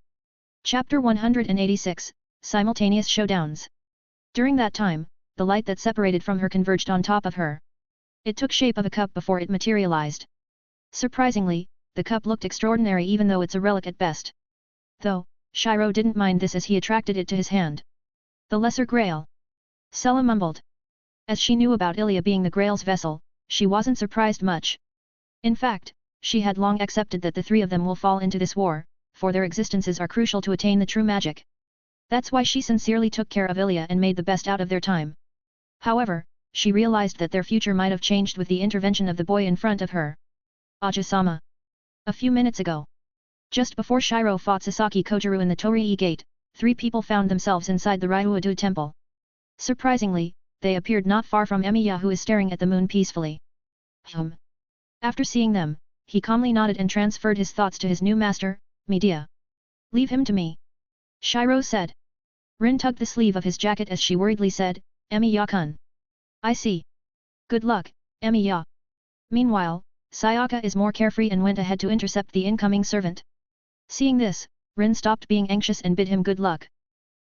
Chapter 186, Simultaneous Showdowns. During that time, the light that separated from her converged on top of her. It took shape of a cup before it materialized. Surprisingly, the cup looked extraordinary even though it's a relic at best. Though, Shiro didn't mind this as he attracted it to his hand. The Lesser Grail. Sella mumbled. As she knew about Ilya being the Grail's vessel, she wasn't surprised much. In fact, she had long accepted that the three of them will fall into this war, for their existences are crucial to attain the true magic. That's why she sincerely took care of Ilya and made the best out of their time. However, she realized that their future might have changed with the intervention of the boy in front of her. Aja-sama. A few minutes ago. Just before Shiro fought Sasaki Kojiru in the Torii Gate, three people found themselves inside the Ryuadu temple. Surprisingly, they appeared not far from Emiya, who is staring at the moon peacefully. After seeing them, he calmly nodded and transferred his thoughts to his new master, Medea. Leave him to me. Shiro said. Rin tugged the sleeve of his jacket as she worriedly said, Emiya-kun. I see. Good luck, Emiya. Meanwhile, Sayaka is more carefree and went ahead to intercept the incoming servant. Seeing this, Rin stopped being anxious and bid him good luck.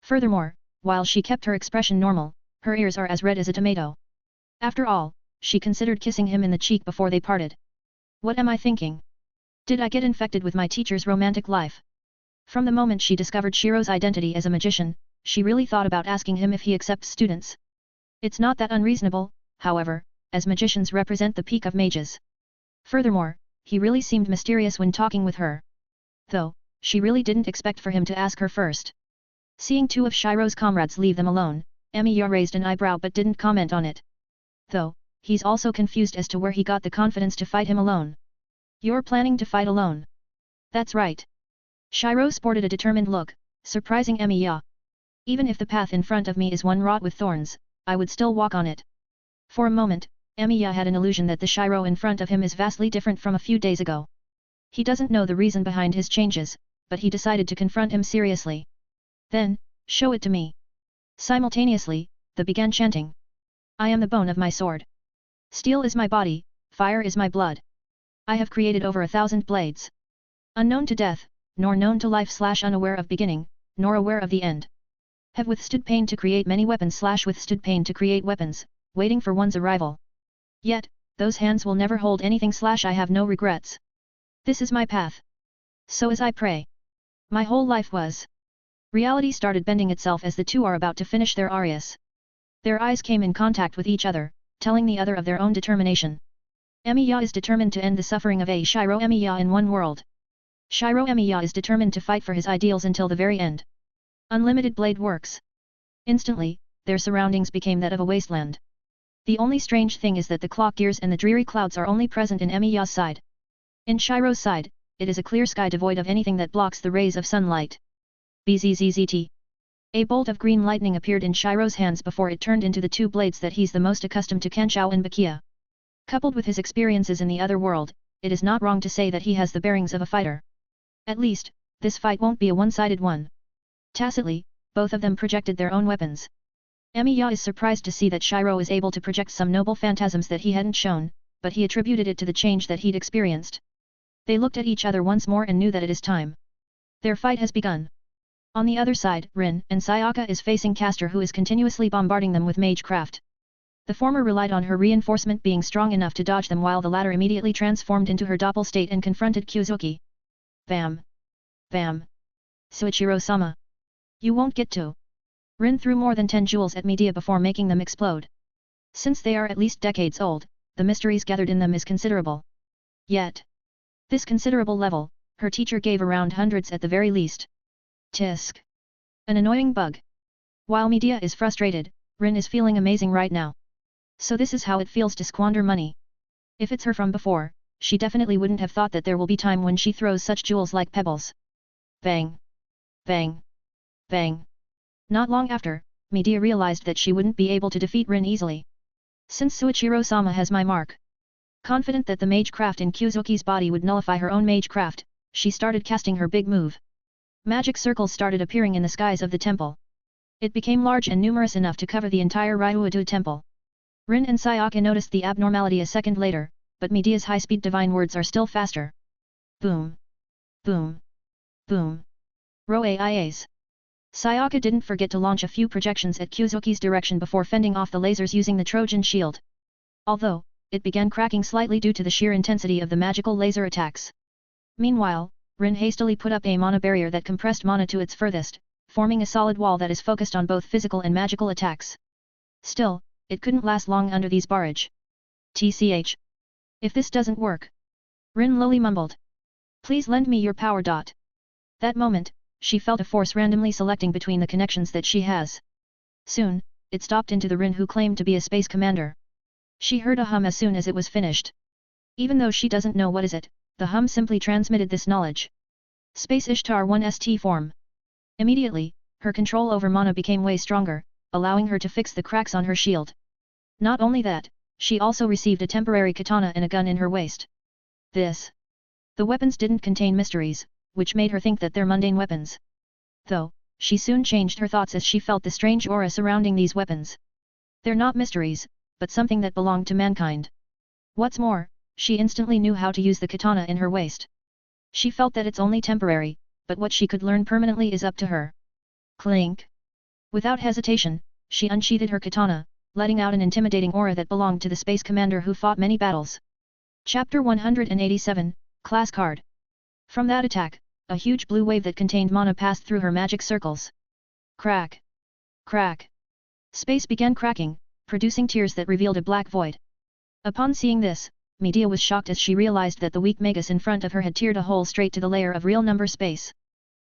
Furthermore, while she kept her expression normal, her ears are as red as a tomato. After all, she considered kissing him in the cheek before they parted. What am I thinking? Did I get infected with my teacher's romantic life? From the moment she discovered Shiro's identity as a magician, she really thought about asking him if he accepts students. It's not that unreasonable, however, as magicians represent the peak of mages. Furthermore, he really seemed mysterious when talking with her. Though, she really didn't expect for him to ask her first. Seeing two of Shiro's comrades leave them alone, Emiya raised an eyebrow but didn't comment on it. Though, he's also confused as to where he got the confidence to fight him alone. You're planning to fight alone? That's right. Shiro sported a determined look, surprising Emiya. Even if the path in front of me is one wrought with thorns, I would still walk on it. For a moment, Emiya had an illusion that the Shiro in front of him is vastly different from a few days ago. He doesn't know the reason behind his changes, but he decided to confront him seriously. Then, show it to me. Simultaneously, they began chanting. I am the bone of my sword. Steel is my body, fire is my blood. I have created over 1,000 blades. Unknown to death, nor known to life/unaware of beginning, nor aware of the end. Have withstood pain to create many weapons/withstood pain to create weapons, waiting for one's arrival. Yet, those hands will never hold anything/I have no regrets. This is my path. So as I pray. My whole life was. Reality started bending itself as the two are about to finish their arias. Their eyes came in contact with each other, telling the other of their own determination. Emiya is determined to end the suffering of a Shiro Emiya in one world. Shiro Emiya is determined to fight for his ideals until the very end. Unlimited blade works. Instantly, their surroundings became that of a wasteland. The only strange thing is that the clock gears and the dreary clouds are only present in Emiya's side. In Shiro's side, it is a clear sky devoid of anything that blocks the rays of sunlight. Bzzzt. A bolt of green lightning appeared in Shiro's hands before it turned into the two blades that he's the most accustomed to, Kanshou and Bakia. Coupled with his experiences in the other world, it is not wrong to say that he has the bearings of a fighter. At least, this fight won't be a one-sided one. Tacitly, both of them projected their own weapons. Emiya is surprised to see that Shiro is able to project some noble phantasms that he hadn't shown, but he attributed it to the change that he'd experienced. They looked at each other once more and knew that it is time. Their fight has begun. On the other side, Rin and Sayaka is facing Castor, who is continuously bombarding them with magecraft. The former relied on her reinforcement being strong enough to dodge them, while the latter immediately transformed into her doppel state and confronted Kyuzuki. Bam! Bam! Suichiro-sama! You won't get to! Rin threw more than 10 jewels at Medea before making them explode. Since they are at least decades old, the mysteries gathered in them is considerable. Yet, this considerable level, her teacher gave around hundreds at the very least. Tisk! An annoying bug. While Medea is frustrated, Rin is feeling amazing right now. So this is how it feels to squander money. If it's her from before, she definitely wouldn't have thought that there will be time when she throws such jewels like pebbles. Bang! Bang! Bang! Not long after, Medea realized that she wouldn't be able to defeat Rin easily. Since Suichiro-sama has my mark. Confident that the magecraft in Kyuzuki's body would nullify her own magecraft, she started casting her big move. Magic circles started appearing in the skies of the temple. It became large and numerous enough to cover the entire Ryuadu temple. Rin and Sayaka noticed the abnormality a second later, but Medea's high-speed divine words are still faster. Boom! Boom! Boom! Roaias! Sayaka didn't forget to launch a few projections at Kyuzuki's direction before fending off the lasers using the Trojan shield. Although, it began cracking slightly due to the sheer intensity of the magical laser attacks. Meanwhile, Rin hastily put up a mana barrier that compressed mana to its furthest, forming a solid wall that is focused on both physical and magical attacks. Still, it couldn't last long under these barrage. TCH. If this doesn't work. Rin lowly mumbled. Please lend me your power. That moment, she felt a force randomly selecting between the connections that she has. Soon, it stopped into the Rin who claimed to be a space commander. She heard a hum as soon as it was finished. Even though she doesn't know what is it, the hum simply transmitted this knowledge. Space Ishtar 1 ST form. Immediately, her control over mana became way stronger, allowing her to fix the cracks on her shield. Not only that, she also received a temporary katana and a gun in her waist. The weapons didn't contain mysteries, which made her think that they're mundane weapons. Though, she soon changed her thoughts as she felt the strange aura surrounding these weapons. They're not mysteries, but something that belonged to mankind. What's more, she instantly knew how to use the katana in her waist. She felt that it's only temporary, but what she could learn permanently is up to her. Clink! Without hesitation, she unsheathed her katana, letting out an intimidating aura that belonged to the space commander who fought many battles. Chapter 187, Class Card. From that attack, a huge blue wave that contained mana passed through her magic circles. Crack! Crack! Space began cracking, producing tears that revealed a black void. Upon seeing this, Medea was shocked as she realized that the weak magus in front of her had teared a hole straight to the layer of real number space.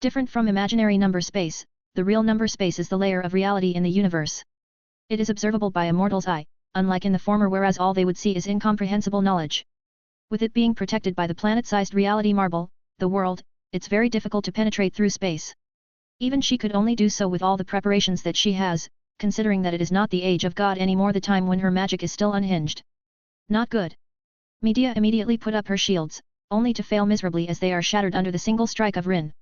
Different from imaginary number space, the real number space is the layer of reality in the universe. It is observable by a mortal's eye, unlike in the former whereas all they would see is incomprehensible knowledge. With it being protected by the planet-sized reality marble, the world, it's very difficult to penetrate through space. Even she could only do so with all the preparations that she has, considering that it is not the age of God anymore, the time when her magic is still unhinged. Not good. Medea immediately put up her shields, only to fail miserably as they are shattered under the single strike of Rin.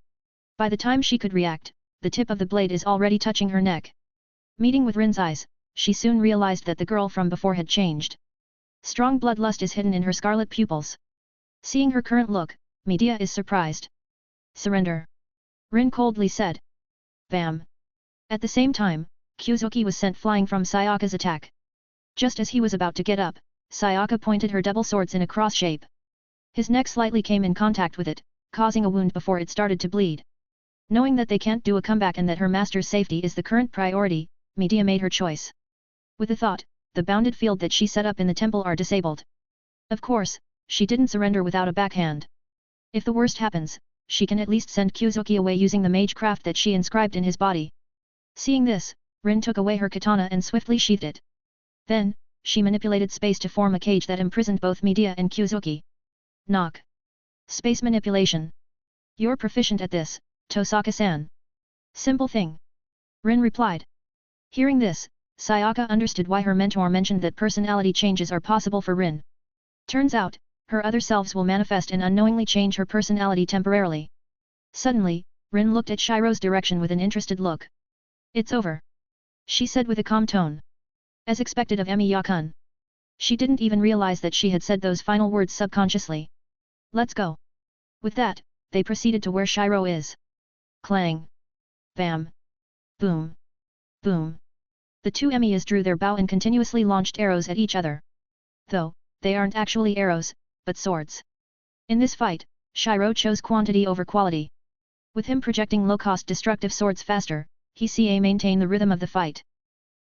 By the time she could react, the tip of the blade is already touching her neck. Meeting with Rin's eyes, she soon realized that the girl from before had changed. Strong bloodlust is hidden in her scarlet pupils. Seeing her current look, Medea is surprised. Surrender! Rin coldly said. Bam! At the same time, Kyuzuki was sent flying from Sayaka's attack. Just as he was about to get up, Sayaka pointed her double swords in a cross shape. His neck slightly came in contact with it, causing a wound before it started to bleed. Knowing that they can't do a comeback and that her master's safety is the current priority, Medea made her choice. With the thought, the bounded field that she set up in the temple are disabled. Of course, she didn't surrender without a backhand. If the worst happens, she can at least send Kyuzuki away using the mage craft that she inscribed in his body. Seeing this, Rin took away her katana and swiftly sheathed it. Then, she manipulated space to form a cage that imprisoned both Medea and Kyuzuki. Knock. Space manipulation. You're proficient at this, Tosaka-san. Simple thing. Rin replied. Hearing this, Sayaka understood why her mentor mentioned that personality changes are possible for Rin. Turns out, her other selves will manifest and unknowingly change her personality temporarily. Suddenly, Rin looked at Shiro's direction with an interested look. It's over. She said with a calm tone. As expected of Emi-ya-kun. She didn't even realize that she had said those final words subconsciously. Let's go. With that, they proceeded to where Shiro is. Clang. Bam. Boom. Boom. The two Emiyas drew their bow and continuously launched arrows at each other. Though, they aren't actually arrows, but swords. In this fight, Shiro chose quantity over quality. With him projecting low-cost destructive swords faster, he ca maintain the rhythm of the fight.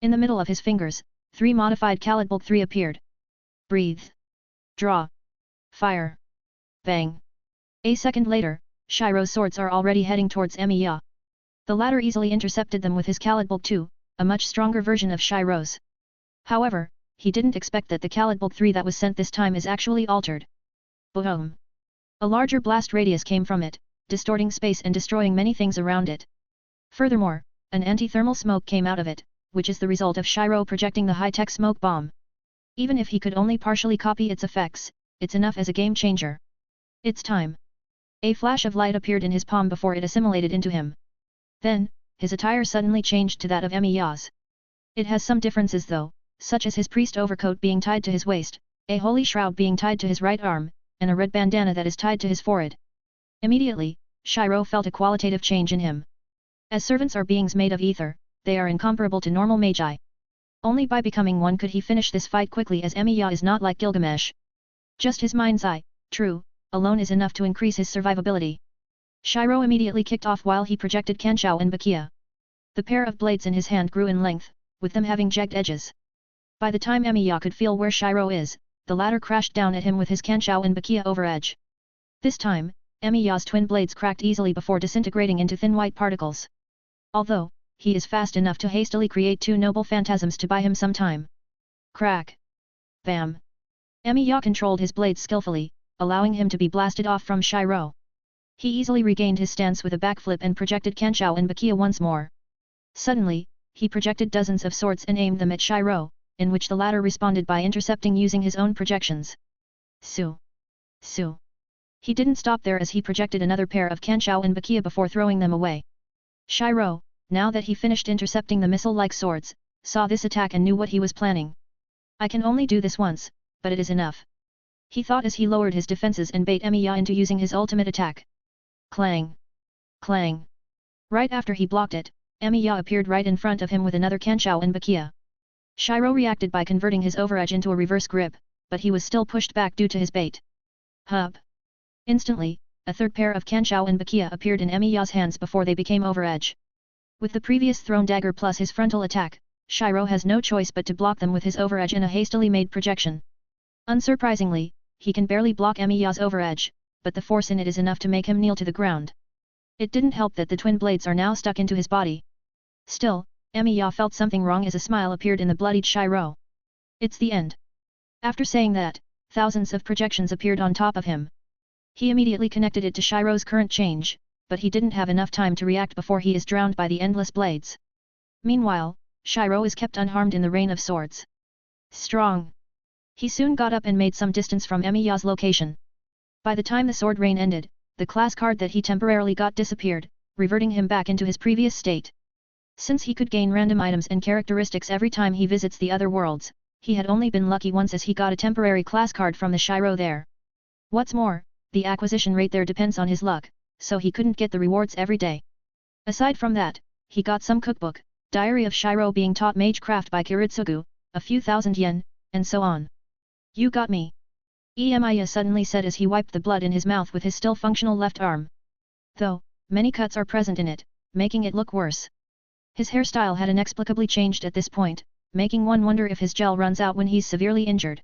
In the middle of his fingers, 3 modified Calidbulk 3 appeared. Breathe. Draw. Fire. Bang. A second later, Shiro's swords are already heading towards Emiya. The latter easily intercepted them with his Calidbulk 2, a much stronger version of Shiro's. However, he didn't expect that the Calidbulk 3 that was sent this time is actually altered. Boom! A larger blast radius came from it, distorting space and destroying many things around it. Furthermore, an anti-thermal smoke came out of it, which is the result of Shiro projecting the high-tech smoke bomb. Even if he could only partially copy its effects, it's enough as a game changer. It's time. A flash of light appeared in his palm before it assimilated into him. Then, his attire suddenly changed to that of Emiya's. It has some differences though, such as his priest overcoat being tied to his waist, a holy shroud being tied to his right arm, and a red bandana that is tied to his forehead. Immediately, Shiro felt a qualitative change in him. As servants are beings made of ether, they are incomparable to normal magi. Only by becoming one could he finish this fight quickly, as Emiya is not like Gilgamesh. Just his mind's eye, true, alone is enough to increase his survivability. Shiro immediately kicked off while he projected Kanshou and Bakia. The pair of blades in his hand grew in length, with them having jagged edges. By the time Emiya could feel where Shiro is, the latter crashed down at him with his Kanshou and Bakia over edge. This time, Emiya's twin blades cracked easily before disintegrating into thin white particles. Although, he is fast enough to hastily create 2 noble phantasms to buy him some time. Crack. Bam. Emiya controlled his blades skillfully, allowing him to be blasted off from Shiro. He easily regained his stance with a backflip and projected Kanshou and Bakia once more. Suddenly, he projected dozens of swords and aimed them at Shiro, in which the latter responded by intercepting using his own projections. Su. Su. He didn't stop there as he projected another pair of Kanshou and Bakia before throwing them away. Shiro, now that he finished intercepting the missile-like swords, saw this attack and knew what he was planning. I can only do this once, but it is enough. He thought as he lowered his defenses and bait Emiya into using his ultimate attack. Clang! Clang! Right after he blocked it, Emiya appeared right in front of him with another Kanshou and Bakia. Shiro reacted by converting his overedge into a reverse grip, but he was still pushed back due to his bait. Hub! Instantly, a third pair of Kanshou and Bakia appeared in Emiya's hands before they became overedge. With the previous thrown dagger plus his frontal attack, Shiro has no choice but to block them with his overedge and a hastily made projection. Unsurprisingly, he can barely block Emiya's overedge, but the force in it is enough to make him kneel to the ground. It didn't help that the twin blades are now stuck into his body. Still, Emiya felt something wrong as a smile appeared in the bloodied Shiro. It's the end. After saying that, thousands of projections appeared on top of him. He immediately connected it to Shiro's current change, but he didn't have enough time to react before he is drowned by the endless blades. Meanwhile, Shiro is kept unharmed in the rain of swords. Strong! He soon got up and made some distance from Emiya's location. By the time the sword rain ended, the class card that he temporarily got disappeared, reverting him back into his previous state. Since he could gain random items and characteristics every time he visits the other worlds, he had only been lucky once as he got a temporary class card from the Shiro there. What's more, the acquisition rate there depends on his luck, so he couldn't get the rewards every day. Aside from that, he got some cookbook, Diary of Shiro being taught magecraft by Kiritsugu, a few thousand yen, and so on. You got me. Emiya suddenly said as he wiped the blood in his mouth with his still functional left arm. Though, many cuts are present in it, making it look worse. His hairstyle had inexplicably changed at this point, making one wonder if his gel runs out when he's severely injured.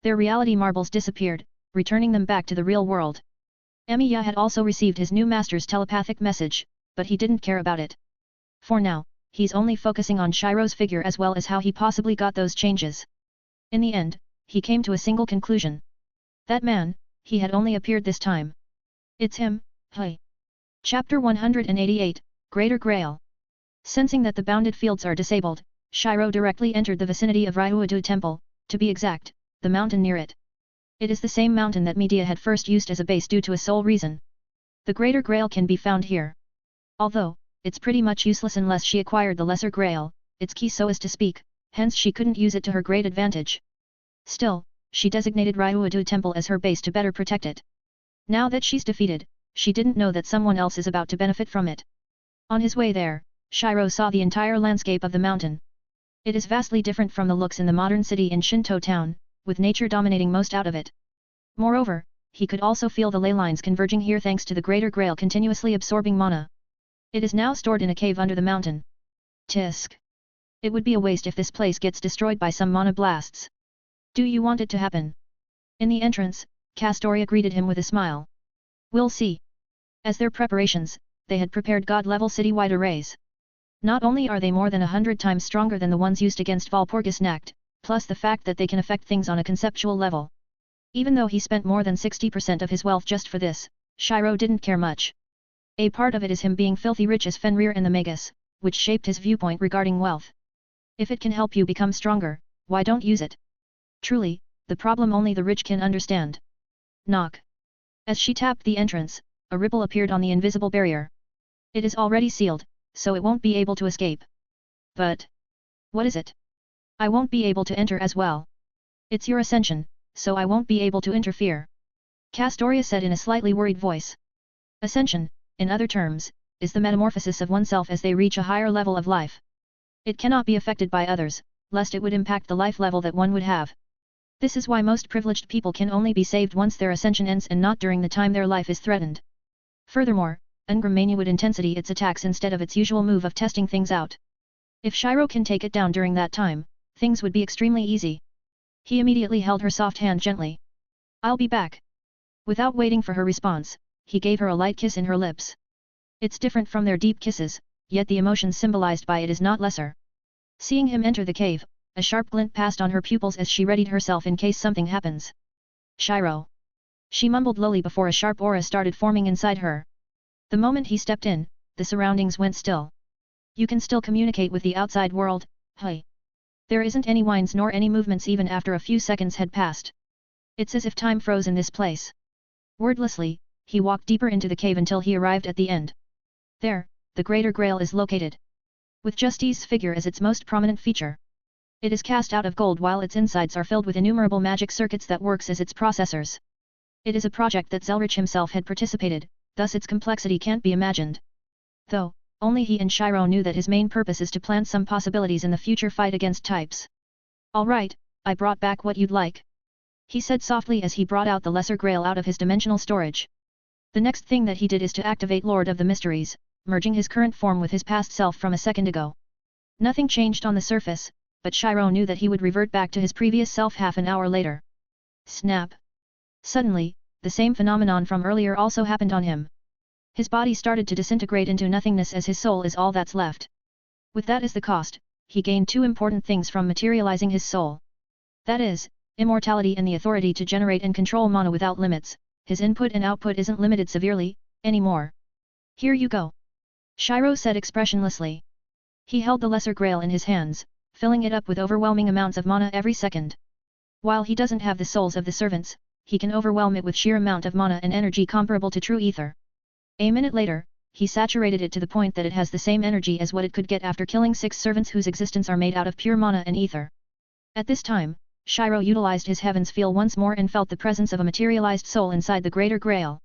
Their reality marbles disappeared, returning them back to the real world. Emiya had also received his new master's telepathic message, but he didn't care about it. For now, he's only focusing on Shiro's figure as well as how he possibly got those changes. In the end, he came to a single conclusion. That man, he had only appeared this time. It's him, hey. Chapter 188, Greater Grail. Sensing that the bounded fields are disabled, Shiro directly entered the vicinity of Ryuadu Temple, to be exact, the mountain near it. It is the same mountain that Medea had first used as a base due to a sole reason. The Greater Grail can be found here. Although, it's pretty much useless unless she acquired the Lesser Grail, its key so as to speak, hence she couldn't use it to her great advantage. Still, she designated Ryuadu Temple as her base to better protect it. Now that she's defeated, she didn't know that someone else is about to benefit from it. On his way there, Shiro saw the entire landscape of the mountain. It is vastly different from the looks in the modern city in Shinto town, with nature dominating most out of it. Moreover, he could also feel the ley lines converging here thanks to the Greater Grail continuously absorbing mana. It is now stored in a cave under the mountain. Tisk. It would be a waste if this place gets destroyed by some mana blasts. Do you want it to happen? In the entrance, Castoria greeted him with a smile. We'll see. As their preparations, they had prepared god-level city-wide arrays. Not only are they more than 100 times stronger than the ones used against Walpurgis Nacht, plus the fact that they can affect things on a conceptual level. Even though he spent more than 60% of his wealth just for this, Shiro didn't care much. A part of it is him being filthy rich as Fenrir and the Magus, which shaped his viewpoint regarding wealth. If it can help you become stronger, why don't use it? Truly, the problem only the rich can understand. Knock. As she tapped the entrance, a ripple appeared on the invisible barrier. It is already sealed, so it won't be able to escape. But what is it? I won't be able to enter as well. It's your ascension, so I won't be able to interfere. Castoria said in a slightly worried voice. Ascension, in other terms, is the metamorphosis of oneself as they reach a higher level of life. It cannot be affected by others, lest it would impact the life level that one would have. This is why most privileged people can only be saved once their ascension ends and not during the time their life is threatened. Furthermore, Engram Mania would intensity its attacks instead of its usual move of testing things out. If Shiro can take it down during that time, things would be extremely easy. He immediately held her soft hand gently. I'll be back. Without waiting for her response, he gave her a light kiss in her lips. It's different from their deep kisses, yet the emotion symbolized by it is not lesser. Seeing him enter the cave, a sharp glint passed on her pupils as she readied herself in case something happens. Shiro. She mumbled lowly before a sharp aura started forming inside her. The moment he stepped in, the surroundings went still. You can still communicate with the outside world, hey. There isn't any whines nor any movements even after a few seconds had passed. It's as if time froze in this place. Wordlessly, he walked deeper into the cave until he arrived at the end. There, the Greater Grail is located. With Justice's figure as its most prominent feature. It is cast out of gold while its insides are filled with innumerable magic circuits that works as its processors. It is a project that Zelrich himself had participated, thus its complexity can't be imagined. Though, only he and Shiro knew that his main purpose is to plant some possibilities in the future fight against types. Alright, I brought back what you'd like. He said softly as he brought out the Lesser Grail out of his dimensional storage. The next thing that he did is to activate Lord of the Mysteries, merging his current form with his past self from a second ago. Nothing changed on the surface, but Shiro knew that he would revert back to his previous self half an hour later. Snap! Suddenly, the same phenomenon from earlier also happened on him. His body started to disintegrate into nothingness as his soul is all that's left. With that as the cost, he gained two important things from materializing his soul. That is, immortality and the authority to generate and control mana without limits. His input and output isn't limited severely, anymore. Here you go. Shiro said expressionlessly. He held the Lesser Grail in his hands, filling it up with overwhelming amounts of mana every second. While he doesn't have the souls of the servants, he can overwhelm it with sheer amount of mana and energy comparable to true ether. A minute later, he saturated it to the point that it has the same energy as what it could get after killing 6 servants whose existence are made out of pure mana and ether. At this time, Shiro utilized his heavens feel once more and felt the presence of a materialized soul inside the Greater Grail.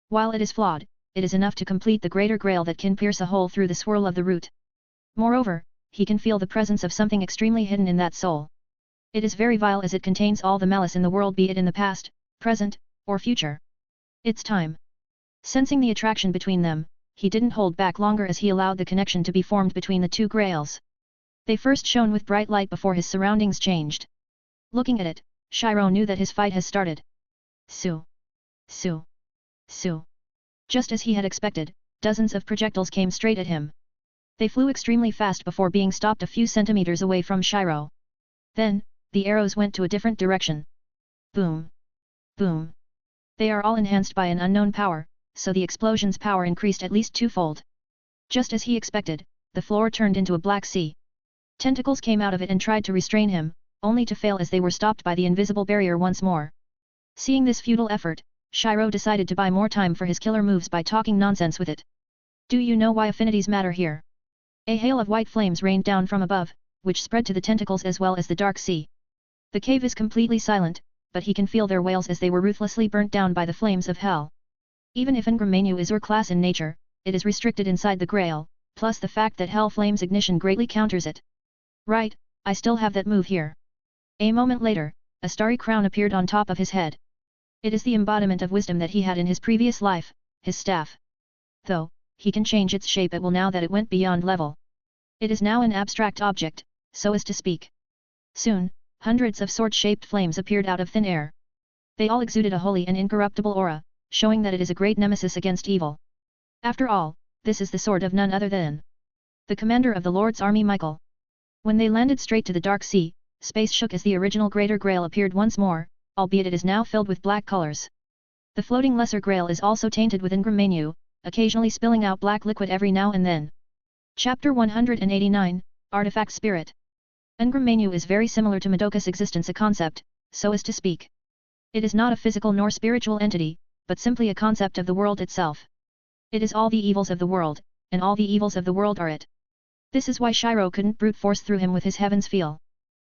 While it is flawed, it is enough to complete the Greater Grail that can pierce a hole through the swirl of the root. Moreover, he can feel the presence of something extremely hidden in that soul. It is very vile as it contains all the malice in the world, be it in the past, present, or future. It's time. Sensing the attraction between them, he didn't hold back longer as he allowed the connection to be formed between the two grails. They first shone with bright light before his surroundings changed. Looking at it, Shiro knew that his fight has started. Su. Su. Su. Just as he had expected, dozens of projectiles came straight at him. They flew extremely fast before being stopped a few centimeters away from Shiro. Then, the arrows went to a different direction. Boom. Boom. They are all enhanced by an unknown power, so the explosion's power increased at least twofold. Just as he expected, the floor turned into a black sea. Tentacles came out of it and tried to restrain him, only to fail as they were stopped by the invisible barrier once more. Seeing this futile effort, Shiro decided to buy more time for his killer moves by talking nonsense with it. Do you know why affinities matter here? A hail of white flames rained down from above, which spread to the tentacles as well as the dark sea. The cave is completely silent, but he can feel their wails as they were ruthlessly burnt down by the flames of hell. Even if Ingramenu is Ur-class in nature, it is restricted inside the Grail, plus the fact that hell flames ignition greatly counters it. Right, I still have that move here. A moment later, a starry crown appeared on top of his head. It is the embodiment of wisdom that he had in his previous life, his staff. Though, he can change its shape at will now that it went beyond level. It is now an abstract object, so as to speak. Soon, hundreds of sword-shaped flames appeared out of thin air. They all exuded a holy and incorruptible aura, showing that it is a great nemesis against evil. After all, this is the sword of none other than the commander of the Lord's army, Michael. When they landed straight to the dark sea, space shook as the original Greater Grail appeared once more, albeit it is now filled with black colors. The floating Lesser Grail is also tainted with Ingramenu, occasionally spilling out black liquid every now and then. Chapter 189, Artifact Spirit. Ingramenu is very similar to Madoka's existence, a concept, so as to speak. It is not a physical nor spiritual entity, but simply a concept of the world itself. It is all the evils of the world, and all the evils of the world are it. This is why Shiro couldn't brute force through him with his heavens feel.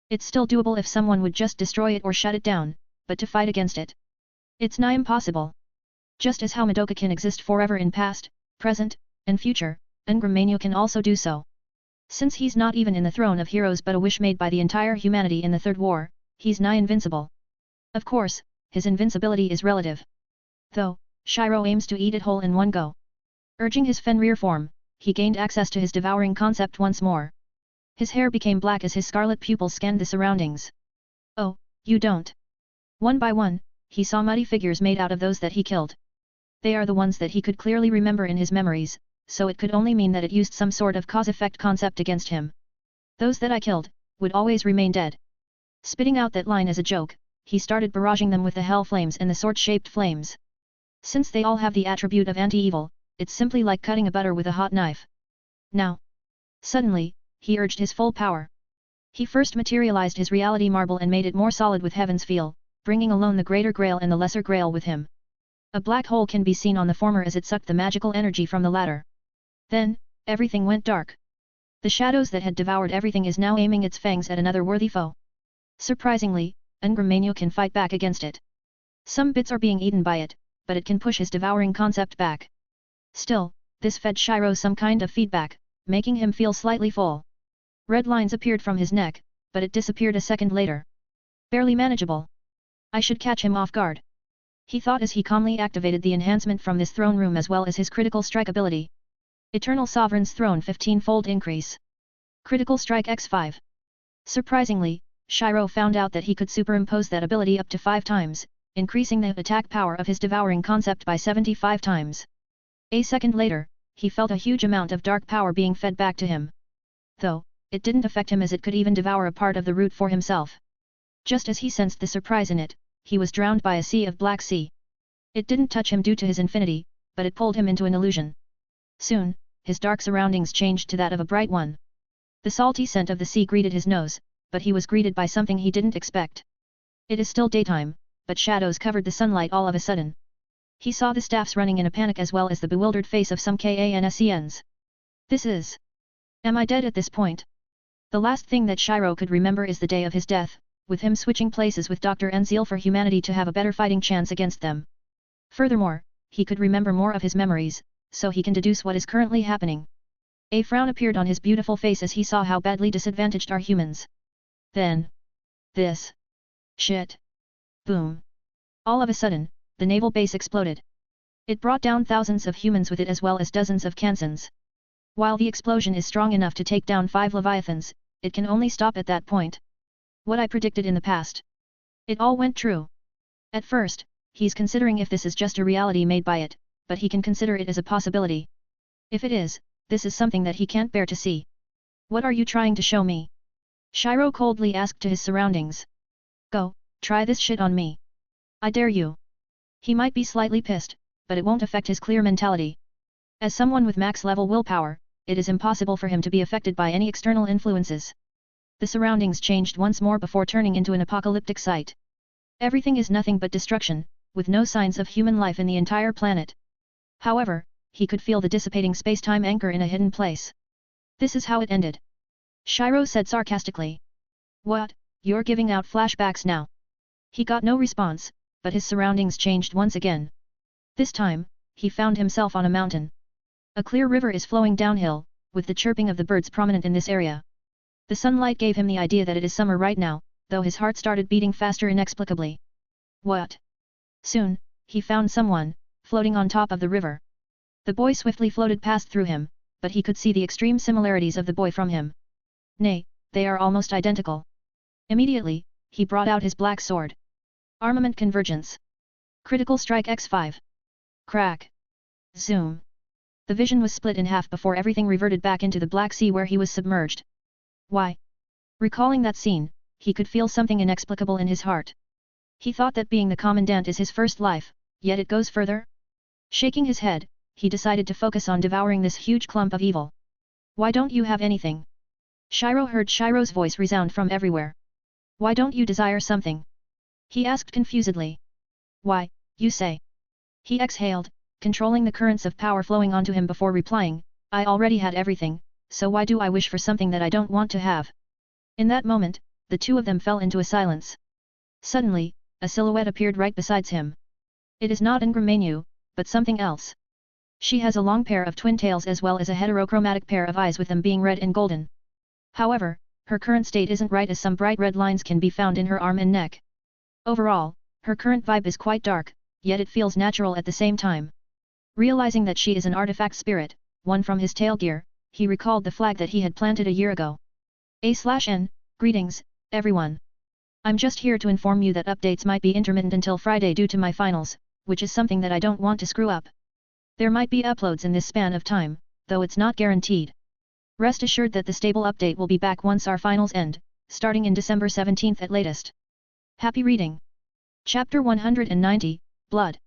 It's still doable if someone would just destroy it or shut it down, but to fight against it, it's nigh impossible. Just as how Madoka can exist forever in past, present, and future, Ingramenu can also do so. Since he's not even in the throne of heroes but a wish made by the entire humanity in the Third War, he's nigh invincible. Of course, his invincibility is relative. Though, Shiro aims to eat it whole in one go. Urging his Fenrir form, he gained access to his devouring concept once more. His hair became black as his scarlet pupils scanned the surroundings. Oh, you don't. One by one, he saw muddy figures made out of those that he killed. They are the ones that he could clearly remember in his memories, so it could only mean that it used some sort of cause-effect concept against him. Those that I killed, would always remain dead. Spitting out that line as a joke, he started barraging them with the hell flames and the sword-shaped flames. Since they all have the attribute of anti-evil, it's simply like cutting a butter with a hot knife. Now, Suddenly, he urged his full power. He first materialized his reality marble and made it more solid with heaven's feel, bringing alone the greater grail and the lesser grail with him. A black hole can be seen on the former as it sucked the magical energy from the latter. Then, everything went dark. The shadows that had devoured everything is now aiming its fangs at another worthy foe. Surprisingly, Ungrammanu can fight back against it. Some bits are being eaten by it, but it can push his devouring concept back. Still, this fed Shiro some kind of feedback, making him feel slightly full. Red lines appeared from his neck, but it disappeared a second later. Barely manageable. I should catch him off guard. He thought as he calmly activated the enhancement from this throne room as well as his critical strike ability. Eternal Sovereign's Throne 15-fold increase. Critical strike x5. Surprisingly, Shiro found out that he could superimpose that ability up to 5 times, increasing the attack power of his devouring concept by 75 times. A second later, he felt a huge amount of dark power being fed back to him. Though, it didn't affect him as it could even devour a part of the root for himself. Just as he sensed the surprise in it, he was drowned by a sea of black sea. It didn't touch him due to his infinity, but it pulled him into an illusion. Soon, his dark surroundings changed to that of a bright one. The salty scent of the sea greeted his nose, but he was greeted by something he didn't expect. It is still daytime, but shadows covered the sunlight all of a sudden. He saw the staffs running in a panic as well as the bewildered face of some Kansens. This is... Am I dead at this point? The last thing that Shiro could remember is the day of his death, with him switching places with Dr. N's zeal for humanity to have a better fighting chance against them. Furthermore, he could remember more of his memories, so he can deduce what is currently happening. A frown appeared on his beautiful face as he saw how badly disadvantaged are humans. Then... This... Shit. Boom. All of a sudden, the naval base exploded. It brought down thousands of humans with it as well as dozens of Kansens. While the explosion is strong enough to take down 5 Leviathans, it can only stop at that point. What I predicted in the past. It all went true. At first, he's considering if this is just a reality made by it, but he can consider it as a possibility. If it is, this is something that he can't bear to see. What are you trying to show me? Shiro coldly asked to his surroundings. Go, try this shit on me. I dare you. He might be slightly pissed, but it won't affect his clear mentality. As someone with max-level willpower, it is impossible for him to be affected by any external influences. The surroundings changed once more before turning into an apocalyptic sight. Everything is nothing but destruction, with no signs of human life in the entire planet. However, he could feel the dissipating space-time anchor in a hidden place. This is how it ended. Shiro said sarcastically. What, you're giving out flashbacks now? He got no response, but his surroundings changed once again. This time, he found himself on a mountain. A clear river is flowing downhill, with the chirping of the birds prominent in this area. The sunlight gave him the idea that it is summer right now, though his heart started beating faster inexplicably. What? Soon, he found someone, floating on top of the river. The boy swiftly floated past through him, but he could see the extreme similarities of the boy from him. Nay, they are almost identical. Immediately, he brought out his black sword. Armament convergence. Critical strike x5. Crack. Zoom. The vision was split in half before everything reverted back into the Black Sea where he was submerged. Why? Recalling that scene, he could feel something inexplicable in his heart. He thought that being the commandant is his first life, yet it goes further? Shaking his head, he decided to focus on devouring this huge clump of evil. Why don't you have anything? Shiro heard Shiro's voice resound from everywhere. Why don't you desire something? He asked confusedly. Why, you say? He exhaled, controlling the currents of power flowing onto him before replying, I already had everything, so why do I wish for something that I don't want to have? In that moment, the two of them fell into a silence. Suddenly, a silhouette appeared right beside him. It is not Ungrammanu, but something else. She has a long pair of twin tails as well as a heterochromatic pair of eyes with them being red and golden. However, her current state isn't right as some bright red lines can be found in her arm and neck. Overall, her current vibe is quite dark, yet it feels natural at the same time. Realizing that she is an artifact spirit, one from his tail gear, he recalled the flag that he had planted a year ago. A/N, greetings, everyone. I'm just here to inform you that updates might be intermittent until Friday due to my finals, which is something that I don't want to screw up. There might be uploads in this span of time, though it's not guaranteed. Rest assured that the stable update will be back once our finals end, starting in December 17th at latest. Happy reading! Chapter 190, Blood.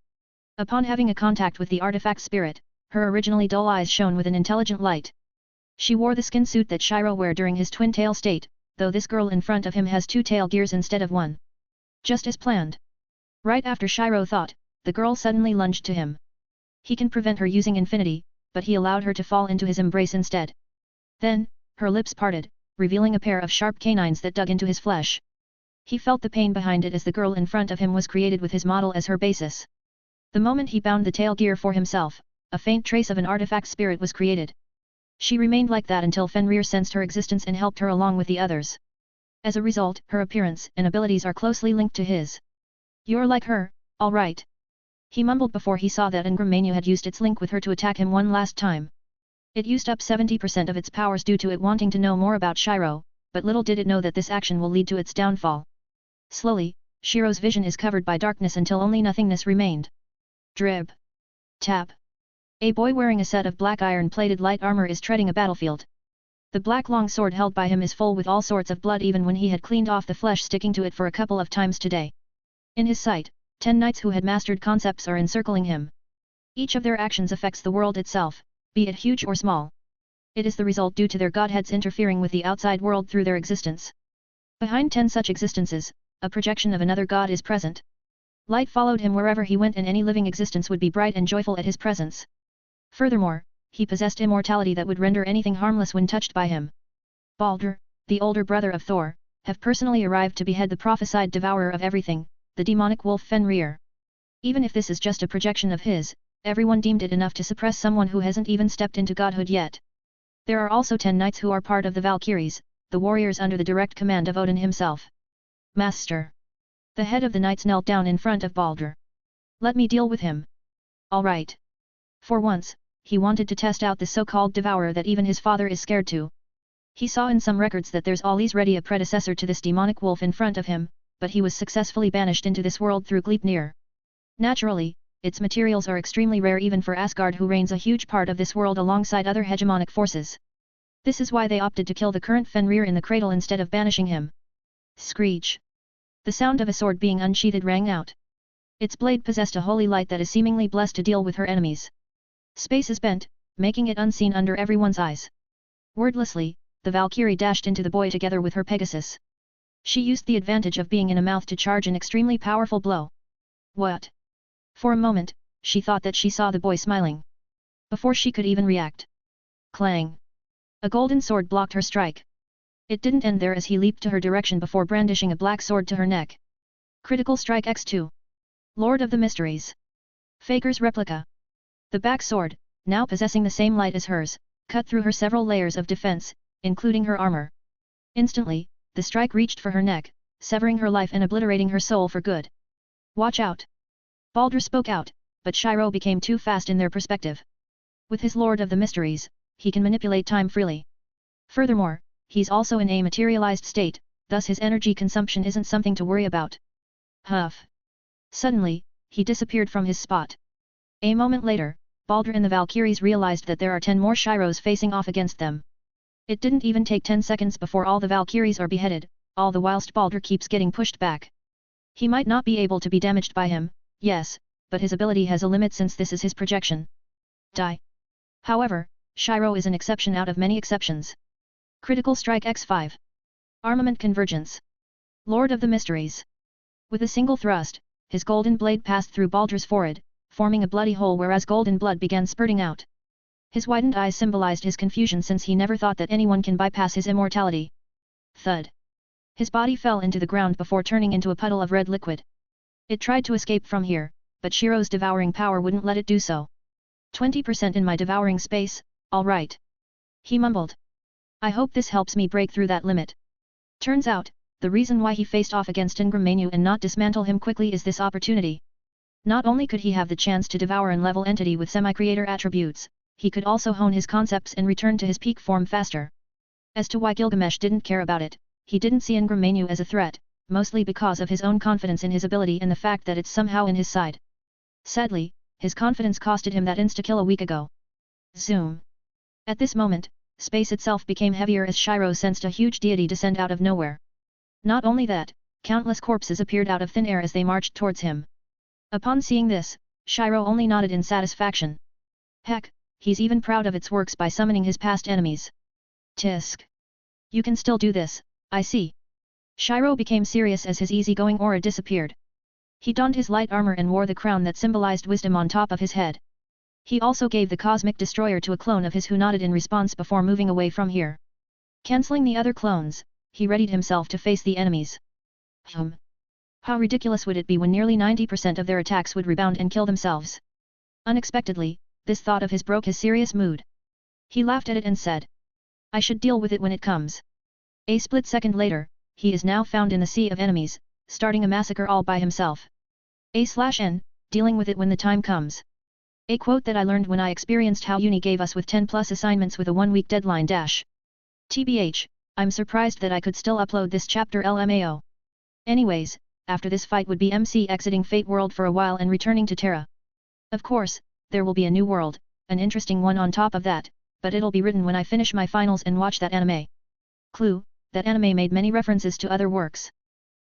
Upon having a contact with the artifact spirit, her originally dull eyes shone with an intelligent light. She wore the skin suit that Shiro wear during his twin tail state, though this girl in front of him has two tail gears instead of one. Just as planned. Right after Shiro thought, the girl suddenly lunged to him. He can prevent her using infinity, but he allowed her to fall into his embrace instead. Then, her lips parted, revealing a pair of sharp canines that dug into his flesh. He felt the pain behind it as the girl in front of him was created with his model as her basis. The moment he bound the tail gear for himself, a faint trace of an artifact spirit was created. She remained like that until Fenrir sensed her existence and helped her along with the others. As a result, her appearance and abilities are closely linked to his. You're like her, all right. He mumbled before he saw that Ngramenu had used its link with her to attack him one last time. It used up 70% of its powers due to it wanting to know more about Shiro, but little did it know that this action will lead to its downfall. Slowly, Shiro's vision is covered by darkness until only nothingness remained. Drib. Tap. A boy wearing a set of black iron-plated light armor is treading a battlefield. The black long sword held by him is full with all sorts of blood even when he had cleaned off the flesh sticking to it for a couple of times today. In his sight, 10 knights who had mastered concepts are encircling him. Each of their actions affects the world itself, be it huge or small. It is the result due to their godheads interfering with the outside world through their existence. Behind 10 such existences, a projection of another god is present. Light followed him wherever he went and any living existence would be bright and joyful at his presence. Furthermore, he possessed immortality that would render anything harmless when touched by him. Baldur, the older brother of Thor, have personally arrived to behead the prophesied devourer of everything, the demonic wolf Fenrir. Even if this is just a projection of his, everyone deemed it enough to suppress someone who hasn't even stepped into godhood yet. There are also 10 knights who are part of the Valkyries, the warriors under the direct command of Odin himself. Master. The head of the knights knelt down in front of Baldur. Let me deal with him. All right. For once, he wanted to test out the so-called devourer that even his father is scared to. He saw in some records that there's always ready a predecessor to this demonic wolf in front of him, but he was successfully banished into this world through Gleipnir. Naturally, its materials are extremely rare even for Asgard who reigns a huge part of this world alongside other hegemonic forces. This is why they opted to kill the current Fenrir in the cradle instead of banishing him. Screech. The sound of a sword being unsheathed rang out. Its blade possessed a holy light that is seemingly blessed to deal with her enemies. Space is bent, making it unseen under everyone's eyes. Wordlessly, the Valkyrie dashed into the boy together with her Pegasus. She used the advantage of being in a mouth to charge an extremely powerful blow. What? For a moment, she thought that she saw the boy smiling. Before she could even react. Clang! A golden sword blocked her strike. It didn't end there as he leaped to her direction before brandishing a black sword to her neck. Critical strike x2. Lord of the Mysteries. Faker's replica. The back sword, now possessing the same light as hers, cut through her several layers of defense, including her armor. Instantly, the strike reached for her neck, severing her life and obliterating her soul for good. Watch out! Baldur spoke out, but Shiro became too fast in their perspective. With his Lord of the Mysteries, he can manipulate time freely. Furthermore, he's also in a materialized state, thus his energy consumption isn't something to worry about. Huff! Suddenly, he disappeared from his spot. A moment later, Baldur and the Valkyries realized that there are 10 more Shiros facing off against them. It didn't even take 10 seconds before all the Valkyries are beheaded, all the whilst Baldur keeps getting pushed back. He might not be able to be damaged by him, yes, but his ability has a limit since this is his projection. Die. However, Shiro is an exception out of many exceptions. Critical strike x5. Armament convergence. Lord of the Mysteries. With a single thrust, his golden blade passed through Baldur's forehead, forming a bloody hole whereas golden blood began spurting out. His widened eyes symbolized his confusion since he never thought that anyone can bypass his immortality. Thud. His body fell into the ground before turning into a puddle of red liquid. It tried to escape from here, but Shiro's devouring power wouldn't let it do so. 20% in my devouring space, all right. He mumbled. I hope this helps me break through that limit. Turns out, the reason why he faced off against Ngramenu and not dismantle him quickly is this opportunity. Not only could he have the chance to devour an level entity with semi-creator attributes, he could also hone his concepts and return to his peak form faster. As to why Gilgamesh didn't care about it, he didn't see Ngramenu as a threat, mostly because of his own confidence in his ability and the fact that it's somehow in his side. Sadly, his confidence costed him that insta-kill a week ago. Zoom. At this moment, space itself became heavier as Shiro sensed a huge deity descend out of nowhere. Not only that, countless corpses appeared out of thin air as they marched towards him. Upon seeing this, Shiro only nodded in satisfaction. Heck, he's even proud of its works by summoning his past enemies. Tisk. You can still do this, I see. Shiro became serious as his easygoing aura disappeared. He donned his light armor and wore the crown that symbolized wisdom on top of his head. He also gave the cosmic destroyer to a clone of his who nodded in response before moving away from here. Cancelling the other clones, he readied himself to face the enemies. How ridiculous would it be when nearly 90% of their attacks would rebound and kill themselves? Unexpectedly, this thought of his broke his serious mood. He laughed at it and said, I should deal with it when it comes. A split second later, he is now found in the sea of enemies, starting a massacre all by himself. A/N, dealing with it when the time comes. A quote that I learned when I experienced how uni gave us with 10 plus assignments with a 1-week deadline dash. TBH, I'm surprised that I could still upload this chapter LMAO. Anyways, after this fight would be MC exiting Fate World for a while and returning to Terra. Of course, there will be a new world, an interesting one on top of that, but it'll be written when I finish my finals and watch that anime. Clue, that anime made many references to other works.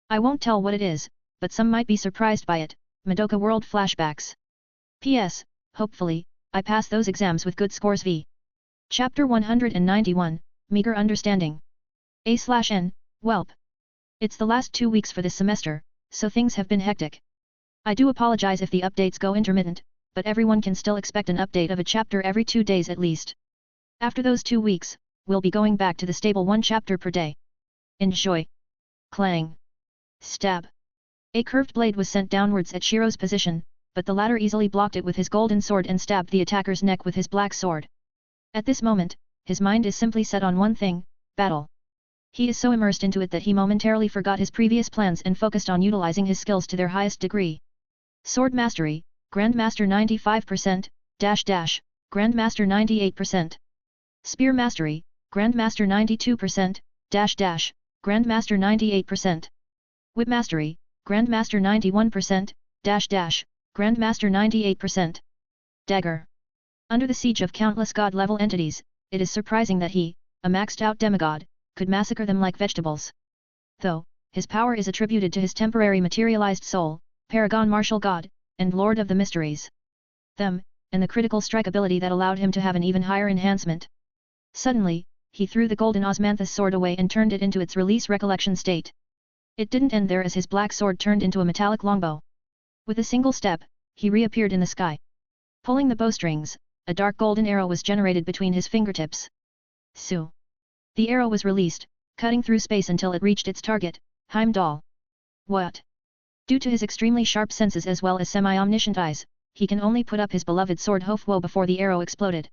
I won't tell what it is, but some might be surprised by it. Madoka World flashbacks. P.S. Hopefully, I pass those exams with good scores v. Chapter 191, Meager Understanding. A/N, Welp. It's the last 2 weeks for this semester, so things have been hectic. I do apologize if the updates go intermittent, but everyone can still expect an update of a chapter every 2 days at least. After those 2 weeks, we'll be going back to the stable 1 chapter per day. Enjoy. Clang. Stab. A curved blade was sent downwards at Shiro's position, but the latter easily blocked it with his golden sword and stabbed the attacker's neck with his black sword. At this moment, his mind is simply set on one thing, battle. He is so immersed into it that he momentarily forgot his previous plans and focused on utilizing his skills to their highest degree. Sword Mastery, Grandmaster 95%, Grandmaster 98%. Spear Mastery, Grandmaster 92%, Grandmaster 98%. Whip Mastery, Grandmaster 91%, Grandmaster 98%. Dagger. Under the siege of countless god-level entities, it is surprising that he, a maxed-out demigod, could massacre them like vegetables. Though, his power is attributed to his temporary materialized soul, Paragon Martial God, and Lord of the Mysteries. Them, and the critical strike ability that allowed him to have an even higher enhancement. Suddenly, he threw the golden osmanthus sword away and turned it into its release recollection state. It didn't end there as his black sword turned into a metallic longbow. With a single step, he reappeared in the sky. Pulling the bowstrings, a dark golden arrow was generated between his fingertips. Su. The arrow was released, cutting through space until it reached its target, Heimdall. What? Due to his extremely sharp senses as well as semi-omniscient eyes, he can only put up his beloved sword Hofwo before the arrow exploded.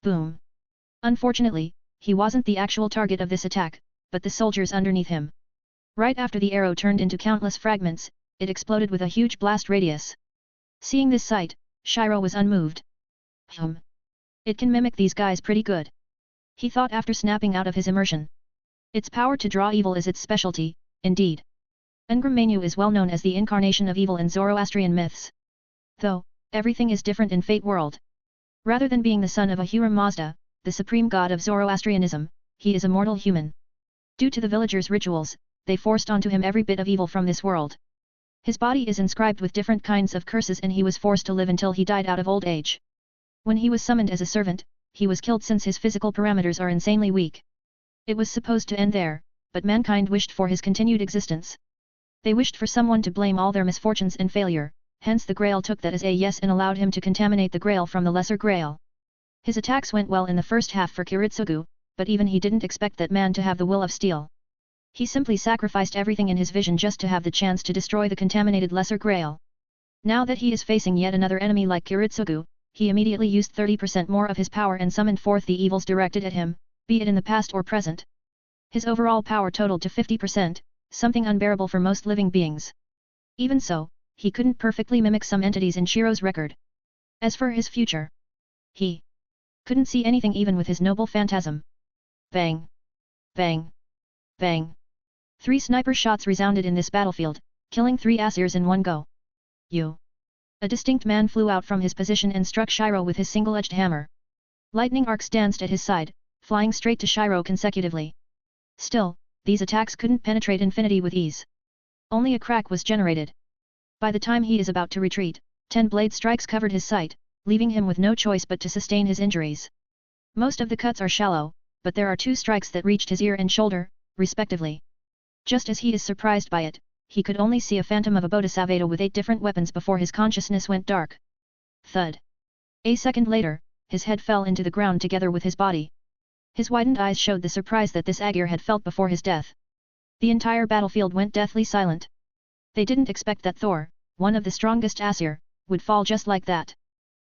Boom. Unfortunately, he wasn't the actual target of this attack, but the soldiers underneath him. Right after the arrow turned into countless fragments, it exploded with a huge blast radius. Seeing this sight, Shiro was unmoved. It can mimic these guys pretty good. He thought after snapping out of his immersion. Its power to draw evil is its specialty, indeed. Engram Mainyu is well known as the incarnation of evil in Zoroastrian myths. Though, everything is different in Fate World. Rather than being the son of Ahura Mazda, the supreme god of Zoroastrianism, he is a mortal human. Due to the villagers' rituals, they forced onto him every bit of evil from this world. His body is inscribed with different kinds of curses and he was forced to live until he died out of old age. When he was summoned as a servant, he was killed since his physical parameters are insanely weak. It was supposed to end there, but mankind wished for his continued existence. They wished for someone to blame all their misfortunes and failure, hence the Grail took that as a yes and allowed him to contaminate the Grail from the Lesser Grail. His attacks went well in the first half for Kiritsugu, but even he didn't expect that man to have the will of steel. He simply sacrificed everything in his vision just to have the chance to destroy the contaminated Lesser Grail. Now that he is facing yet another enemy like Kiritsugu, he immediately used 30% more of his power and summoned forth the evils directed at him, be it in the past or present. His overall power totaled to 50%, something unbearable for most living beings. Even so, he couldn't perfectly mimic some entities in Shiro's record. As for his future, he couldn't see anything even with his noble phantasm. Bang! Bang! Bang! 3 sniper shots resounded in this battlefield, killing 3 Asirs in one go. A distinct man flew out from his position and struck Shiro with his single-edged hammer. Lightning arcs danced at his side, flying straight to Shiro consecutively. Still, these attacks couldn't penetrate infinity with ease. Only a crack was generated. By the time he is about to retreat, 10 blade strikes covered his sight, leaving him with no choice but to sustain his injuries. Most of the cuts are shallow, but there are 2 strikes that reached his ear and shoulder, respectively. Just as he is surprised by it, he could only see a phantom of a bodhisattva with 8 different weapons before his consciousness went dark. Thud. A second later, his head fell into the ground together with his body. His widened eyes showed the surprise that this Agir had felt before his death. The entire battlefield went deathly silent. They didn't expect that Thor, one of the strongest Asir, would fall just like that.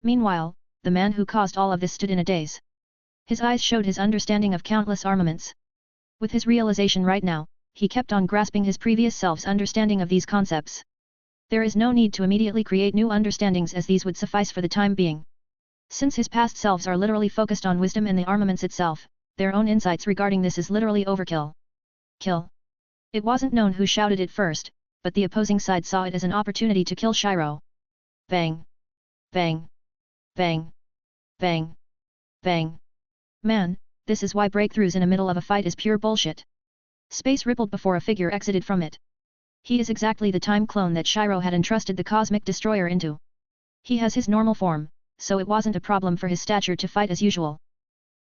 Meanwhile, the man who caused all of this stood in a daze. His eyes showed his understanding of countless armaments. With his realization right now, he kept on grasping his previous self's understanding of these concepts. There is no need to immediately create new understandings as these would suffice for the time being. Since his past selves are literally focused on wisdom and the armaments itself, their own insights regarding this is literally overkill. Kill. It wasn't known who shouted it first, but the opposing side saw it as an opportunity to kill Shiro. Bang. Bang. Bang. Bang. Bang. Man, this is why breakthroughs in the middle of a fight is pure bullshit. Space rippled before a figure exited from it. He is exactly the time clone that Shiro had entrusted the cosmic destroyer into. He has his normal form, so it wasn't a problem for his stature to fight as usual.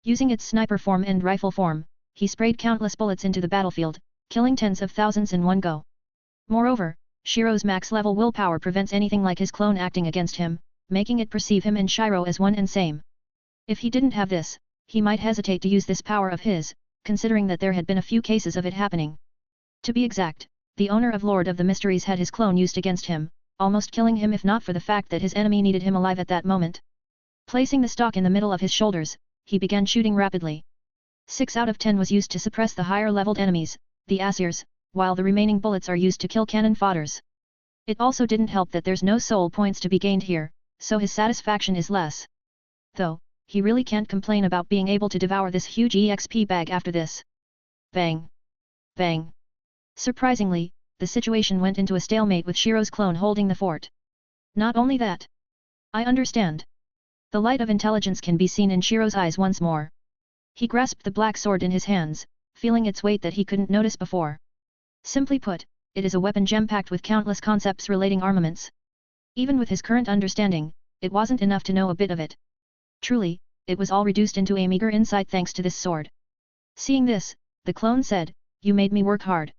Using its sniper form and rifle form, he sprayed countless bullets into the battlefield, killing tens of thousands in one go. Moreover, Shiro's max-level willpower prevents anything like his clone acting against him, making it perceive him and Shiro as one and same. If he didn't have this, he might hesitate to use this power of his, considering that there had been a few cases of it happening. To be exact, the owner of Lord of the Mysteries had his clone used against him, almost killing him if not for the fact that his enemy needed him alive at that moment. Placing the stock in the middle of his shoulders, he began shooting rapidly. 6 out of 10 was used to suppress the higher-leveled enemies, the Asirs, while the remaining bullets are used to kill cannon fodders. It also didn't help that there's no soul points to be gained here, so his satisfaction is less. Though, he really can't complain about being able to devour this huge EXP bag after this. Bang! Bang! Surprisingly, the situation went into a stalemate with Shiro's clone holding the fort. Not only that. I understand. The light of intelligence can be seen in Shiro's eyes once more. He grasped the black sword in his hands, feeling its weight that he couldn't notice before. Simply put, it is a weapon gem-packed with countless concepts relating armaments. Even with his current understanding, it wasn't enough to know a bit of it. Truly, it was all reduced into a meager insight thanks to this sword. Seeing this, the clone said, "You made me work hard.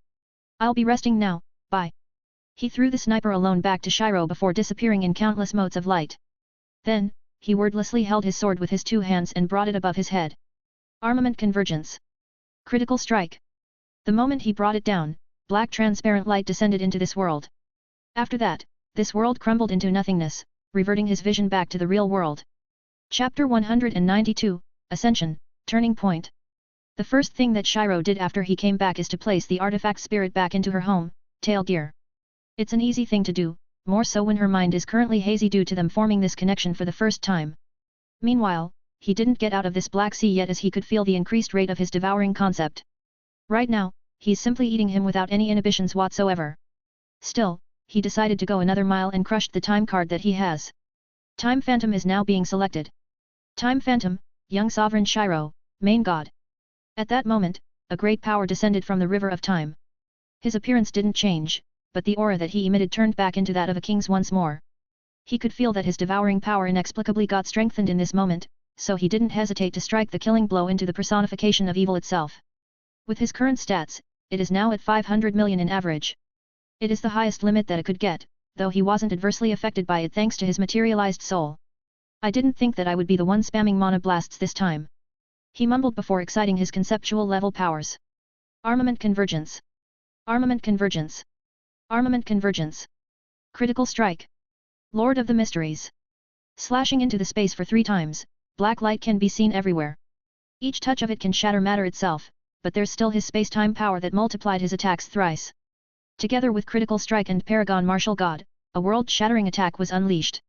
I'll be resting now, bye." He threw the sniper alone back to Shiro before disappearing in countless motes of light. Then, he wordlessly held his sword with his 2 hands and brought it above his head. Armament convergence. Critical strike. The moment he brought it down, black transparent light descended into this world. After that, this world crumbled into nothingness, reverting his vision back to the real world. Chapter 192, Ascension, Turning Point. The first thing that Shiro did after he came back is to place the artifact spirit back into her home, Tail Gear. It's an easy thing to do, more so when her mind is currently hazy due to them forming this connection for the first time. Meanwhile, he didn't get out of this black sea yet as he could feel the increased rate of his devouring concept. Right now, he's simply eating him without any inhibitions whatsoever. Still, he decided to go another mile and crushed the time card that he has. Time Phantom is now being selected. Time Phantom, young sovereign Shiro, main god. At that moment, a great power descended from the river of time. His appearance didn't change, but the aura that he emitted turned back into that of a king's once more. He could feel that his devouring power inexplicably got strengthened in this moment, so he didn't hesitate to strike the killing blow into the personification of evil itself. With his current stats, it is now at 500 million in average. It is the highest limit that it could get, though he wasn't adversely affected by it thanks to his materialized soul. I didn't think that I would be the one spamming mana blasts this time. He mumbled before exciting his conceptual level powers. Armament convergence. Armament convergence. Armament convergence. Critical strike. Lord of the Mysteries. Slashing into the space for 3 times, black light can be seen everywhere. Each touch of it can shatter matter itself, but there's still his space-time power that multiplied his attacks thrice. Together with critical strike and Paragon Martial God, a world-shattering attack was unleashed.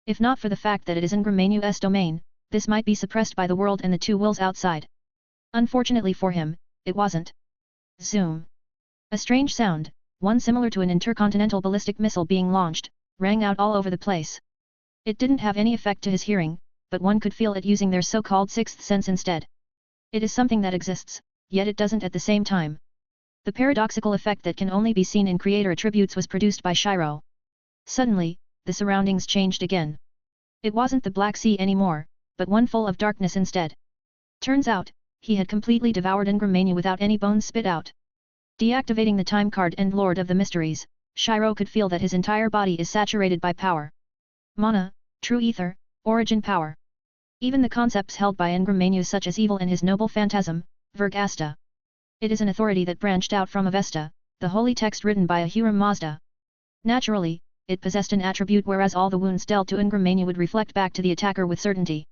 If not for the fact that it is Ingram Manu's domain, this might be suppressed by the world and the 2 wills outside. Unfortunately for him, it wasn't. Zoom. A strange sound, one similar to an intercontinental ballistic missile being launched, rang out all over the place. It didn't have any effect to his hearing, but one could feel it using their so-called 6th sense instead. It is something that exists, yet it doesn't at the same time. The paradoxical effect that can only be seen in creator attributes was produced by Shiro. Suddenly, the surroundings changed again. It wasn't the Black Sea anymore, but one full of darkness instead. Turns out, he had completely devoured Ingramania without any bones spit out. Deactivating the time card and Lord of the Mysteries, Shiro could feel that his entire body is saturated by power. Mana, true ether, origin power. Even the concepts held by Ingramania such as evil and his noble phantasm, Virgasta. It is an authority that branched out from Avesta, the holy text written by Ahura Mazda. Naturally, it possessed an attribute whereas all the wounds dealt to Ingramania would reflect back to the attacker with certainty.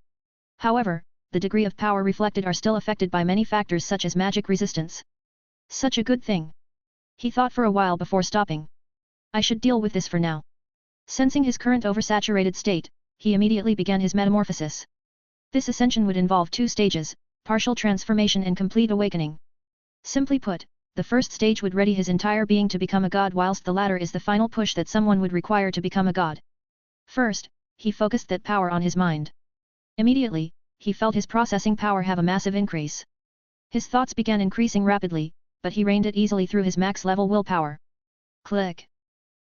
However, the degree of power reflected are still affected by many factors such as magic resistance. Such a good thing. He thought for a while before stopping. I should deal with this for now. Sensing his current oversaturated state, he immediately began his metamorphosis. This ascension would involve 2 stages, partial transformation and complete awakening. Simply put, the first stage would ready his entire being to become a god whilst the latter is the final push that someone would require to become a god. First, he focused that power on his mind. Immediately, he felt his processing power have a massive increase. His thoughts began increasing rapidly, but he reined it easily through his max-level willpower. Click.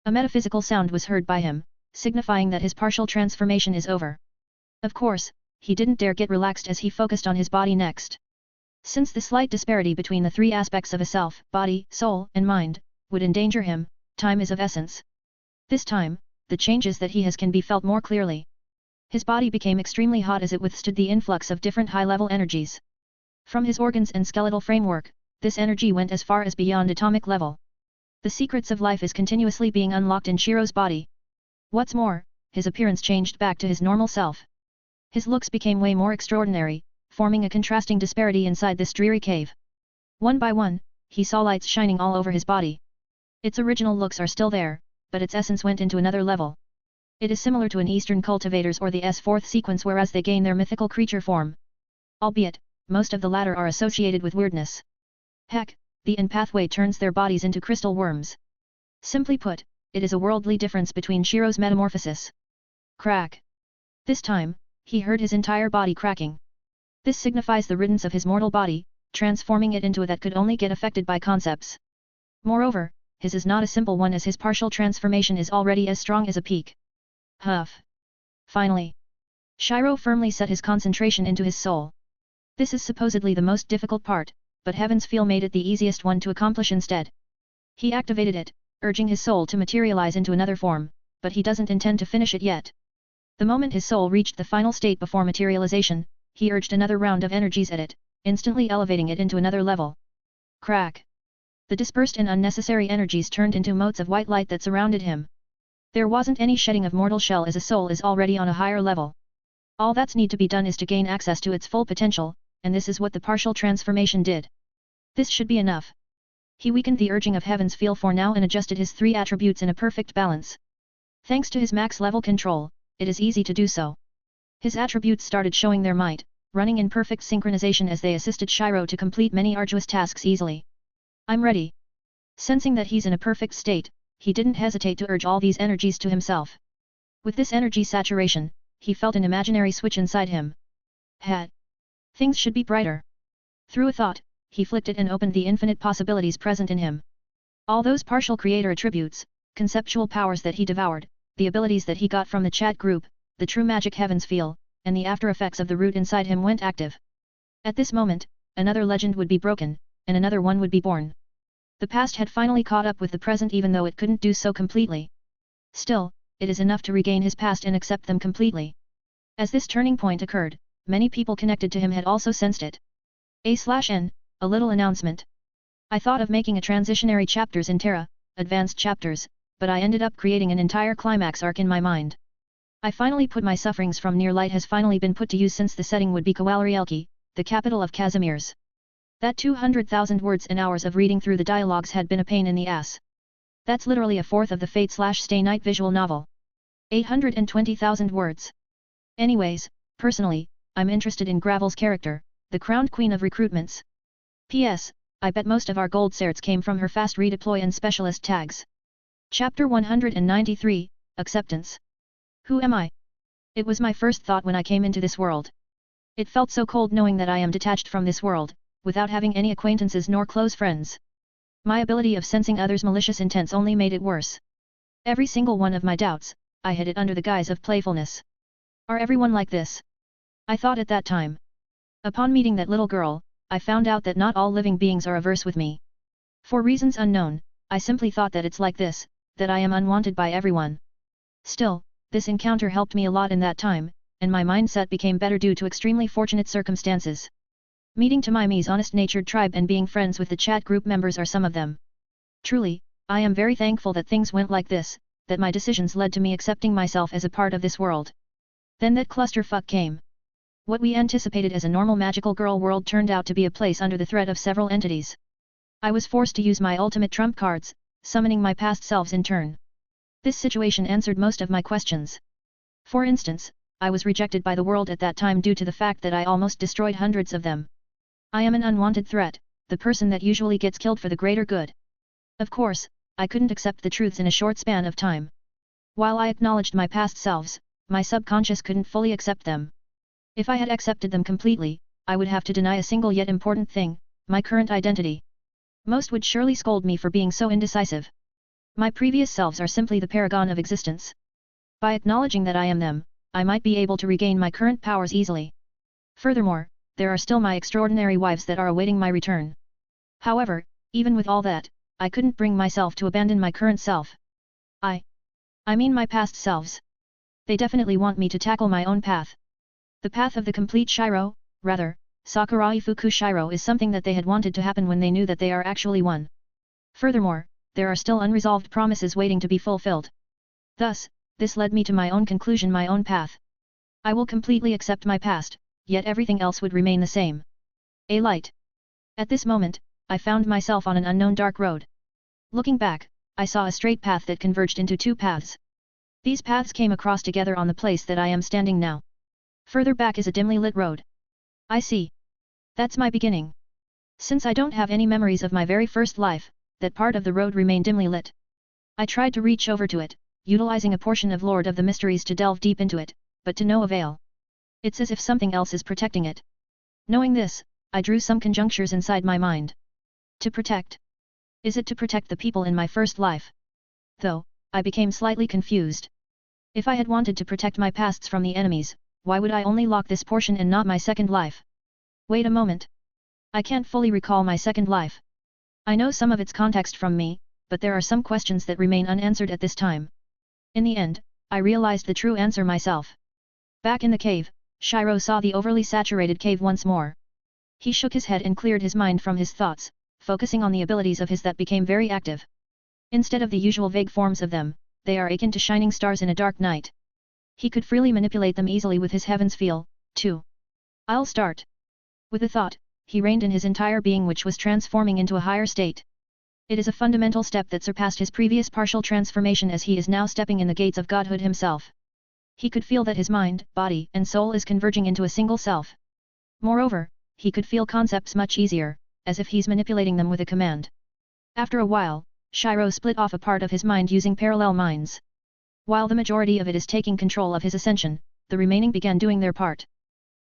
A metaphysical sound was heard by him, signifying that his partial transformation is over. Of course, he didn't dare get relaxed as he focused on his body next. Since the slight disparity between the 3 aspects of a self, body, soul, and mind, would endanger him, time is of essence. This time, the changes that he has can be felt more clearly. His body became extremely hot as it withstood the influx of different high-level energies. From his organs and skeletal framework, this energy went as far as beyond atomic level. The secrets of life is continuously being unlocked in Shiro's body. What's more, his appearance changed back to his normal self. His looks became way more extraordinary, forming a contrasting disparity inside this dreary cave. One by one, he saw lights shining all over his body. Its original looks are still there, but its essence went into another level. It is similar to an Eastern cultivators or the S4th sequence whereas they gain their mythical creature form. Albeit, most of the latter are associated with weirdness. Heck, the N pathway turns their bodies into crystal worms. Simply put, it is a worldly difference between Shiro's metamorphosis. Crack. This time, he heard his entire body cracking. This signifies the riddance of his mortal body, transforming it into a that could only get affected by concepts. Moreover, his is not a simple one as his partial transformation is already as strong as a peak. Huff. Finally. Shiro firmly set his concentration into his soul. This is supposedly the most difficult part, but Heaven's Feel made it the easiest one to accomplish instead. He activated it, urging his soul to materialize into another form, but he doesn't intend to finish it yet. The moment his soul reached the final state before materialization, he urged another round of energies at it, instantly elevating it into another level. Crack. The dispersed and unnecessary energies turned into motes of white light that surrounded him. There wasn't any shedding of mortal shell as a soul is already on a higher level. All that's need to be done is to gain access to its full potential, and this is what the partial transformation did. This should be enough. He weakened the urging of Heaven's Feel for now and adjusted his 3 attributes in a perfect balance. Thanks to his max level control, it is easy to do so. His attributes started showing their might, running in perfect synchronization as they assisted Shiro to complete many arduous tasks easily. I'm ready. Sensing that he's in a perfect state, he didn't hesitate to urge all these energies to himself. With this energy saturation, he felt an imaginary switch inside him. Things should be brighter. Through a thought, he flicked it and opened the infinite possibilities present in him. All those partial creator attributes, conceptual powers that he devoured, the abilities that he got from the chat group, the true magic Heaven's Feel, and the after effects of the root inside him went active. At this moment, another legend would be broken, and another one would be born. The past had finally caught up with the present even though it couldn't do so completely. Still, it is enough to regain his past and accept them completely. As this turning point occurred, many people connected to him had also sensed it. A/N, a little announcement. I thought of making a transitionary chapters in Terra, advanced chapters, but I ended up creating an entire climax arc in my mind. I finally put my sufferings from near light has finally been put to use since the setting would be Kowalrielki, the capital of Casimir's. That 200,000 words and hours of reading through the dialogues had been a pain in the ass. That's literally a fourth of the Fate/Stay Night visual novel. 820,000 words. Anyways, personally, I'm interested in Gravel's character, the crowned queen of recruitments. P.S. I bet most of our gold certs came from her fast redeploy and specialist tags. Chapter 193, Acceptance. Who am I? It was my first thought when I came into this world. It felt so cold knowing that I am detached from this world, without having any acquaintances nor close friends. My ability of sensing others' malicious intents only made it worse. Every single one of my doubts, I hid it under the guise of playfulness. Are everyone like this? I thought at that time. Upon meeting that little girl, I found out that not all living beings are averse with me. For reasons unknown, I simply thought that it's like this, that I am unwanted by everyone. Still, this encounter helped me a lot in that time, and my mindset became better due to extremely fortunate circumstances. Meeting Tamimi's honest-natured tribe and being friends with the chat group members are some of them. Truly, I am very thankful that things went like this, that my decisions led to me accepting myself as a part of this world. Then that clusterfuck came. What we anticipated as a normal magical girl world turned out to be a place under the threat of several entities. I was forced to use my ultimate trump cards, summoning my past selves in turn. This situation answered most of my questions. For instance, I was rejected by the world at that time due to the fact that I almost destroyed hundreds of them. I am an unwanted threat, the person that usually gets killed for the greater good. Of course, I couldn't accept the truths in a short span of time. While I acknowledged my past selves, my subconscious couldn't fully accept them. If I had accepted them completely, I would have to deny a single yet important thing, my current identity. Most would surely scold me for being so indecisive. My previous selves are simply the paragon of existence. By acknowledging that I am them, I might be able to regain my current powers easily. Furthermore, there are still my extraordinary wives that are awaiting my return. However, even with all that, I couldn't bring myself to abandon my current self. I mean my past selves. They definitely want me to tackle my own path. The path of the complete Shiro, rather, Sakurai Fuku Shiro is something that they had wanted to happen when they knew that they are actually one. Furthermore, there are still unresolved promises waiting to be fulfilled. Thus, this led me to my own conclusion, my own path. I will completely accept my past, yet everything else would remain the same. A light. At this moment, I found myself on an unknown dark road. Looking back, I saw a straight path that converged into two paths. These paths came across together on the place that I am standing now. Further back is a dimly lit road. I see. That's my beginning. Since I don't have any memories of my very first life, that part of the road remained dimly lit. I tried to reach over to it, utilizing a portion of Lord of the Mysteries to delve deep into it, but to no avail. It's as if something else is protecting it. Knowing this, I drew some conjunctures inside my mind. To protect? Is it to protect the people in my first life? Though, I became slightly confused. If I had wanted to protect my pasts from the enemies, why would I only lock this portion and not my second life? Wait a moment. I can't fully recall my second life. I know some of its context from me, but there are some questions that remain unanswered at this time. In the end, I realized the true answer myself. Back in the cave, Shiro saw the overly saturated cave once more. He shook his head and cleared his mind from his thoughts, focusing on the abilities of his that became very active. Instead of the usual vague forms of them, they are akin to shining stars in a dark night. He could freely manipulate them easily with his heaven's feel, too. I'll start. With a thought, he reined in his entire being, which was transforming into a higher state. It is a fundamental step that surpassed his previous partial transformation, as he is now stepping in the gates of godhood himself. He could feel that his mind, body and soul is converging into a single self. Moreover, he could feel concepts much easier, as if he's manipulating them with a command. After a while, Shiro split off a part of his mind using parallel minds. While the majority of it is taking control of his ascension, the remaining began doing their part.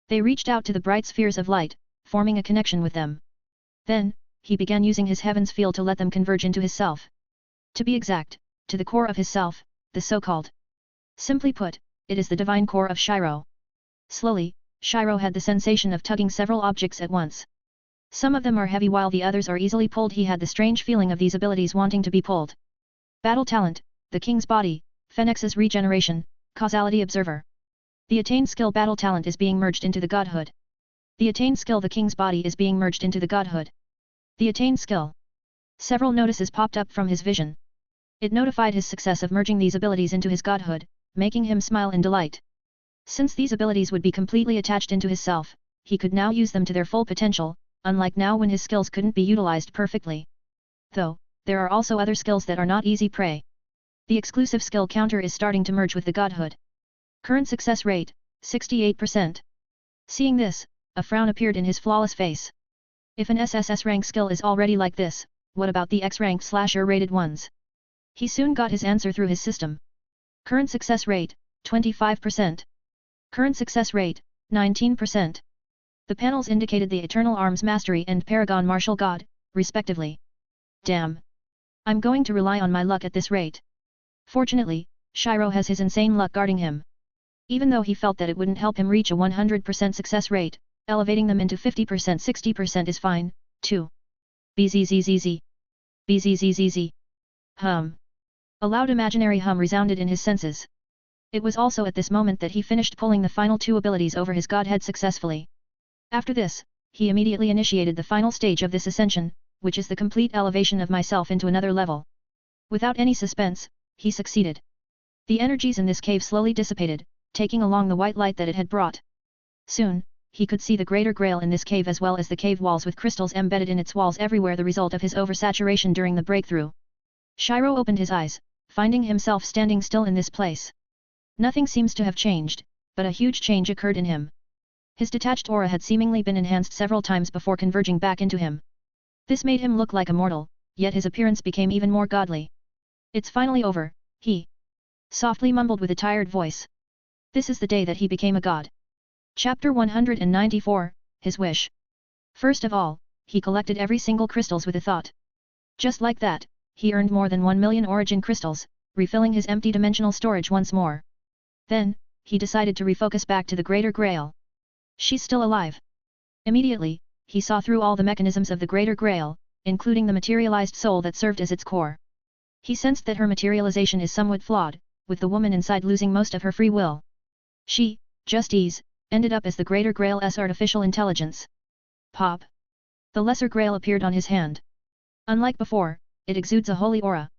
They reached out to the bright spheres of light, forming a connection with them. Then, he began using his heaven's field to let them converge into his self. To be exact, to the core of his self, the so-called. Simply put, it is the divine core of Shiro. Slowly, Shiro had the sensation of tugging several objects at once. Some of them are heavy while the others are easily pulled. He had the strange feeling of these abilities wanting to be pulled. Battle talent, the king's body, Phoenix's regeneration, causality observer. The attained skill battle talent is being merged into the godhood. The attained skill the king's body is being merged into the godhood. The attained skill. Several notices popped up from his vision. It notified his success of merging these abilities into his godhood, making him smile in delight. Since these abilities would be completely attached into his self, he could now use them to their full potential, unlike now when his skills couldn't be utilized perfectly. Though, there are also other skills that are not easy prey. The exclusive skill counter is starting to merge with the godhood. Current success rate, 68%. Seeing this, a frown appeared in his flawless face. If an SSS rank skill is already like this, what about the X rank / rated ones? He soon got his answer through his system. Current success rate, 25%. Current success rate, 19%. The panels indicated the Eternal Arms Mastery and Paragon Martial God, respectively. Damn. I'm going to rely on my luck at this rate. Fortunately, Shiro has his insane luck guarding him. Even though he felt that it wouldn't help him reach a 100% success rate, Elevating them into 50%, 60% is fine, too. Bzzz. Bzzz. Hum. A loud imaginary hum resounded in his senses. It was also at this moment that he finished pulling the final 2 abilities over his godhead successfully. After this, he immediately initiated the final stage of this ascension, which is the complete elevation of myself into another level. Without any suspense, he succeeded. The energies in this cave slowly dissipated, taking along the white light that it had brought. Soon, he could see the greater grail in this cave as well as the cave walls with crystals embedded in its walls everywhere, the result of his oversaturation during the breakthrough. Shiro opened his eyes, finding himself standing still in this place. Nothing seems to have changed, but a huge change occurred in him. His detached aura had seemingly been enhanced several times before converging back into him. This made him look like a mortal, yet his appearance became even more godly. It's finally over, he softly mumbled with a tired voice. This is the day that he became a god. Chapter 194, His Wish. First of all, he collected every single crystals with a thought. Just like that, he earned more than 1 million origin crystals, refilling his empty dimensional storage once more. Then, he decided to refocus back to the Greater Grail. She's still alive. Immediately, he saw through all the mechanisms of the Greater Grail, including the materialized soul that served as its core. He sensed that her materialization is somewhat flawed, with the woman inside losing most of her free will. She, Justice, ended up as the Greater Grail's artificial intelligence. Pop! The Lesser Grail appeared on his hand. Unlike before, it exudes a holy aura.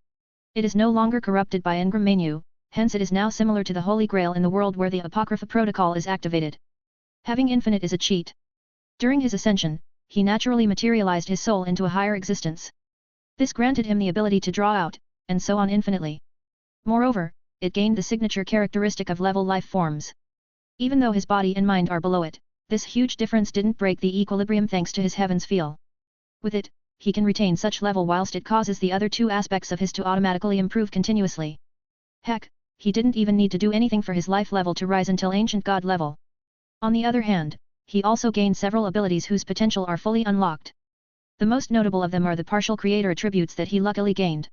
It is no longer corrupted by Engram Manu, hence it is now similar to the Holy Grail in the world where the Apocrypha Protocol is activated. Having infinite is a cheat. During his ascension, he naturally materialized his soul into a higher existence. This granted him the ability to draw out, and so on infinitely. Moreover, it gained the signature characteristic of level life forms. Even though his body and mind are below it, this huge difference didn't break the equilibrium thanks to his heaven's feel. With it, he can retain such level whilst it causes the other 2 aspects of his to automatically improve continuously. Heck, he didn't even need to do anything for his life level to rise until ancient god level. On the other hand, he also gained several abilities whose potential are fully unlocked. The most notable of them are the partial creator attributes that he luckily gained.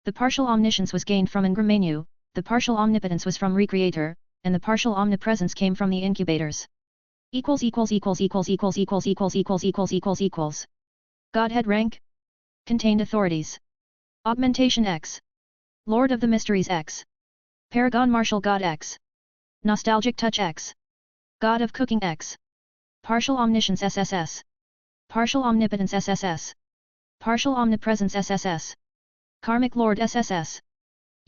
The partial omniscience was gained from Engram Manu, the partial omnipotence was from Recreator, and the partial omnipresence came from the incubators. Godhead rank. Contained authorities. Augmentation X. Lord of the Mysteries X. Paragon Martial God X. Nostalgic Touch X. God of Cooking X. Partial Omniscience SSS. Partial Omnipotence SSS. Partial Omnipresence SSS. Karmic Lord SSS.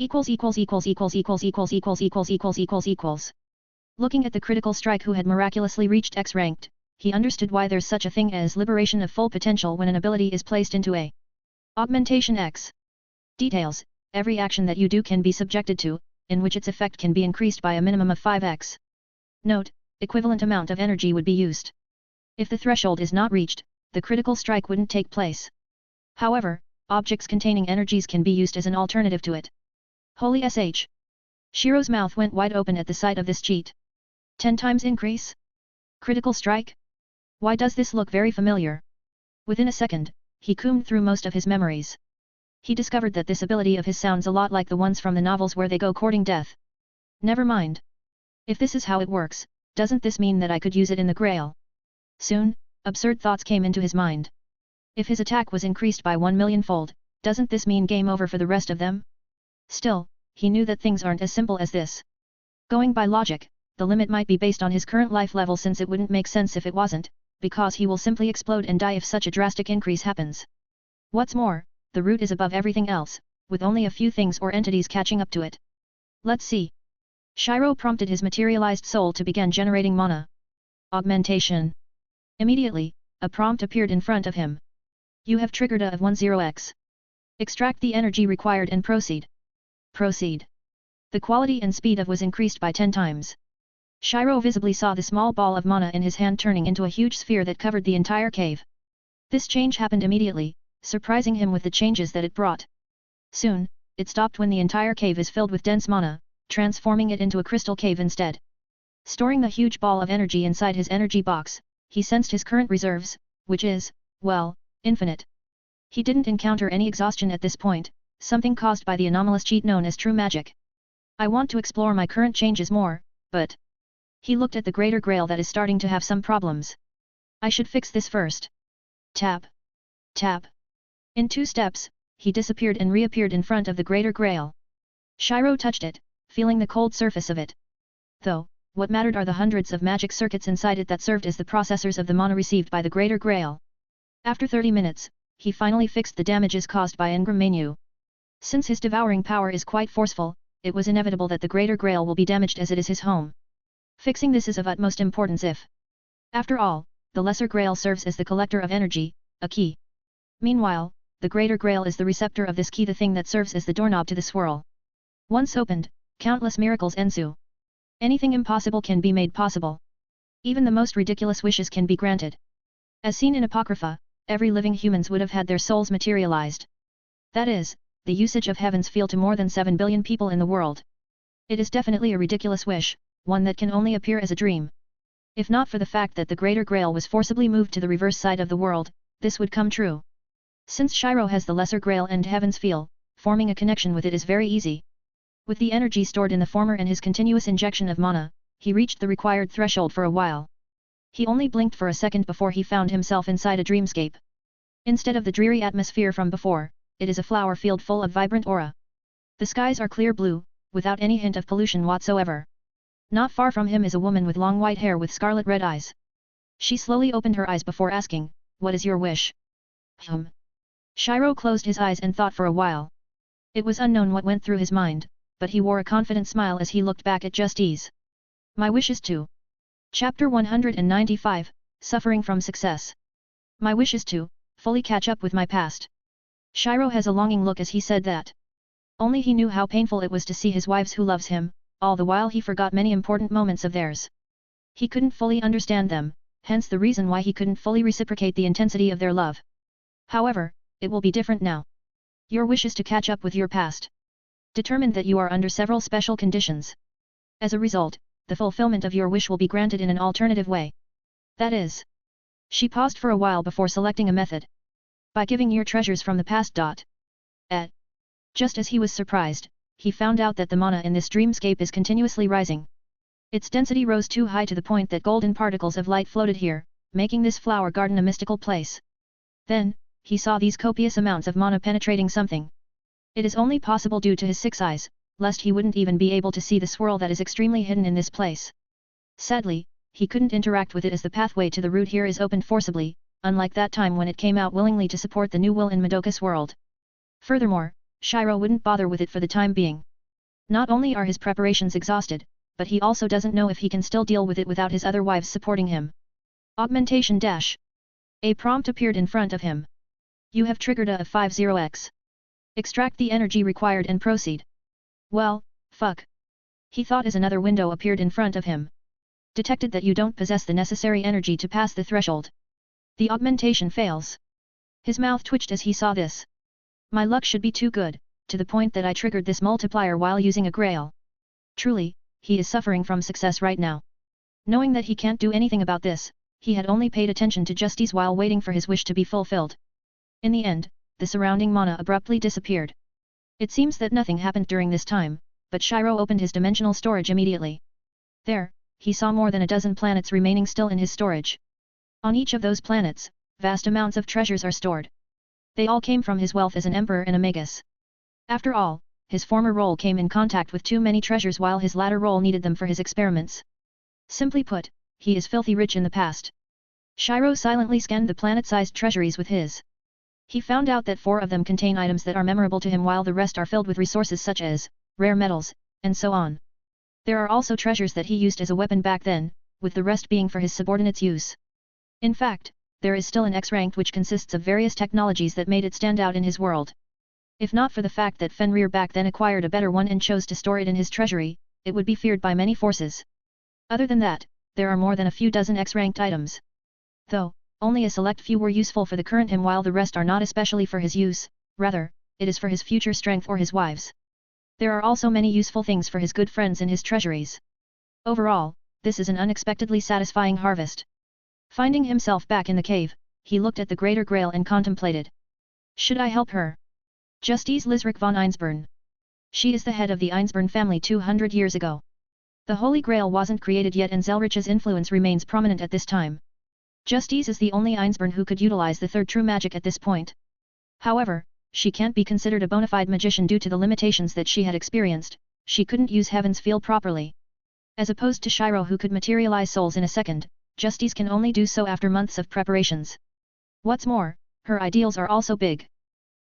Looking at the critical strike who had miraculously reached X ranked, he understood why there's such a thing as liberation of full potential when an ability is placed into a Augmentation X. Details: every action that you do can be subjected to, in which its effect can be increased by a minimum of 5x. Note: equivalent amount of energy would be used. If the threshold is not reached, the critical strike wouldn't take place. However, objects containing energies can be used as an alternative to it. Holy sh! Shiro's mouth went wide open at the sight of this cheat. 10 times increase? Critical strike? Why does this look very familiar? Within a second, he combed through most of his memories. He discovered that this ability of his sounds a lot like the ones from the novels where they go courting death. Never mind. If this is how it works, doesn't this mean that I could use it in the Grail? Soon, absurd thoughts came into his mind. If his attack was increased by 1 millionfold, doesn't this mean game over for the rest of them? Still, he knew that things aren't as simple as this. Going by logic, the limit might be based on his current life level, since it wouldn't make sense if it wasn't, because he will simply explode and die if such a drastic increase happens. What's more, the root is above everything else, with only a few things or entities catching up to it. Let's see. Shiro prompted his materialized soul to begin generating mana. Augmentation. Immediately, a prompt appeared in front of him. You have triggered a of 10x. Extract the energy required and proceed. Proceed. The quality and speed of was increased by 10 times. Shiro visibly saw the small ball of mana in his hand turning into a huge sphere that covered the entire cave. This change happened immediately, surprising him with the changes that it brought. Soon, it stopped when the entire cave is filled with dense mana, transforming it into a crystal cave instead. Storing the huge ball of energy inside his energy box, he sensed his current reserves, which is, well, infinite. He didn't encounter any exhaustion at this point, something caused by the anomalous cheat known as true magic. I want to explore my current changes more, but... He looked at the Greater Grail that is starting to have some problems. I should fix this first. Tap. Tap. In 2 steps, he disappeared and reappeared in front of the Greater Grail. Shiro touched it, feeling the cold surface of it. Though, what mattered are the hundreds of magic circuits inside it that served as the processors of the mana received by the Greater Grail. After 30 minutes, he finally fixed the damages caused by Engram Manu. Since his devouring power is quite forceful, it was inevitable that the Greater Grail will be damaged as it is his home. Fixing this is of utmost importance if, after all, the Lesser Grail serves as the collector of energy, a key. Meanwhile, the Greater Grail is the receptor of this key, the thing that serves as the doorknob to the swirl. Once opened, countless miracles ensue. Anything impossible can be made possible. Even the most ridiculous wishes can be granted. As seen in Apocrypha, every living humans would have had their souls materialized. That is, the usage of heaven's feel to more than 7 billion people in the world. It is definitely a ridiculous wish, one that can only appear as a dream. If not for the fact that the Greater Grail was forcibly moved to the reverse side of the world, this would come true. Since Shiro has the Lesser Grail and heaven's feel, forming a connection with it is very easy. With the energy stored in the former and his continuous injection of mana, he reached the required threshold for a while. He only blinked for a second before he found himself inside a dreamscape. Instead of the dreary atmosphere from before, it is a flower field full of vibrant aura. The skies are clear blue, without any hint of pollution whatsoever. Not far from him is a woman with long white hair with scarlet red eyes. She slowly opened her eyes before asking, "What is your wish?" Shiro closed his eyes and thought for a while. It was unknown what went through his mind, but he wore a confident smile as he looked back at Justice. My wish is to. Chapter 195, Suffering from Success. My wish is to, fully catch up with my past. Shiro has a longing look as he said that. Only he knew how painful it was to see his wives who loves him, all the while he forgot many important moments of theirs. He couldn't fully understand them, hence the reason why he couldn't fully reciprocate the intensity of their love. However, it will be different now. Your wish is to catch up with your past. Determined that you are under several special conditions. As a result, the fulfillment of your wish will be granted in an alternative way. That is. She paused for a while before selecting a method. By giving your treasures from the past. Just as he was surprised, he found out that the mana in this dreamscape is continuously rising. Its density rose too high to the point that golden particles of light floated here, making this flower garden a mystical place. Then, he saw these copious amounts of mana penetrating something. It is only possible due to his 6 eyes, lest he wouldn't even be able to see the swirl that is extremely hidden in this place. Sadly, he couldn't interact with it as the pathway to the root here is opened forcibly, unlike that time when it came out willingly to support the new will in Madoka's world. Furthermore, Shiro wouldn't bother with it for the time being. Not only are his preparations exhausted, but he also doesn't know if he can still deal with it without his other wives supporting him. Augmentation dash. A prompt appeared in front of him. You have triggered a 50x. Extract the energy required and proceed. Well, fuck. He thought as another window appeared in front of him. Detected that you don't possess the necessary energy to pass the threshold. The augmentation fails. His mouth twitched as he saw this. My luck should be too good, to the point that I triggered this multiplier while using a grail. Truly, he is suffering from success right now. Knowing that he can't do anything about this, he had only paid attention to Justice while waiting for his wish to be fulfilled. In the end, the surrounding mana abruptly disappeared. It seems that nothing happened during this time, but Shiro opened his dimensional storage immediately. There, he saw more than a dozen planets remaining still in his storage. On each of those planets, vast amounts of treasures are stored. They all came from his wealth as an emperor and a magus. After all, his former role came in contact with too many treasures while his latter role needed them for his experiments. Simply put, he is filthy rich in the past. Shiro silently scanned the planet-sized treasuries with his. He found out that 4 of them contain items that are memorable to him while the rest are filled with resources such as rare metals, and so on. There are also treasures that he used as a weapon back then, with the rest being for his subordinates' use. In fact, there is still an X-ranked which consists of various technologies that made it stand out in his world. If not for the fact that Fenrir back then acquired a better one and chose to store it in his treasury, it would be feared by many forces. Other than that, there are more than a few dozen X-ranked items. Though, only a select few were useful for the current him while the rest are not especially for his use, rather, it is for his future strength or his wives. There are also many useful things for his good friends in his treasuries. Overall, this is an unexpectedly satisfying harvest. Finding himself back in the cave, he looked at the Greater Grail and contemplated. Should I help her? Justice Lizric von Einsburn. She is the head of the Einsburn family 200 years ago. The Holy Grail wasn't created yet and Zelrich's influence remains prominent at this time. Justice is the only Einzborn who could utilize the third true magic at this point. However, she can't be considered a bona fide magician due to the limitations that she had experienced. She couldn't use Heaven's Feel properly. As opposed to Shiro who could materialize souls in a second, Justice can only do so after months of preparations. What's more, her ideals are also big.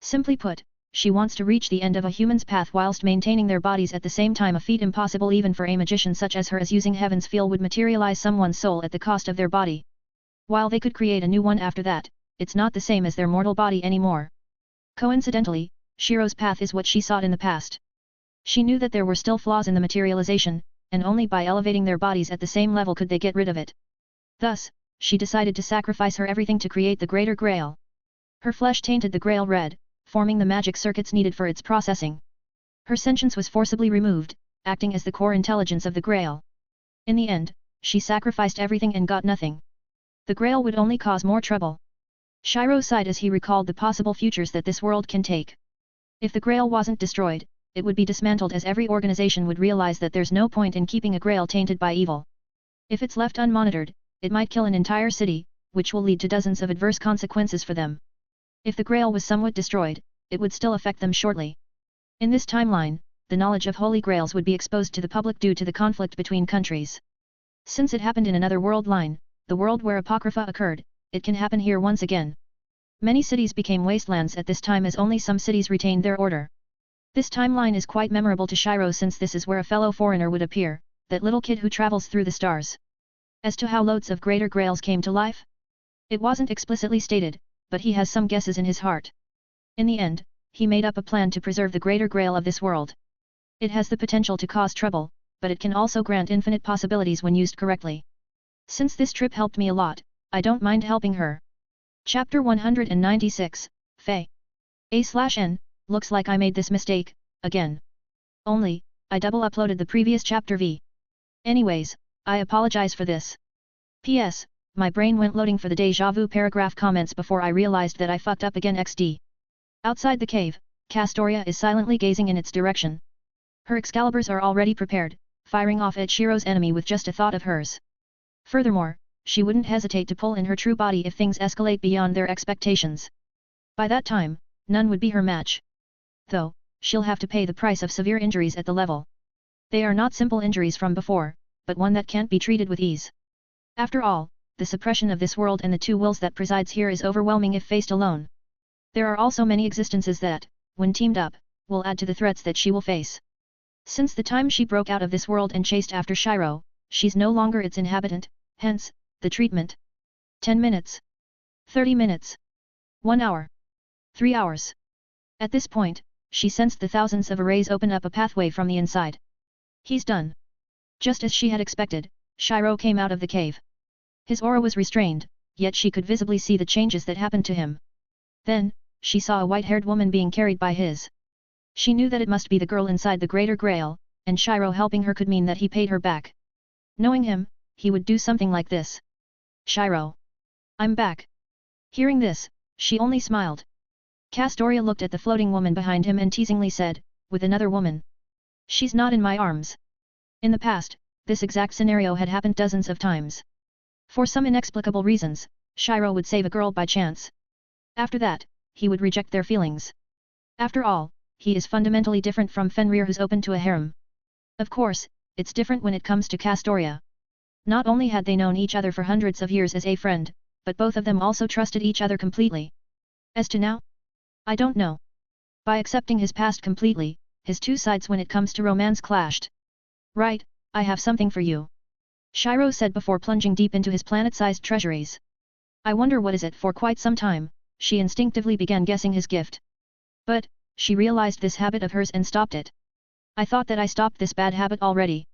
Simply put, she wants to reach the end of a human's path whilst maintaining their bodies at the same time, a feat impossible even for a magician such as her, as using Heaven's Feel would materialize someone's soul at the cost of their body. While they could create a new one after that, it's not the same as their mortal body anymore. Coincidentally, Shiro's path is what she sought in the past. She knew that there were still flaws in the materialization, and only by elevating their bodies at the same level could they get rid of it. Thus, she decided to sacrifice her everything to create the Greater Grail. Her flesh tainted the Grail red, forming the magic circuits needed for its processing. Her sentience was forcibly removed, acting as the core intelligence of the Grail. In the end, she sacrificed everything and got nothing. The Grail would only cause more trouble. Shiro sighed as he recalled the possible futures that this world can take. If the Grail wasn't destroyed, it would be dismantled, as every organization would realize that there's no point in keeping a Grail tainted by evil. If it's left unmonitored, it might kill an entire city, which will lead to dozens of adverse consequences for them. If the Grail was somewhat destroyed, it would still affect them shortly. In this timeline, the knowledge of Holy Grails would be exposed to the public due to the conflict between countries. Since it happened in another world line, the world where Apocrypha occurred, it can happen here once again. Many cities became wastelands at this time as only some cities retained their order. This timeline is quite memorable to Shiro since this is where a fellow foreigner would appear, that little kid who travels through the stars. As to how loads of Greater Grails came to life? It wasn't explicitly stated, but he has some guesses in his heart. In the end, he made up a plan to preserve the Greater Grail of this world. It has the potential to cause trouble, but it can also grant infinite possibilities when used correctly. Since this trip helped me a lot, I don't mind helping her. Chapter 196, Faye. A/N, looks like I made this mistake, again. Only, I double uploaded the previous chapter V. Anyways, I apologize for this. P.S. My brain went loading for the deja vu paragraph comments before I realized that I fucked up again XD. Outside the cave, Castoria is silently gazing in its direction. Her Excaliburs are already prepared, firing off at Shiro's enemy with just a thought of hers. Furthermore, she wouldn't hesitate to pull in her true body if things escalate beyond their expectations. By that time, none would be her match. Though, she'll have to pay the price of severe injuries at the level. They are not simple injuries from before, but one that can't be treated with ease. After all, the suppression of this world and the two wills that presides here is overwhelming if faced alone. There are also many existences that, when teamed up, will add to the threats that she will face. Since the time she broke out of this world and chased after Shiro, she's no longer its inhabitant, hence, the treatment. 10 minutes. 30 minutes. 1 hour. 3 hours. At this point, she sensed the thousands of arrays open up a pathway from the inside. He's done. Just as she had expected, Shiro came out of the cave. His aura was restrained, yet she could visibly see the changes that happened to him. Then, she saw a white-haired woman being carried by his. She knew that it must be the girl inside the Greater Grail, and Shiro helping her could mean that he paid her back. Knowing him, he would do something like this. Shiro. I'm back. Hearing this, she only smiled. Castoria looked at the floating woman behind him and teasingly said, with another woman. She's not in my arms. In the past, this exact scenario had happened dozens of times. For some inexplicable reasons, Shiro would save a girl by chance. After that, he would reject their feelings. After all, he is fundamentally different from Fenrir who's open to a harem. Of course, it's different when it comes to Castoria. Not only had they known each other for hundreds of years as a friend, but both of them also trusted each other completely. As to now? I don't know. By accepting his past completely, his two sides when it comes to romance clashed. Right, I have something for you. Shiro said before plunging deep into his planet-sized treasuries. I wonder what is it. For quite some time, she instinctively began guessing his gift. But, she realized this habit of hers and stopped it. I thought that I stopped this bad habit already.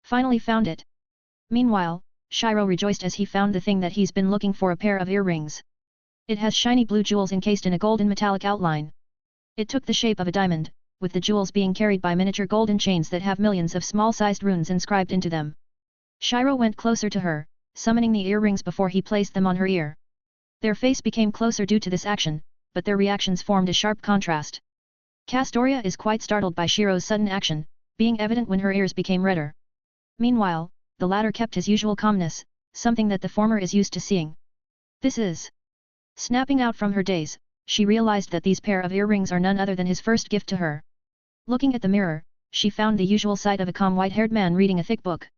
Finally found it. Meanwhile, Shiro rejoiced as he found the thing that he's been looking for, a pair of earrings. It has shiny blue jewels encased in a golden metallic outline. It took the shape of a diamond, with the jewels being carried by miniature golden chains that have millions of small-sized runes inscribed into them. Shiro went closer to her, summoning the earrings before he placed them on her ear. Their face became closer due to this action, but their reactions formed a sharp contrast. Castoria is quite startled by Shiro's sudden action, being evident when her ears became redder. Meanwhile, the latter kept his usual calmness, something that the former is used to seeing. This is... Snapping out from her daze, she realized that these pair of earrings are none other than his first gift to her. Looking at the mirror, she found the usual sight of a calm white-haired man reading a thick book.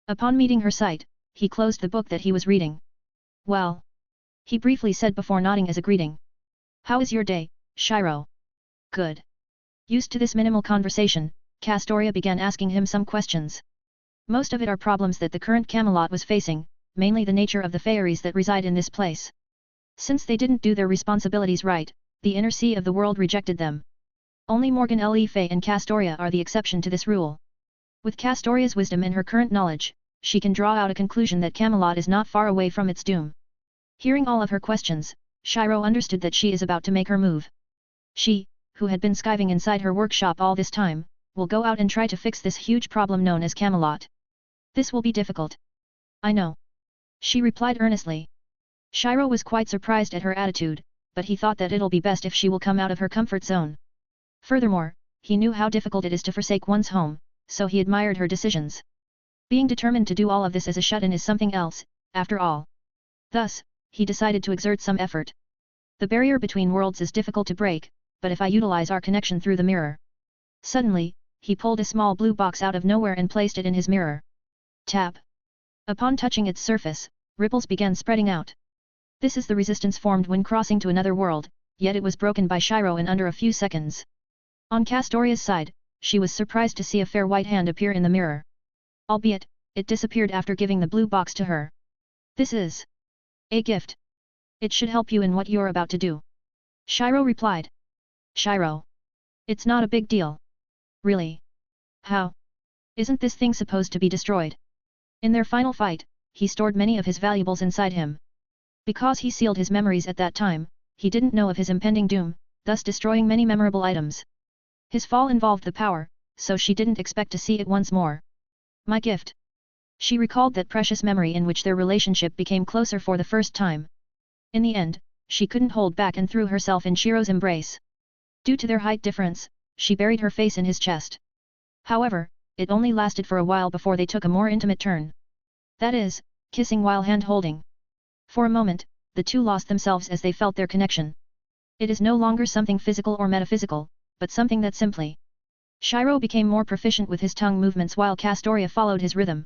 Upon meeting her sight, he closed the book that he was reading. Well, he briefly said before nodding as a greeting. How is your day, Shiro? Good. Used to this minimal conversation, Castoria began asking him some questions. Most of it are problems that the current Camelot was facing, mainly the nature of the fairies that reside in this place. Since they didn't do their responsibilities right, the inner sea of the world rejected them. Only Morgan Le Fay and Castoria are the exception to this rule. With Castoria's wisdom and her current knowledge, she can draw out a conclusion that Camelot is not far away from its doom. Hearing all of her questions, Shiro understood that she is about to make her move. She, who had been skiving inside her workshop all this time, will go out and try to fix this huge problem known as Camelot. This will be difficult. I know. She replied earnestly. Shiro was quite surprised at her attitude, but he thought that it'll be best if she will come out of her comfort zone. Furthermore, he knew how difficult it is to forsake one's home, so he admired her decisions. Being determined to do all of this as a shut-in is something else, after all. Thus, he decided to exert some effort. The barrier between worlds is difficult to break, but if I utilize our connection through the mirror. Suddenly, he pulled a small blue box out of nowhere and placed it in his mirror. Tap. Upon touching its surface, ripples began spreading out. This is the resistance formed when crossing to another world, yet it was broken by Shiro in under a few seconds. On Castoria's side, she was surprised to see a fair white hand appear in the mirror. Albeit, it disappeared after giving the blue box to her. This is a gift. It should help you in what you're about to do. Shiro replied. Shiro. It's not a big deal. Really? How? Isn't this thing supposed to be destroyed? In their final fight, he stored many of his valuables inside him. Because he sealed his memories at that time, he didn't know of his impending doom, thus destroying many memorable items. His fall involved the power, so she didn't expect to see it once more. My gift. She recalled that precious memory in which their relationship became closer for the first time. In the end, she couldn't hold back and threw herself in Shiro's embrace. Due to their height difference, she buried her face in his chest. However, it only lasted for a while before they took a more intimate turn. That is, kissing while hand-holding. For a moment, the two lost themselves as they felt their connection. It is no longer something physical or metaphysical, but something that simply. Shiro became more proficient with his tongue movements while Castoria followed his rhythm.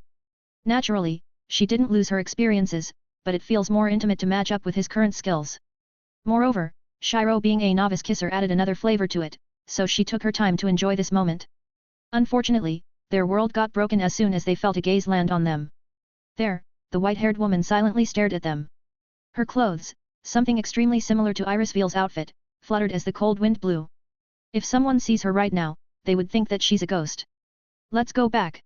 Naturally, she didn't lose her experiences, but it feels more intimate to match up with his current skills. Moreover, Shiro being a novice kisser added another flavor to it, so she took her time to enjoy this moment. Unfortunately, their world got broken as soon as they felt a gaze land on them. There, the white-haired woman silently stared at them. Her clothes, something extremely similar to Irisveil's outfit, fluttered as the cold wind blew. If someone sees her right now, they would think that she's a ghost. Let's go back,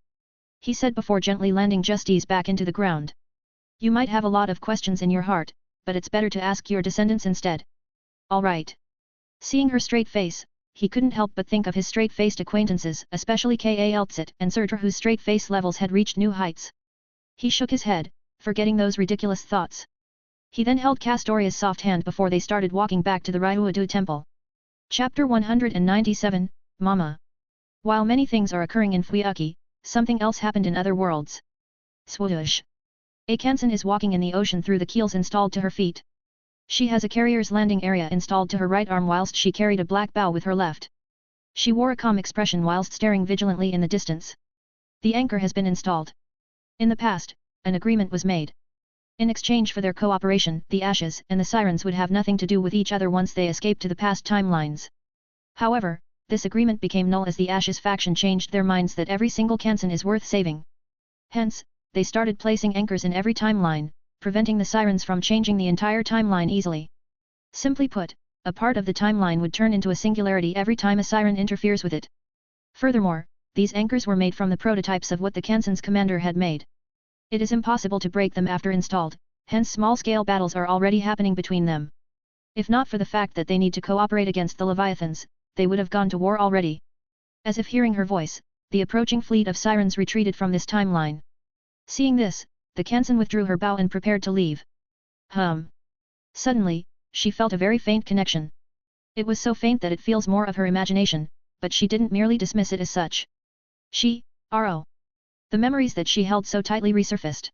he said before gently landing Justice back into the ground. You might have a lot of questions in your heart, but it's better to ask your descendants instead. All right. Seeing her straight face, he couldn't help but think of his straight-faced acquaintances, especially Ka Eltzit and Surtur, whose straight-face levels had reached new heights. He shook his head, forgetting those ridiculous thoughts. He then held Castoria's soft hand before they started walking back to the Ryuadu temple. Chapter 197, Mama. While many things are occurring in Fuyuki, something else happened in other worlds. Swoosh. A Kansen is walking in the ocean through the keels installed to her feet. She has a carrier's landing area installed to her right arm whilst she carried a black bow with her left. She wore a calm expression whilst staring vigilantly in the distance. The anchor has been installed. In the past, an agreement was made. In exchange for their cooperation, the Ashes and the Sirens would have nothing to do with each other once they escaped to the past timelines. However, this agreement became null as the Ashes faction changed their minds that every single Kansen is worth saving. Hence, they started placing anchors in every timeline, preventing the Sirens from changing the entire timeline easily. Simply put, a part of the timeline would turn into a singularity every time a Siren interferes with it. Furthermore, these anchors were made from the prototypes of what the Kansen's commander had made. It is impossible to break them after installed, hence small-scale battles are already happening between them. If not for the fact that they need to cooperate against the Leviathans, they would have gone to war already. As if hearing her voice, the approaching fleet of Sirens retreated from this timeline. Seeing this, the Kansen withdrew her bow and prepared to leave. Suddenly, she felt a very faint connection. It was so faint that it feels more of her imagination, but she didn't merely dismiss it as such. The memories that she held so tightly resurfaced.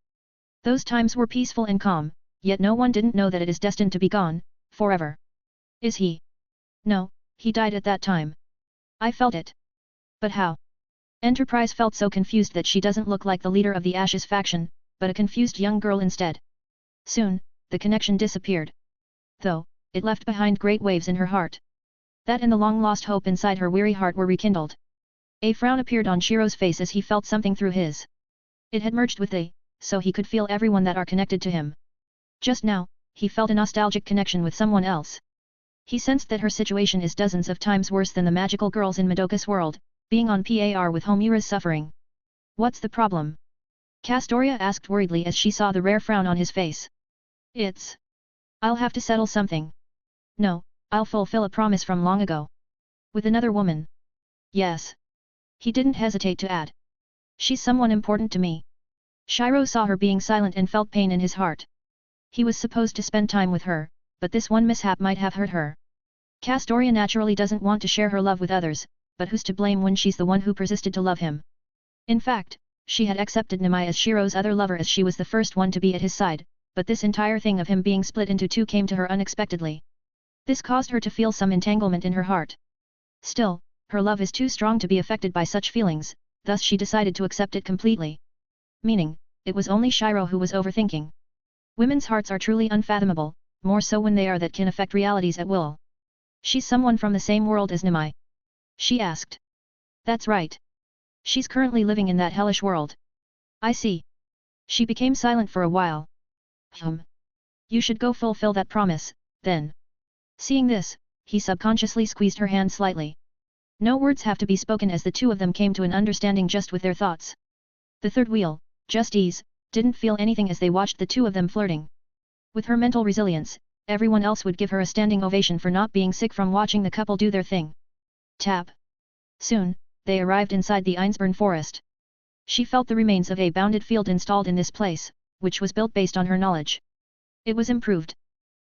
Those times were peaceful and calm, yet no one didn't know that it is destined to be gone, forever. Is he? No, he died at that time. I felt it. But how? Enterprise felt so confused that she doesn't look like the leader of the Ashes faction, but a confused young girl instead. Soon, the connection disappeared. Though, it left behind great waves in her heart. That and the long-lost hope inside her weary heart were rekindled. A frown appeared on Shiro's face as he felt something through his. It had merged with the, so he could feel everyone that are connected to him. Just now, he felt a nostalgic connection with someone else. He sensed that her situation is dozens of times worse than the magical girls in Madoka's world, being on par with Homura's suffering. What's the problem? Castoria asked worriedly as she saw the rare frown on his face. I'll have to settle something. No, I'll fulfill a promise from long ago. With another woman. Yes. He didn't hesitate to add. She's someone important to me. Shiro saw her being silent and felt pain in his heart. He was supposed to spend time with her, but this one mishap might have hurt her. Castoria naturally doesn't want to share her love with others, but who's to blame when she's the one who persisted to love him? In fact, she had accepted Nimai as Shiro's other lover as she was the first one to be at his side, but this entire thing of him being split into two came to her unexpectedly. This caused her to feel some entanglement in her heart. Still, her love is too strong to be affected by such feelings, thus she decided to accept it completely. Meaning, it was only Shiro who was overthinking. Women's hearts are truly unfathomable, more so when they are that can affect realities at will. She's someone from the same world as Nimai? She asked. That's right. She's currently living in that hellish world. I see. She became silent for a while. You should go fulfill that promise, then. Seeing this, he subconsciously squeezed her hand slightly. No words have to be spoken as the two of them came to an understanding just with their thoughts. The third wheel, Justice, didn't feel anything as they watched the two of them flirting. With her mental resilience, everyone else would give her a standing ovation for not being sick from watching the couple do their thing. Tap. Soon, they arrived inside the Einsburn forest. She felt the remains of a bounded field installed in this place, which was built based on her knowledge. It was improved.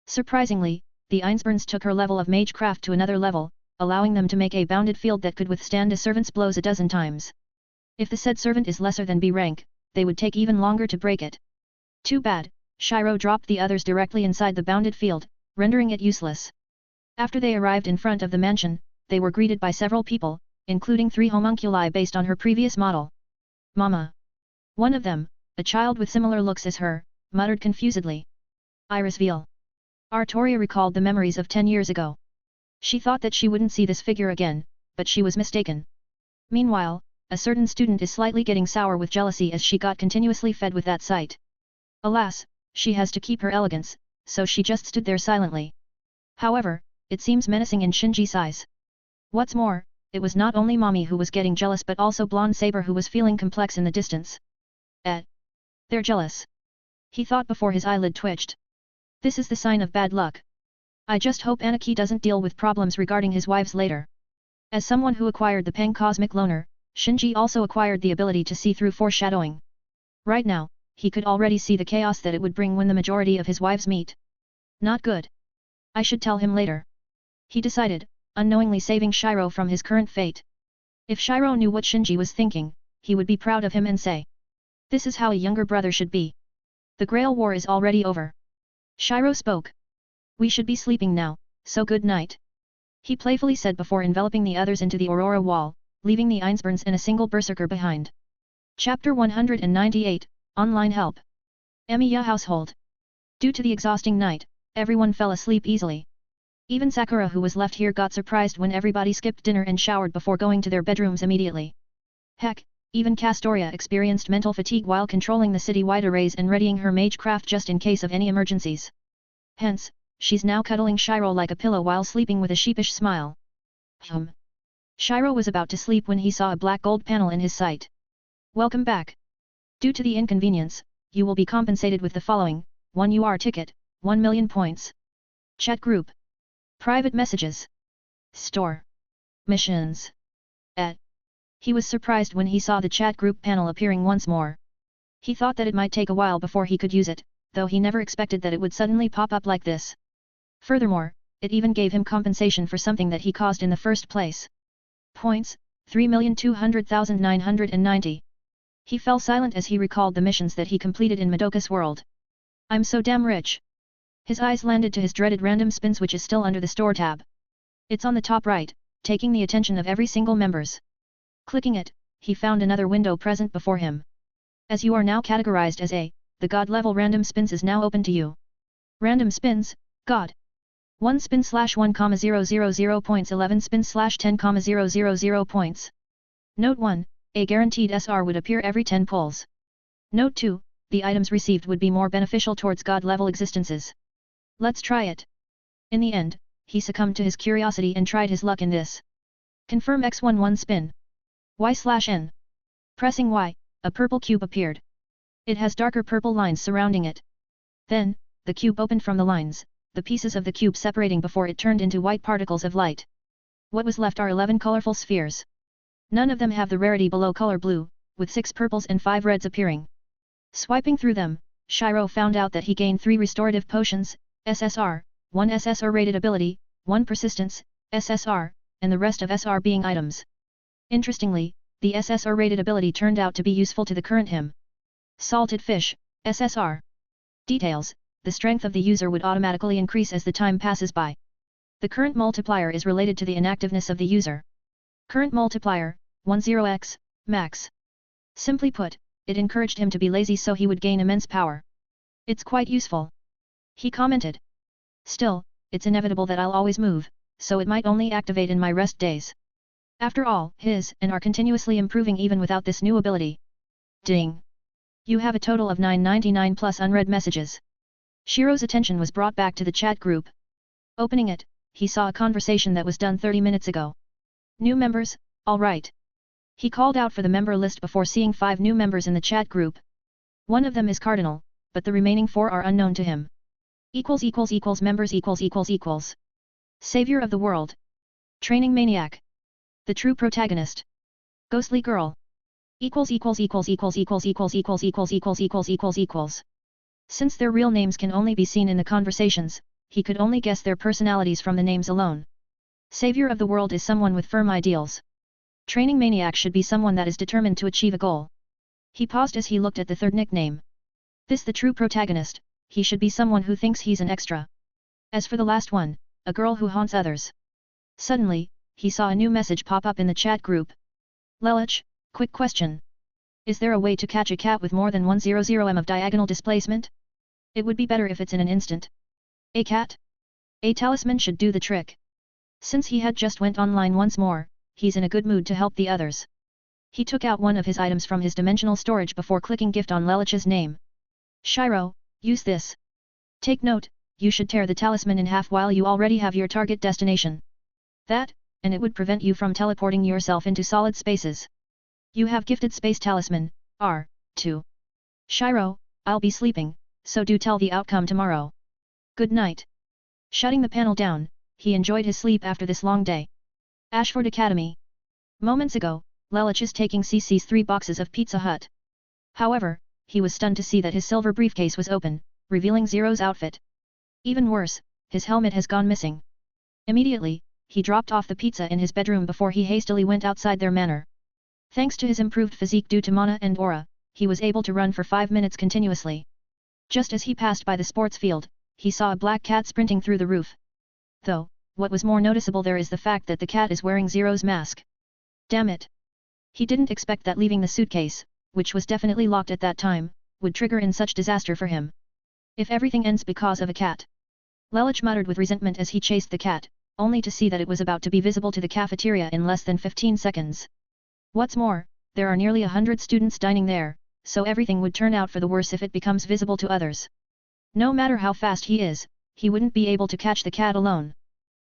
Surprisingly, the Einsburns took her level of magecraft to another level, allowing them to make a bounded field that could withstand a servant's blows a dozen times. If the said servant is lesser than B rank, they would take even longer to break it. Too bad, Shiro dropped the others directly inside the bounded field, rendering it useless. After they arrived in front of the mansion, they were greeted by several people, including 3 homunculi based on her previous model. Mama. One of them, a child with similar looks as her, muttered confusedly. Iris Veal. Artoria recalled the memories of 10 years ago. She thought that she wouldn't see this figure again, but she was mistaken. Meanwhile, a certain student is slightly getting sour with jealousy as she got continuously fed with that sight. Alas, she has to keep her elegance, so she just stood there silently. However, it seems menacing in Shinji's eyes. What's more, it was not only Mommy who was getting jealous but also Blonde Saber who was feeling complex in the distance. They're jealous. He thought before his eyelid twitched. This is the sign of bad luck. I just hope Aniki doesn't deal with problems regarding his wives later. As someone who acquired the Peng Cosmic Loner, Shinji also acquired the ability to see through foreshadowing. Right now, he could already see the chaos that it would bring when the majority of his wives meet. Not good. I should tell him later. He decided, unknowingly saving Shiro from his current fate. If Shiro knew what Shinji was thinking, he would be proud of him and say, "This is how a younger brother should be." The Grail War is already over. Shiro spoke. We should be sleeping now, so good night. He playfully said before enveloping the others into the Aurora Wall, leaving the Einsburns and a single berserker behind. Chapter 198, Online Help. Emiya Household. Due to the exhausting night, everyone fell asleep easily. Even Sakura who was left here got surprised when everybody skipped dinner and showered before going to their bedrooms immediately. Heck, even Castoria experienced mental fatigue while controlling the city-wide arrays and readying her magecraft just in case of any emergencies. Hence, she's now cuddling Shiro like a pillow while sleeping with a sheepish smile. Shiro was about to sleep when he saw a black gold panel in his sight. Welcome back. Due to the inconvenience, you will be compensated with the following: 1 UR ticket, 1 million points. Chat group. Private messages. Store. Missions. He was surprised when he saw the chat group panel appearing once more. He thought that it might take a while before he could use it, though he never expected that it would suddenly pop up like this. Furthermore, it even gave him compensation for something that he caused in the first place. Points, 3,200,990. He fell silent as he recalled the missions that he completed in Madoka's world. I'm so damn rich. His eyes landed to his dreaded random spins, which is still under the store tab. It's on the top right, taking the attention of every single members. Clicking it, he found another window present before him. As you are now categorized as A, the God level random spins is now open to you. Random spins, God. 1 spin / 1,000 points 11 spin / 10,000 points. Note 1, a guaranteed SR would appear every 10 pulls. Note 2, the items received would be more beneficial towards God level existences. Let's try it. In the end, he succumbed to his curiosity and tried his luck in this. Confirm X1 1 spin. Y/N. Pressing Y, a purple cube appeared. It has darker purple lines surrounding it. Then, the cube opened from the lines, the pieces of the cube separating before it turned into white particles of light. What was left are 11 colorful spheres. None of them have the rarity below color blue, with 6 purples and 5 reds appearing. Swiping through them, Shiro found out that he gained 3 restorative potions, SSR, 1 SSR rated ability, 1 persistence, SSR, and the rest of SR being items. Interestingly, the SSR rated ability turned out to be useful to the current him. Salted fish, SSR. Details, the strength of the user would automatically increase as the time passes by. The current multiplier is related to the inactiveness of the user. Current multiplier, 10x, max. Simply put, it encouraged him to be lazy so he would gain immense power. It's quite useful. He commented. Still, it's inevitable that I'll always move, so it might only activate in my rest days. After all, his and are continuously improving even without this new ability. Ding! You have a total of 999 plus unread messages. Shiro's attention was brought back to the chat group. Opening it, he saw a conversation that was done 30 minutes ago. New members, all right. He called out for the member list before seeing 5 new members in the chat group. One of them is Cardinal, but the remaining 4 are unknown to him. Members Savior of the world. Training maniac. The true protagonist. Ghostly girl. Since their real names can only be seen in the conversations, he could only guess their personalities from the names alone. Savior of the world is someone with firm ideals. Training maniac should be someone that is determined to achieve a goal. He paused as he looked at the third nickname. This the true protagonist, he should be someone who thinks he's an extra. As for the last one, a girl who haunts others. Suddenly, he saw a new message pop up in the chat group. Lelich, quick question. Is there a way to catch a cat with more than 100 of diagonal displacement? It would be better if it's in an instant. A cat? A talisman should do the trick. Since he had just went online once more, he's in a good mood to help the others. He took out one of his items from his dimensional storage before clicking gift on Lelich's name. Shiro, use this. Take note, you should tear the talisman in half while you already have your target destination. That, and it would prevent you from teleporting yourself into solid spaces. You have gifted space talisman, R2. Shiro, I'll be sleeping, so do tell the outcome tomorrow. Good night. Shutting the panel down, he enjoyed his sleep after this long day. Ashford Academy. Moments ago, Lelich is taking CC's 3 boxes of Pizza Hut. However, he was stunned to see that his silver briefcase was open, revealing Zero's outfit. Even worse, his helmet has gone missing. Immediately, he dropped off the pizza in his bedroom before he hastily went outside their manor. Thanks to his improved physique due to mana and aura, he was able to run for 5 minutes continuously. Just as he passed by the sports field, he saw a black cat sprinting through the roof. Though, what was more noticeable there is the fact that the cat is wearing Zero's mask. Damn it! He didn't expect that leaving the suitcase, which was definitely locked at that time, would trigger in such disaster for him. If everything ends because of a cat. Lelich muttered with resentment as he chased the cat, only to see that it was about to be visible to the cafeteria in less than 15 seconds. What's more, there are nearly 100 students dining there, so everything would turn out for the worse if it becomes visible to others. No matter how fast he is, he wouldn't be able to catch the cat alone.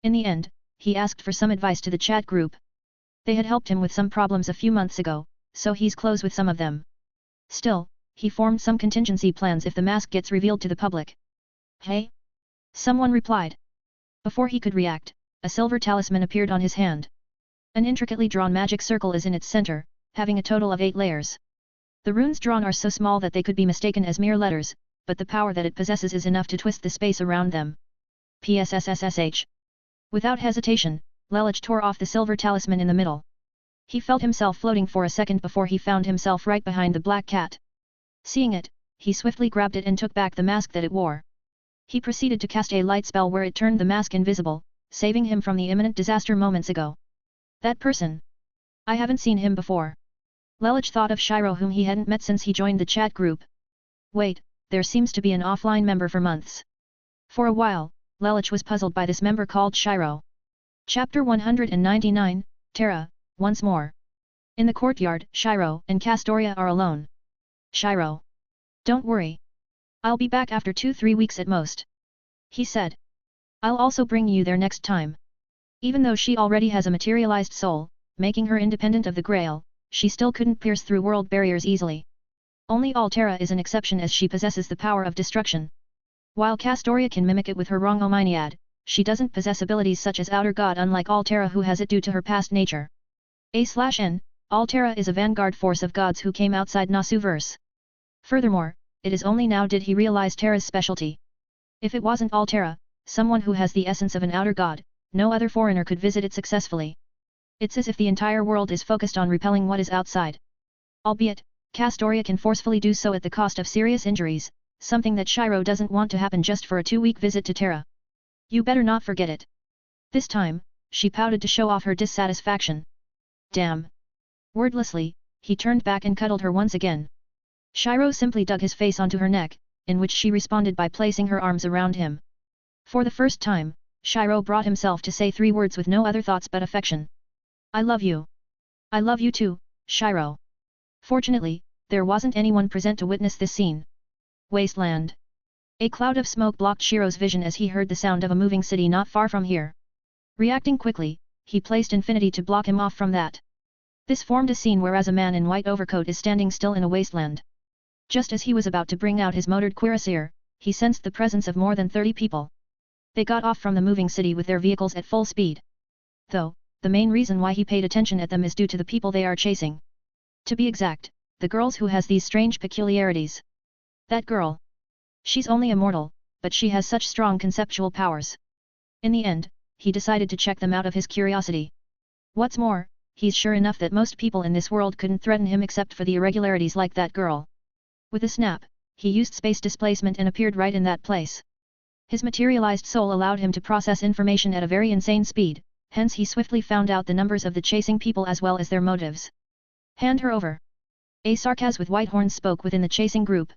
In the end, he asked for some advice to the chat group. They had helped him with some problems a few months ago, so he's close with some of them. Still, he formed some contingency plans if the mask gets revealed to the public. Hey? Someone replied. Before he could react, a silver talisman appeared on his hand. An intricately drawn magic circle is in its center, having a total of 8 layers. The runes drawn are so small that they could be mistaken as mere letters, but the power that it possesses is enough to twist the space around them. PSSSSH. Without hesitation, Lelich tore off the silver talisman in the middle. He felt himself floating for a second before he found himself right behind the black cat. Seeing it, he swiftly grabbed it and took back the mask that it wore. He proceeded to cast a light spell where it turned the mask invisible, saving him from the imminent disaster moments ago. That person. I haven't seen him before. Lelich thought of Shiro, whom he hadn't met since he joined the chat group. Wait, there seems to be an offline member for months. For a while, Lelich was puzzled by this member called Shiro. Chapter 199, Terra, once more. In the courtyard, Shiro and Castoria are alone. Shiro. Don't worry. I'll be back after 2-3 weeks at most. He said. I'll also bring you there next time. Even though she already has a materialized soul, making her independent of the Grail, she still couldn't pierce through world barriers easily. Only Altera is an exception as she possesses the power of destruction. While Castoria can mimic it with her Wrongomyniad, she doesn't possess abilities such as Outer God, unlike Altera, who has it due to her past nature. A/N, Altera is a vanguard force of gods who came outside Nasuverse. Furthermore, it is only now did he realize Terra's specialty. If it wasn't Altera, someone who has the essence of an Outer God, no other foreigner could visit it successfully. It's as if the entire world is focused on repelling what is outside. Albeit, Castoria can forcefully do so at the cost of serious injuries, something that Shiro doesn't want to happen just for a 2-week visit to Terra. You better not forget it. This time, she pouted to show off her dissatisfaction. Damn. Wordlessly, he turned back and cuddled her once again. Shiro simply dug his face onto her neck, in which she responded by placing her arms around him. For the first time, Shiro brought himself to say 3 words with no other thoughts but affection. I love you. I love you too, Shiro. Fortunately, there wasn't anyone present to witness this scene. Wasteland. A cloud of smoke blocked Shiro's vision as he heard the sound of a moving city not far from here. Reacting quickly, he placed Infinity to block him off from that. This formed a scene whereas a man in white overcoat is standing still in a wasteland. Just as he was about to bring out his motored cuirassier, he sensed the presence of more than 30 people. They got off from the moving city with their vehicles at full speed. Though, the main reason why he paid attention at them is due to the people they are chasing. To be exact, the girls who has these strange peculiarities. That girl. She's only a mortal, but she has such strong conceptual powers. In the end, he decided to check them out of his curiosity. What's more, he's sure enough that most people in this world couldn't threaten him except for the irregularities like that girl. With a snap, he used space displacement and appeared right in that place. His materialized soul allowed him to process information at a very insane speed, hence he swiftly found out the numbers of the chasing people as well as their motives. Hand her over. A Sarkaz with white horns spoke within the chasing group.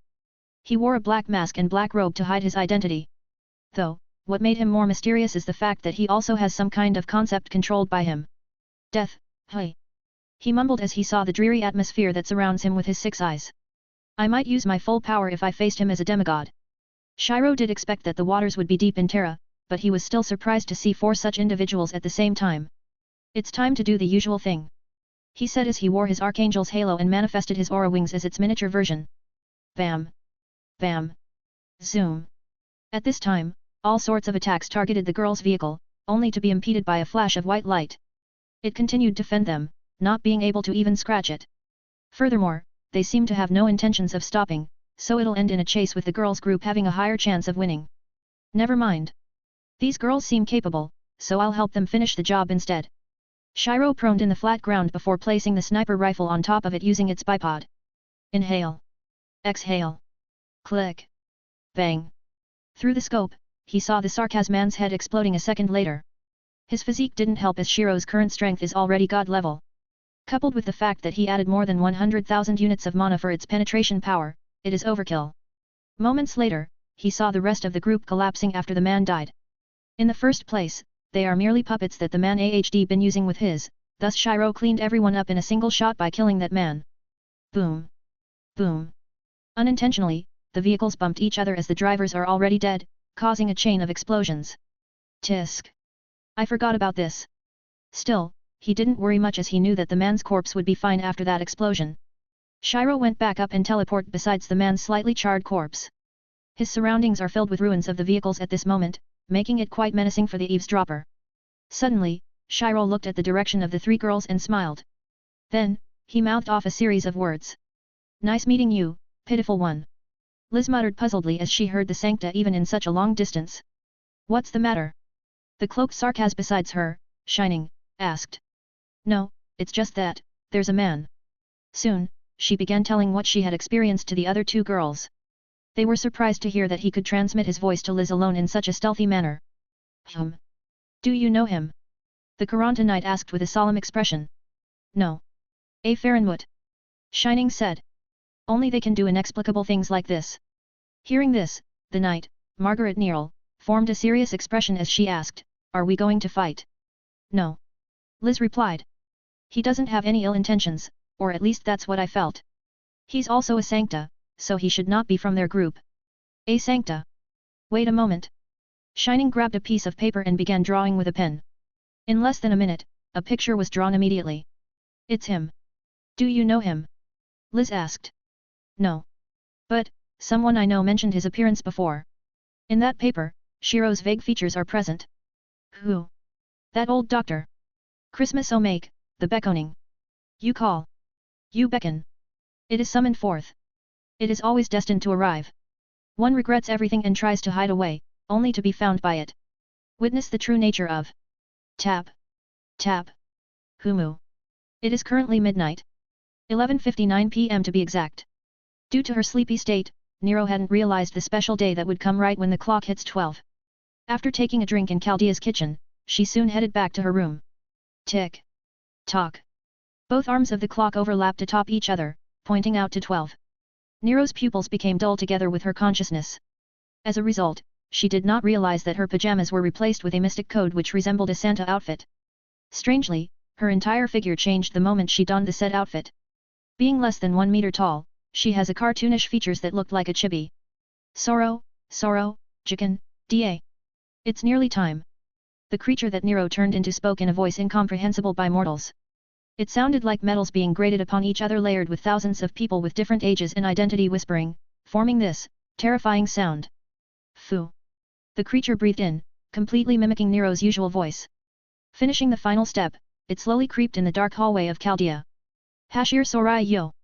He wore a black mask and black robe to hide his identity. Though, what made him more mysterious is the fact that he also has some kind of concept controlled by him. Death, hey. He mumbled as he saw the dreary atmosphere that surrounds him with his 6 eyes. I might use my full power if I faced him as a demigod. Shiro did expect that the waters would be deep in Terra, but he was still surprised to see 4 such individuals at the same time. It's time to do the usual thing. He said as he wore his Archangel's halo and manifested his aura wings as its miniature version. Bam. Bam. Zoom. At this time, all sorts of attacks targeted the girl's vehicle, only to be impeded by a flash of white light. It continued to fend them, not being able to even scratch it. Furthermore, they seem to have no intentions of stopping, so it'll end in a chase with the girls' group having a higher chance of winning. Never mind. These girls seem capable, so I'll help them finish the job instead. Shiro proned in the flat ground before placing the sniper rifle on top of it using its bipod. Inhale. Exhale. Click. Bang. Through the scope, he saw the Sarkaz man's head exploding a second later. His physique didn't help as Shiro's current strength is already god level. Coupled with the fact that he added more than 100,000 units of mana for its penetration power, it is overkill. Moments later, he saw the rest of the group collapsing after the man died. In the first place, they are merely puppets that the man had been using with his, thus Shiro cleaned everyone up in a single shot by killing that man. Boom. Boom. Unintentionally, the vehicles bumped each other as the drivers are already dead, causing a chain of explosions. Tisk. I forgot about this. Still, he didn't worry much as he knew that the man's corpse would be fine after that explosion. Shiro went back up and teleported besides the man's slightly charred corpse. His surroundings are filled with ruins of the vehicles at this moment, making it quite menacing for the eavesdropper. Suddenly, Shiro looked at the direction of the 3 girls and smiled. Then, he mouthed off a series of words. Nice meeting you, pitiful one. Liz muttered puzzledly as she heard the Sancta even in such a long distance. What's the matter? The cloaked Sarkaz besides her, shining, asked. No, it's just that, there's a man. Soon, she began telling what she had experienced to the other 2 girls. They were surprised to hear that he could transmit his voice to Liz alone in such a stealthy manner. Do you know him? The Karanta knight asked with a solemn expression. No. A Farenwood. Shining said. Only they can do inexplicable things like this. Hearing this, the knight, Margaret Neal, formed a serious expression as she asked, Are we going to fight? No. Liz replied. He doesn't have any ill intentions, or at least that's what I felt. He's also a Sancta, so he should not be from their group. A Sancta. Wait a moment. Shining grabbed a piece of paper and began drawing with a pen. In less than a minute, a picture was drawn immediately. It's him. Do you know him? Liz asked. No. But, someone I know mentioned his appearance before. In that paper, Shiro's vague features are present. Who? That old doctor. Christmas Omake, the beckoning. You call. You beckon. It is summoned forth. It is always destined to arrive. One regrets everything and tries to hide away, only to be found by it. Witness the true nature of. Tap. Tap. Humu. It is currently midnight. 11:59 p.m. to be exact. Due to her sleepy state, Nero hadn't realized the special day that would come right when the clock hits 12. After taking a drink in Chaldea's kitchen, she soon headed back to her room. Tick. Tock. Both arms of the clock overlapped atop each other, pointing out to 12. Nero's pupils became dull together with her consciousness. As a result, she did not realize that her pajamas were replaced with a mystic code which resembled a Santa outfit. Strangely, her entire figure changed the moment she donned the said outfit. Being less than 1 meter tall, she has a cartoonish features that looked like a chibi. Sorrow, Jikan, Da. It's nearly time. The creature that Nero turned into spoke in a voice incomprehensible by mortals. It sounded like metals being grated upon each other layered with thousands of people with different ages and identity whispering, forming this terrifying sound. Fu. The creature breathed in, completely mimicking Nero's usual voice. Finishing the final step, it slowly creeped in the dark hallway of Chaldea. Hashir Sorai Yo.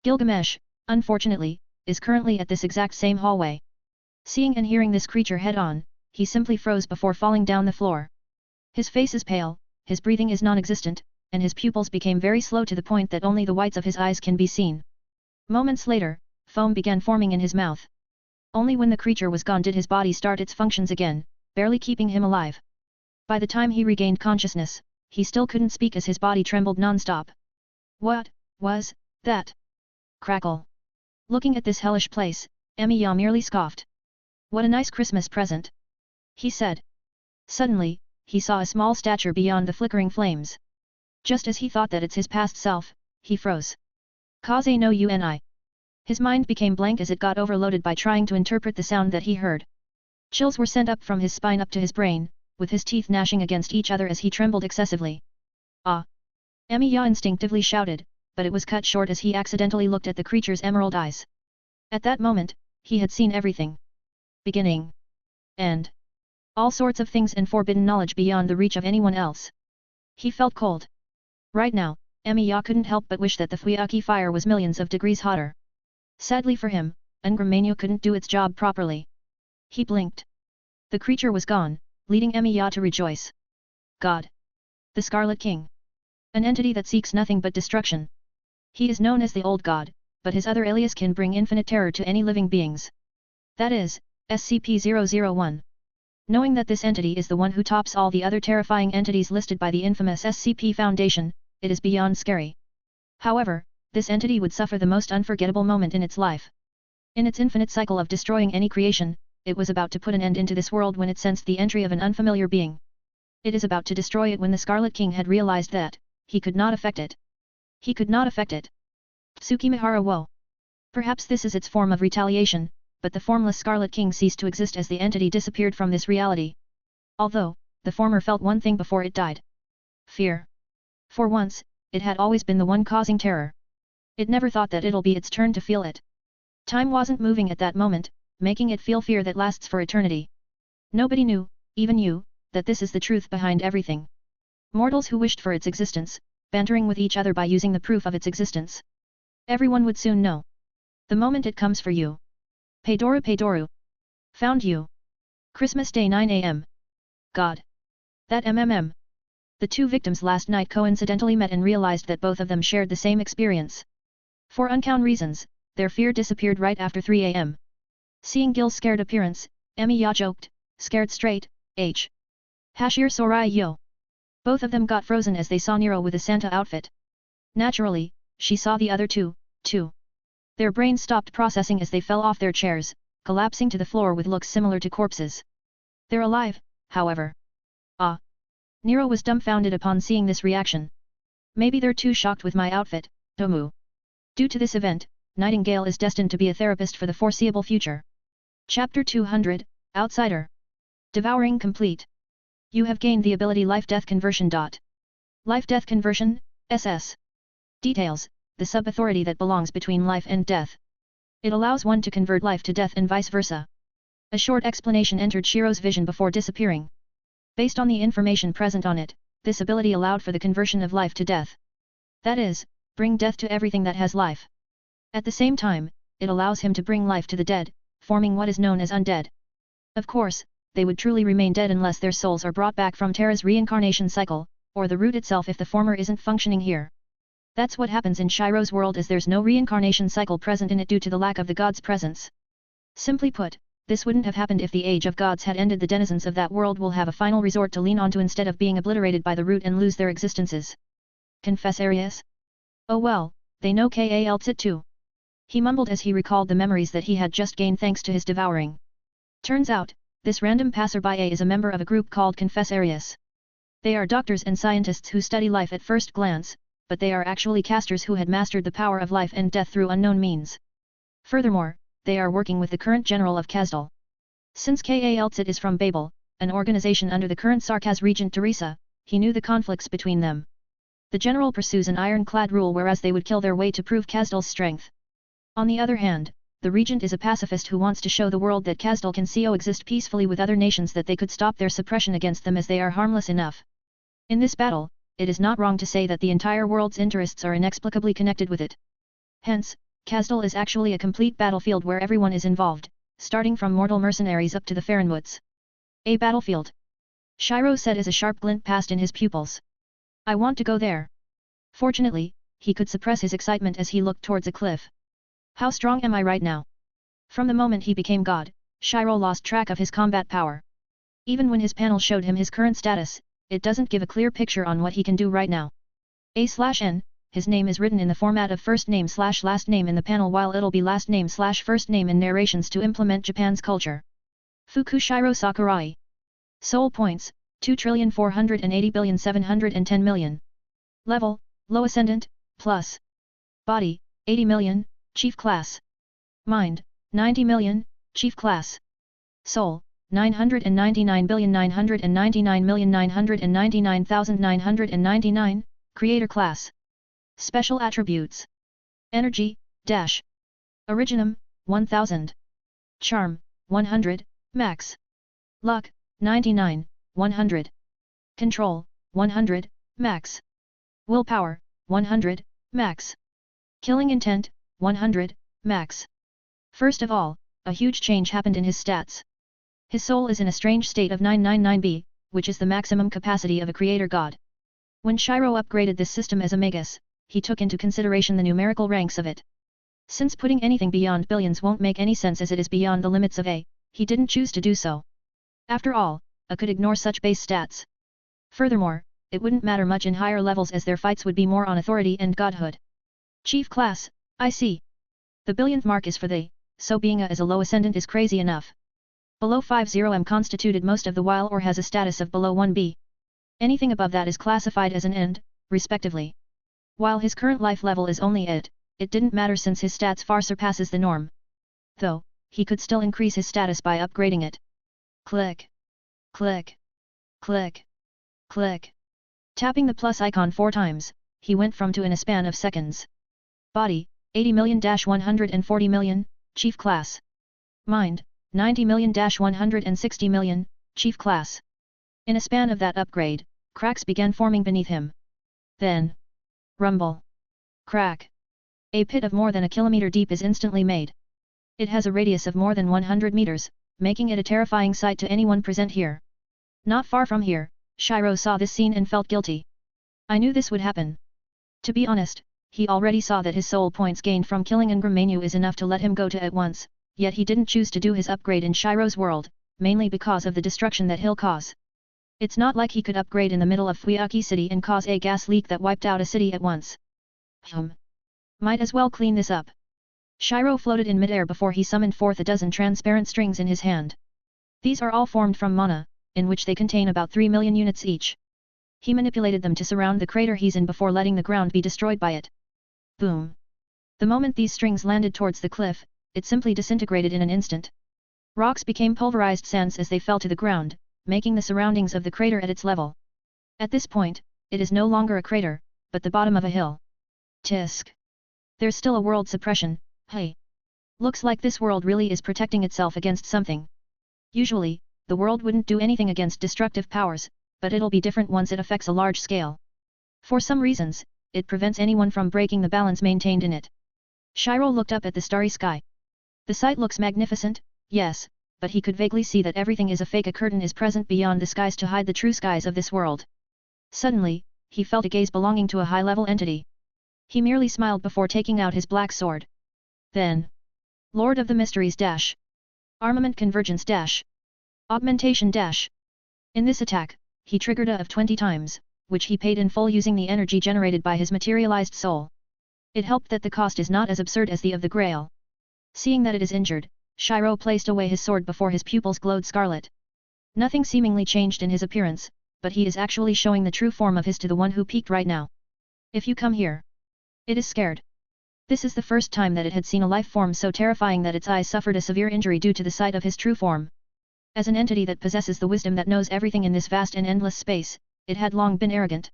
Gilgamesh, unfortunately, is currently at this exact same hallway. Seeing and hearing this creature head-on, he simply froze before falling down the floor. His face is pale, his breathing is non-existent, and his pupils became very slow to the point that only the whites of his eyes can be seen. Moments later, foam began forming in his mouth. Only when the creature was gone did his body start its functions again, barely keeping him alive. By the time he regained consciousness, he still couldn't speak as his body trembled non-stop. What was that? Crackle. Looking at this hellish place, Emiya merely scoffed. What a nice Christmas present, he said. Suddenly, he saw a small statue beyond the flickering flames. Just as he thought that it's his past self, he froze. Kaze no Uni. His mind became blank as it got overloaded by trying to interpret the sound that he heard. Chills were sent up from his spine up to his brain, with his teeth gnashing against each other as he trembled excessively. Ah! Emiya instinctively shouted, but it was cut short as he accidentally looked at the creature's emerald eyes. At that moment, he had seen everything. Beginning. End. All sorts of things and forbidden knowledge beyond the reach of anyone else. He felt cold. Right now, Emiya couldn't help but wish that the Fuyaki fire was millions of degrees hotter. Sadly for him, Ungramania couldn't do its job properly. He blinked. The creature was gone, leading Emiya to rejoice. God. The Scarlet King. An entity that seeks nothing but destruction. He is known as the Old God, but his other alias can bring infinite terror to any living beings. That is, SCP-001. Knowing that this entity is the one who tops all the other terrifying entities listed by the infamous SCP Foundation, it is beyond scary. However, this entity would suffer the most unforgettable moment in its life. In its infinite cycle of destroying any creation, it was about to put an end into this world when it sensed the entry of an unfamiliar being. It is about to destroy it when the Scarlet King had realized that he could not affect it. He could not affect it. Tsukimihara wo. Perhaps this is its form of retaliation, but the formless Scarlet King ceased to exist as the entity disappeared from this reality. Although, the former felt one thing before it died. Fear. For once, it had always been the one causing terror. It never thought that it'll be its turn to feel it. Time wasn't moving at that moment, making it feel fear that lasts for eternity. Nobody knew, even you, that this is the truth behind everything. Mortals who wished for its existence, bantering with each other by using the proof of its existence. Everyone would soon know. The moment it comes for you. Peidoru. Found you. Christmas Day 9 am. God. That MMM. The two victims last night coincidentally met and realized that both of them shared the same experience. For unknown reasons, their fear disappeared right after 3 am. Seeing Gil's scared appearance, Emiya joked, scared straight, h. Hashir Sorai yo. Both of them got frozen as they saw Nero with a Santa outfit. Naturally, she saw the other two, too. Their brains stopped processing as they fell off their chairs, collapsing to the floor with looks similar to corpses. They're alive, however. Ah. Nero was dumbfounded upon seeing this reaction. Maybe they're too shocked with my outfit, Domu. Due to this event, Nightingale is destined to be a therapist for the foreseeable future. Chapter 200, Outsider. Devouring complete. You have gained the ability Life-Death Conversion. Life-Death Conversion, SS. Details, the sub-authority that belongs between life and death. It allows one to convert life to death and vice versa. A short explanation entered Shiro's vision before disappearing. Based on the information present on it, this ability allowed for the conversion of life to death. That is, bring death to everything that has life. At the same time, it allows him to bring life to the dead, forming what is known as undead. Of course, they would truly remain dead unless their souls are brought back from Terra's reincarnation cycle, or the root itself if the former isn't functioning here. That's what happens in Shiro's world, as there's no reincarnation cycle present in it due to the lack of the god's presence. Simply put, this wouldn't have happened if the age of gods had ended. The denizens of that world will have a final resort to lean onto instead of being obliterated by the root and lose their existences. Confess Arius? Oh well, they know Kaltsit too. He mumbled as he recalled the memories that he had just gained thanks to his devouring. Turns out, this random passerby is a member of a group called Confess Arius. They are doctors and scientists who study life at first glance, but they are actually casters who had mastered the power of life and death through unknown means. Furthermore, they are working with the current general of Kazdal. Since Kaltsit is from Babel, an organization under the current Sarkaz regent Teresa, he knew the conflicts between them. The general pursues an ironclad rule, whereas they would kill their way to prove Kazdal's strength. On the other hand, the regent is a pacifist who wants to show the world that Kazdal can coexist peacefully with other nations, that they could stop their suppression against them as they are harmless enough. In this battle, it is not wrong to say that the entire world's interests are inexplicably connected with it. Hence, Kazdal is actually a complete battlefield where everyone is involved, starting from mortal mercenaries up to the Farinwoods. A battlefield. Shiro said as a sharp glint passed in his pupils. I want to go there. Fortunately, he could suppress his excitement as he looked towards a cliff. How strong am I right now? From the moment he became god, Shiro lost track of his combat power. Even when his panel showed him his current status, it doesn't give a clear picture on what he can do right now. A/N, his name is written in the format of first name/last name in the panel, while it'll be last name/first name in narrations to implement Japan's culture. Fukushiro Sakurai. Soul points, 2,480,710,000,000. Level, low ascendant, plus. Body, 80 million, chief class. Mind, 90 million, chief class. Soul, 999,999,999,999, creator class. Special attributes. Energy, dash. Originum, 1000. Charm, 100, max. Luck, 99, 100. Control, 100, max. Willpower, 100, max. Killing intent, 100, max. First of all, a huge change happened in his stats. His soul is in a strange state of 999B, which is the maximum capacity of a creator god. When Shiro upgraded this system as a magus, he took into consideration the numerical ranks of it. Since putting anything beyond billions won't make any sense as it is beyond the limits of A, he didn't choose to do so. After all, A could ignore such base stats. Furthermore, it wouldn't matter much in higher levels as their fights would be more on authority and godhood. Chief class, I see. The billionth mark is for the, so being A as a low ascendant is crazy enough. Below 50M constituted most of the while or has a status of below 1B. Anything above that is classified as an end, respectively. While his current life level is only it didn't matter since his stats far surpasses the norm. Though, he could still increase his status by upgrading it. Click. Click. Click. Click. Tapping the plus icon 4 times, he went from to in a span of seconds. Body, 80 million-140 million, chief class. Mind, 90 million-160 million, chief class. In a span of that upgrade, cracks began forming beneath him. Then, rumble. Crack. A pit of more than a kilometer deep is instantly made. It has a radius of more than 100 meters, making it a terrifying sight to anyone present here. Not far from here, Shiro saw this scene and felt guilty. I knew this would happen. To be honest, he already saw that his soul points gained from killing Ngramanu is enough to let him go to at once, yet he didn't choose to do his upgrade in Shiro's world, mainly because of the destruction that he'll cause. It's not like he could upgrade in the middle of Fuyaki City and cause a gas leak that wiped out a city at once. Might as well clean this up. Shiro floated in midair before he summoned forth a dozen transparent strings in his hand. These are all formed from mana, in which they contain about 3 million units each. He manipulated them to surround the crater he's in before letting the ground be destroyed by it. Boom! The moment these strings landed towards the cliff, it simply disintegrated in an instant. Rocks became pulverized sands as they fell to the ground, making the surroundings of the crater at its level. At this point, it is no longer a crater, but the bottom of a hill. Tisk! There's still a world suppression, hey! Looks like this world really is protecting itself against something. Usually, the world wouldn't do anything against destructive powers, but it'll be different once it affects a large scale. For some reasons, it prevents anyone from breaking the balance maintained in it. Shiro looked up at the starry sky. The sight looks magnificent, yes, but he could vaguely see that everything is a fake. A curtain is present beyond the skies to hide the true skies of this world. Suddenly, he felt a gaze belonging to a high-level entity. He merely smiled before taking out his black sword. Then, Lord of the Mysteries dash. Armament convergence dash. Augmentation dash. In this attack, he triggered a of 20 times, which he paid in full using the energy generated by his materialized soul. It helped that the cost is not as absurd as the of the Grail. Seeing that it is injured, Shiro placed away his sword before his pupils glowed scarlet. Nothing seemingly changed in his appearance, but he is actually showing the true form of his to the one who peeked right now. If you come here. It is scared. This is the first time that it had seen a life form so terrifying that its eyes suffered a severe injury due to the sight of his true form. As an entity that possesses the wisdom that knows everything in this vast and endless space, it had long been arrogant.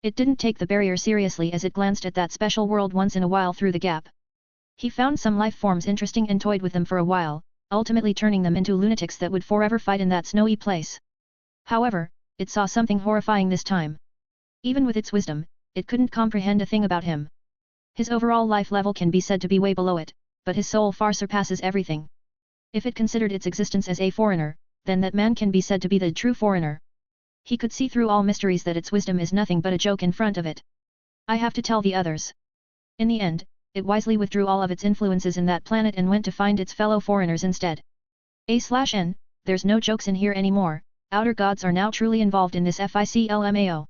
It didn't take the barrier seriously as it glanced at that special world once in a while through the gap. He found some life forms interesting and toyed with them for a while, ultimately turning them into lunatics that would forever fight in that snowy place. However, it saw something horrifying this time. Even with its wisdom, it couldn't comprehend a thing about him. His overall life level can be said to be way below it, but his soul far surpasses everything. If it considered its existence as a foreigner, then that man can be said to be the true foreigner. He could see through all mysteries that its wisdom is nothing but a joke in front of it. I have to tell the others. In the end, it wisely withdrew all of its influences in that planet and went to find its fellow foreigners instead. A/N, there's no jokes in here anymore, outer gods are now truly involved in this FICLMAO.